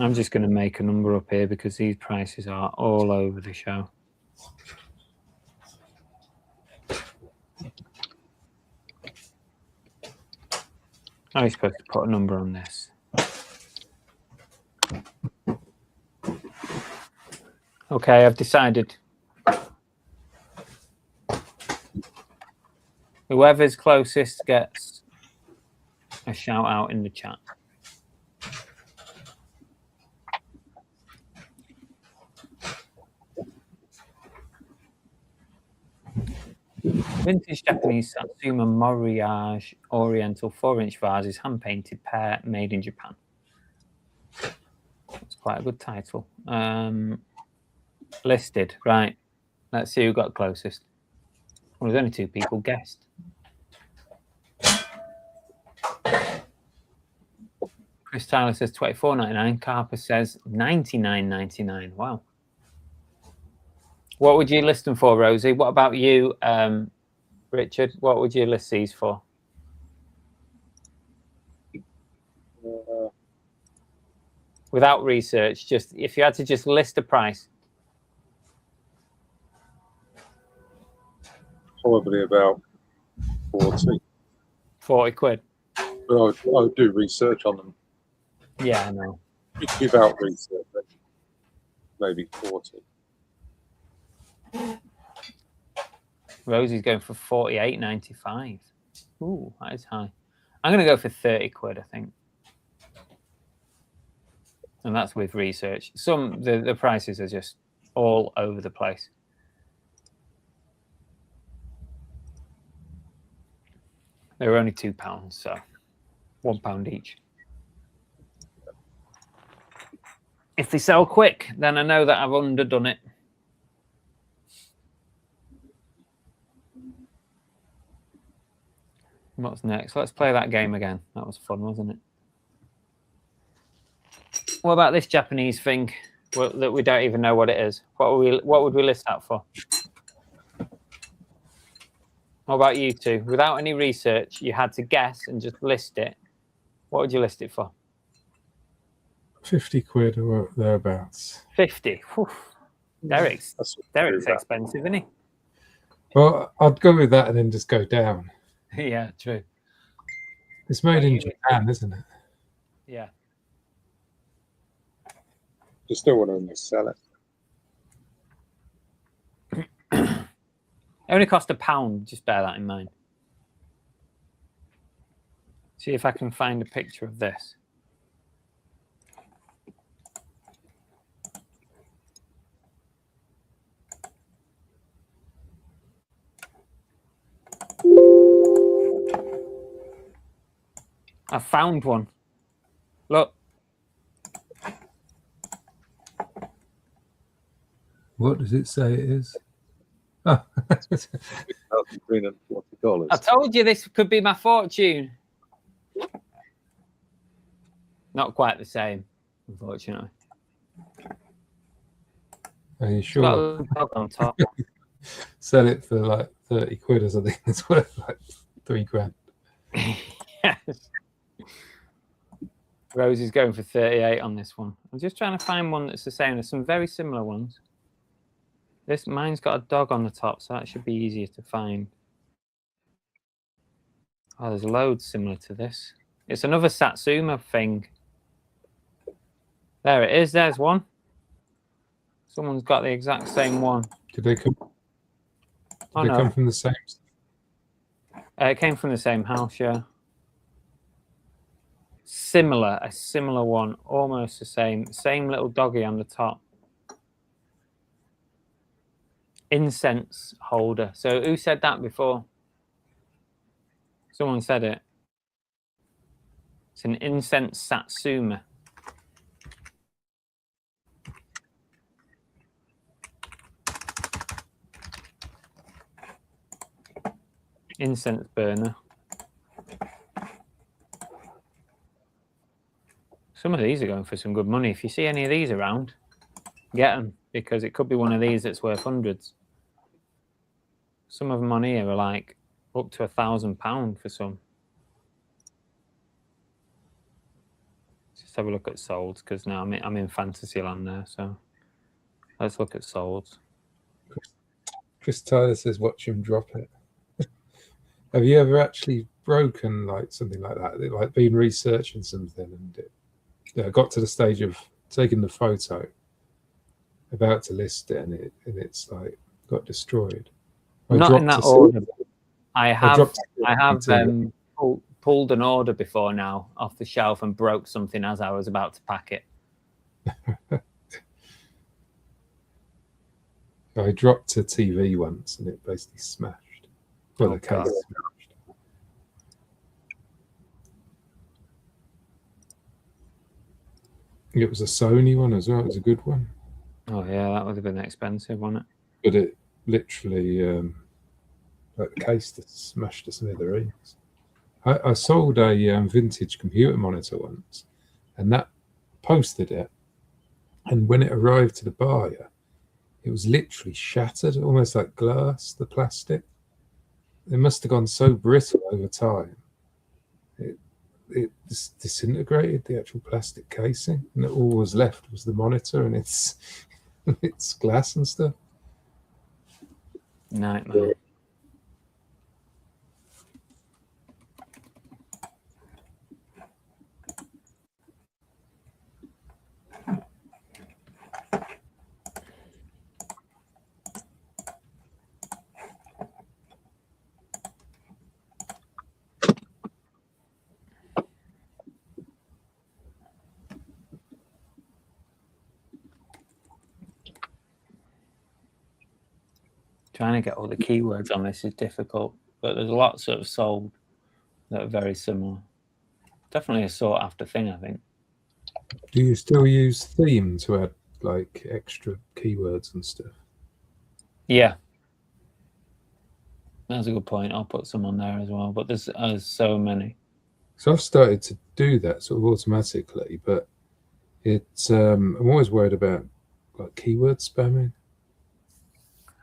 I'm just going to make a number up here because these prices are all over the show. I was supposed to put a number on this. Okay, I've decided. Whoever's closest gets a shout out in the chat. Vintage Japanese Satsuma Mariage Oriental 4-inch vases, hand-painted pair, made in Japan. That's quite a good title. Listed, right. Let's see who got closest. Well, there's only 2 people guessed. Chris Tyler says $24.99. Carper says $99.99. Wow. What would you list them for, Rosie? What about you, Richard? What would you list these for? Without research, just if you had to just list a price. Probably about 40. 40 quid. But I would do research on them. Yeah, I know. Without research, then maybe 40. Rosie's going for 48.95. Ooh, that is high. I'm going to go for 30 quid, I think. And that's with research. The prices are just all over the place. They were only £2, so £1 each. If they sell quick, then I know that I've underdone it. What's next? Let's play that game again. That was fun, wasn't it? What about this Japanese thing that we don't even know what it is? What would we list that for? What about you two? Without any research, you had to guess and just list it. What would you list it for? 50 quid or thereabouts. 50. Whew. Derek's expensive, isn't he? Well, I'd go with that and then just go down. Yeah, true. It's made in Japan, isn't it? Yeah. You still want to sell it. It only cost £1. Just bear that in mind. See if I can find a picture of this. I found one. Look. What does it say it is? Oh. $1,340. I told you this could be my fortune. Not quite the same, unfortunately. Are you It's got a sure? little dog on top. Sell it for like 30 quid or something. It's worth like £3 grand. Yes. Rose is going for 38 on this one. I'm just trying to find one that's the same. There's some very similar ones. Mine's got a dog on the top, so that should be easier to find. Oh, there's loads similar to this. It's another Satsuma thing. There it is. There's one. Someone's got the exact same one. Did they come? Oh, They no. come from the same? It came from the same house, yeah. A similar one, almost the same little doggy on the top. Incense holder. So who said that before? Someone said it. It's an incense Satsuma. Incense burner. Some of these are going for some good money. If you see any of these around, get them, because it could be one of these that's worth hundreds. Some of them on here are like up to £1,000 for some. Just have a look at solds, because now I'm in fantasy land there. So let's look at solds. Chris Tyler says, watch him drop it. Have you ever actually broken like something like that? Like been researching something and it got to the stage of taking the photo, about to list it, and it's like got destroyed. Not in that order. I have pulled an order before now off the shelf and broke something as I was about to pack it. I dropped a TV once and it basically smashed. Well, the case smashed. It was a Sony one as well. It was a good one. Oh yeah, that would have been expensive, wasn't it? But it literally, like the case that smashed to smithereens. I sold a vintage computer monitor once, and that posted it. And when it arrived to the buyer, it was literally shattered, almost like glass, the plastic. It must have gone so brittle over time. It disintegrated, the actual plastic casing, and all was left was the monitor and its its glass and stuff. Nightmare. Trying to get all the keywords on this is difficult, but there's lots that have sold that are very similar. Definitely a sought after thing, I think. Do you still use theme to add like extra keywords and stuff? Yeah. That's a good point. I'll put some on there as well, but there's so many. So I've started to do that sort of automatically, but it's I'm always worried about like keyword spamming.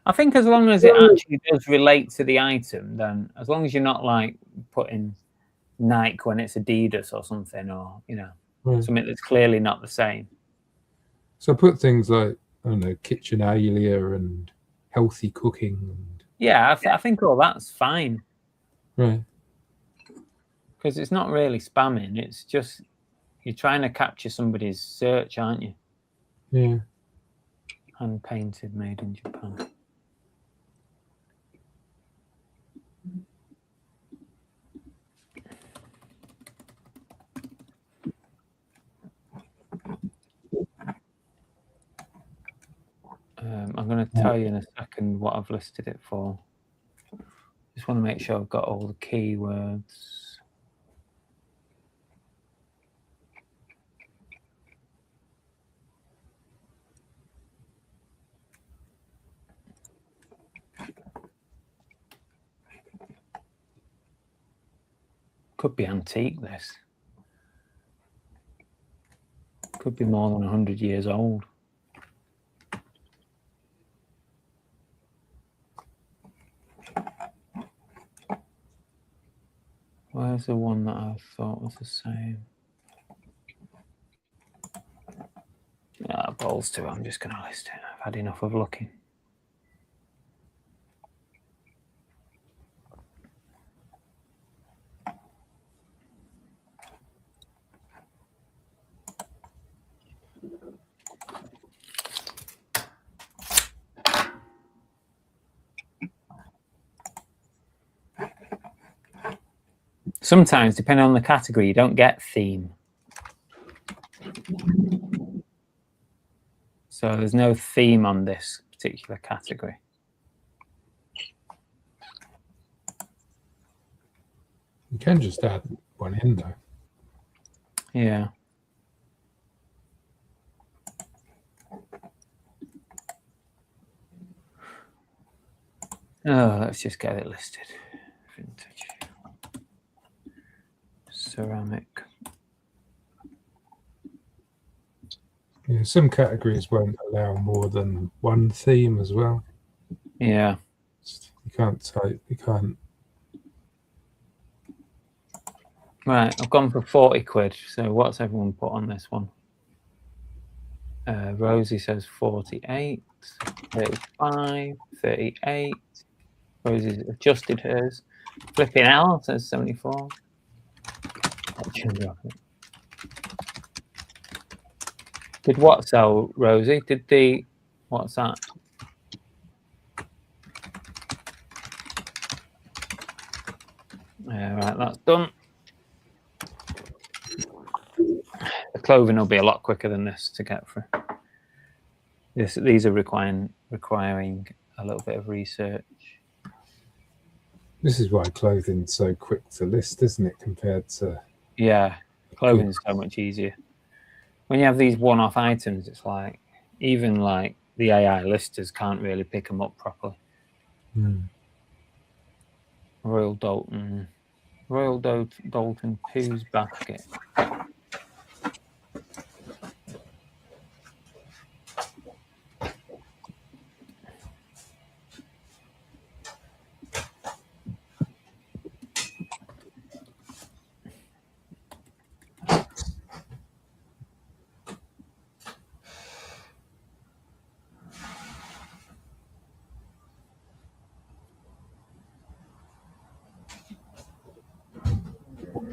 I think as long as it actually does relate to the item, then as long as you're not like putting Nike when it's Adidas or something, or something that's clearly not the same. So I put things like, I don't know, kitchen alia and healthy cooking. And... Yeah, I think all that's fine. Right. Because it's not really spamming. It's just you're trying to capture somebody's search, aren't you? Yeah. Hand painted, made in Japan. I'm going to tell you in a second what I've listed it for. Just want to make sure I've got all the keywords. Could be antique, this. Could be more than 100 years old. Where's the one that I thought was the same? Balls to it. I'm just going to list it. I've had enough of looking. Sometimes, depending on the category, you don't get theme. So there's no theme on this particular category. You can just add one in though. Yeah. Oh, let's just get it listed. Vintage. Ceramic. Yeah, some categories won't allow more than one theme as well. Yeah. You can't type, you can't. Right, I've gone for 40 quid. So what's everyone put on this one? Rosie says 48, 35, 38. Rosie's adjusted hers. Flipping L says 74. Did what sell, Rosie? Did the... What's that? Yeah, right, that's done. The clothing will be a lot quicker than this to get through. These are requiring a little bit of research. This is why clothing's so quick to list, isn't it, compared to... Yeah, clothing's so much easier. When you have these one-off items, it's like, even like the AI listers can't really pick them up properly. Royal Dalton Pooh's basket.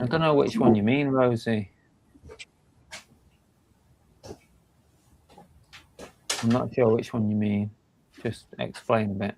I don't know which one you mean, Rosie. I'm not sure which one you mean. Just explain a bit.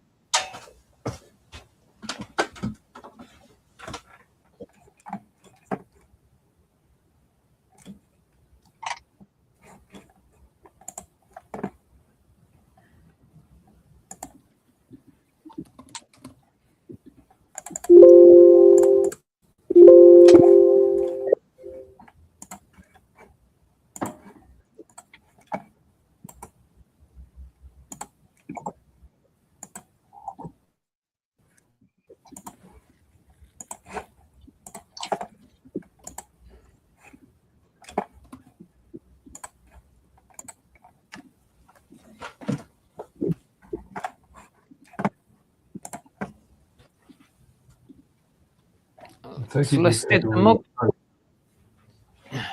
Take it, listed Richard, them up.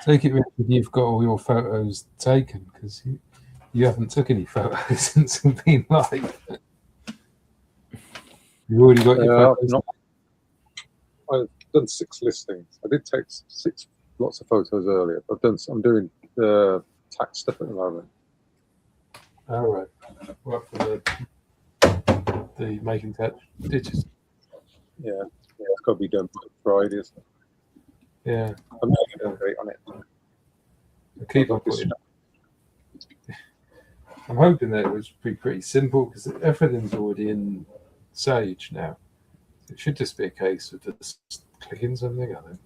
Take it, Richard, you've got all your photos taken because you haven't took any photos since we've been live. You've already got your photos. I've done 6 listings. I did take lots of photos earlier. I'm doing tax stuff at the moment. All right. What for the making tax ditches? Yeah, it's got to be done by Friday, isn't it? Yeah. I'm not going to date on it. I keep on putting. I'm hoping that it was pretty simple because everything's already in Sage now. It should just be a case of just clicking something, I think.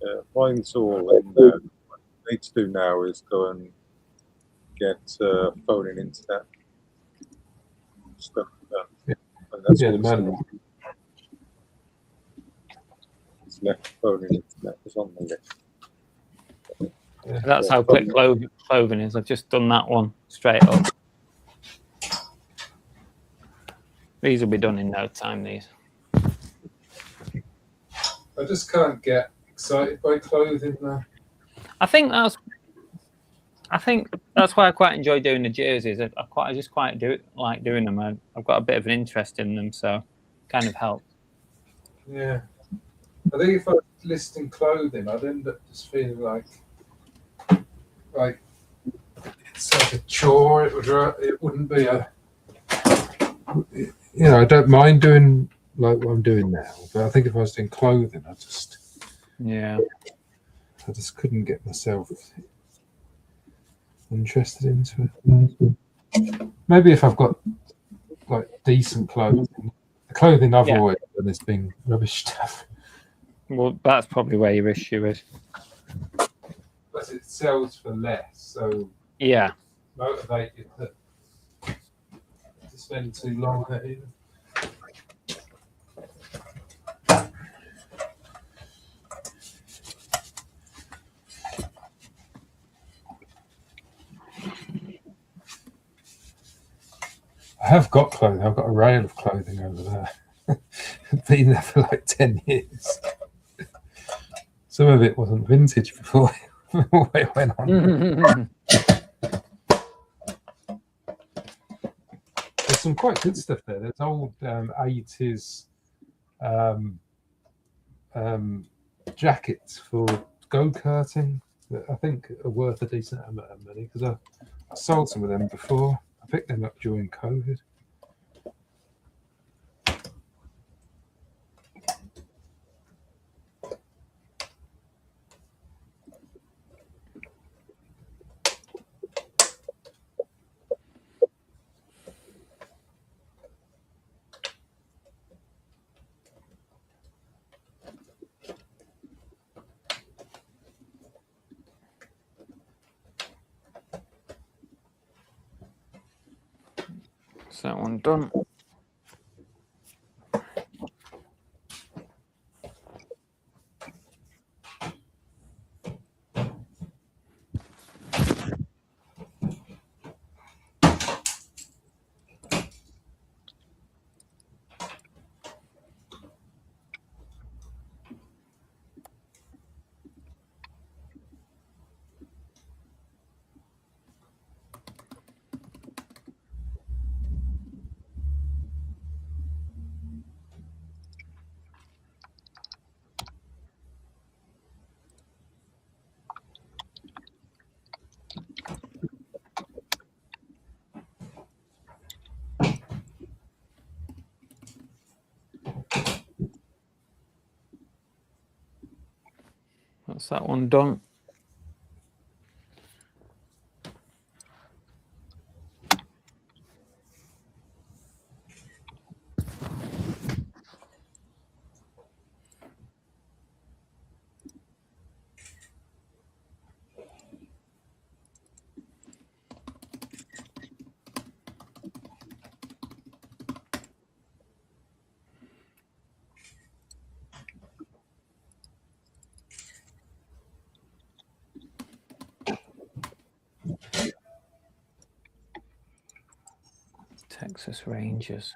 Yeah, mine's all in there. What I need to do now is go and get phone and internet stuff done. Yeah. And that's Yeah, the what's man. left. Phone and internet is on the list. Yeah. That's how quick clothing is. I've just done that one straight up. These will be done in no time, these. I just can't get excited by clothing now. I think that's why I quite enjoy doing the jerseys. I just quite like doing them. I've got a bit of an interest in them, so kind of helps. Yeah. I think if I was listing clothing, I'd end up just feeling like it's like a chore. It wouldn't be a. You know, I don't mind doing like what I'm doing now, but I think if I was doing clothing, I just couldn't get myself interested into it. Maybe if I've got like decent clothing, the clothing I've always done has been rubbish stuff. Well, that's probably where your issue is. But it sells for less, so Yeah. motivated to spend too long on it either. I have got clothing. I've got a rail of clothing over there. I've been there for like 10 years. Some of it wasn't vintage before it went on. There's some quite good stuff there. There's old 80s jackets for go-karting that I think are worth a decent amount of money because I sold some of them before. I picked them up during COVID. Is that one done? That's that one done. Texas Rangers.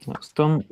That's done.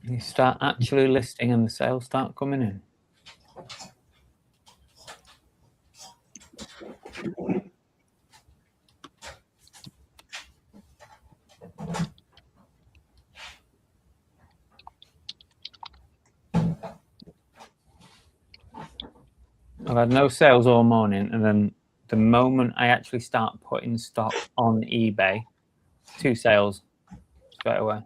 You start actually listing and the sales start coming in. I've had no sales all morning, and then the moment I actually start putting stock on eBay, 2 sales straight away.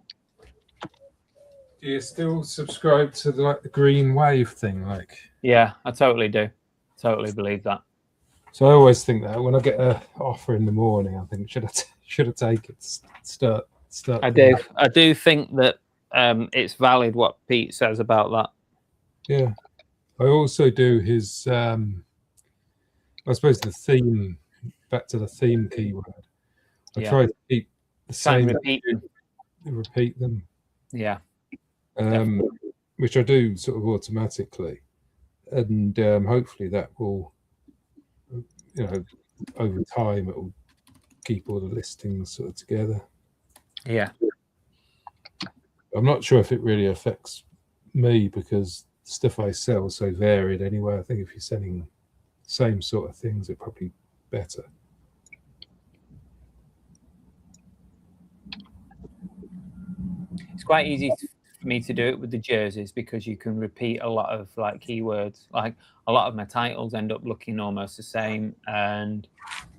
Do you still subscribe to the green wave thing? Like, Yeah, I totally do. Totally believe that. so I always think that when I get an offer in the morning, I think should I take it? Start. I do think that it's valid what Pete says about that. Yeah, I also do his. I suppose the theme. Back to the theme keyword. I try to keep the Try and same. Repeat them. Yeah. Which I do sort of automatically, and hopefully that will, over time it will keep all the listings sort of together. Yeah. I'm not sure if it really affects me because the stuff I sell is so varied anyway. I think if you're selling the same sort of things, it's probably better. It's quite easy for me to do it with the jerseys because you can repeat a lot of like keywords. Like a lot of my titles end up looking almost the same, and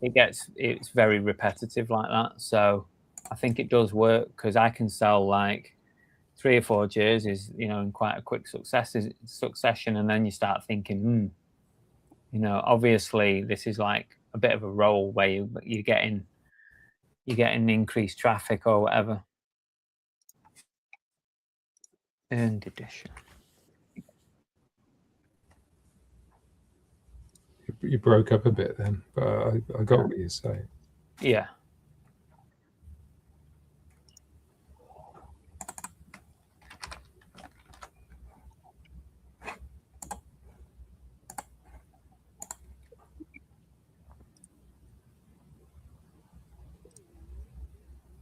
it's very repetitive like that. So I think it does work because I can sell like 3 or 4 jerseys, in quite a quick succession, and then you start thinking, obviously this is like a bit of a role where you're getting increased traffic or whatever. Earned edition. You broke up a bit then, but I got what you're saying. Yeah.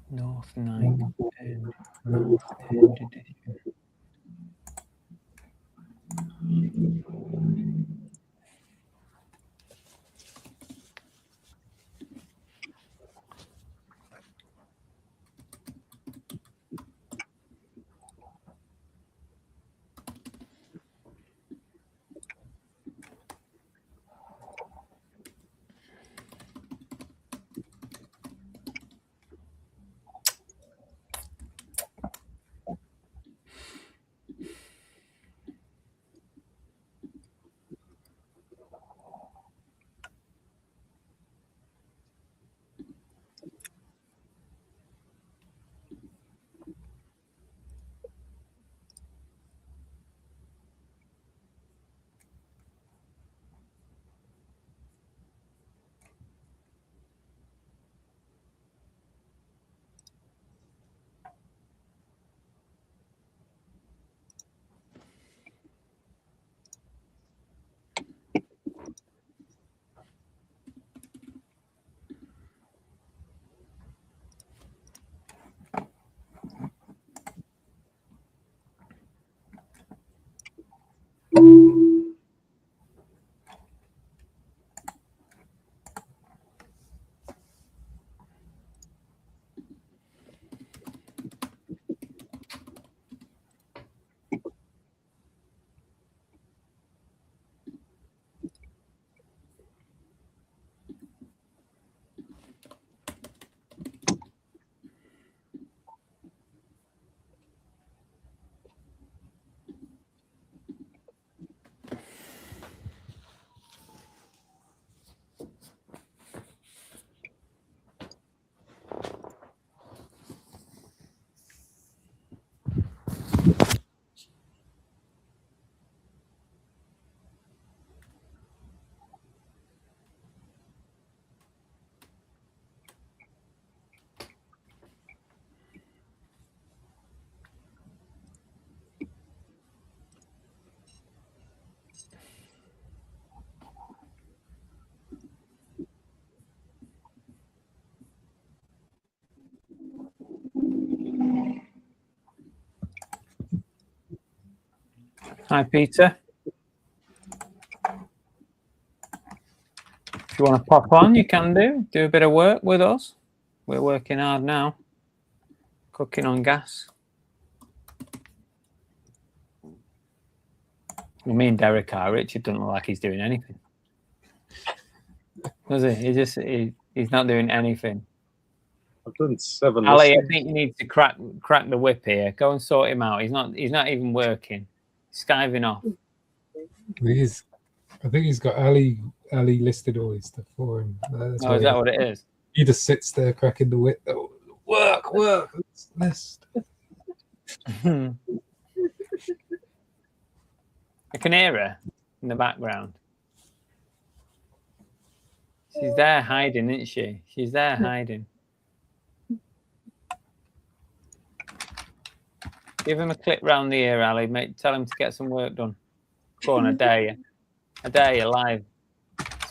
North Nike North End edition. Hi, Peter. If you want to pop on, you can do a bit of work with us. We're working hard now, cooking on gas. Well, me and Derek are. Richard doesn't look like he's doing anything, does he? He's not doing anything. I've done 7 Ali, I listings. think you need to crack the whip here. Go and sort him out. He's not even working. He's skiving off. I think he's got Ali listed all his stuff for him. That's Oh, is that what it is? He just sits there cracking the whip. Oh, work. List. I can hear her in the background. She's there hiding, isn't she? She's there hiding. Give him a clip round the ear, Ali. Tell him to get some work done. Go on, a day alive.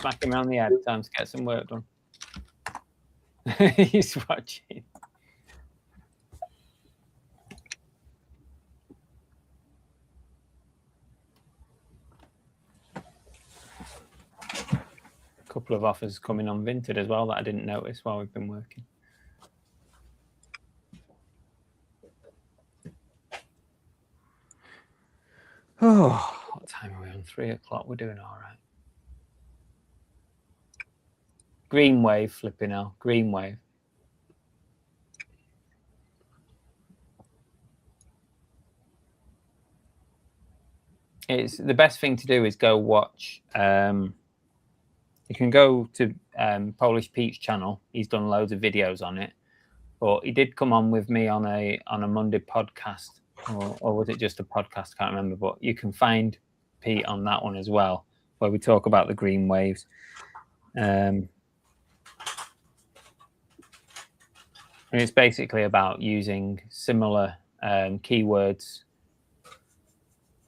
Smack him around the head. Time to get some work done. He's watching. A couple of offers coming on Vinted as well that I didn't notice while we've been working. Oh, what time are we on? 3 o'clock. We're doing all right. Green wave, flipping out. Green wave. It's the best thing to do is go watch. You can go to Polish Pete's channel. He's done loads of videos on it. But he did come on with me on a Monday podcast. Or was it just a podcast? Can't remember, but you can find Pete on that one as well, where we talk about the green waves. And it's basically about using similar keywords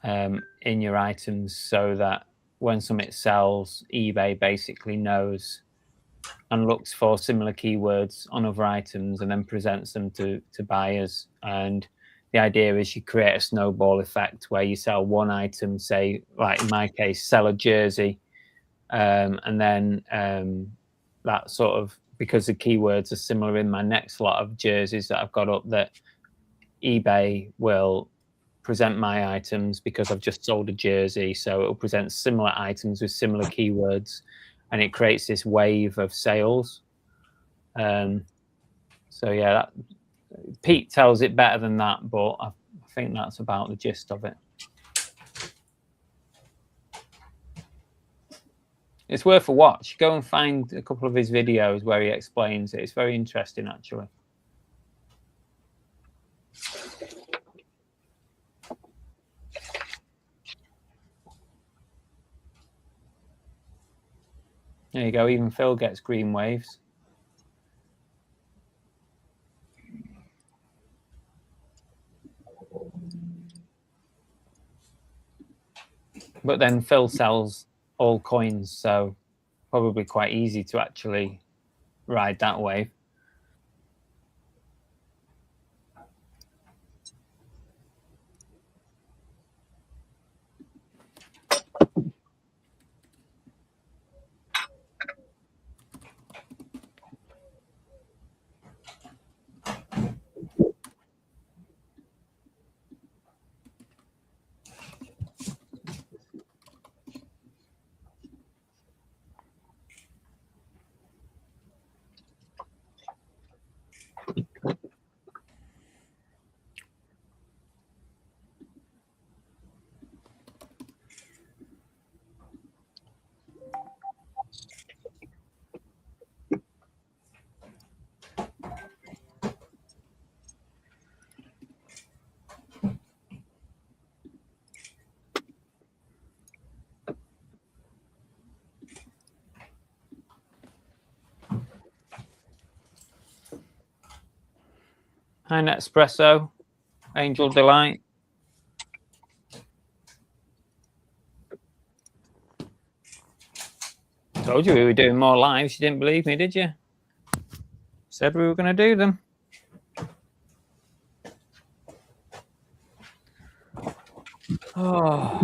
in your items so that when something sells, eBay basically knows and looks for similar keywords on other items and then presents them to buyers. And the idea is you create a snowball effect where you sell one item, say, like in my case, sell a jersey, and then that sort of, because the keywords are similar in my next lot of jerseys that I've got up, that eBay will present my items because I've just sold a jersey. So it'll present similar items with similar keywords, and it creates this wave of sales. So yeah, Pete tells it better than that, but I think that's about the gist of it. It's worth a watch. Go and find a couple of his videos where he explains it. It's very interesting, actually. There you go. Even Phil gets green waves. But then Phil sells all coins, so probably quite easy to actually ride that wave. Hi, Nespresso, Angel Delight. Told you we were doing more lives. You didn't believe me, did you? Said we were going to do them. Oh.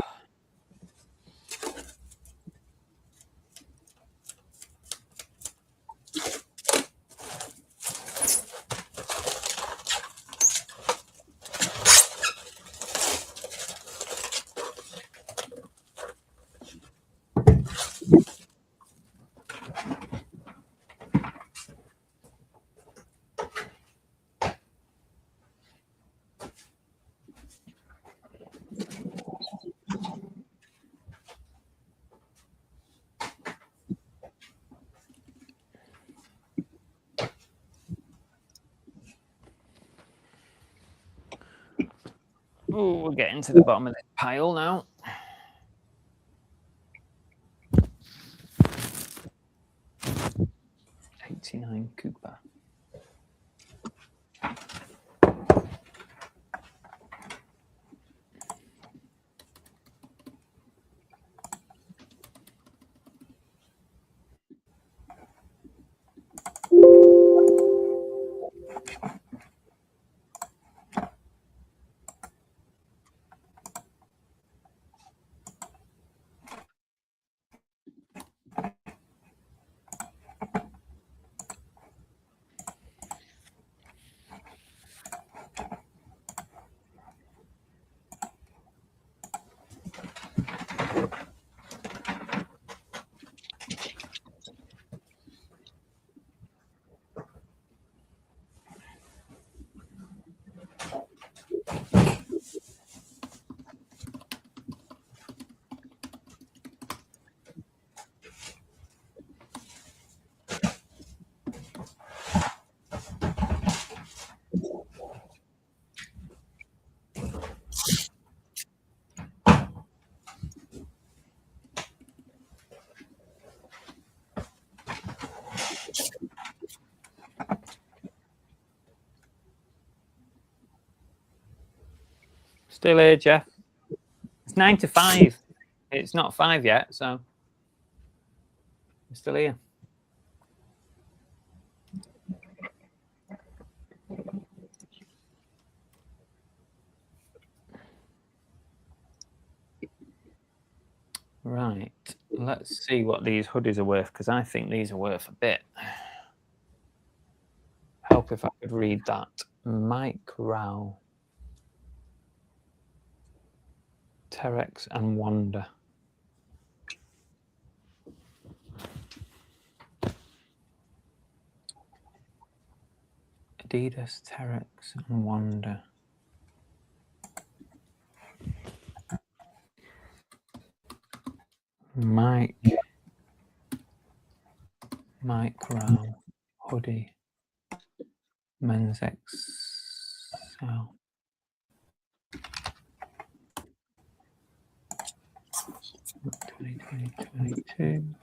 Oh, we're getting to the bottom of this pile now. '89 Cooper. Still here, Jeff. It's 9 to 5. It's not 5 yet, so I'm still here. Right. Let's see what these hoodies are worth, because I think these are worth a bit. Help if I could read that. Mike Rao. Terex and Wanda. Adidas, Terex and Wanda. Mike Rao. Hoodie. Men's XL. $2022.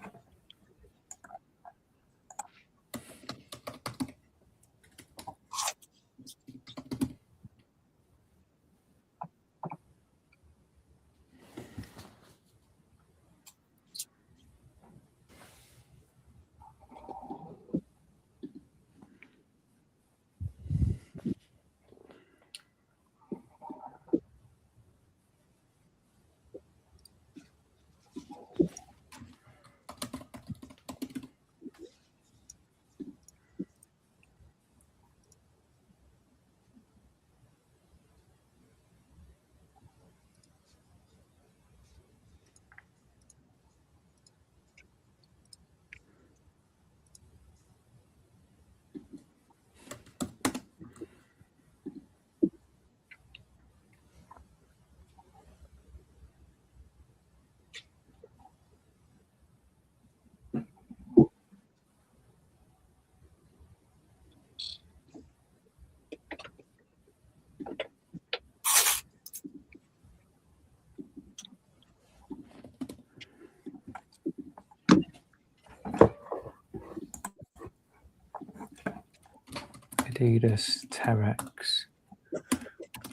Adidas, Terex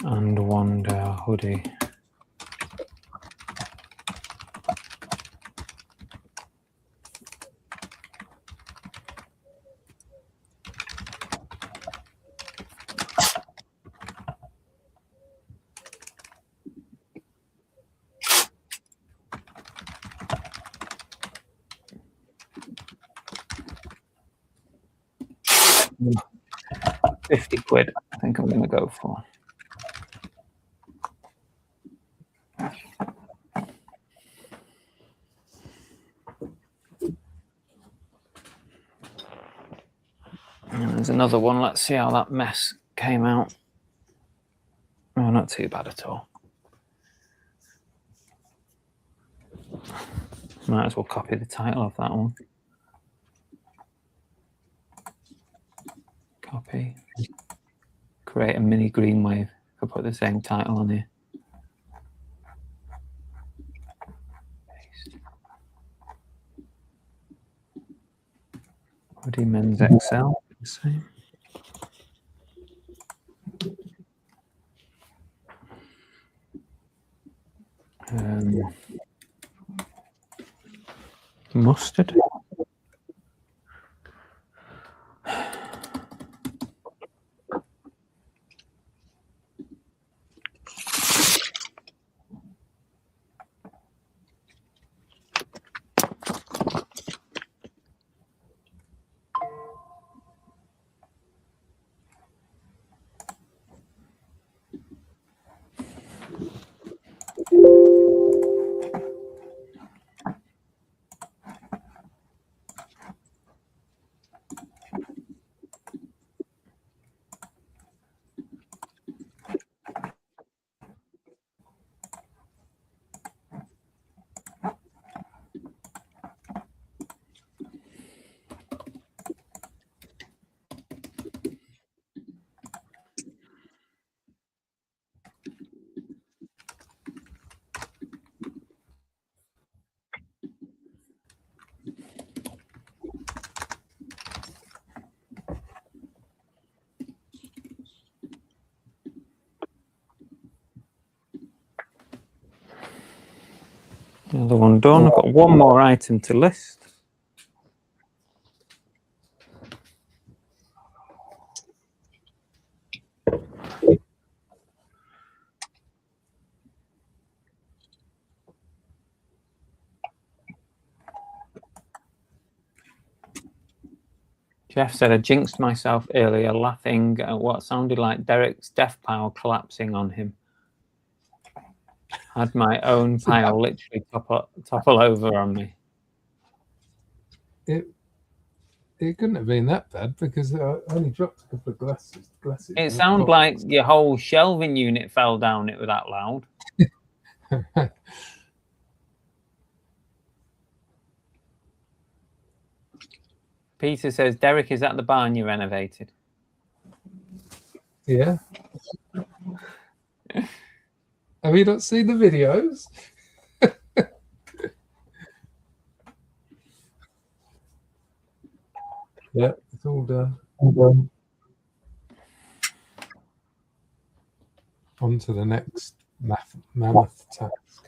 and Wanda hoodie. 50 quid, I think I'm going to go for. And there's another one. Let's see how that mess came out. Oh, not too bad at all. Might as well copy the title of that one. Copy. Create a mini green wave. I'll put the same title on here. Paste. Woody Men's Excel. Same. Mustard. Another one done. I've got one more item to list. Jeff said, I jinxed myself earlier laughing at what sounded like Derek's death pile collapsing on him. Had my own pile literally topple over on me. It couldn't have been that bad because I only dropped a couple of glasses. It sounded like your whole shelving unit fell down. It was that loud. Peter says, Derek, is that the barn you renovated? Yeah. Have you not seen the videos? Yeah, it's all done. On to the next mammoth task.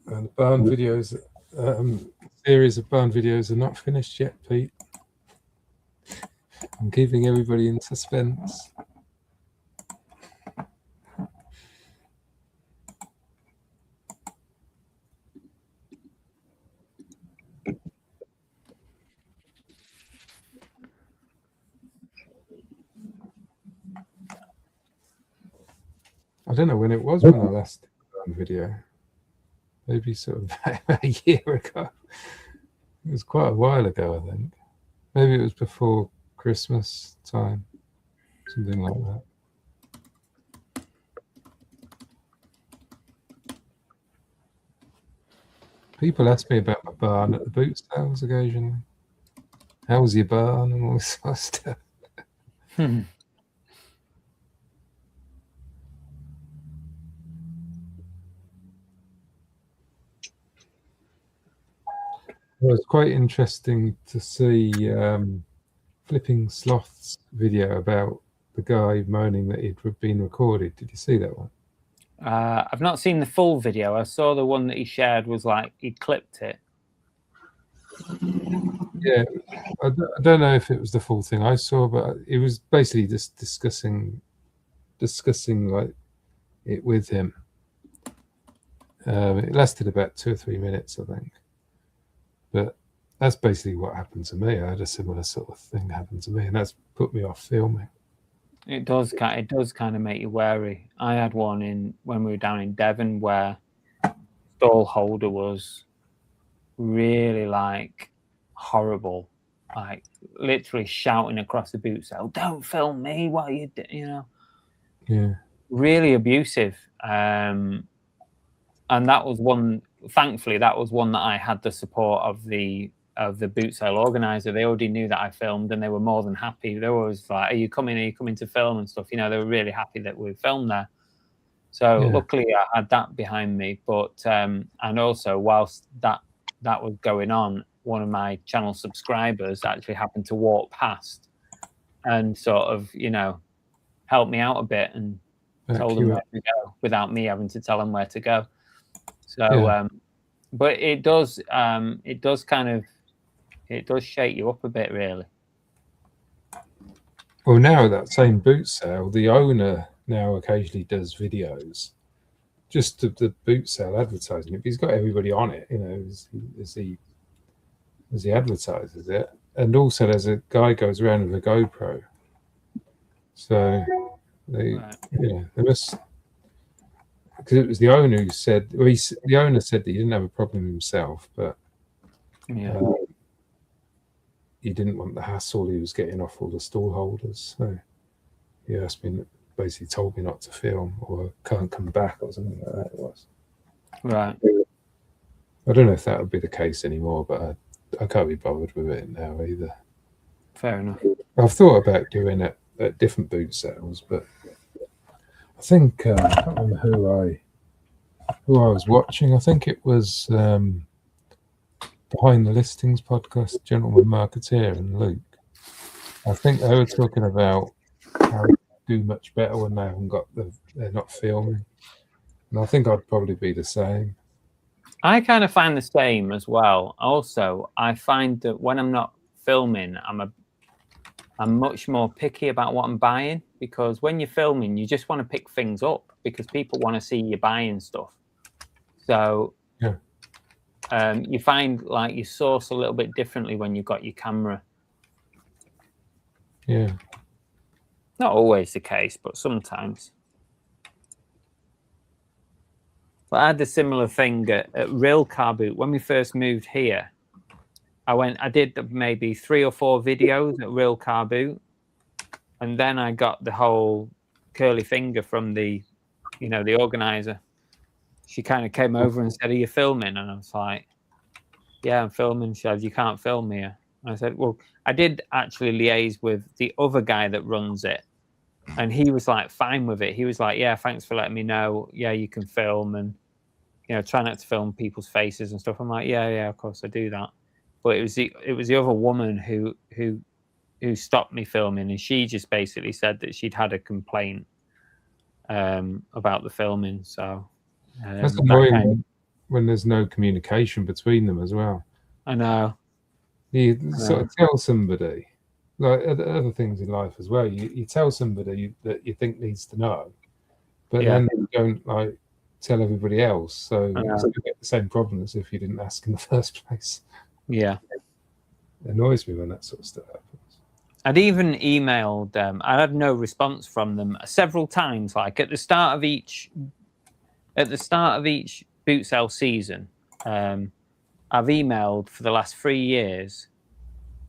And the barn videos, series of barn videos are not finished yet, Pete. I'm keeping everybody in suspense. I don't know when it was when I last did a barn video. maybe sort of a year ago. It was quite a while ago, I think. Maybe it was before Christmas time, something like that. People ask me about my barn at the boot sales occasionally. How's your barn and all this sort of stuff. It was quite interesting to see Flipping Sloth's video about the guy moaning that he'd been recorded. Did you see that one? I've not seen the full video. I saw the one that he shared was like he clipped it. Yeah, I don't know if it was the full thing I saw, but it was basically just discussing like it with him. It lasted about 2 or 3 minutes, I think. But that's basically what happened to me. I had a similar sort of thing happen to me, and that's put me off filming. It does kind of make you wary. I had one when we were down in Devon where stall holder was really like horrible, like literally shouting across the boot sale, "Don't film me! What are you doing?" You know, Yeah, really abusive. And that was one. Thankfully, that was one that I had the support of the boot sale organizer. They already knew that I filmed, and they were more than happy. They were always like, "Are you coming to film?" and stuff. You know, they were really happy that we filmed there. So yeah. luckily, I had that behind me. But and also, whilst that was going on, one of my channel subscribers actually happened to walk past and sort of, you know, help me out a bit and told them where to go without me having to tell them where to go. So, but it does shake you up a bit, really. Well, now that same boot sale, the owner now occasionally does videos just of the boot sale advertising it. He's got everybody on it, you know, as he advertises it. And also there's a guy goes around with a GoPro. So they, you know, they must, because it was the owner who said, well, the owner said that he didn't have a problem himself, but he didn't want the hassle he was getting off all the stall holders. So he asked me, basically told me not to film or can't come back or something like that. It was Right. I don't know if that would be the case anymore, but I can't be bothered with it now either. Fair enough. I've thought about doing it at different boot sales, but I think I can't remember who I was watching. I think it was Behind the Listings podcast, Gentleman Marketeer and Luke. I think they were talking about how to do much better when they haven't got they're not filming, and I think I'd probably be the same. I kind of find the same as well. Also, I find that when I'm not filming, I'm much more picky about what I'm buying, because when you're filming, you just want to pick things up because people want to see you buying stuff. So you find like you source a little bit differently when you've got your camera. Yeah. Not always the case, but sometimes. But I had a similar thing at Real Car Boot. When we first moved here, I did maybe 3 or 4 videos at Real Car Boot, and then I got the whole curly finger from the organizer. She kind of came over and said, "Are you filming?" And I was like, "Yeah, I'm filming." She said, "You can't film here." And I said, "Well, I did actually liaise with the other guy that runs it, and he was like fine with it. He was like, 'Yeah, thanks for letting me know. Yeah, you can film, and try not to film people's faces and stuff.'" I'm like, "Yeah, of course I do that." But it was the other woman who stopped me filming, and she just basically said that she'd had a complaint about the filming. So that's annoying when there's no communication between them as well. I know. You sort of tell somebody, like other things in life as well. You tell somebody that you think needs to know, but then you don't like tell everybody else. So you get the same problem as if you didn't ask in the first place. Yeah. It annoys me when that sort of stuff happens. I'd even emailed them. I had no response from them several times. Like at the start of each boot sale season, I've emailed for the last 3 years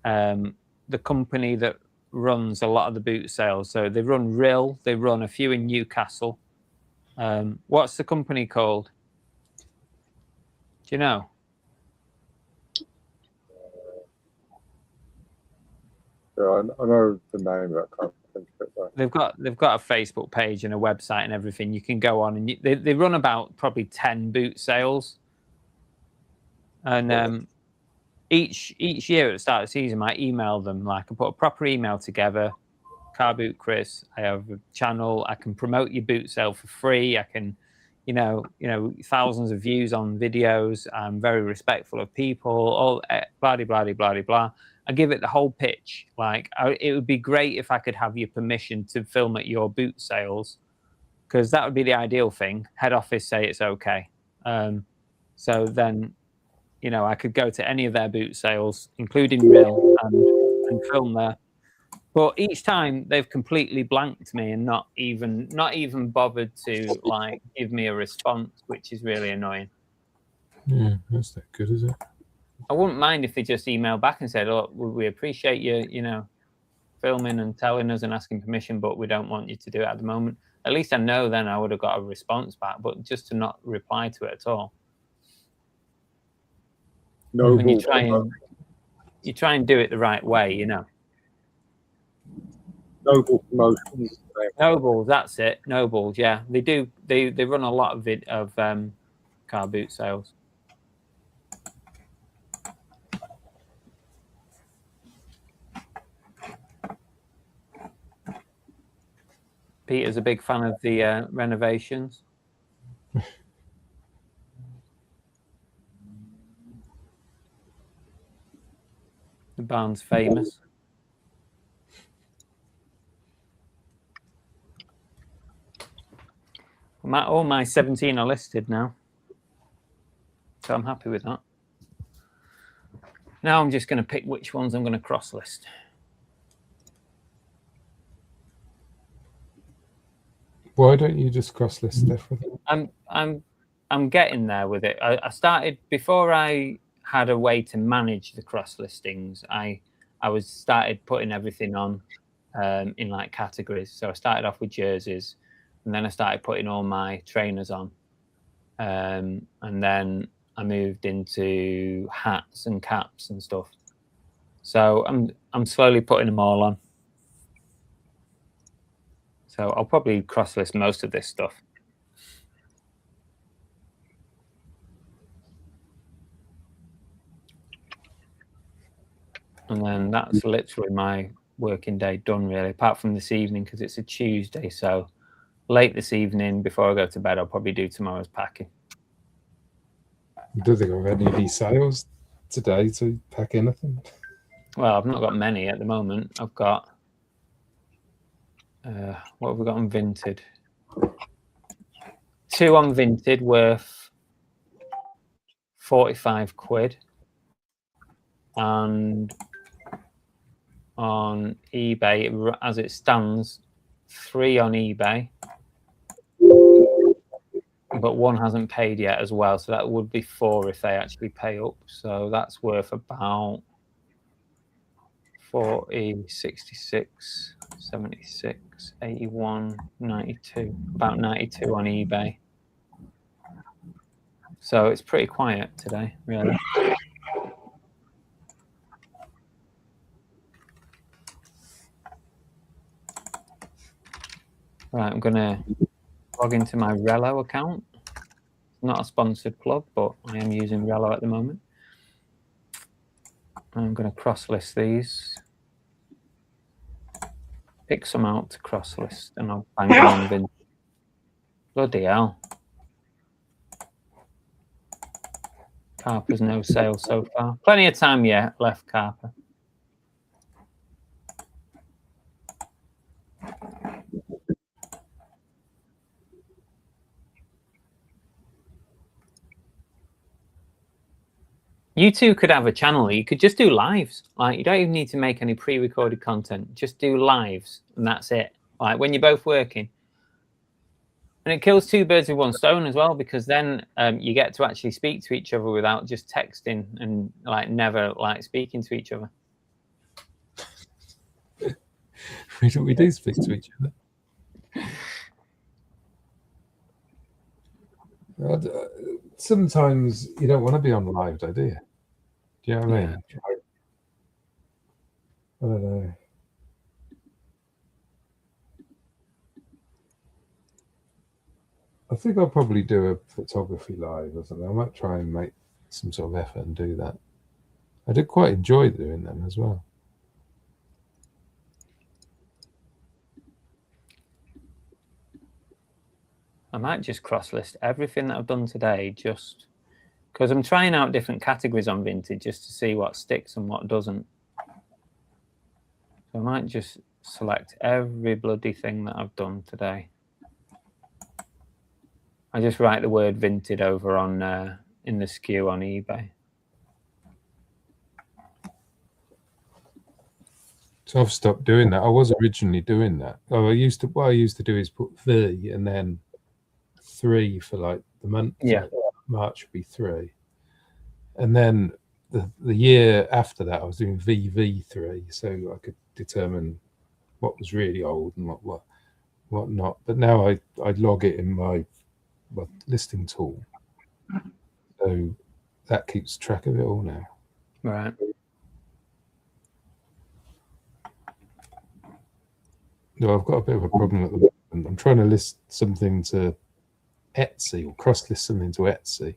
the company that runs a lot of the boot sales. So they run Rill, they run a few in Newcastle. What's the company called? Do you know? Yeah, I know the name, but I can't think of it though. They've got a Facebook page and a website and everything. You can go on and they run about probably 10 boot sales. And each year at the start of the season, I email them. Like I put a proper email together. Car Boot Chris, I have a channel. I can promote your boot sale for free. I can, you know, thousands of views on videos. I'm very respectful of people. All blah blah blah blah blah. I give it the whole pitch. Like it would be great if I could have your permission to film at your boot sales, because that would be the ideal thing. Head office say it's okay. So then, you know, I could go to any of their boot sales, including Rill, and film there. But each time they've completely blanked me and not even bothered to like give me a response, which is really annoying. Yeah, that's not good, is it? I wouldn't mind if they just emailed back and said, "Look, we appreciate you, you know, filming and telling us and asking permission, but we don't want you to do it at the moment." At least I know then I would have got a response back. But just to not reply to it at all. Noble, When you try and do it the right way, you know. Noble Promotions. Nobles, that's it. Nobles, yeah, they do. They run a lot of car boot sales. Peter's a big fan of the renovations. The barn's famous. All my 17 are listed now, so I'm happy with that. Now I'm just going to pick which ones I'm going to cross list. Why don't you just cross list everything? I'm getting there with it. I started before I had a way to manage the cross listings. I started putting everything on in like categories. So I started off with jerseys, and then I started putting all my trainers on, and then I moved into hats and caps and stuff. So I'm slowly putting them all on. So I'll probably cross list most of this stuff. And then that's literally my working day done, really, apart from this evening, because it's a Tuesday. So late this evening, before I go to bed, I'll probably do tomorrow's packing. Do they have any of these sales today to pack anything? Well, I've not got many at the moment. I've got, what have we got on Vinted? 2 on Vinted worth 45 quid. And on eBay, as it stands, 3 on eBay, but 1 hasn't paid yet as well, so that would be 4 if they actually pay up. So that's worth about 40, 66, 76, 81, 92, about 92 on eBay. So it's pretty quiet today, really. Right, I'm going to log into my Rello account. It's not a sponsored plug, but I am using Rello at the moment. I'm going to cross-list these. Pick some out to cross-list, and I'll bang them on Vinted. Bloody hell. Carper's no sale so far. Plenty of time yet left, Carper. You two could have a channel. You could just do lives. Like, you don't even need to make any pre-recorded content. Just do lives, and that's it. Like when you're both working. And it kills two birds with one stone as well, because then you get to actually speak to each other without just texting and like never like speaking to each other. We do speak to each other. Sometimes you don't want to be on live, though, do you? Do you know what I mean? I don't know. I think I'll probably do a photography live or something. I might try and make some sort of effort and do that. I did quite enjoy doing them as well. I might just cross-list everything that I've done today, just because I'm trying out different categories on Vinted just to see what sticks and what doesn't. So I might just select every bloody thing that I've done today. I just write the word Vinted over on in the SKU on eBay. So I've stopped doing that. I was originally doing that. What I used to do is put V and then 3 for like the month. Yeah. Like March would be 3. And then the year after that I was doing VV3, so I could determine what was really old and what not. But now I log it in my listing tool. So that keeps track of it all now. Right. No, I've got a bit of a problem at the moment. I'm trying to list something to Etsy or cross-list something to Etsy,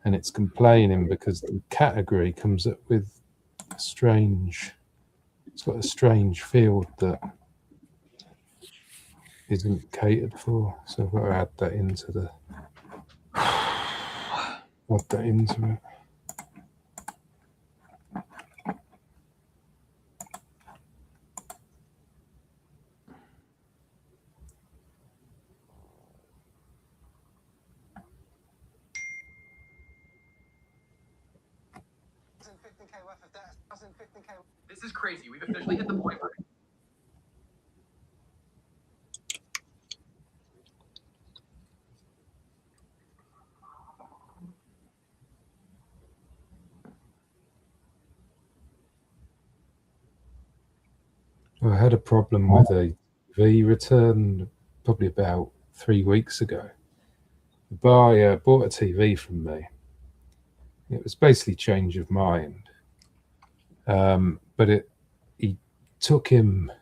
and it's complaining because the category comes up with it's got a strange field that isn't catered for. So I've got to add that into it. This is crazy. We've officially hit the point where I had a problem with a V return probably about 3 weeks ago. The buyer bought a TV from me. It was basically change of mind, but it took him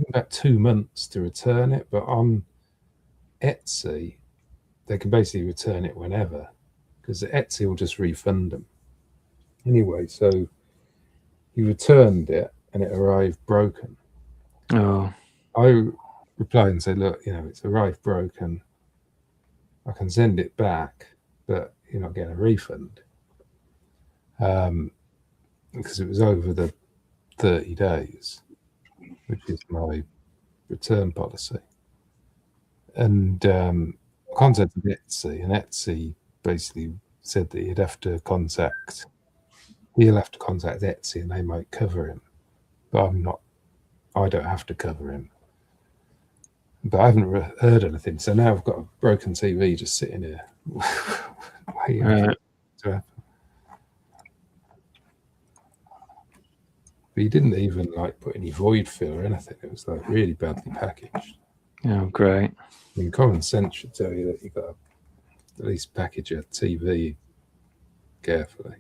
about 2 months to return it. But on Etsy, they can basically return it whenever because Etsy will just refund them. Anyway, so he returned it and it arrived broken. Oh. I replied and said, look, it's arrived broken. I can send it back, but you're not getting a refund. Because it was over the 30 days, which is my return policy. And contacted Etsy, and Etsy basically said that he'll have to contact Etsy and they might cover him. But I don't have to cover him. But I haven't heard anything. So now I've got a broken TV just sitting here waiting for it to happen. But he didn't even put any void fill or anything. It was really badly packaged. Oh, great. I mean, common sense should tell you that you've got to at least package a TV carefully.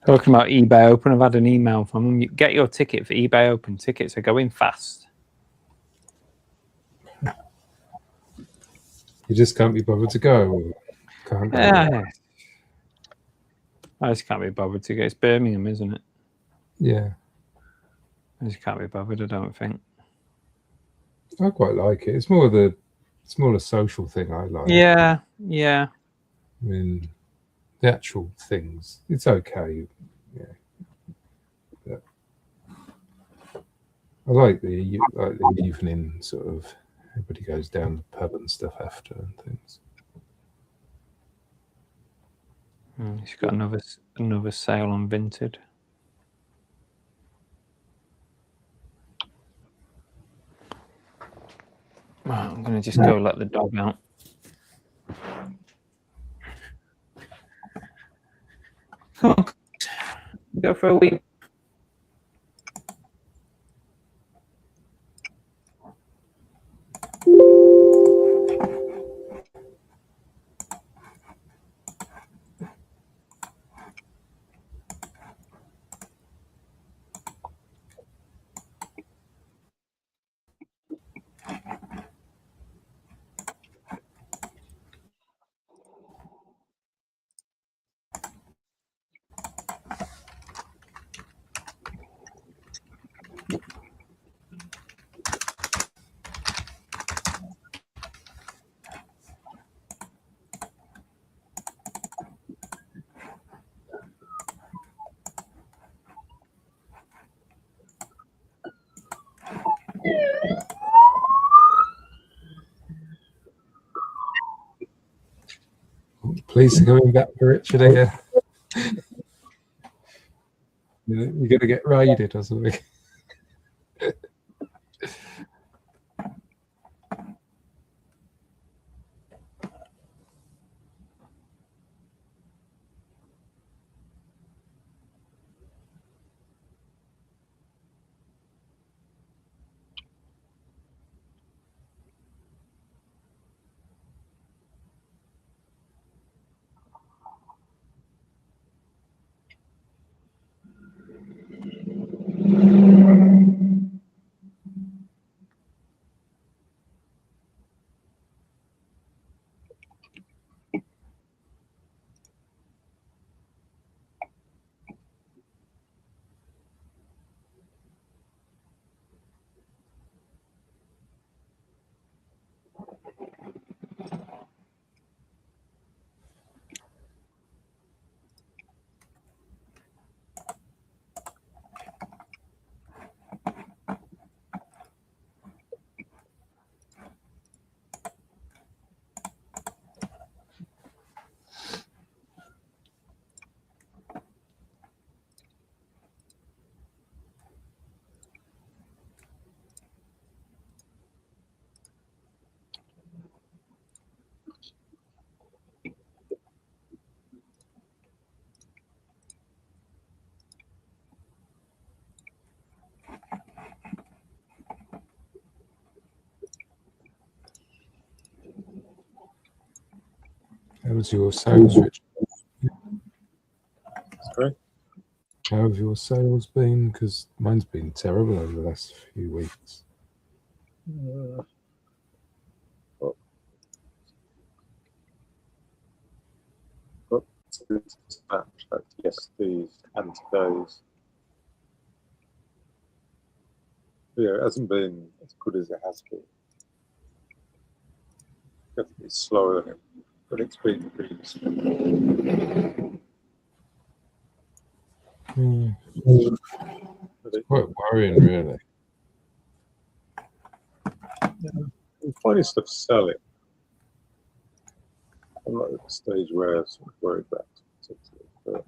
Talking about eBay Open, I've had an email from them. Get your ticket for eBay Open. Tickets are going fast. You just can't be bothered to go. Or can't go. Yeah. I just can't be bothered to go. It's Birmingham, isn't it? Yeah. I just can't be bothered, I don't think. I quite like it. It's more the social thing I like. Yeah, yeah. I mean, the actual things, it's okay. Yeah. But I like the evening sort of. Everybody goes down the pub and stuff after and things. She's got another sale on Vinted. Right, I'm going to just go let the dog out. Come on, go for a week. Police are coming back for Richard here. You're going to get raided or something. How's your sales, Richard? Sorry? How have your sales been? Because mine's been terrible over the last few weeks. Got to dispatch that yesterday's and today's. Yeah, it hasn't been as good as it has been. Definitely slower than it's been previously. It's quite worrying, really. I'm finding stuff selling. I'm not at the stage where I'm sort of worried about it. But,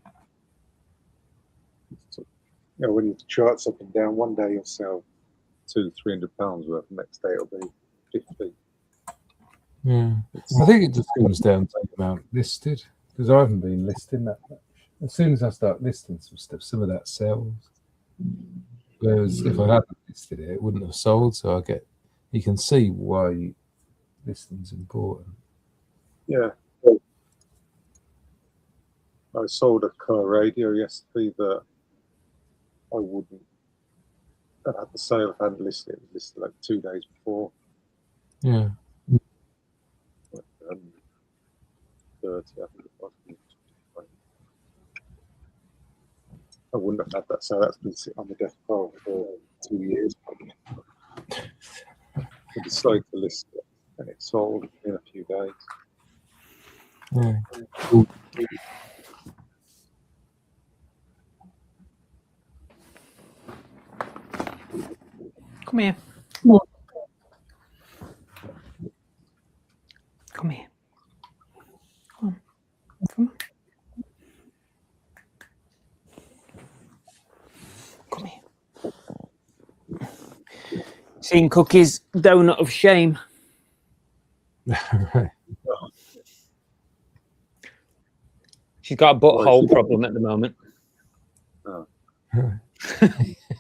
you know, when you charts up and down, one day you'll sell £200-300 worth, the next day it'll be 50. Yeah, I think it just comes down to the amount listed, because I haven't been listing that much. As soon as I start listing some stuff, some of that sells. Whereas if I hadn't listed it, it wouldn't have sold. So you can see why listing's important. Yeah. I sold a car radio yesterday that I wouldn't have had the sale if I hadn't listed it. It was listed like 2 days before. Yeah. 30, I think it was. I wouldn't have had that sale. That's been sitting on the desk file for 2 years. We decided to list it, and it sold in a few days. Yeah. Come here. What? Come here. Come on. Come on. Come here. Seen Cookie's donut of shame. Right. She's got a butthole she- problem at the moment. Oh.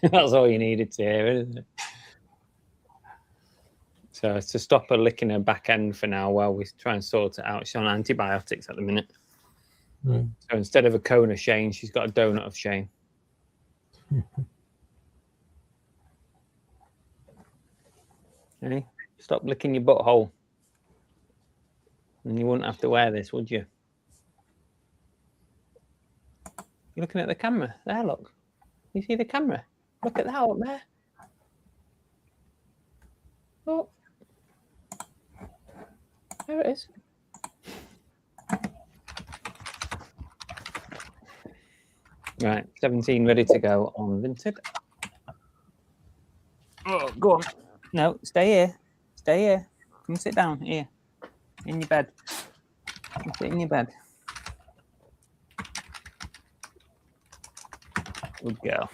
That's all you needed to hear, isn't it? So to stop her licking her back end for now while we try and sort it out. She's on antibiotics at the minute. Right. So instead of a cone of shame, she's got a donut of shame. Hey, stop licking your butthole. And you wouldn't have to wear this, would you? You're looking at the camera. There, look. You see the camera? Look at that up there. Oh. There it is. Right, 17 ready to go on Vinted. Oh, go on. No, stay here. Stay here. Come sit down here. In your bed. Come sit in your bed. Good girl.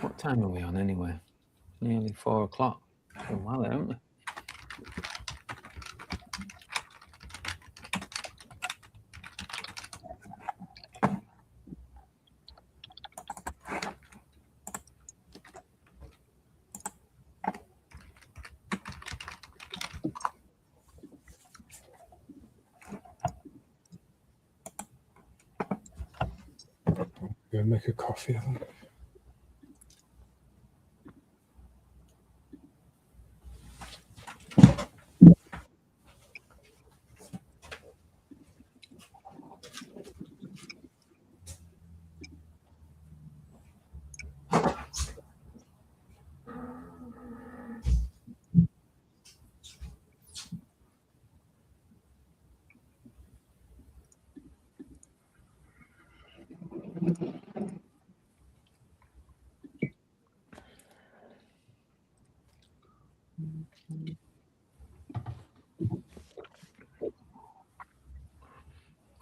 What time are we on anyway? Nearly 4 o'clock. A while there, haven't we? Go make a coffee. I think.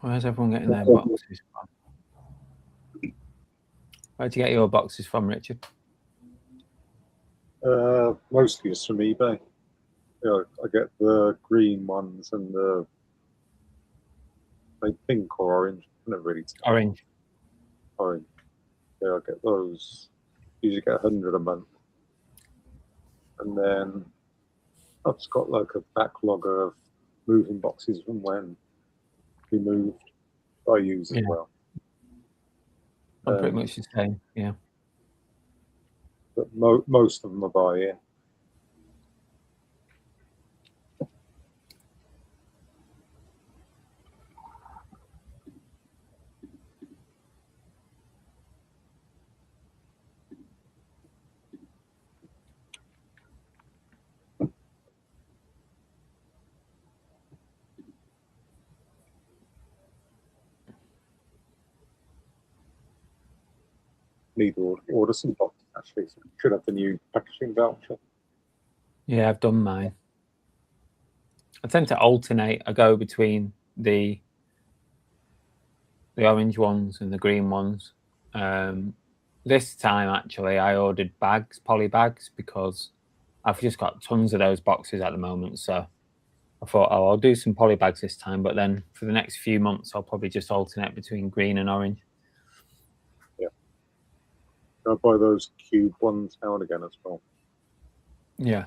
Where's everyone getting their boxes from? Where'd you get your boxes from, Richard? Mostly it's from eBay. Yeah, I get the green ones and the pink or orange. I never really tell. Orange. Orange. Yeah, I get those. Usually get 100 a month. And then I've just got like a backlog of moving boxes from when we moved. I use as Yeah. well. I'm pretty much the same, yeah. But most of them are by ear. Need to order some boxes actually. So should have the new packaging voucher. Yeah, I've done mine. I tend to alternate. I go between the orange ones and the green ones. This time, actually, I ordered bags, poly bags, because I've just got tons of those boxes at the moment. So I thought, oh, I'll do some poly bags this time. But then for the next few months, I'll probably just alternate between green and orange. I buy those cube ones now and again as well. Yeah.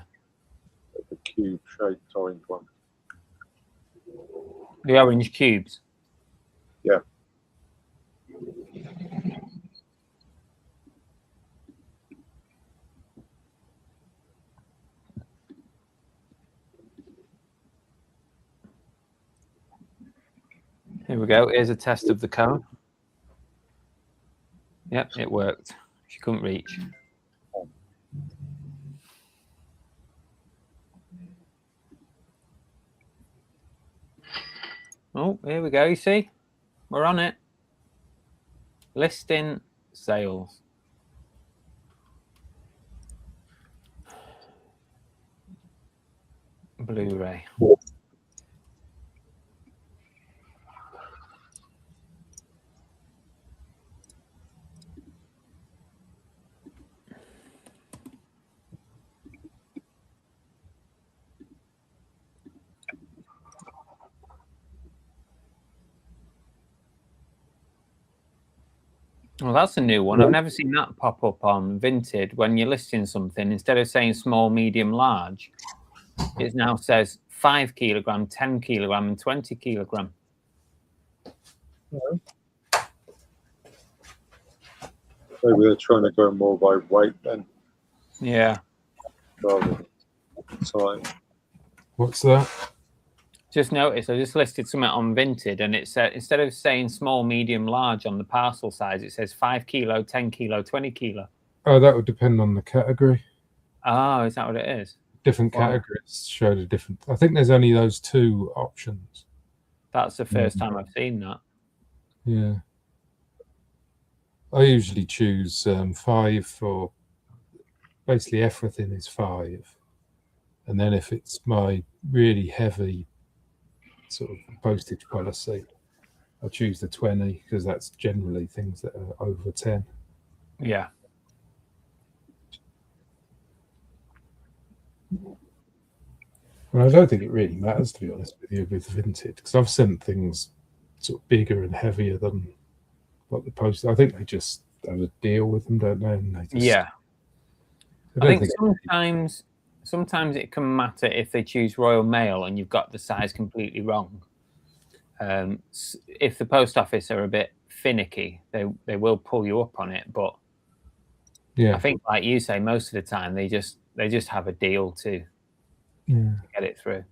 The cube shaped orange one. The orange cubes. Yeah. Here we go. Here's a test of the cone. Yep, it worked. She couldn't reach. Oh, here we go. You see? We're on it. Listing sales. Blu-ray. Well, that's a new one. I've never seen that pop up on Vinted. When you're listing something, instead of saying small, medium, large, it now says 5 kilogram, 10 kilogram, and 20 kilogram. Maybe they're trying to go more by weight then, Yeah. rather than size. What's that? Just noticed, I just listed something on Vinted, and it said instead of saying small, medium, large on the parcel size, it says 5 kilo, 10 kilo, 20 kilo. Oh, that would depend on the category. Oh, is that what it is? Different Wow. categories show the different. I think there's only those two options. That's the first time I've seen that. Yeah. I usually choose 5 for basically everything is 5. And then if it's my really heavy sort of postage policy, I choose the 20 because that's generally things that are over 10. Yeah. And I don't think it really matters, to be honest with you, with Vinted, because I've sent things sort of bigger and heavier than what the post. I think they just have a deal with them, don't they? And they just, Yeah. I I think don't sometimes it can matter if they choose Royal Mail and you've got the size completely wrong. If the post office are a bit finicky, they will pull you up on it. But yeah, I think, like you say, most of the time they just have a deal to yeah. get it through.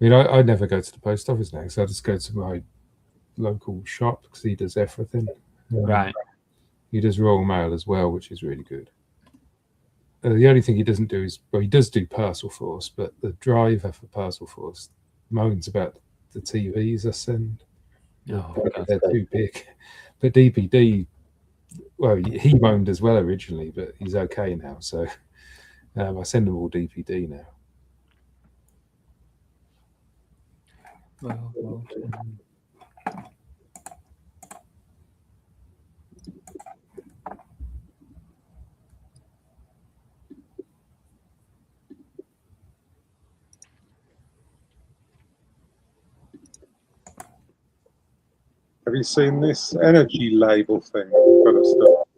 I mean, I never go to the post office now, so I just go to my local shop because he does everything. Right. He does Royal Mail as well, which is really good. The only thing he doesn't do is, well, he does do Parcel Force, but the driver for Parcel Force moans about the TVs I send. Oh, They're too big. But DPD, well, he moaned as well originally, but he's okay now. So I send them all DPD now. well. Have you seen this energy label thing kind of stuff?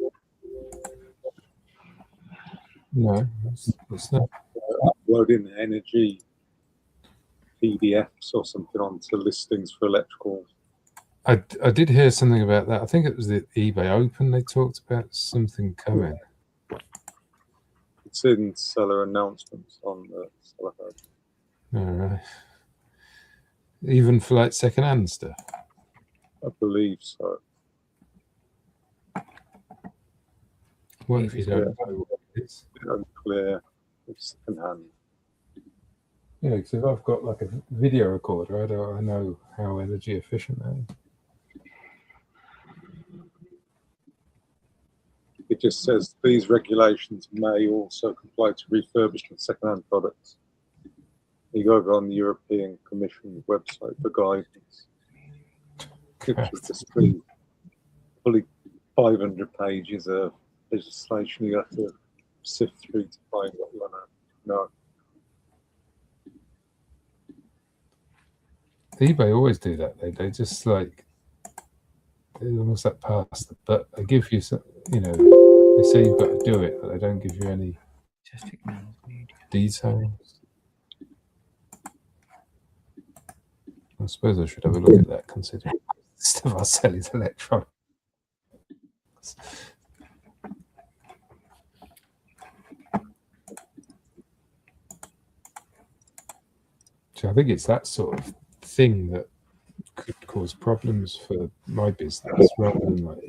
No, it's not. Uploading energy PDFs or something onto listings for electrical. I did hear something about that. I think it was the eBay Open. They talked about something coming. It's in seller announcements on the seller page. All right. Even for like second-hand stuff. I believe so. What if you don't know what it is? Unclear. It's secondhand. Yeah, because if I've got like a video recorder, I know how energy efficient that is. It just says these regulations may also comply to refurbished and second-hand products. You go over on the European Commission website for guidance. It should just be fully 500 pages of legislation you have to sift through to find what you want to know. eBay always do that. They just like they almost like pass the, but they give you some, you know, they say you've got to do it, but they don't give you any details. I suppose I should have a look at that, considering stuff I sell is electronic. So I think it's that sort of thing that could cause problems for my business rather than like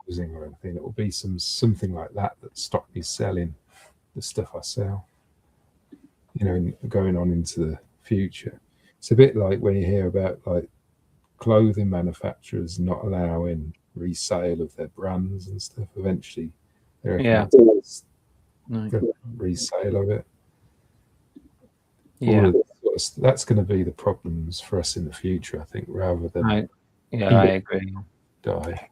using or anything. It will be something like that that stop me selling the stuff I sell. You know, and going on into the future. It's a bit like when you hear about like clothing manufacturers not allowing resale of their brands and stuff. Eventually, they're resale of it. Yeah, That's going to be the problems for us in the future, I think, rather than I agree. die.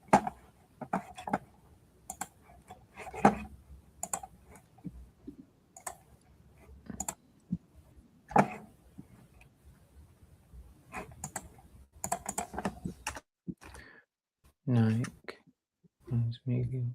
Nike Men's Medium.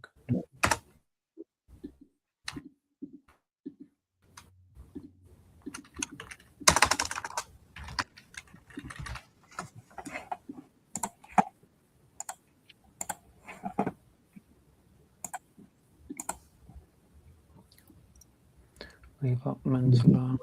Leave up men's large.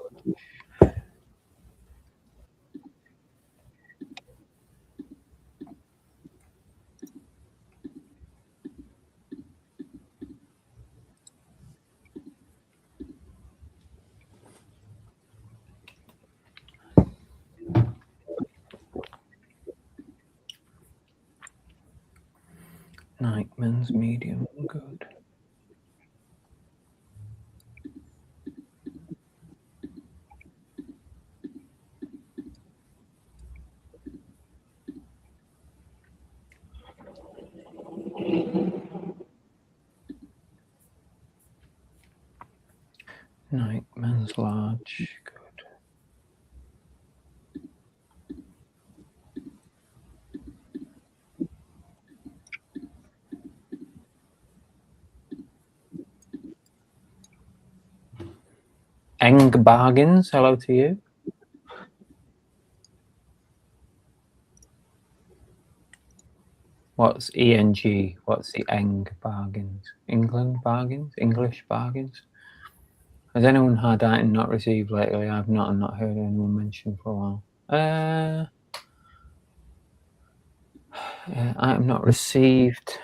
Nike Men's Medium, good. Nike Men's Large, good. Eng Bargains, hello to you. What's ENG? What's the Eng Bargains? England Bargains? English Bargains? Has anyone had item not received lately? I've not heard anyone mention for a while. Item not received.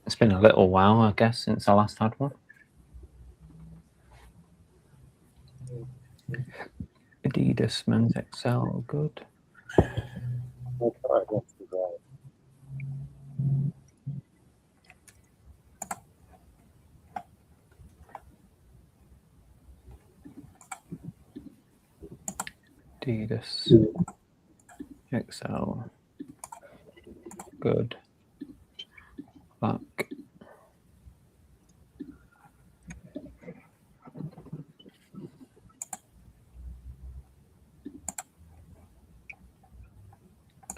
It's been a little while, I guess, since I last had one. Adidas Men's XL, good. Adidas XL, good. Black.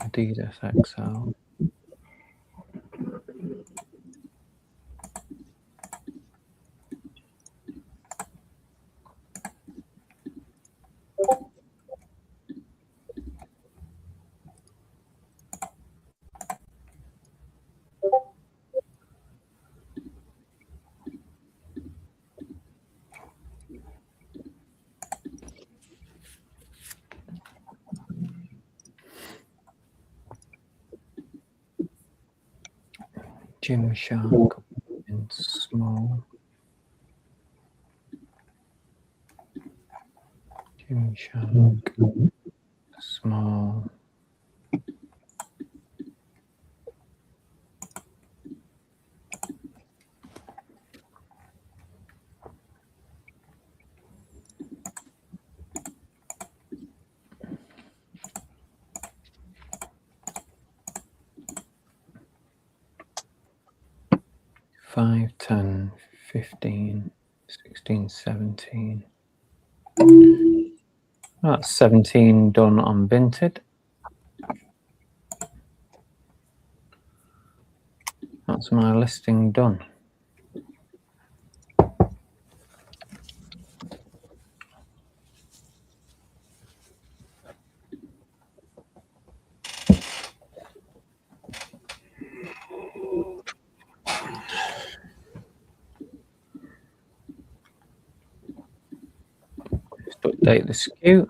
Adidas XL. Gymshark in small. Gymshark small. Five, 10, 15, 16, 17. That's 17 done on Vinted. That's my listing done. Just update the SKU.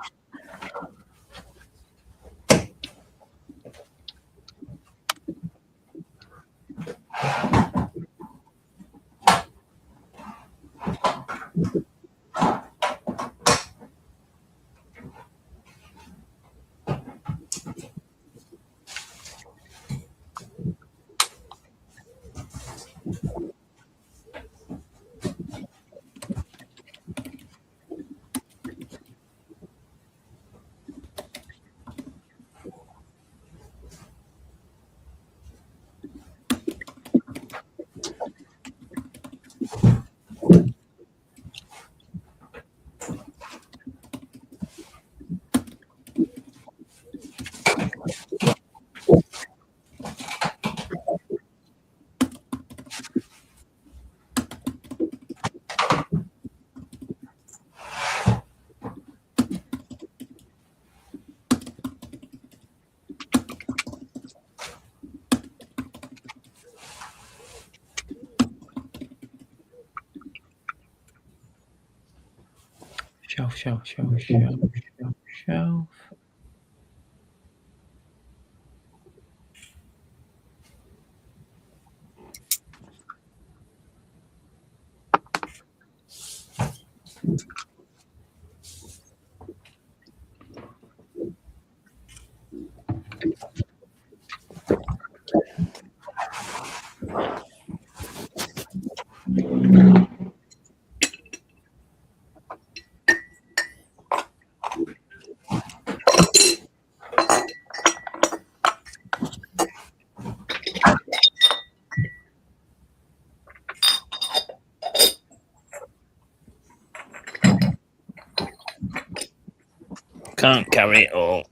Shelf. Can't carry it all.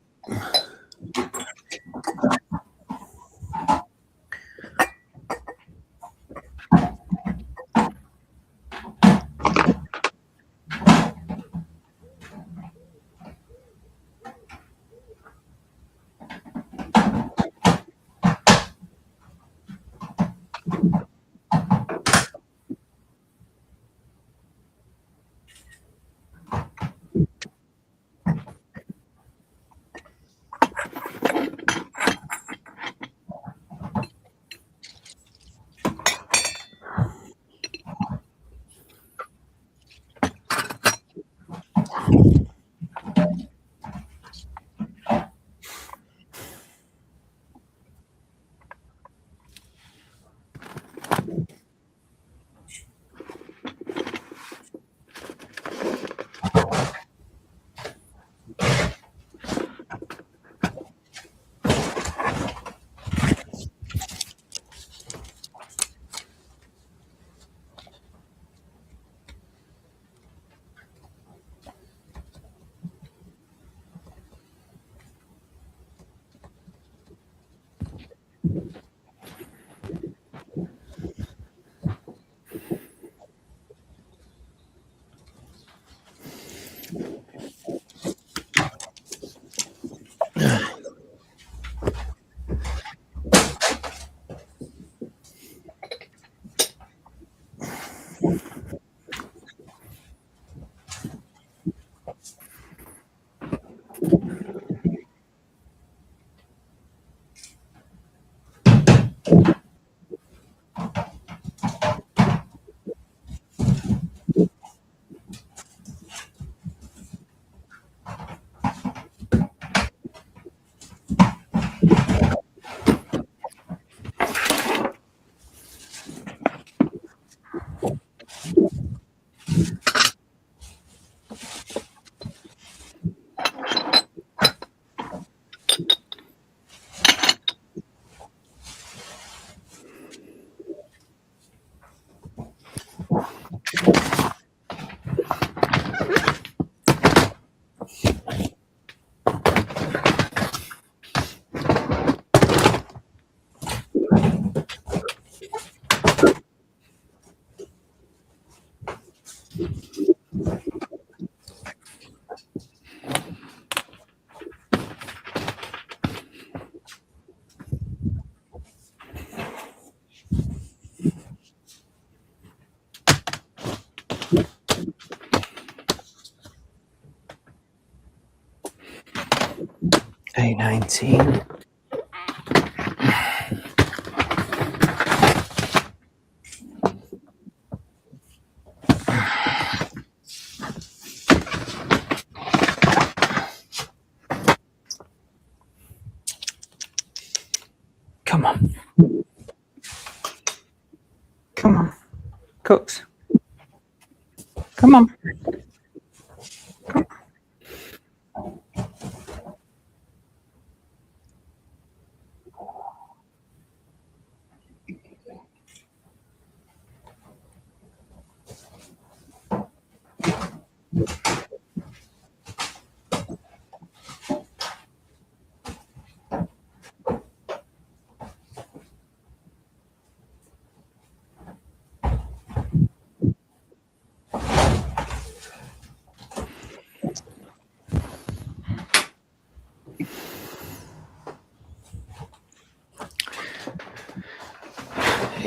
A19. Come on. Come on. Cooks. Come on.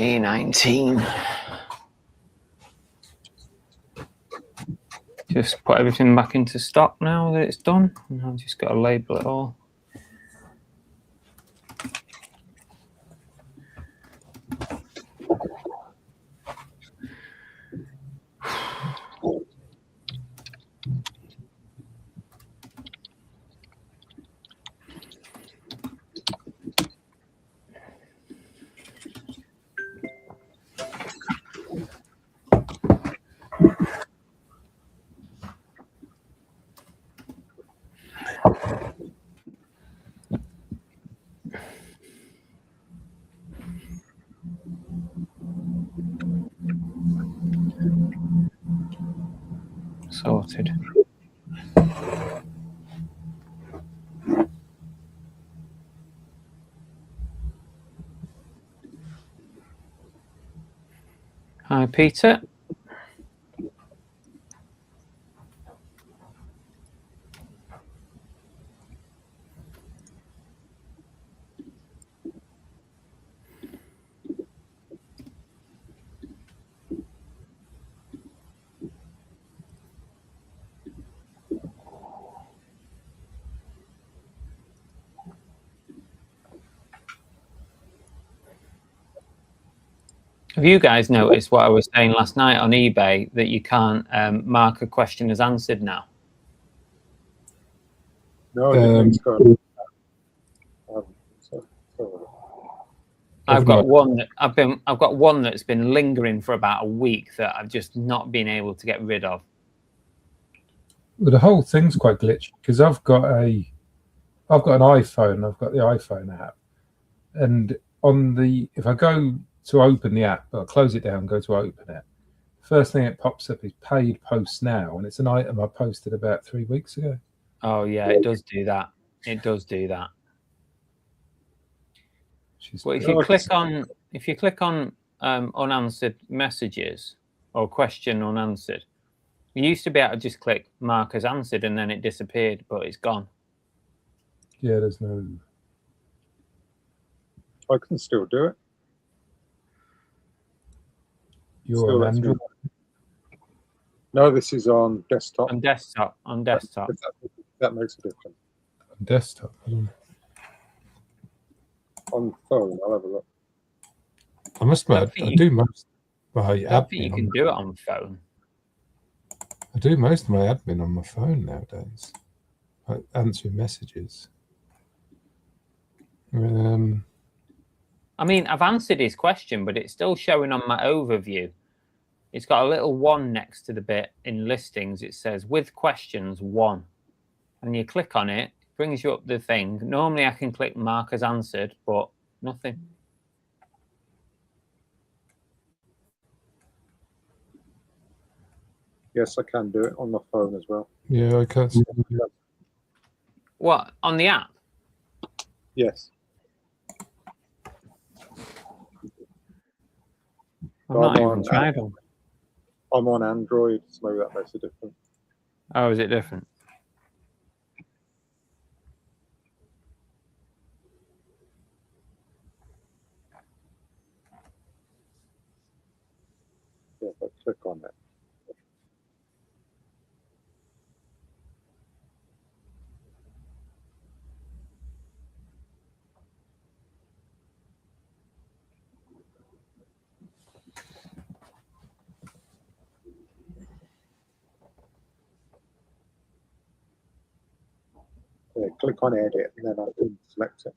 A19. just put everything back into stock now that it's done. And I've just got to label it all. Sorted. Hi, Peter. Have you guys noticed what I was saying last night on eBay, that you can't mark a question as answered now? No, I didn't think so. I've got one that I've got one that's been lingering for about a week that I've just not been able to get rid of. Well, the whole thing's quite glitchy because I've got an iPhone. I've got the iPhone app, and if I go to open the app, I'll close it down, go to open it. First thing it pops up is paid post now, and it's an item I posted about 3 weeks ago. Oh yeah, it does do that. It does do that. Well, if you click on unanswered messages or question unanswered, you used to be able to just click mark as answered and then it disappeared, but it's gone. Yeah, there's no. I can still do it. You're on Android? No, this is on desktop. On desktop. On desktop. That makes a difference. On desktop. I don't know. On phone, I'll have a look. I must admit, I do most of my I don't think you can do it on phone. I do most of my admin on my phone nowadays. I answer messages. I mean, I've answered his question, but it's still showing on my overview. It's got a little 1 next to the bit in listings. It says with questions 1. And you click on it, it brings you up the thing. Normally I can click mark as answered, but nothing. Yes, I can do it on my phone as well. Yeah, I can't see. What, on the app? Yes. I've not even tried them. I'm on Android, so maybe that makes a difference. Oh, is it different? Yeah, if I click on it. Yeah, click on edit and then I can select it.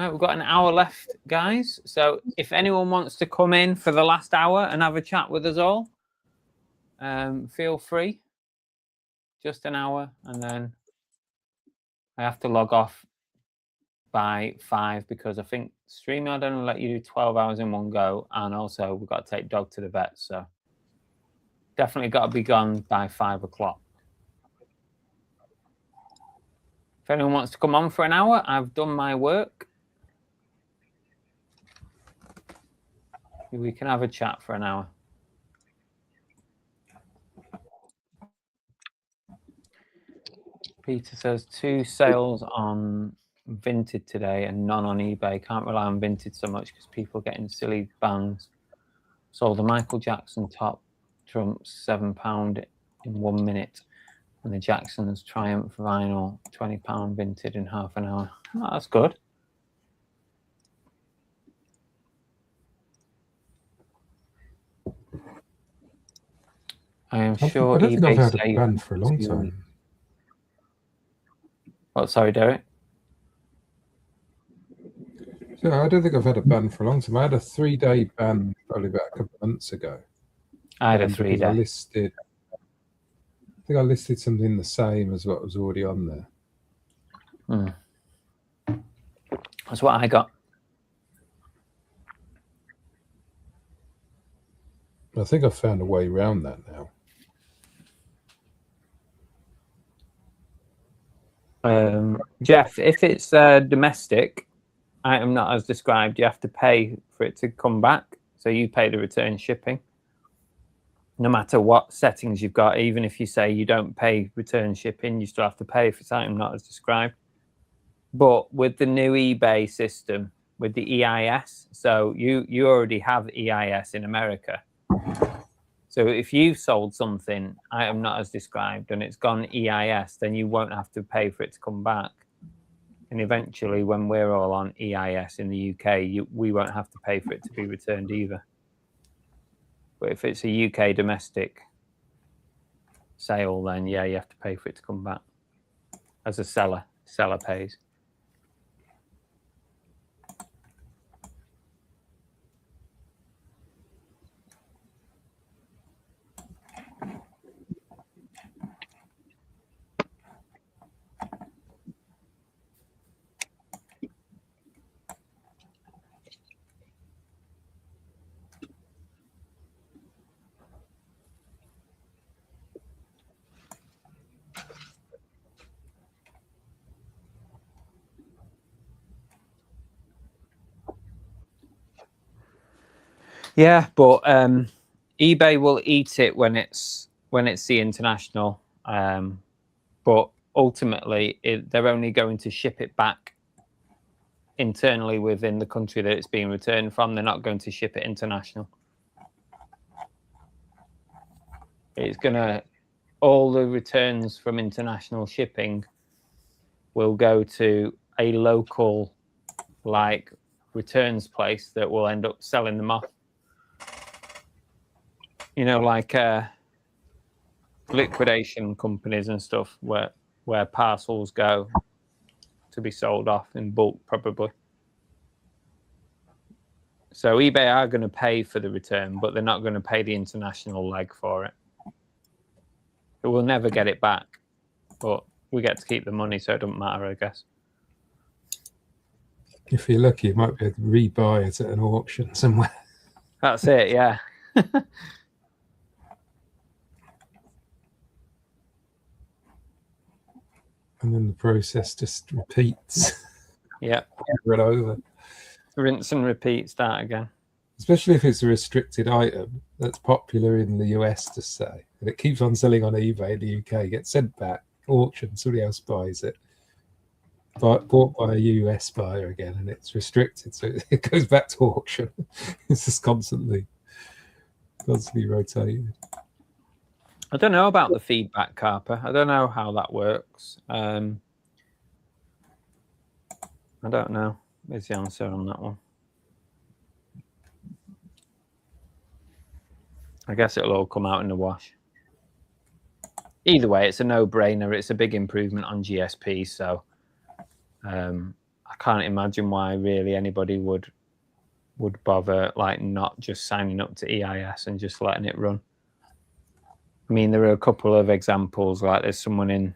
Right, we've got an hour left, guys. So if anyone wants to come in for the last hour and have a chat with us all, feel free. Just an hour, and then I have to log off by 5 because I think StreamYard only let you do 12 hours in one go, and also we've got to take dog to the vet, so definitely got to be gone by 5 o'clock. If anyone wants to come on for an hour, I've done my work. We can have a chat for an hour. Peter says 2 sales on Vinted today and none on eBay. Can't rely on Vinted so much because people are getting silly bans. Sold a Michael Jackson top trumps £7 in 1 minute, and the Jackson's Triumph vinyl £20 Vinted in half an hour. Oh, that's good. I am sure I don't think I've eBay had a saved ban for a long 2 time. Oh, sorry, Derek. So I don't think I've had a ban for a long time. I had a 3-day ban probably about a couple of months ago. I had a because 3-day. I think I listed something the same as what was already on there. That's what I got. I think I've found a way around that now. Jeff, if it's domestic item not as described, you have to pay for it to come back. So you pay the return shipping, no matter what settings you've got. Even if you say you don't pay return shipping, you still have to pay if it's item not as described. But with the new eBay system, with the EIS, so you already have EIS in America. So if you've sold something item not as described and it's gone EIS, then you won't have to pay for it to come back. And eventually, when we're all on EIS in the UK, we won't have to pay for it to be returned either. But if it's a UK domestic sale, then yeah, you have to pay for it to come back. As a seller pays. Yeah, but eBay will eat it when it's the international. But ultimately, they're only going to ship it back internally within the country that it's being returned from. They're not going to ship it international. It's gonna, all the returns from international shipping will go to a local like returns place that will end up selling them off. You know, like liquidation companies and stuff where parcels go to be sold off in bulk, probably. So eBay are going to pay for the return, but they're not going to pay the international leg for it. We'll never get it back, but we get to keep the money, so it doesn't matter, I guess. If you're lucky, you might be able to rebuy it at an auction somewhere. That's it, yeah. And then the process just repeats. Yeah. Over and over. Rinse and repeat, start again. Especially if it's a restricted item that's popular in the US, to say, and it keeps on selling on eBay in the UK, gets sent back, auction, somebody else buys it, bought by a US buyer again, and it's restricted, so it goes back to auction. It's just constantly rotated. I don't know about the feedback, Carper. I don't know how that works. I don't know is the answer on that one. I guess it'll all come out in the wash. Either way, it's a no-brainer. It's a big improvement on GSP, so I can't imagine why really anybody would bother like not just signing up to EIS and just letting it run. I mean, there are a couple of examples, like there's someone in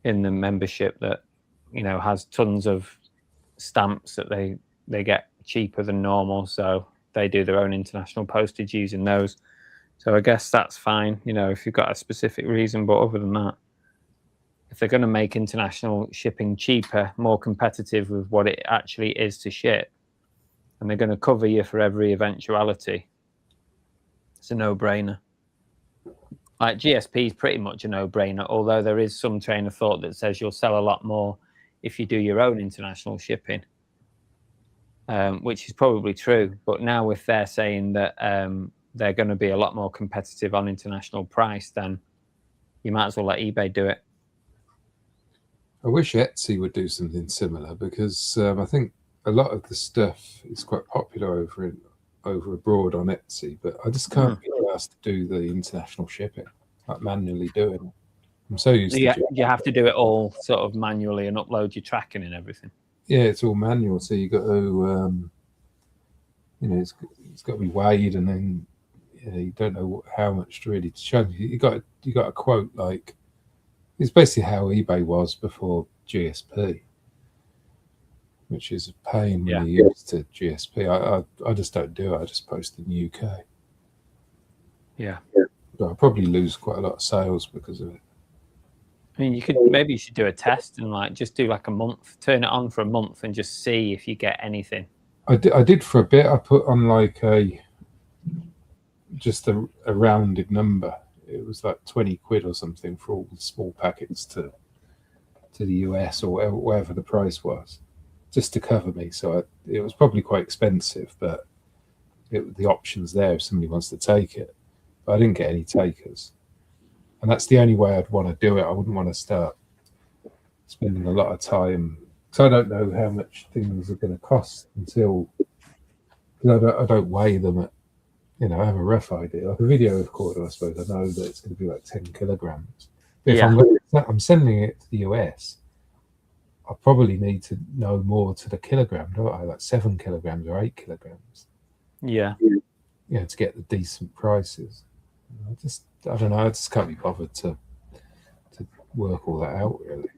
the membership that, you know, has tons of stamps that they get cheaper than normal, so they do their own international postage using those. So I guess that's fine, you know, if you've got a specific reason. But other than that, if they're going to make international shipping cheaper, more competitive with what it actually is to ship, and they're going to cover you for every eventuality, it's a no-brainer. Like GSP is pretty much a no-brainer, although there is some train of thought that says you'll sell a lot more if you do your own international shipping, which is probably true. But now if they're saying that they're going to be a lot more competitive on international price, then you might as well let eBay do it. I wish Etsy would do something similar, because I think a lot of the stuff is quite popular over abroad on Etsy, but I just can't be asked to do the international shipping, like manually doing it. I'm so used to it. You have to do it all sort of manually and upload your tracking and everything. Yeah, it's all manual, so you got to, you know, it's got to be weighed, and then you don't know how much to really charge. You got a quote, like it's basically how eBay was before GSP, which is a pain when you're used to GSP. I just don't do it. I just post in the UK. Yeah. But I'll probably lose quite a lot of sales because of it. I mean, maybe you should do a test and like just do like a month, turn it on for a month and just see if you get anything. I did for a bit. I put on like just a rounded number. It was like 20 quid or something for all the small packets to the US or wherever the price was, just to cover me. So it was probably quite expensive, but the option's there if somebody wants to take it. But I didn't get any takers. And that's the only way I'd want to do it. I wouldn't want to start spending a lot of time, because I don't know how much things are going to cost until, because I don't weigh them at, you know, I have a rough idea. Like a video recorder, I suppose, I know that it's going to be like 10 kilograms. But if I'm sending it to the US, I probably need to know more to the kilogram, don't I? Like 7 kilograms or 8 kilograms. Yeah. You know, to get the decent prices. I don't know. I just can't be bothered to work all that out, really.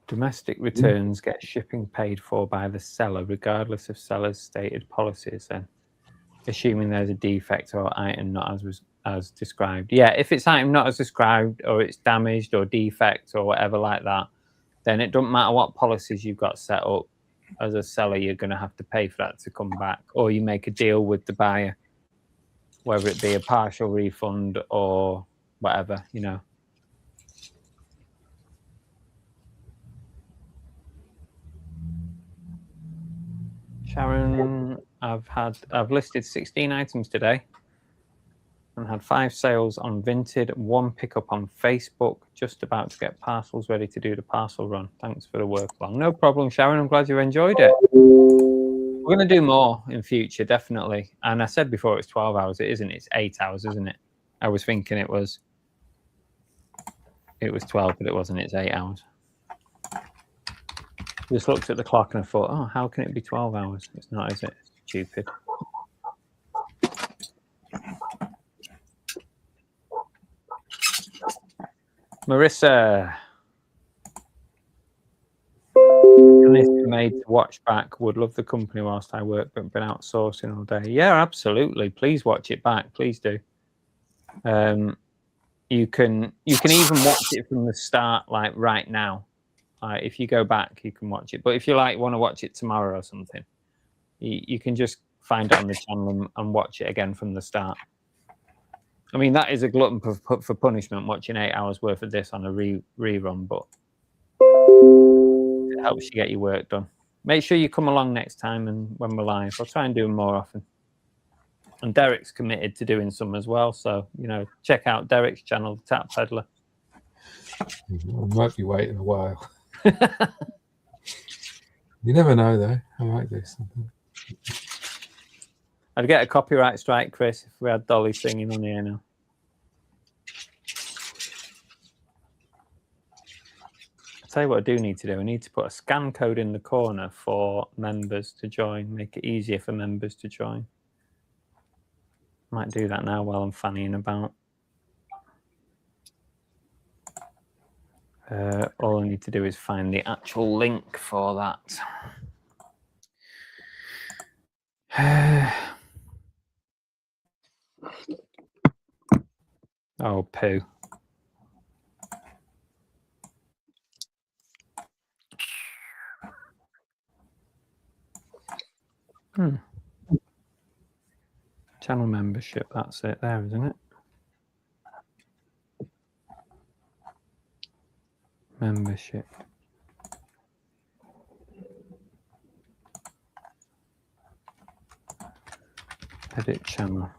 Domestic returns get shipping paid for by the seller, regardless of seller's stated policies, then, assuming there's a defect or item not as described. Yeah, if it's item not as described, or it's damaged or defect or whatever like that, then it doesn't matter what policies you've got set up. As a seller, you're going to have to pay for that to come back, or you make a deal with the buyer, whether it be a partial refund or whatever, you know. Sharon, I've listed 16 items today and had 5 sales on Vinted, 1 pickup on Facebook, just about to get parcels ready to do the parcel run. Thanks for the work along. No problem, Sharon. I'm glad you enjoyed it. We're going to do more in future, definitely. And I said before it's 12 hours. It isn't. It's 8 hours, isn't it? I was thinking it was 12, but it wasn't. It's 8 hours. Just looked at the clock and I thought, oh, how can it be 12 hours? It's not, is it? It's stupid. Marissa. Made to watch back. Would love the company whilst I work, but been outsourcing all day. Yeah, absolutely. Please watch it back. Please do. You can even watch it from the start, like right now. If you go back, you can watch it. But if you want to watch it tomorrow or something, you can just find it on the channel and watch it again from the start. I mean, that is a glutton for punishment, watching 8 hours worth of this on a rerun, but it helps you get your work done. Make sure you come along next time and when we're live. I'll try and do them more often. And Derek's committed to doing some as well. So, you know, check out Derek's channel, The Tap Peddler. I might be waiting a while. You never know, though. I might do something. I'd get a copyright strike, Chris, if we had Dolly singing on here now. I'll tell you what I do need to do. I need to put a scan code in the corner for members to join, make it easier for members to join. Might do that now while I'm fannying about. All I need to do is find the actual link for that. Oh, poo. Channel membership, that's it there, isn't it? Membership. Edit channel.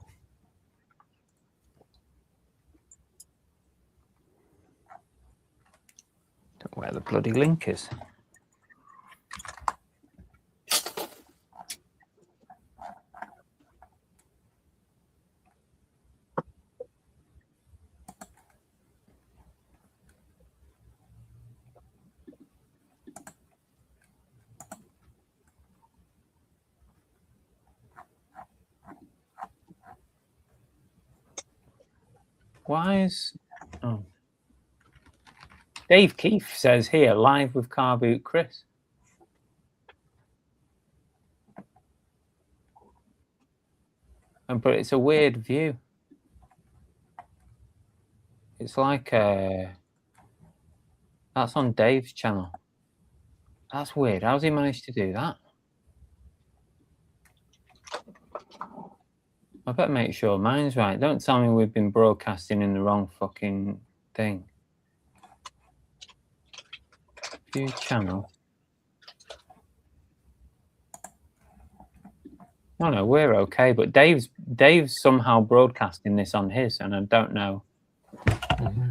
Don't know where the bloody link is. Why is... Oh. Dave Keefe says here, live with Car Boot Chris. But it's a weird view. It's like that's on Dave's channel. That's weird. How's he managed to do that? I better make sure mine's right. Don't tell me we've been broadcasting in the wrong fucking thing. View channel. No, we're okay. But Dave's somehow broadcasting this on his, and I don't know.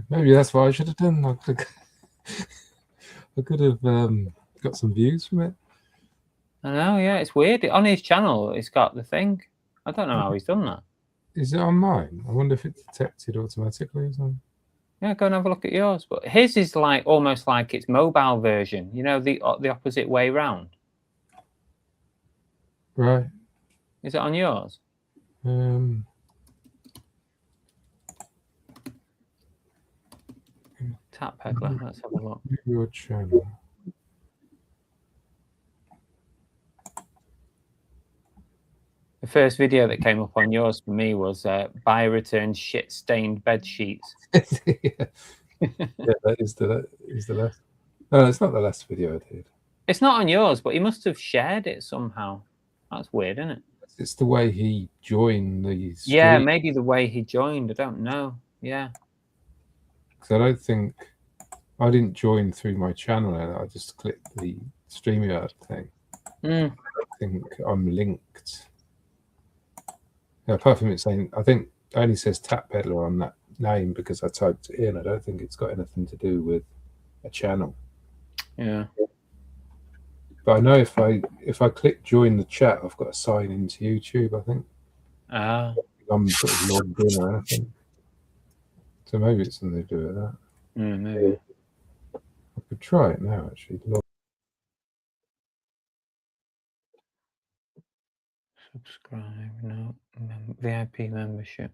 Maybe that's what I should have done. I could have got some views from it. I know, yeah, it's weird. On his channel, it's got the thing. I don't know how he's done that. Is it on mine? I wonder if it's detected automatically or something. Yeah, go and have a look at yours. But his is like almost like its mobile version. You know, the opposite way round. Right. Is it on yours? Tap Peddler. Let's have a look. Your channel. The first video that came up on yours for me was buyer returns shit-stained bed sheets. Yeah, that is the last. No, it's not the last video I did. It's not on yours, but he must have shared it somehow. That's weird, isn't it? It's the way he joined the stream. Yeah, maybe the way he joined. I don't know. Yeah. Because I don't think I didn't join through my channel. I just clicked the StreamYard thing. I think I'm linked. Now, apart from it saying, I think it only says Tap Peddler on that name because I typed it in. I don't think it's got anything to do with a channel. Yeah. But I know if I click join the chat, I've got to sign into YouTube, I think. Ah. I'm sort of logged in or anything. So maybe it's something to do with that. Maybe. I could try it now, actually. Subscribe, no. VIP membership.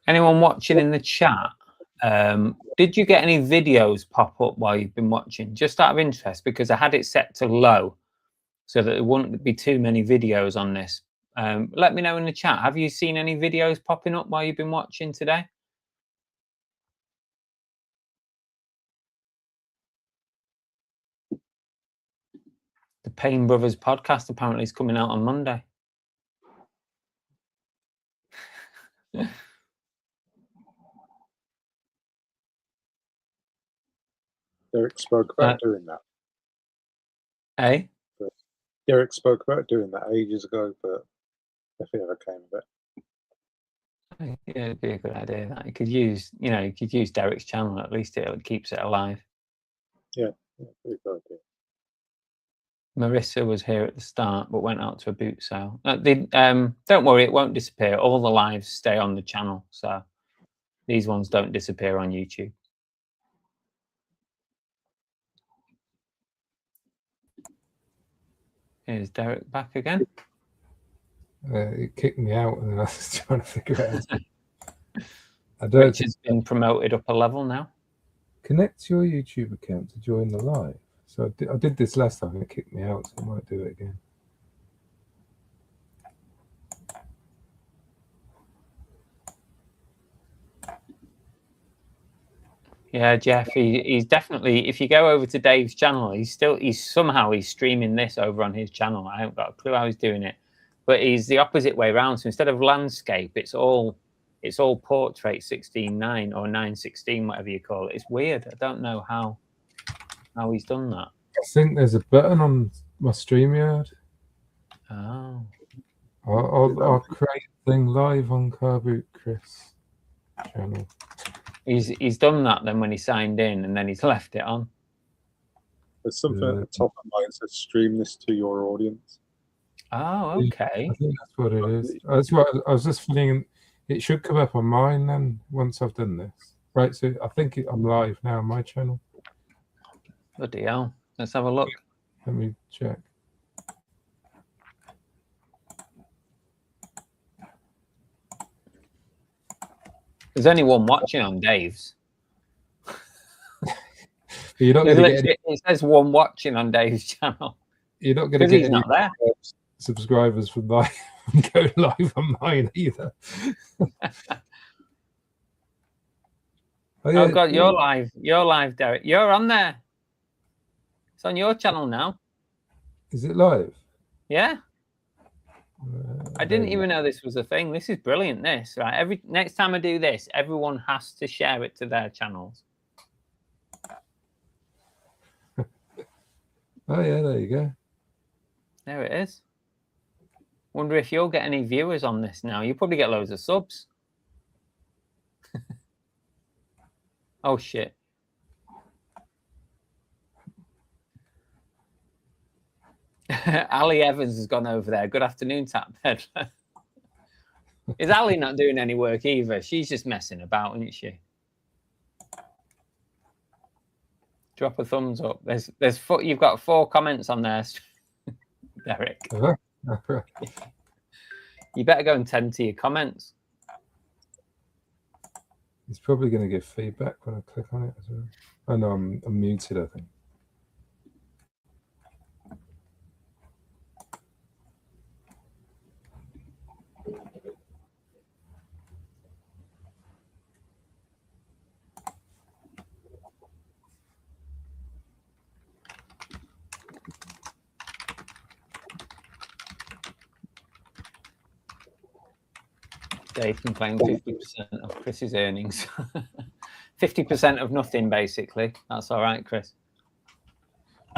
Anyone watching in the chat? Did you get any videos pop up while you've been watching? Just out of interest, because I had it set to low so that there wouldn't be too many videos on this. Let me know in the chat. Have you seen any videos popping up while you've been watching today? The Payne Brothers podcast apparently is coming out on Monday. Derek spoke about doing that. Eh? Derek spoke about doing that ages ago, but nothing ever came of it. Yeah, it'd be a good idea. That you could use, you could use Derek's channel. At least it keeps it alive. Yeah, pretty good idea. Marissa was here at the start, but went out to a boot sale. Don't worry, it won't disappear. All the lives stay on the channel, so these ones don't disappear on YouTube. Here's Derek back again. It kicked me out, and I was trying to figure out. Which has been promoted up a level now. Connect your YouTube account to join the live. So I did this last time and it kicked me out, so I might do it again. Yeah, Jeff, he's definitely, if you go over to Dave's channel, he's somehow streaming this over on his channel. I haven't got a clue how he's doing it, but he's the opposite way around. So instead of landscape, it's all portrait 16:9 or 9:16, whatever you call it. It's weird. I don't know how he's done that. I think there's a button on my StreamYard. Oh. I'll create a thing live on Carboot Chris channel. He's done that then when he signed in, and then he's left it on. There's something at the top of mine that says stream this to your audience. Oh, okay. I think that's what it is. That's what I was just feeling. It should come up on mine then once I've done this. Right, so I think I'm live now on my channel. Bloody hell. Let's have a look. Let me check. There's only one watching on Dave's. You're not going to get any, it says one watching on Dave's channel. You're not going to get any there. Subscribers from mine go live on mine either. Oh God, you're live. You're live, Derek. You're on there. It's on your channel now. Is it live? Yeah. I didn't even know this was a thing. This is brilliant. This right. Next time I do this, everyone has to share it to their channels. Oh yeah, there you go. There it is. Wonder if you'll get any viewers on this now. You probably get loads of subs. Oh shit. Ali Evans has gone over there. Good afternoon, Tap Peddler. Is Ali not doing any work either? She's just messing about, isn't she? Drop a thumbs up. You've got 4 comments on there, Derek. You better go and tend to your comments. It's probably going to give feedback when I click on it as well. Oh no, I'm muted, I think. Dave can claim 50% of Chris's earnings. 50% of nothing, basically. That's all right, Chris.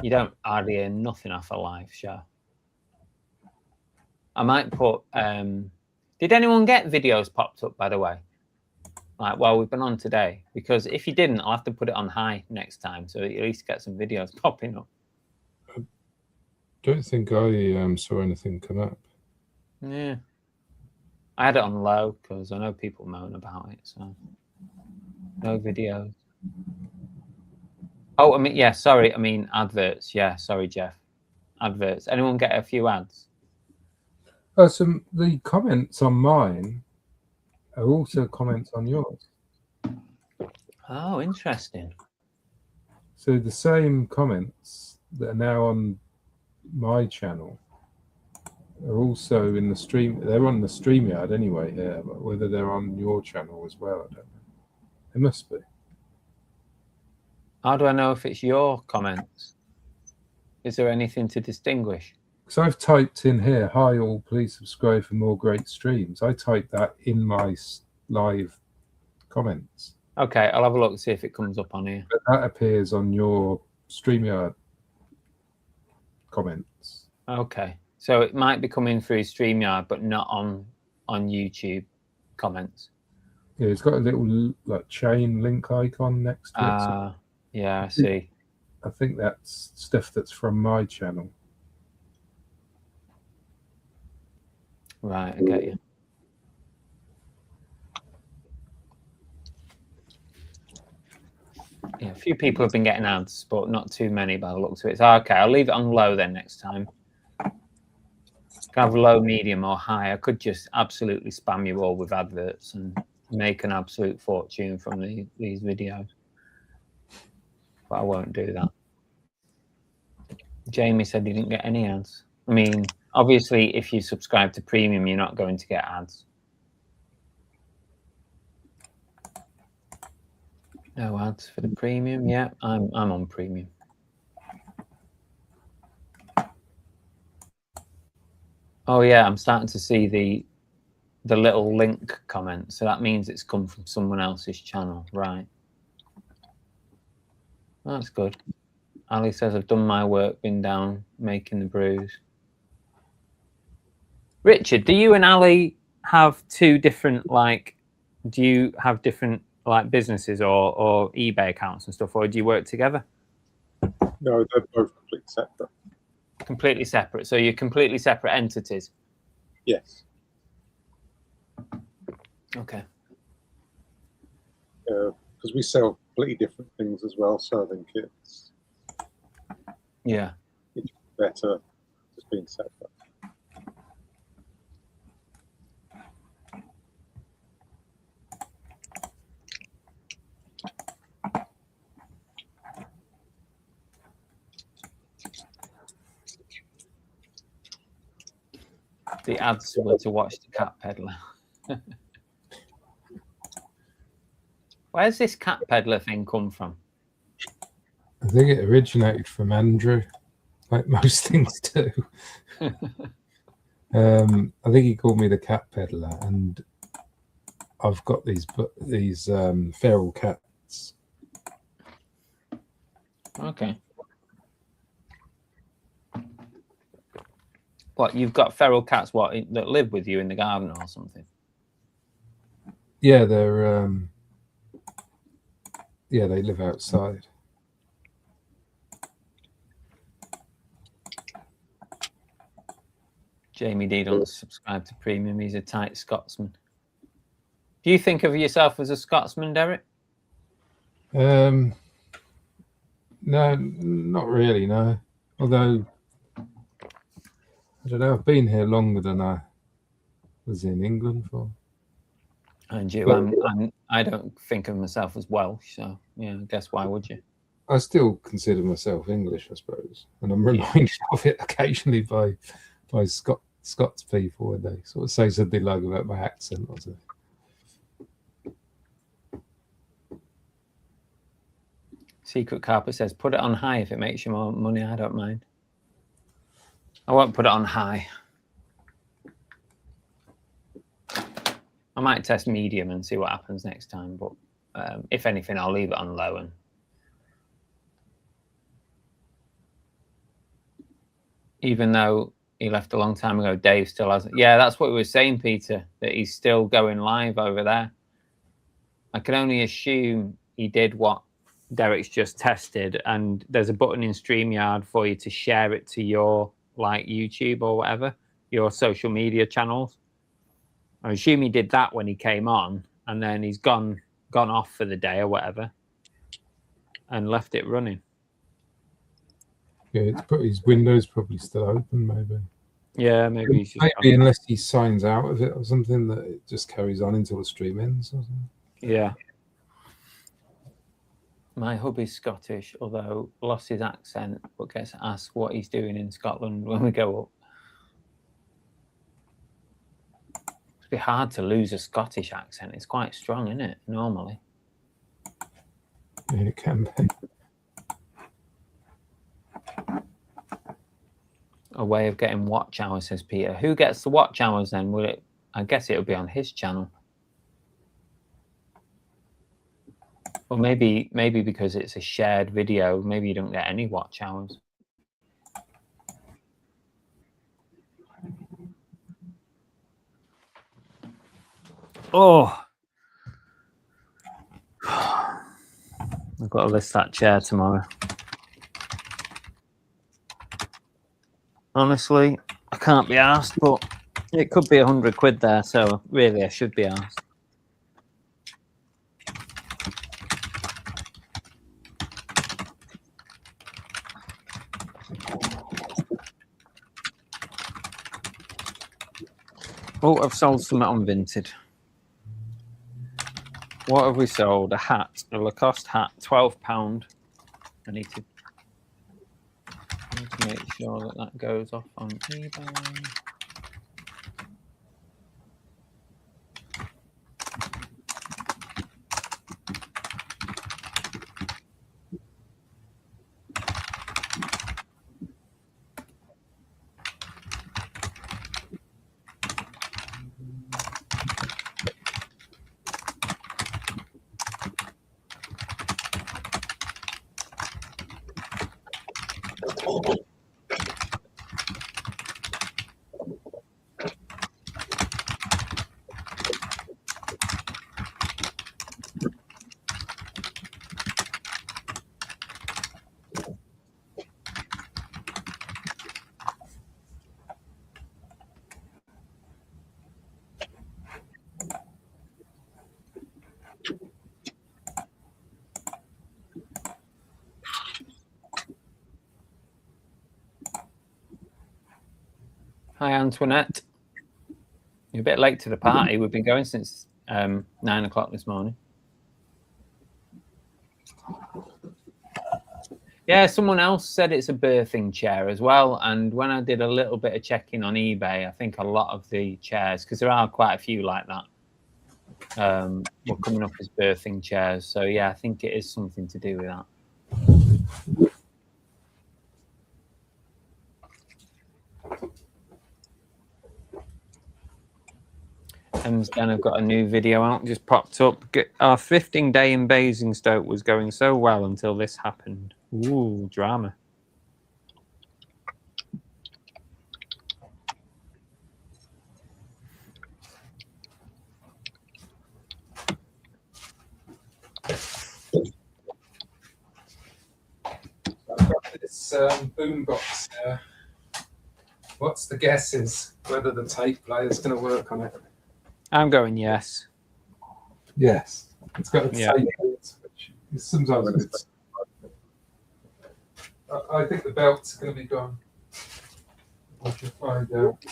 You don't hardly earn nothing off a live show. I might put... did anyone get videos popped up, by the way? Like, well, we've been on today. Because if you didn't, I'll have to put it on high next time, so at least get some videos popping up. I don't think I saw anything come up. Yeah. I had it on low because I know people moan about it, so no videos. Oh, I mean, yeah, sorry. I mean, adverts. Yeah, sorry, Jeff. Adverts. Anyone get a few ads? Oh, so the comments on mine are also comments on yours. Oh, interesting. So the same comments that are now on my channel are also in the stream. They're on the StreamYard anyway here, but whether they're on your channel as well, I don't know. They must be. How do I know if it's your comments? Is there anything to distinguish? Because I've typed in here, "Hi all, please subscribe for more great streams." I typed that in my live comments. Okay, I'll have a look, see if it comes up on here. But that appears on your StreamYard comments. Okay, so it might be coming through StreamYard, but not on YouTube comments. Yeah, it's got a little like chain link icon next to it. So Yeah, I see. I think that's stuff that's from my channel. Right, I get you. Yeah, a few people have been getting ads, but not too many by the looks of it. So, okay, I'll leave it on low then next time. Can have low, medium, or high. I could just absolutely spam you all with adverts and make an absolute fortune from these videos. But I won't do that. Jamie said he didn't get any ads. I mean, obviously, if you subscribe to premium, you're not going to get ads. No ads for the premium. Yeah, I'm on premium. Oh yeah, I'm starting to see the little link comment. So that means it's come from someone else's channel, right? That's good. Ali says, I've done my work, been down, making the brews. Richard, do you and Ali have two different, like, do you have different, like, businesses or eBay accounts and stuff, or do you work together? No, they're both completely separate. Completely separate. So you're completely separate entities? Yes. Okay. Because we sell completely different things as well, so I think it's better just being separate. The ads were to watch the Cat Peddler. Where's this Cat Peddler thing come from? I think it originated from Andrew, like most things do. I think he called me the Cat Peddler, and I've got these feral cats. Okay. What, you've got feral cats, what, that live with you in the garden or something? Yeah, they're they live outside. Jamie D doesn't subscribe to premium. He's a tight Scotsman. Do you think of yourself as a Scotsman, Derek? No, not really, no. Although, I don't know, I've been here longer than I was in England for. And you, I don't think of myself as Welsh, so yeah, I guess why would you? I still consider myself English, I suppose, and I'm reminded of it occasionally by Scots people when they sort of say something like about my accent or something. Secret Carpet says, put it on high if it makes you more money. I don't mind. I won't put it on high. I might test medium and see what happens next time, but if anything, I'll leave it on low. And even though he left a long time ago, Dave still hasn't. Yeah, that's what we were saying, Peter, that he's still going live over there. I can only assume he did what Derek's just tested, and there's a button in StreamYard for you to share it to your, like, YouTube or whatever, your social media channels. I assume he did that when he came on, and then he's gone off for the day or whatever, and left it running. Yeah, his window's probably still open, maybe. Yeah, maybe he's just Maybe unless he signs out of it or something, that it just carries on until the stream ends. Or something. Yeah. My hubby's Scottish, although lost his accent, but gets asked what he's doing in Scotland when we go up. It'd be hard to lose a Scottish accent. It's quite strong, isn't it, normally? Yeah, it can be. A way of getting watch hours, says Peter. Who gets the watch hours then? Will it? I guess it would be on his channel. Or maybe because it's a shared video, maybe you don't get any watch hours. Oh, I've got to list that chair tomorrow. Honestly, I can't be asked, but it could be 100 quid there, so really I should be asked. Oh, I've sold some on Vinted. What have we sold? A hat, a Lacoste hat, £12. I need to make sure that that goes off on eBay. Hi, Antoinette. You're a bit late to the party. We've been going since 9 o'clock this morning. Yeah, someone else said it's a birthing chair as well. And when I did a little bit of checking on eBay, I think a lot of the chairs, because there are quite a few like that, were coming up as birthing chairs. So yeah, I think it is something to do with that. And then I've got a new video out, just popped up. Our thrifting day in Basingstoke was going so well until this happened. Ooh, drama. This boombox here. What's the guesses whether the tape player is going to work on it? I'm going yes. Yes, it's got a tape. Yeah. Which is sometimes it's, I think the belt's going to be gone. I should find out.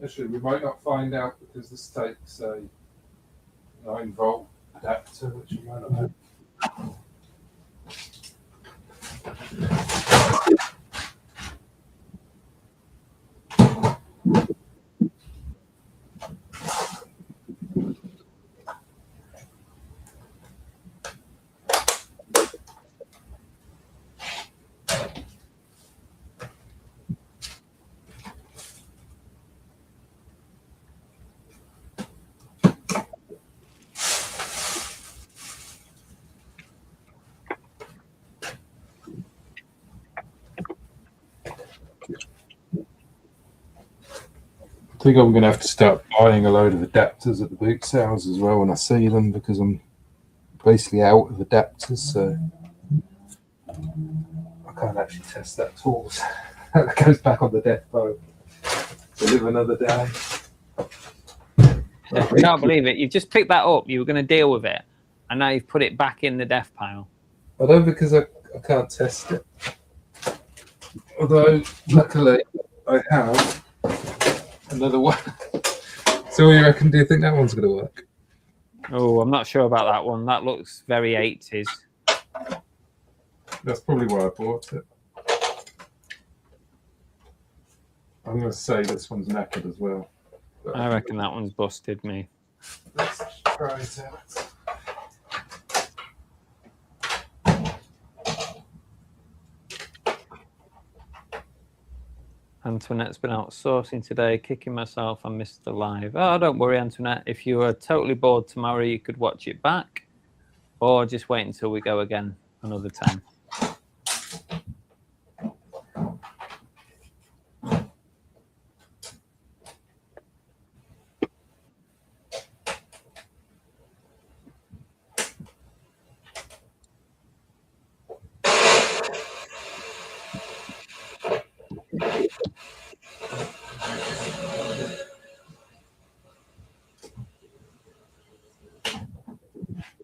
Actually, we might not find out because this takes a 9-volt adapter, which we might not have. I think I'm going to have to start buying a load of adapters at the boot sales as well when I see them, because I'm basically out of adapters, so I can't actually test that at all. That goes back on the depot to live another day. I can't believe it. You've just picked that up. You were going to deal with it, and now you've put it back in the def pile. I know, because I can't test it. Although, luckily, I have another one. So, what do you reckon? Do you think that one's going to work? Oh, I'm not sure about that one. That looks very 80s. That's probably why I bought it. I'm going to say this one's knackered as well. But I reckon that one's busted me. let's try it out. Antoinette's been out sourcing today, kicking myself. I missed the live. Oh, don't worry, Antoinette. If you were totally bored tomorrow, you could watch it back, or just wait until we go again another time.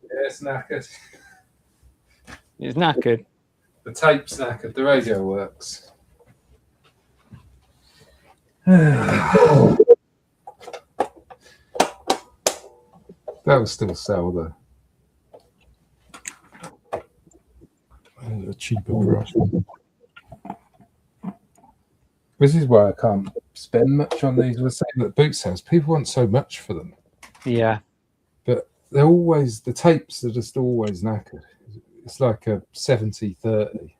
Yeah, it's knackered. It's knackered. The tape's knackered. The radio works. That will still sell though. A cheaper brush. This is why I can't spend much on these. We're saying that boot sales, people want so much for them, Yeah. but they're always, the tapes are just always knackered. It's like a 70-30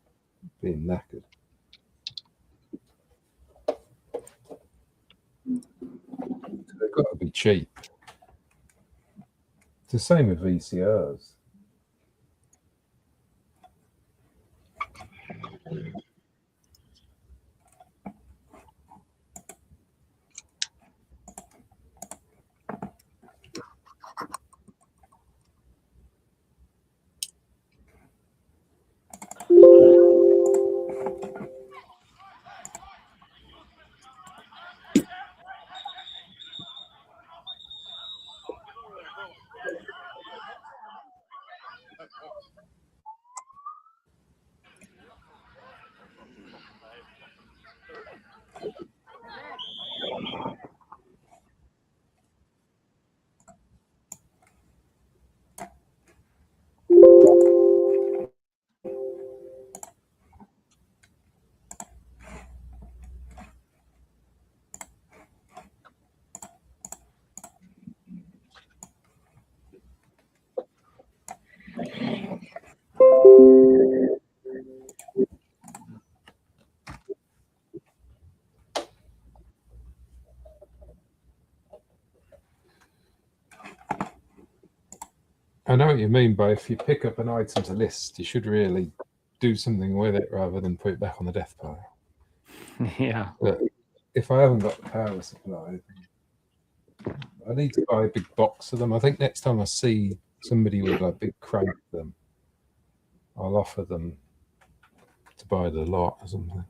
being knackered. They've got to be cheap. It's the same with VCRs. I know what you mean by if you pick up an item to list, you should really do something with it rather than put it back on the death pile. Yeah. But if I haven't got the power supply, I need to buy a big box of them. I think next time I see somebody with a big crate of them, I'll offer them to buy the lot or something.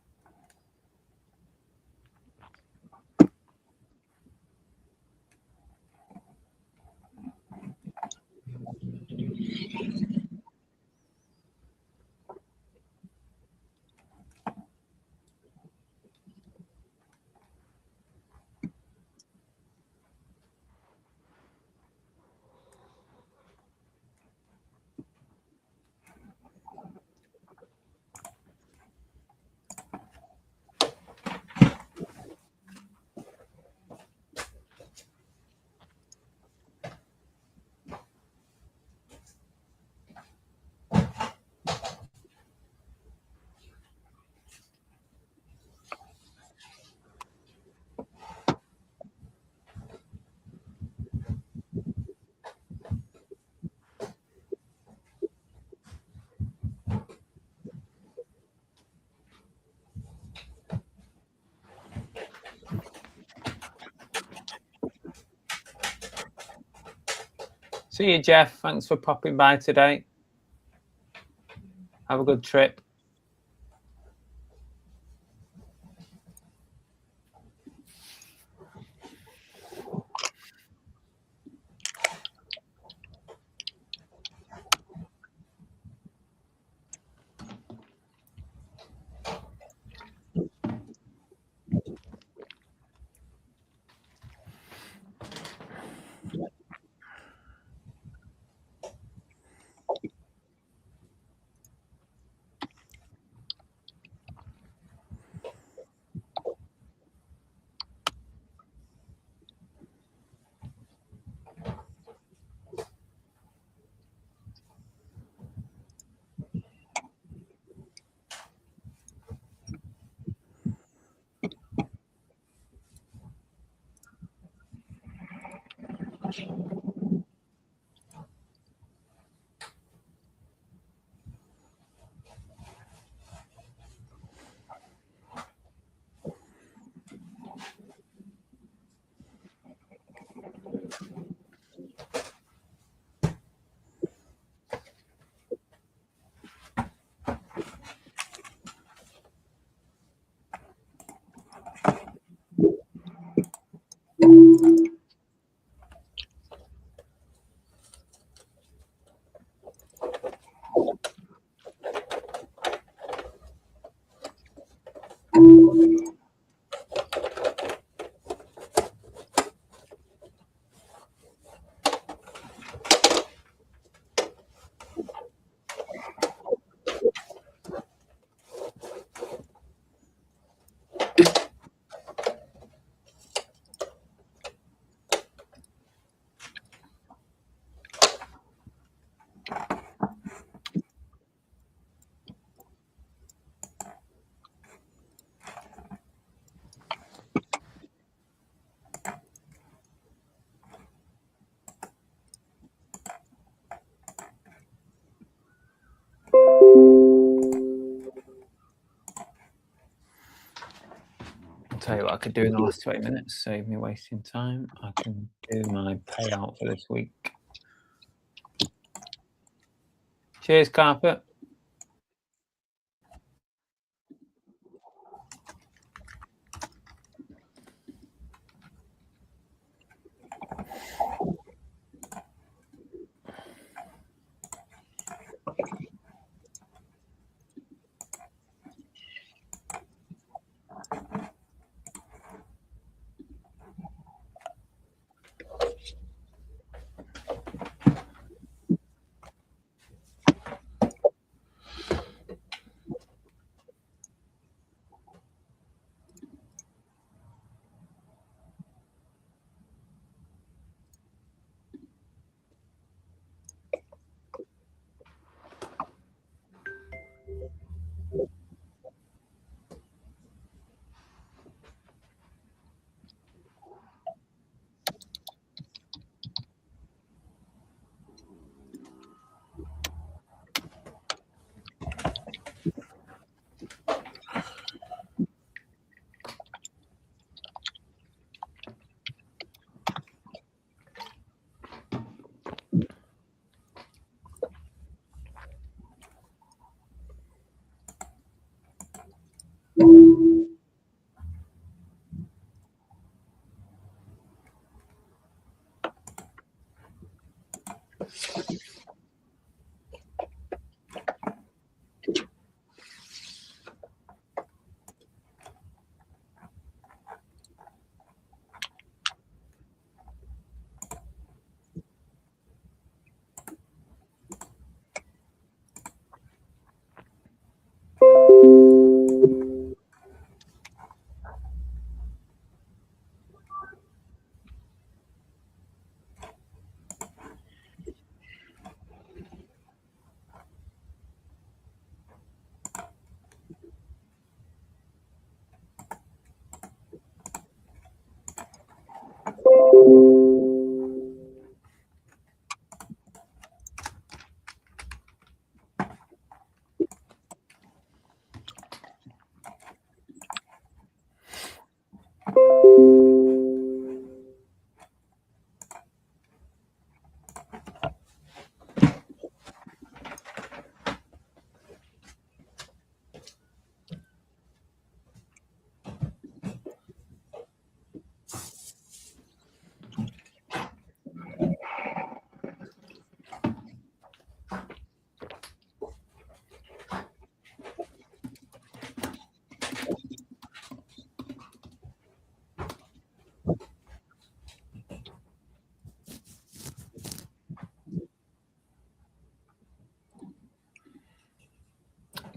See you, Jeff. Thanks for popping by today. Have a good trip. I'll tell you what I could do in the last 20 minutes, save me wasting time. I can do my payout for this week. Cheers, Carpet.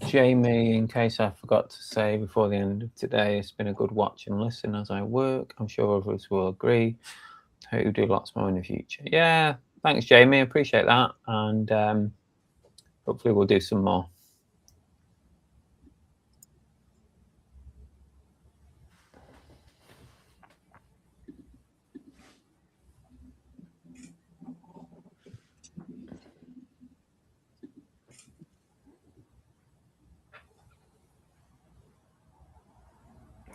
Jamie, in case I forgot to say before the end of today, it's been a good watch and listen as I work. I'm sure others will agree. Hope you do lots more in the future. Yeah, thanks, Jamie. Appreciate that. And hopefully we'll do some more.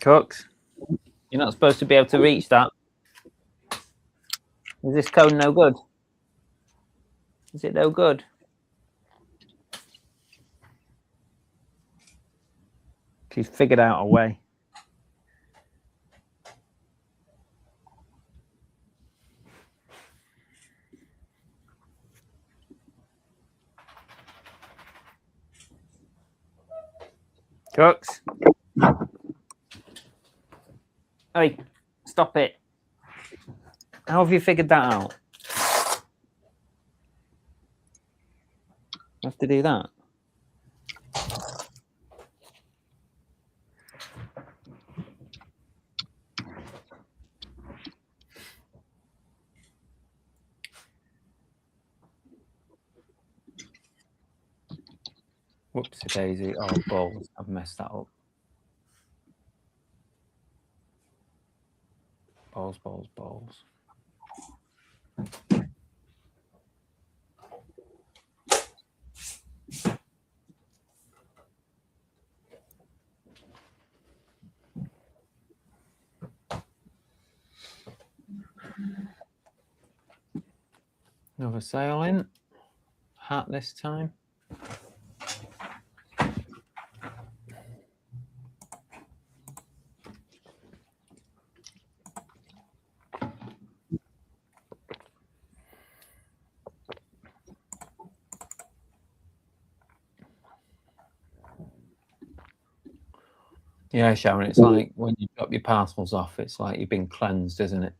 Cooks, you're not supposed to be able to reach that. Is this code no good? Is it no good? She's figured out a way. Cooks. Hey, stop it. How have you figured that out? You have to do that. Whoopsie daisy. Oh, balls. I've messed that up. Balls, balls, balls. Another sail in. Hat this time. Yeah, Sharon, it's like when you drop your parcels off, it's like you've been cleansed, isn't it?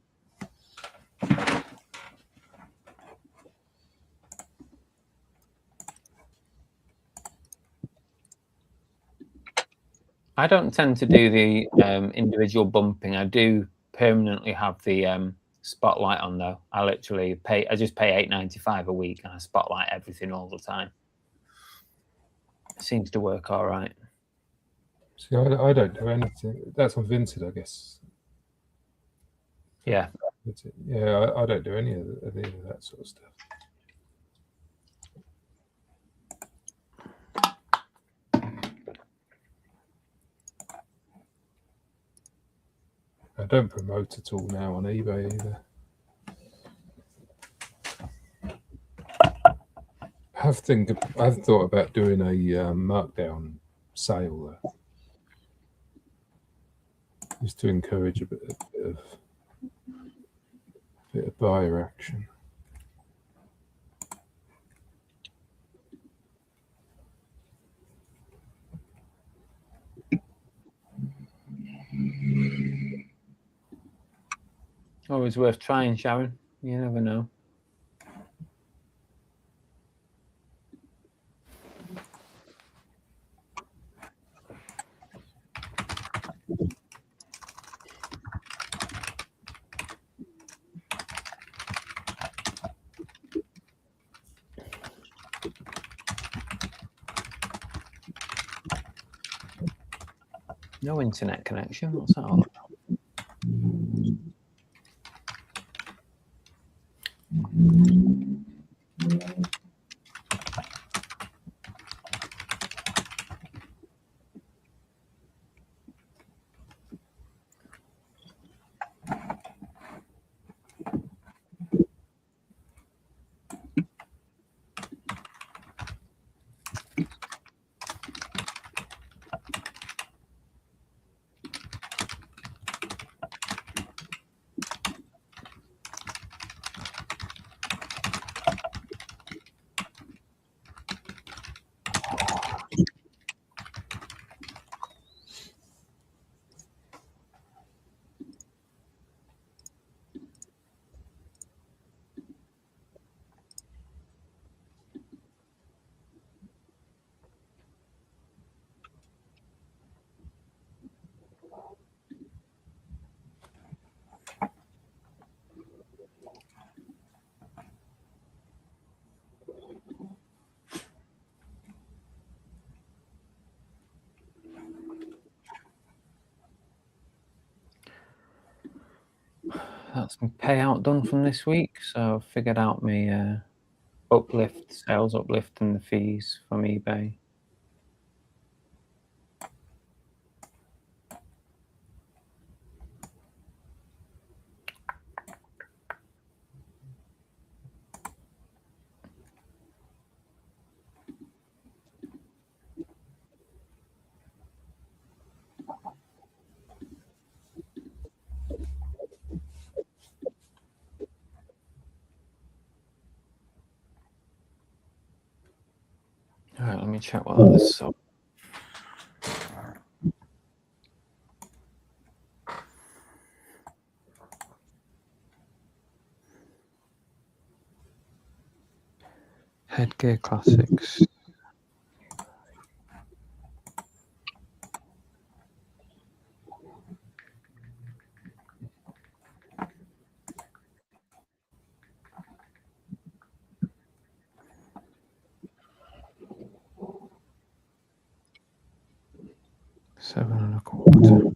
I don't tend to do the individual bumping. I do permanently have the spotlight on though. I literally pay. I just pay $8.95 a week, and I spotlight everything all the time. It seems to work all right. See, I don't do anything. That's on Vinted, I guess. Yeah. Yeah, I don't do any of that sort of stuff. I don't promote at all now on eBay either. I've thought about doing a markdown sale though, just to encourage a bit of buyer action. Always worth trying, Sharon. You never know. No internet connection. What's that all about? That's my payout done from this week. So I've figured out my uplift, sales uplift, and the fees from eBay. me check what others saw. Headgear Classics. $7.25.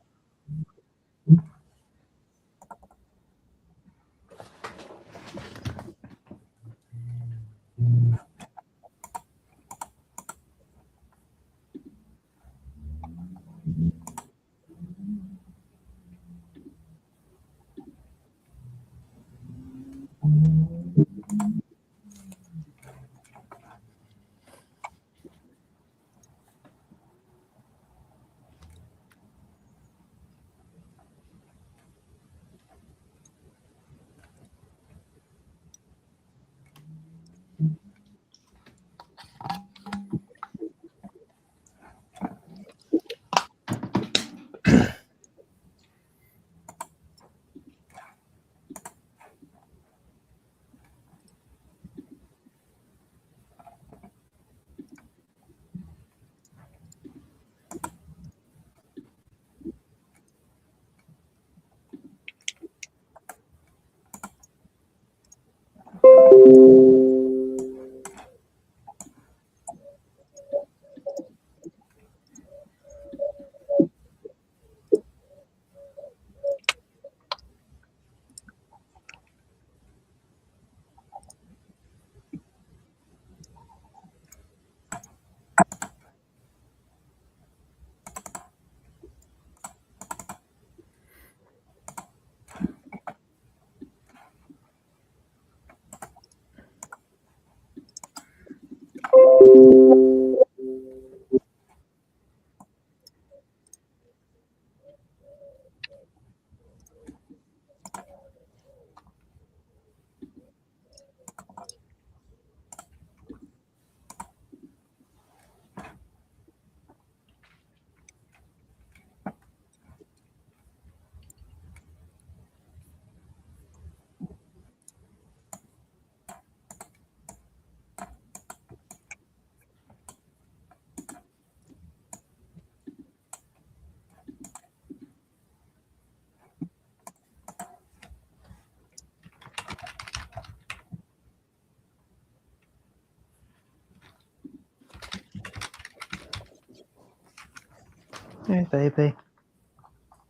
Hey, baby.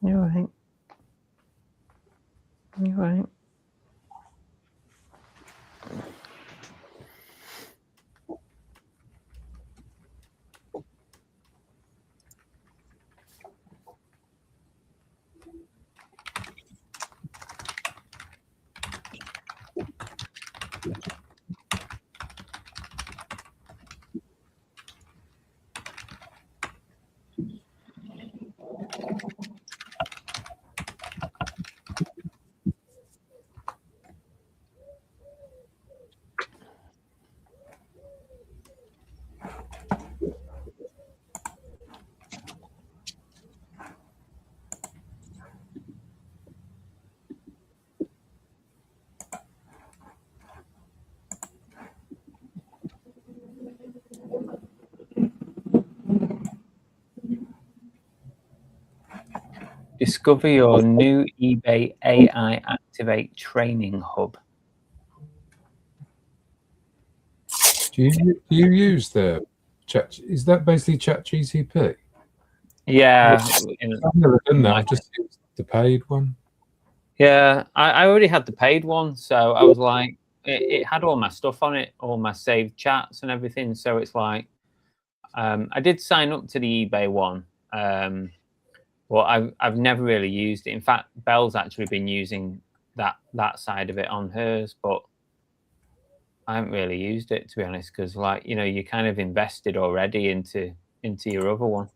You alright? You alright? Discover your new eBay AI Activate training hub. Do you use the chat? Is that basically ChatGTP? Yeah, I've never done that. I've just used the paid one. yeah. I already had the paid one, so I was like, it had all my stuff on it, all my saved chats and everything. So it's like, I did sign up to the eBay one. Well, I've never really used it. In fact, Belle's actually been using that side of it on hers, but I haven't really used it, to be honest, because like, you know, you kind of invested already into your other one.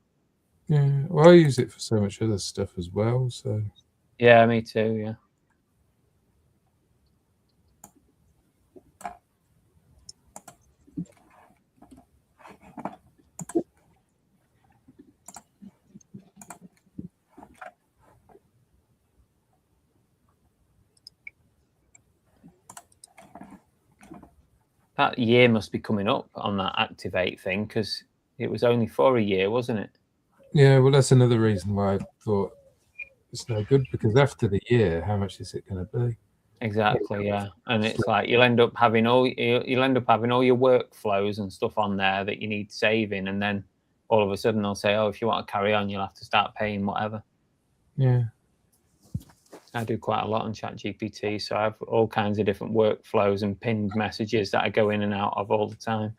Yeah, well, I use it for so much other stuff as well. So Yeah, me too. Yeah. That year must be coming up on that Activate thing because it was only for a year, wasn't it? Yeah, well, that's another reason why I thought it's no good, because after the year, how much is it going to be? Exactly, yeah. And it's like you'll end up having all your workflows and stuff on there that you need saving, and then all of a sudden they'll say, "Oh, if you want to carry on, you'll have to start paying whatever." Yeah. I do quite a lot on ChatGPT, so I have all kinds of different workflows and pinned messages that I go in and out of all the time.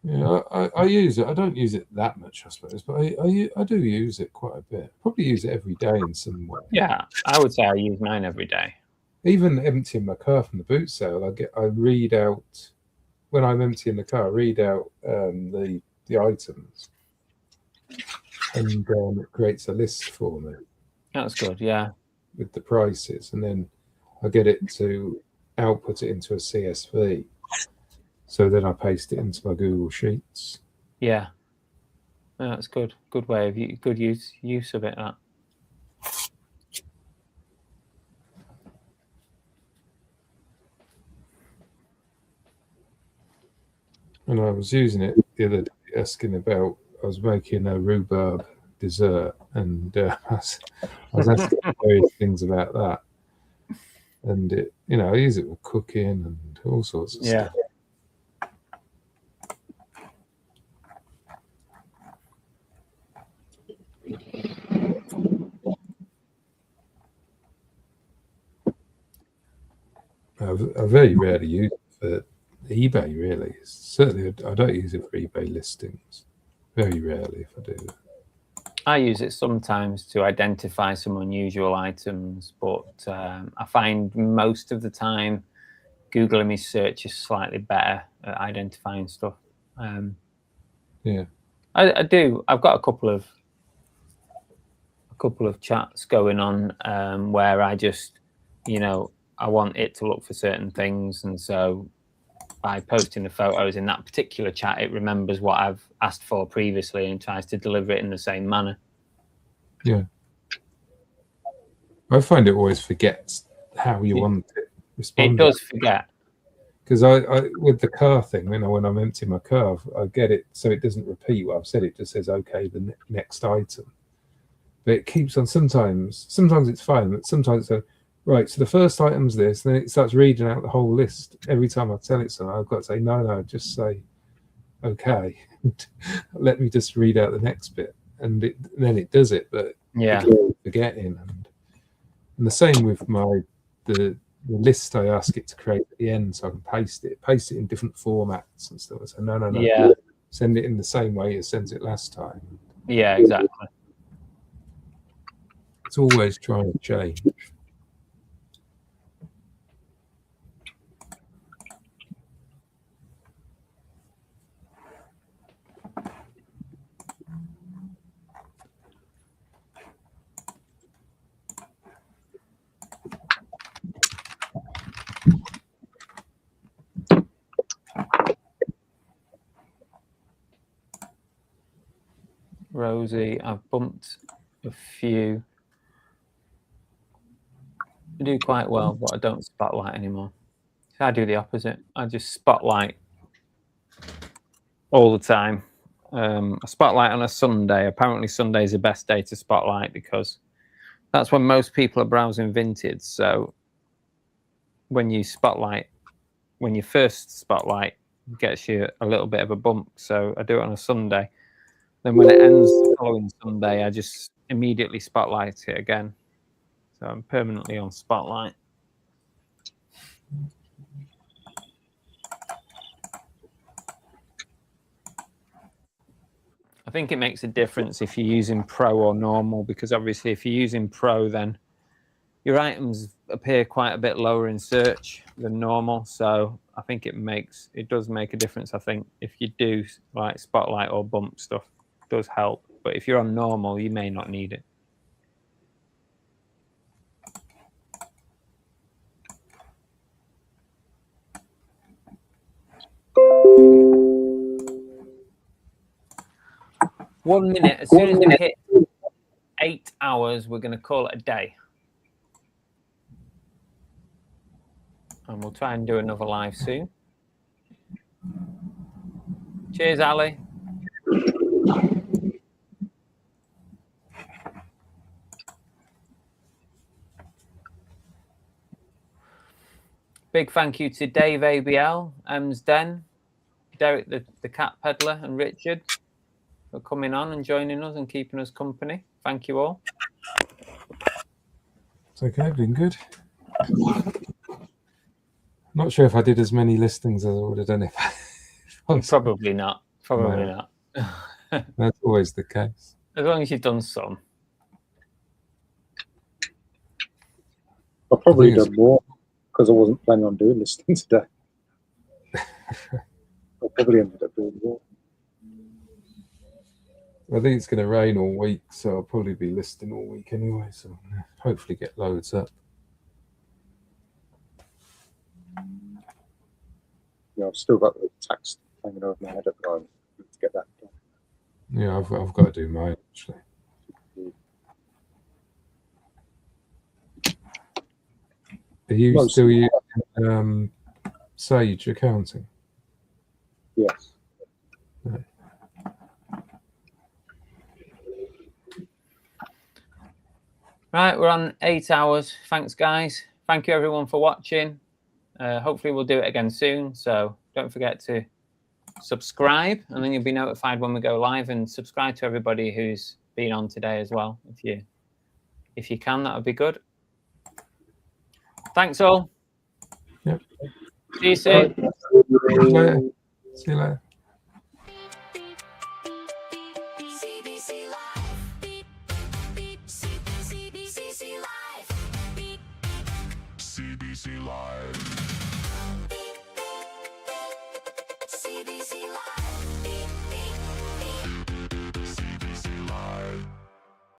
Yeah, I use it. I don't use it that much, I suppose, but I do use it quite a bit. Probably use it every day in some way. Yeah, I would say I use mine every day. Even emptying my car from the boot sale, I read out when I'm emptying the car. I read out the items, and it creates a list for me That's good, yeah. with the prices, and then I get it to output it into a CSV. So then I paste it into my Google Sheets. Yeah, that's good. Good way of good use of it. That. And I was using it the other day, asking about. I was making a rhubarb dessert, and I was asking various things about that. And it, I use it for cooking and all sorts of stuff. I very rarely use it for eBay, really. Certainly, I don't use it for eBay listings. Very rarely, if I do. I use it sometimes to identify some unusual items, but I find most of the time Google Image Search is slightly better at identifying stuff. Yeah, I do. I've got a couple of chats going on where I just, I want it to look for certain things, and so by posting the photos in that particular chat, it remembers what I've asked for previously and tries to deliver it in the same manner. Yeah. I find it always forgets how you want it responding. It does forget. Because I with the car thing, when I'm emptying my car, I get it so it doesn't repeat what I've said. It just says, okay, the next item. But it keeps on, sometimes it's fine, but sometimes it's right, so the first item's this, and then it starts reading out the whole list. Every time I tell it something, I've got to say, no, just say, okay. Let me just read out the next bit. And then it does it, but yeah, forgetting. And the same with the list I ask it to create at the end, so I can paste it in different formats and stuff. I say, no, yeah, send it in the same way as sends it last time. Yeah, exactly. It's always trying to change. Rosie, I've bumped a few. I do quite well, but I don't spotlight anymore. I do the opposite. I just spotlight all the time. I spotlight on a Sunday. Apparently Sunday is the best day to spotlight because that's when most people are browsing vintage. So when you first spotlight, it gets you a little bit of a bump. So I do it on a Sunday. Then when it ends the following Sunday, I just immediately spotlight it again. So I'm permanently on spotlight. I think it makes a difference if you're using Pro or normal, because obviously if you're using Pro, then your items appear quite a bit lower in search than normal. So I think it does make a difference. I think if you do like spotlight or bump stuff, it does help. But if you're on normal, you may not need it. One minute. As soon as we hit 8 hours, we're going to call it a day. And we'll try and do another live soon. Cheers, Ali. Big thank you to Dave ABL, Ems Den, Derek the Cat Peddler, and Richard for coming on and joining us and keeping us company. Thank you all. It's okay, been good. Not sure if I did as many listings as I would have done if I Probably not. Probably No. not. That's always the case. As long as you've done some. I've probably I think done more because I wasn't planning on doing this thing today. I probably ended up doing more. I think it's going to rain all week, so I'll probably be listing all week anyway. So hopefully get loads up. Yeah, I've still got the tax hanging over my head at the moment to get that done. Yeah, I've got to do mine actually. Are you Most- still using Sage accounting? Yes. Right, we're on 8 hours. Thanks, guys. Thank you, everyone, for watching. Hopefully, we'll do it again soon. So don't forget to subscribe, and then you'll be notified when we go live. And subscribe to everybody who's been on today as well. If you can, that would be good. Thanks all. Yep. See you soon. See you later. See you later. CBC Live. Beep, beep, CBC Live. Beep. CBC Live. Beep, CBC Live.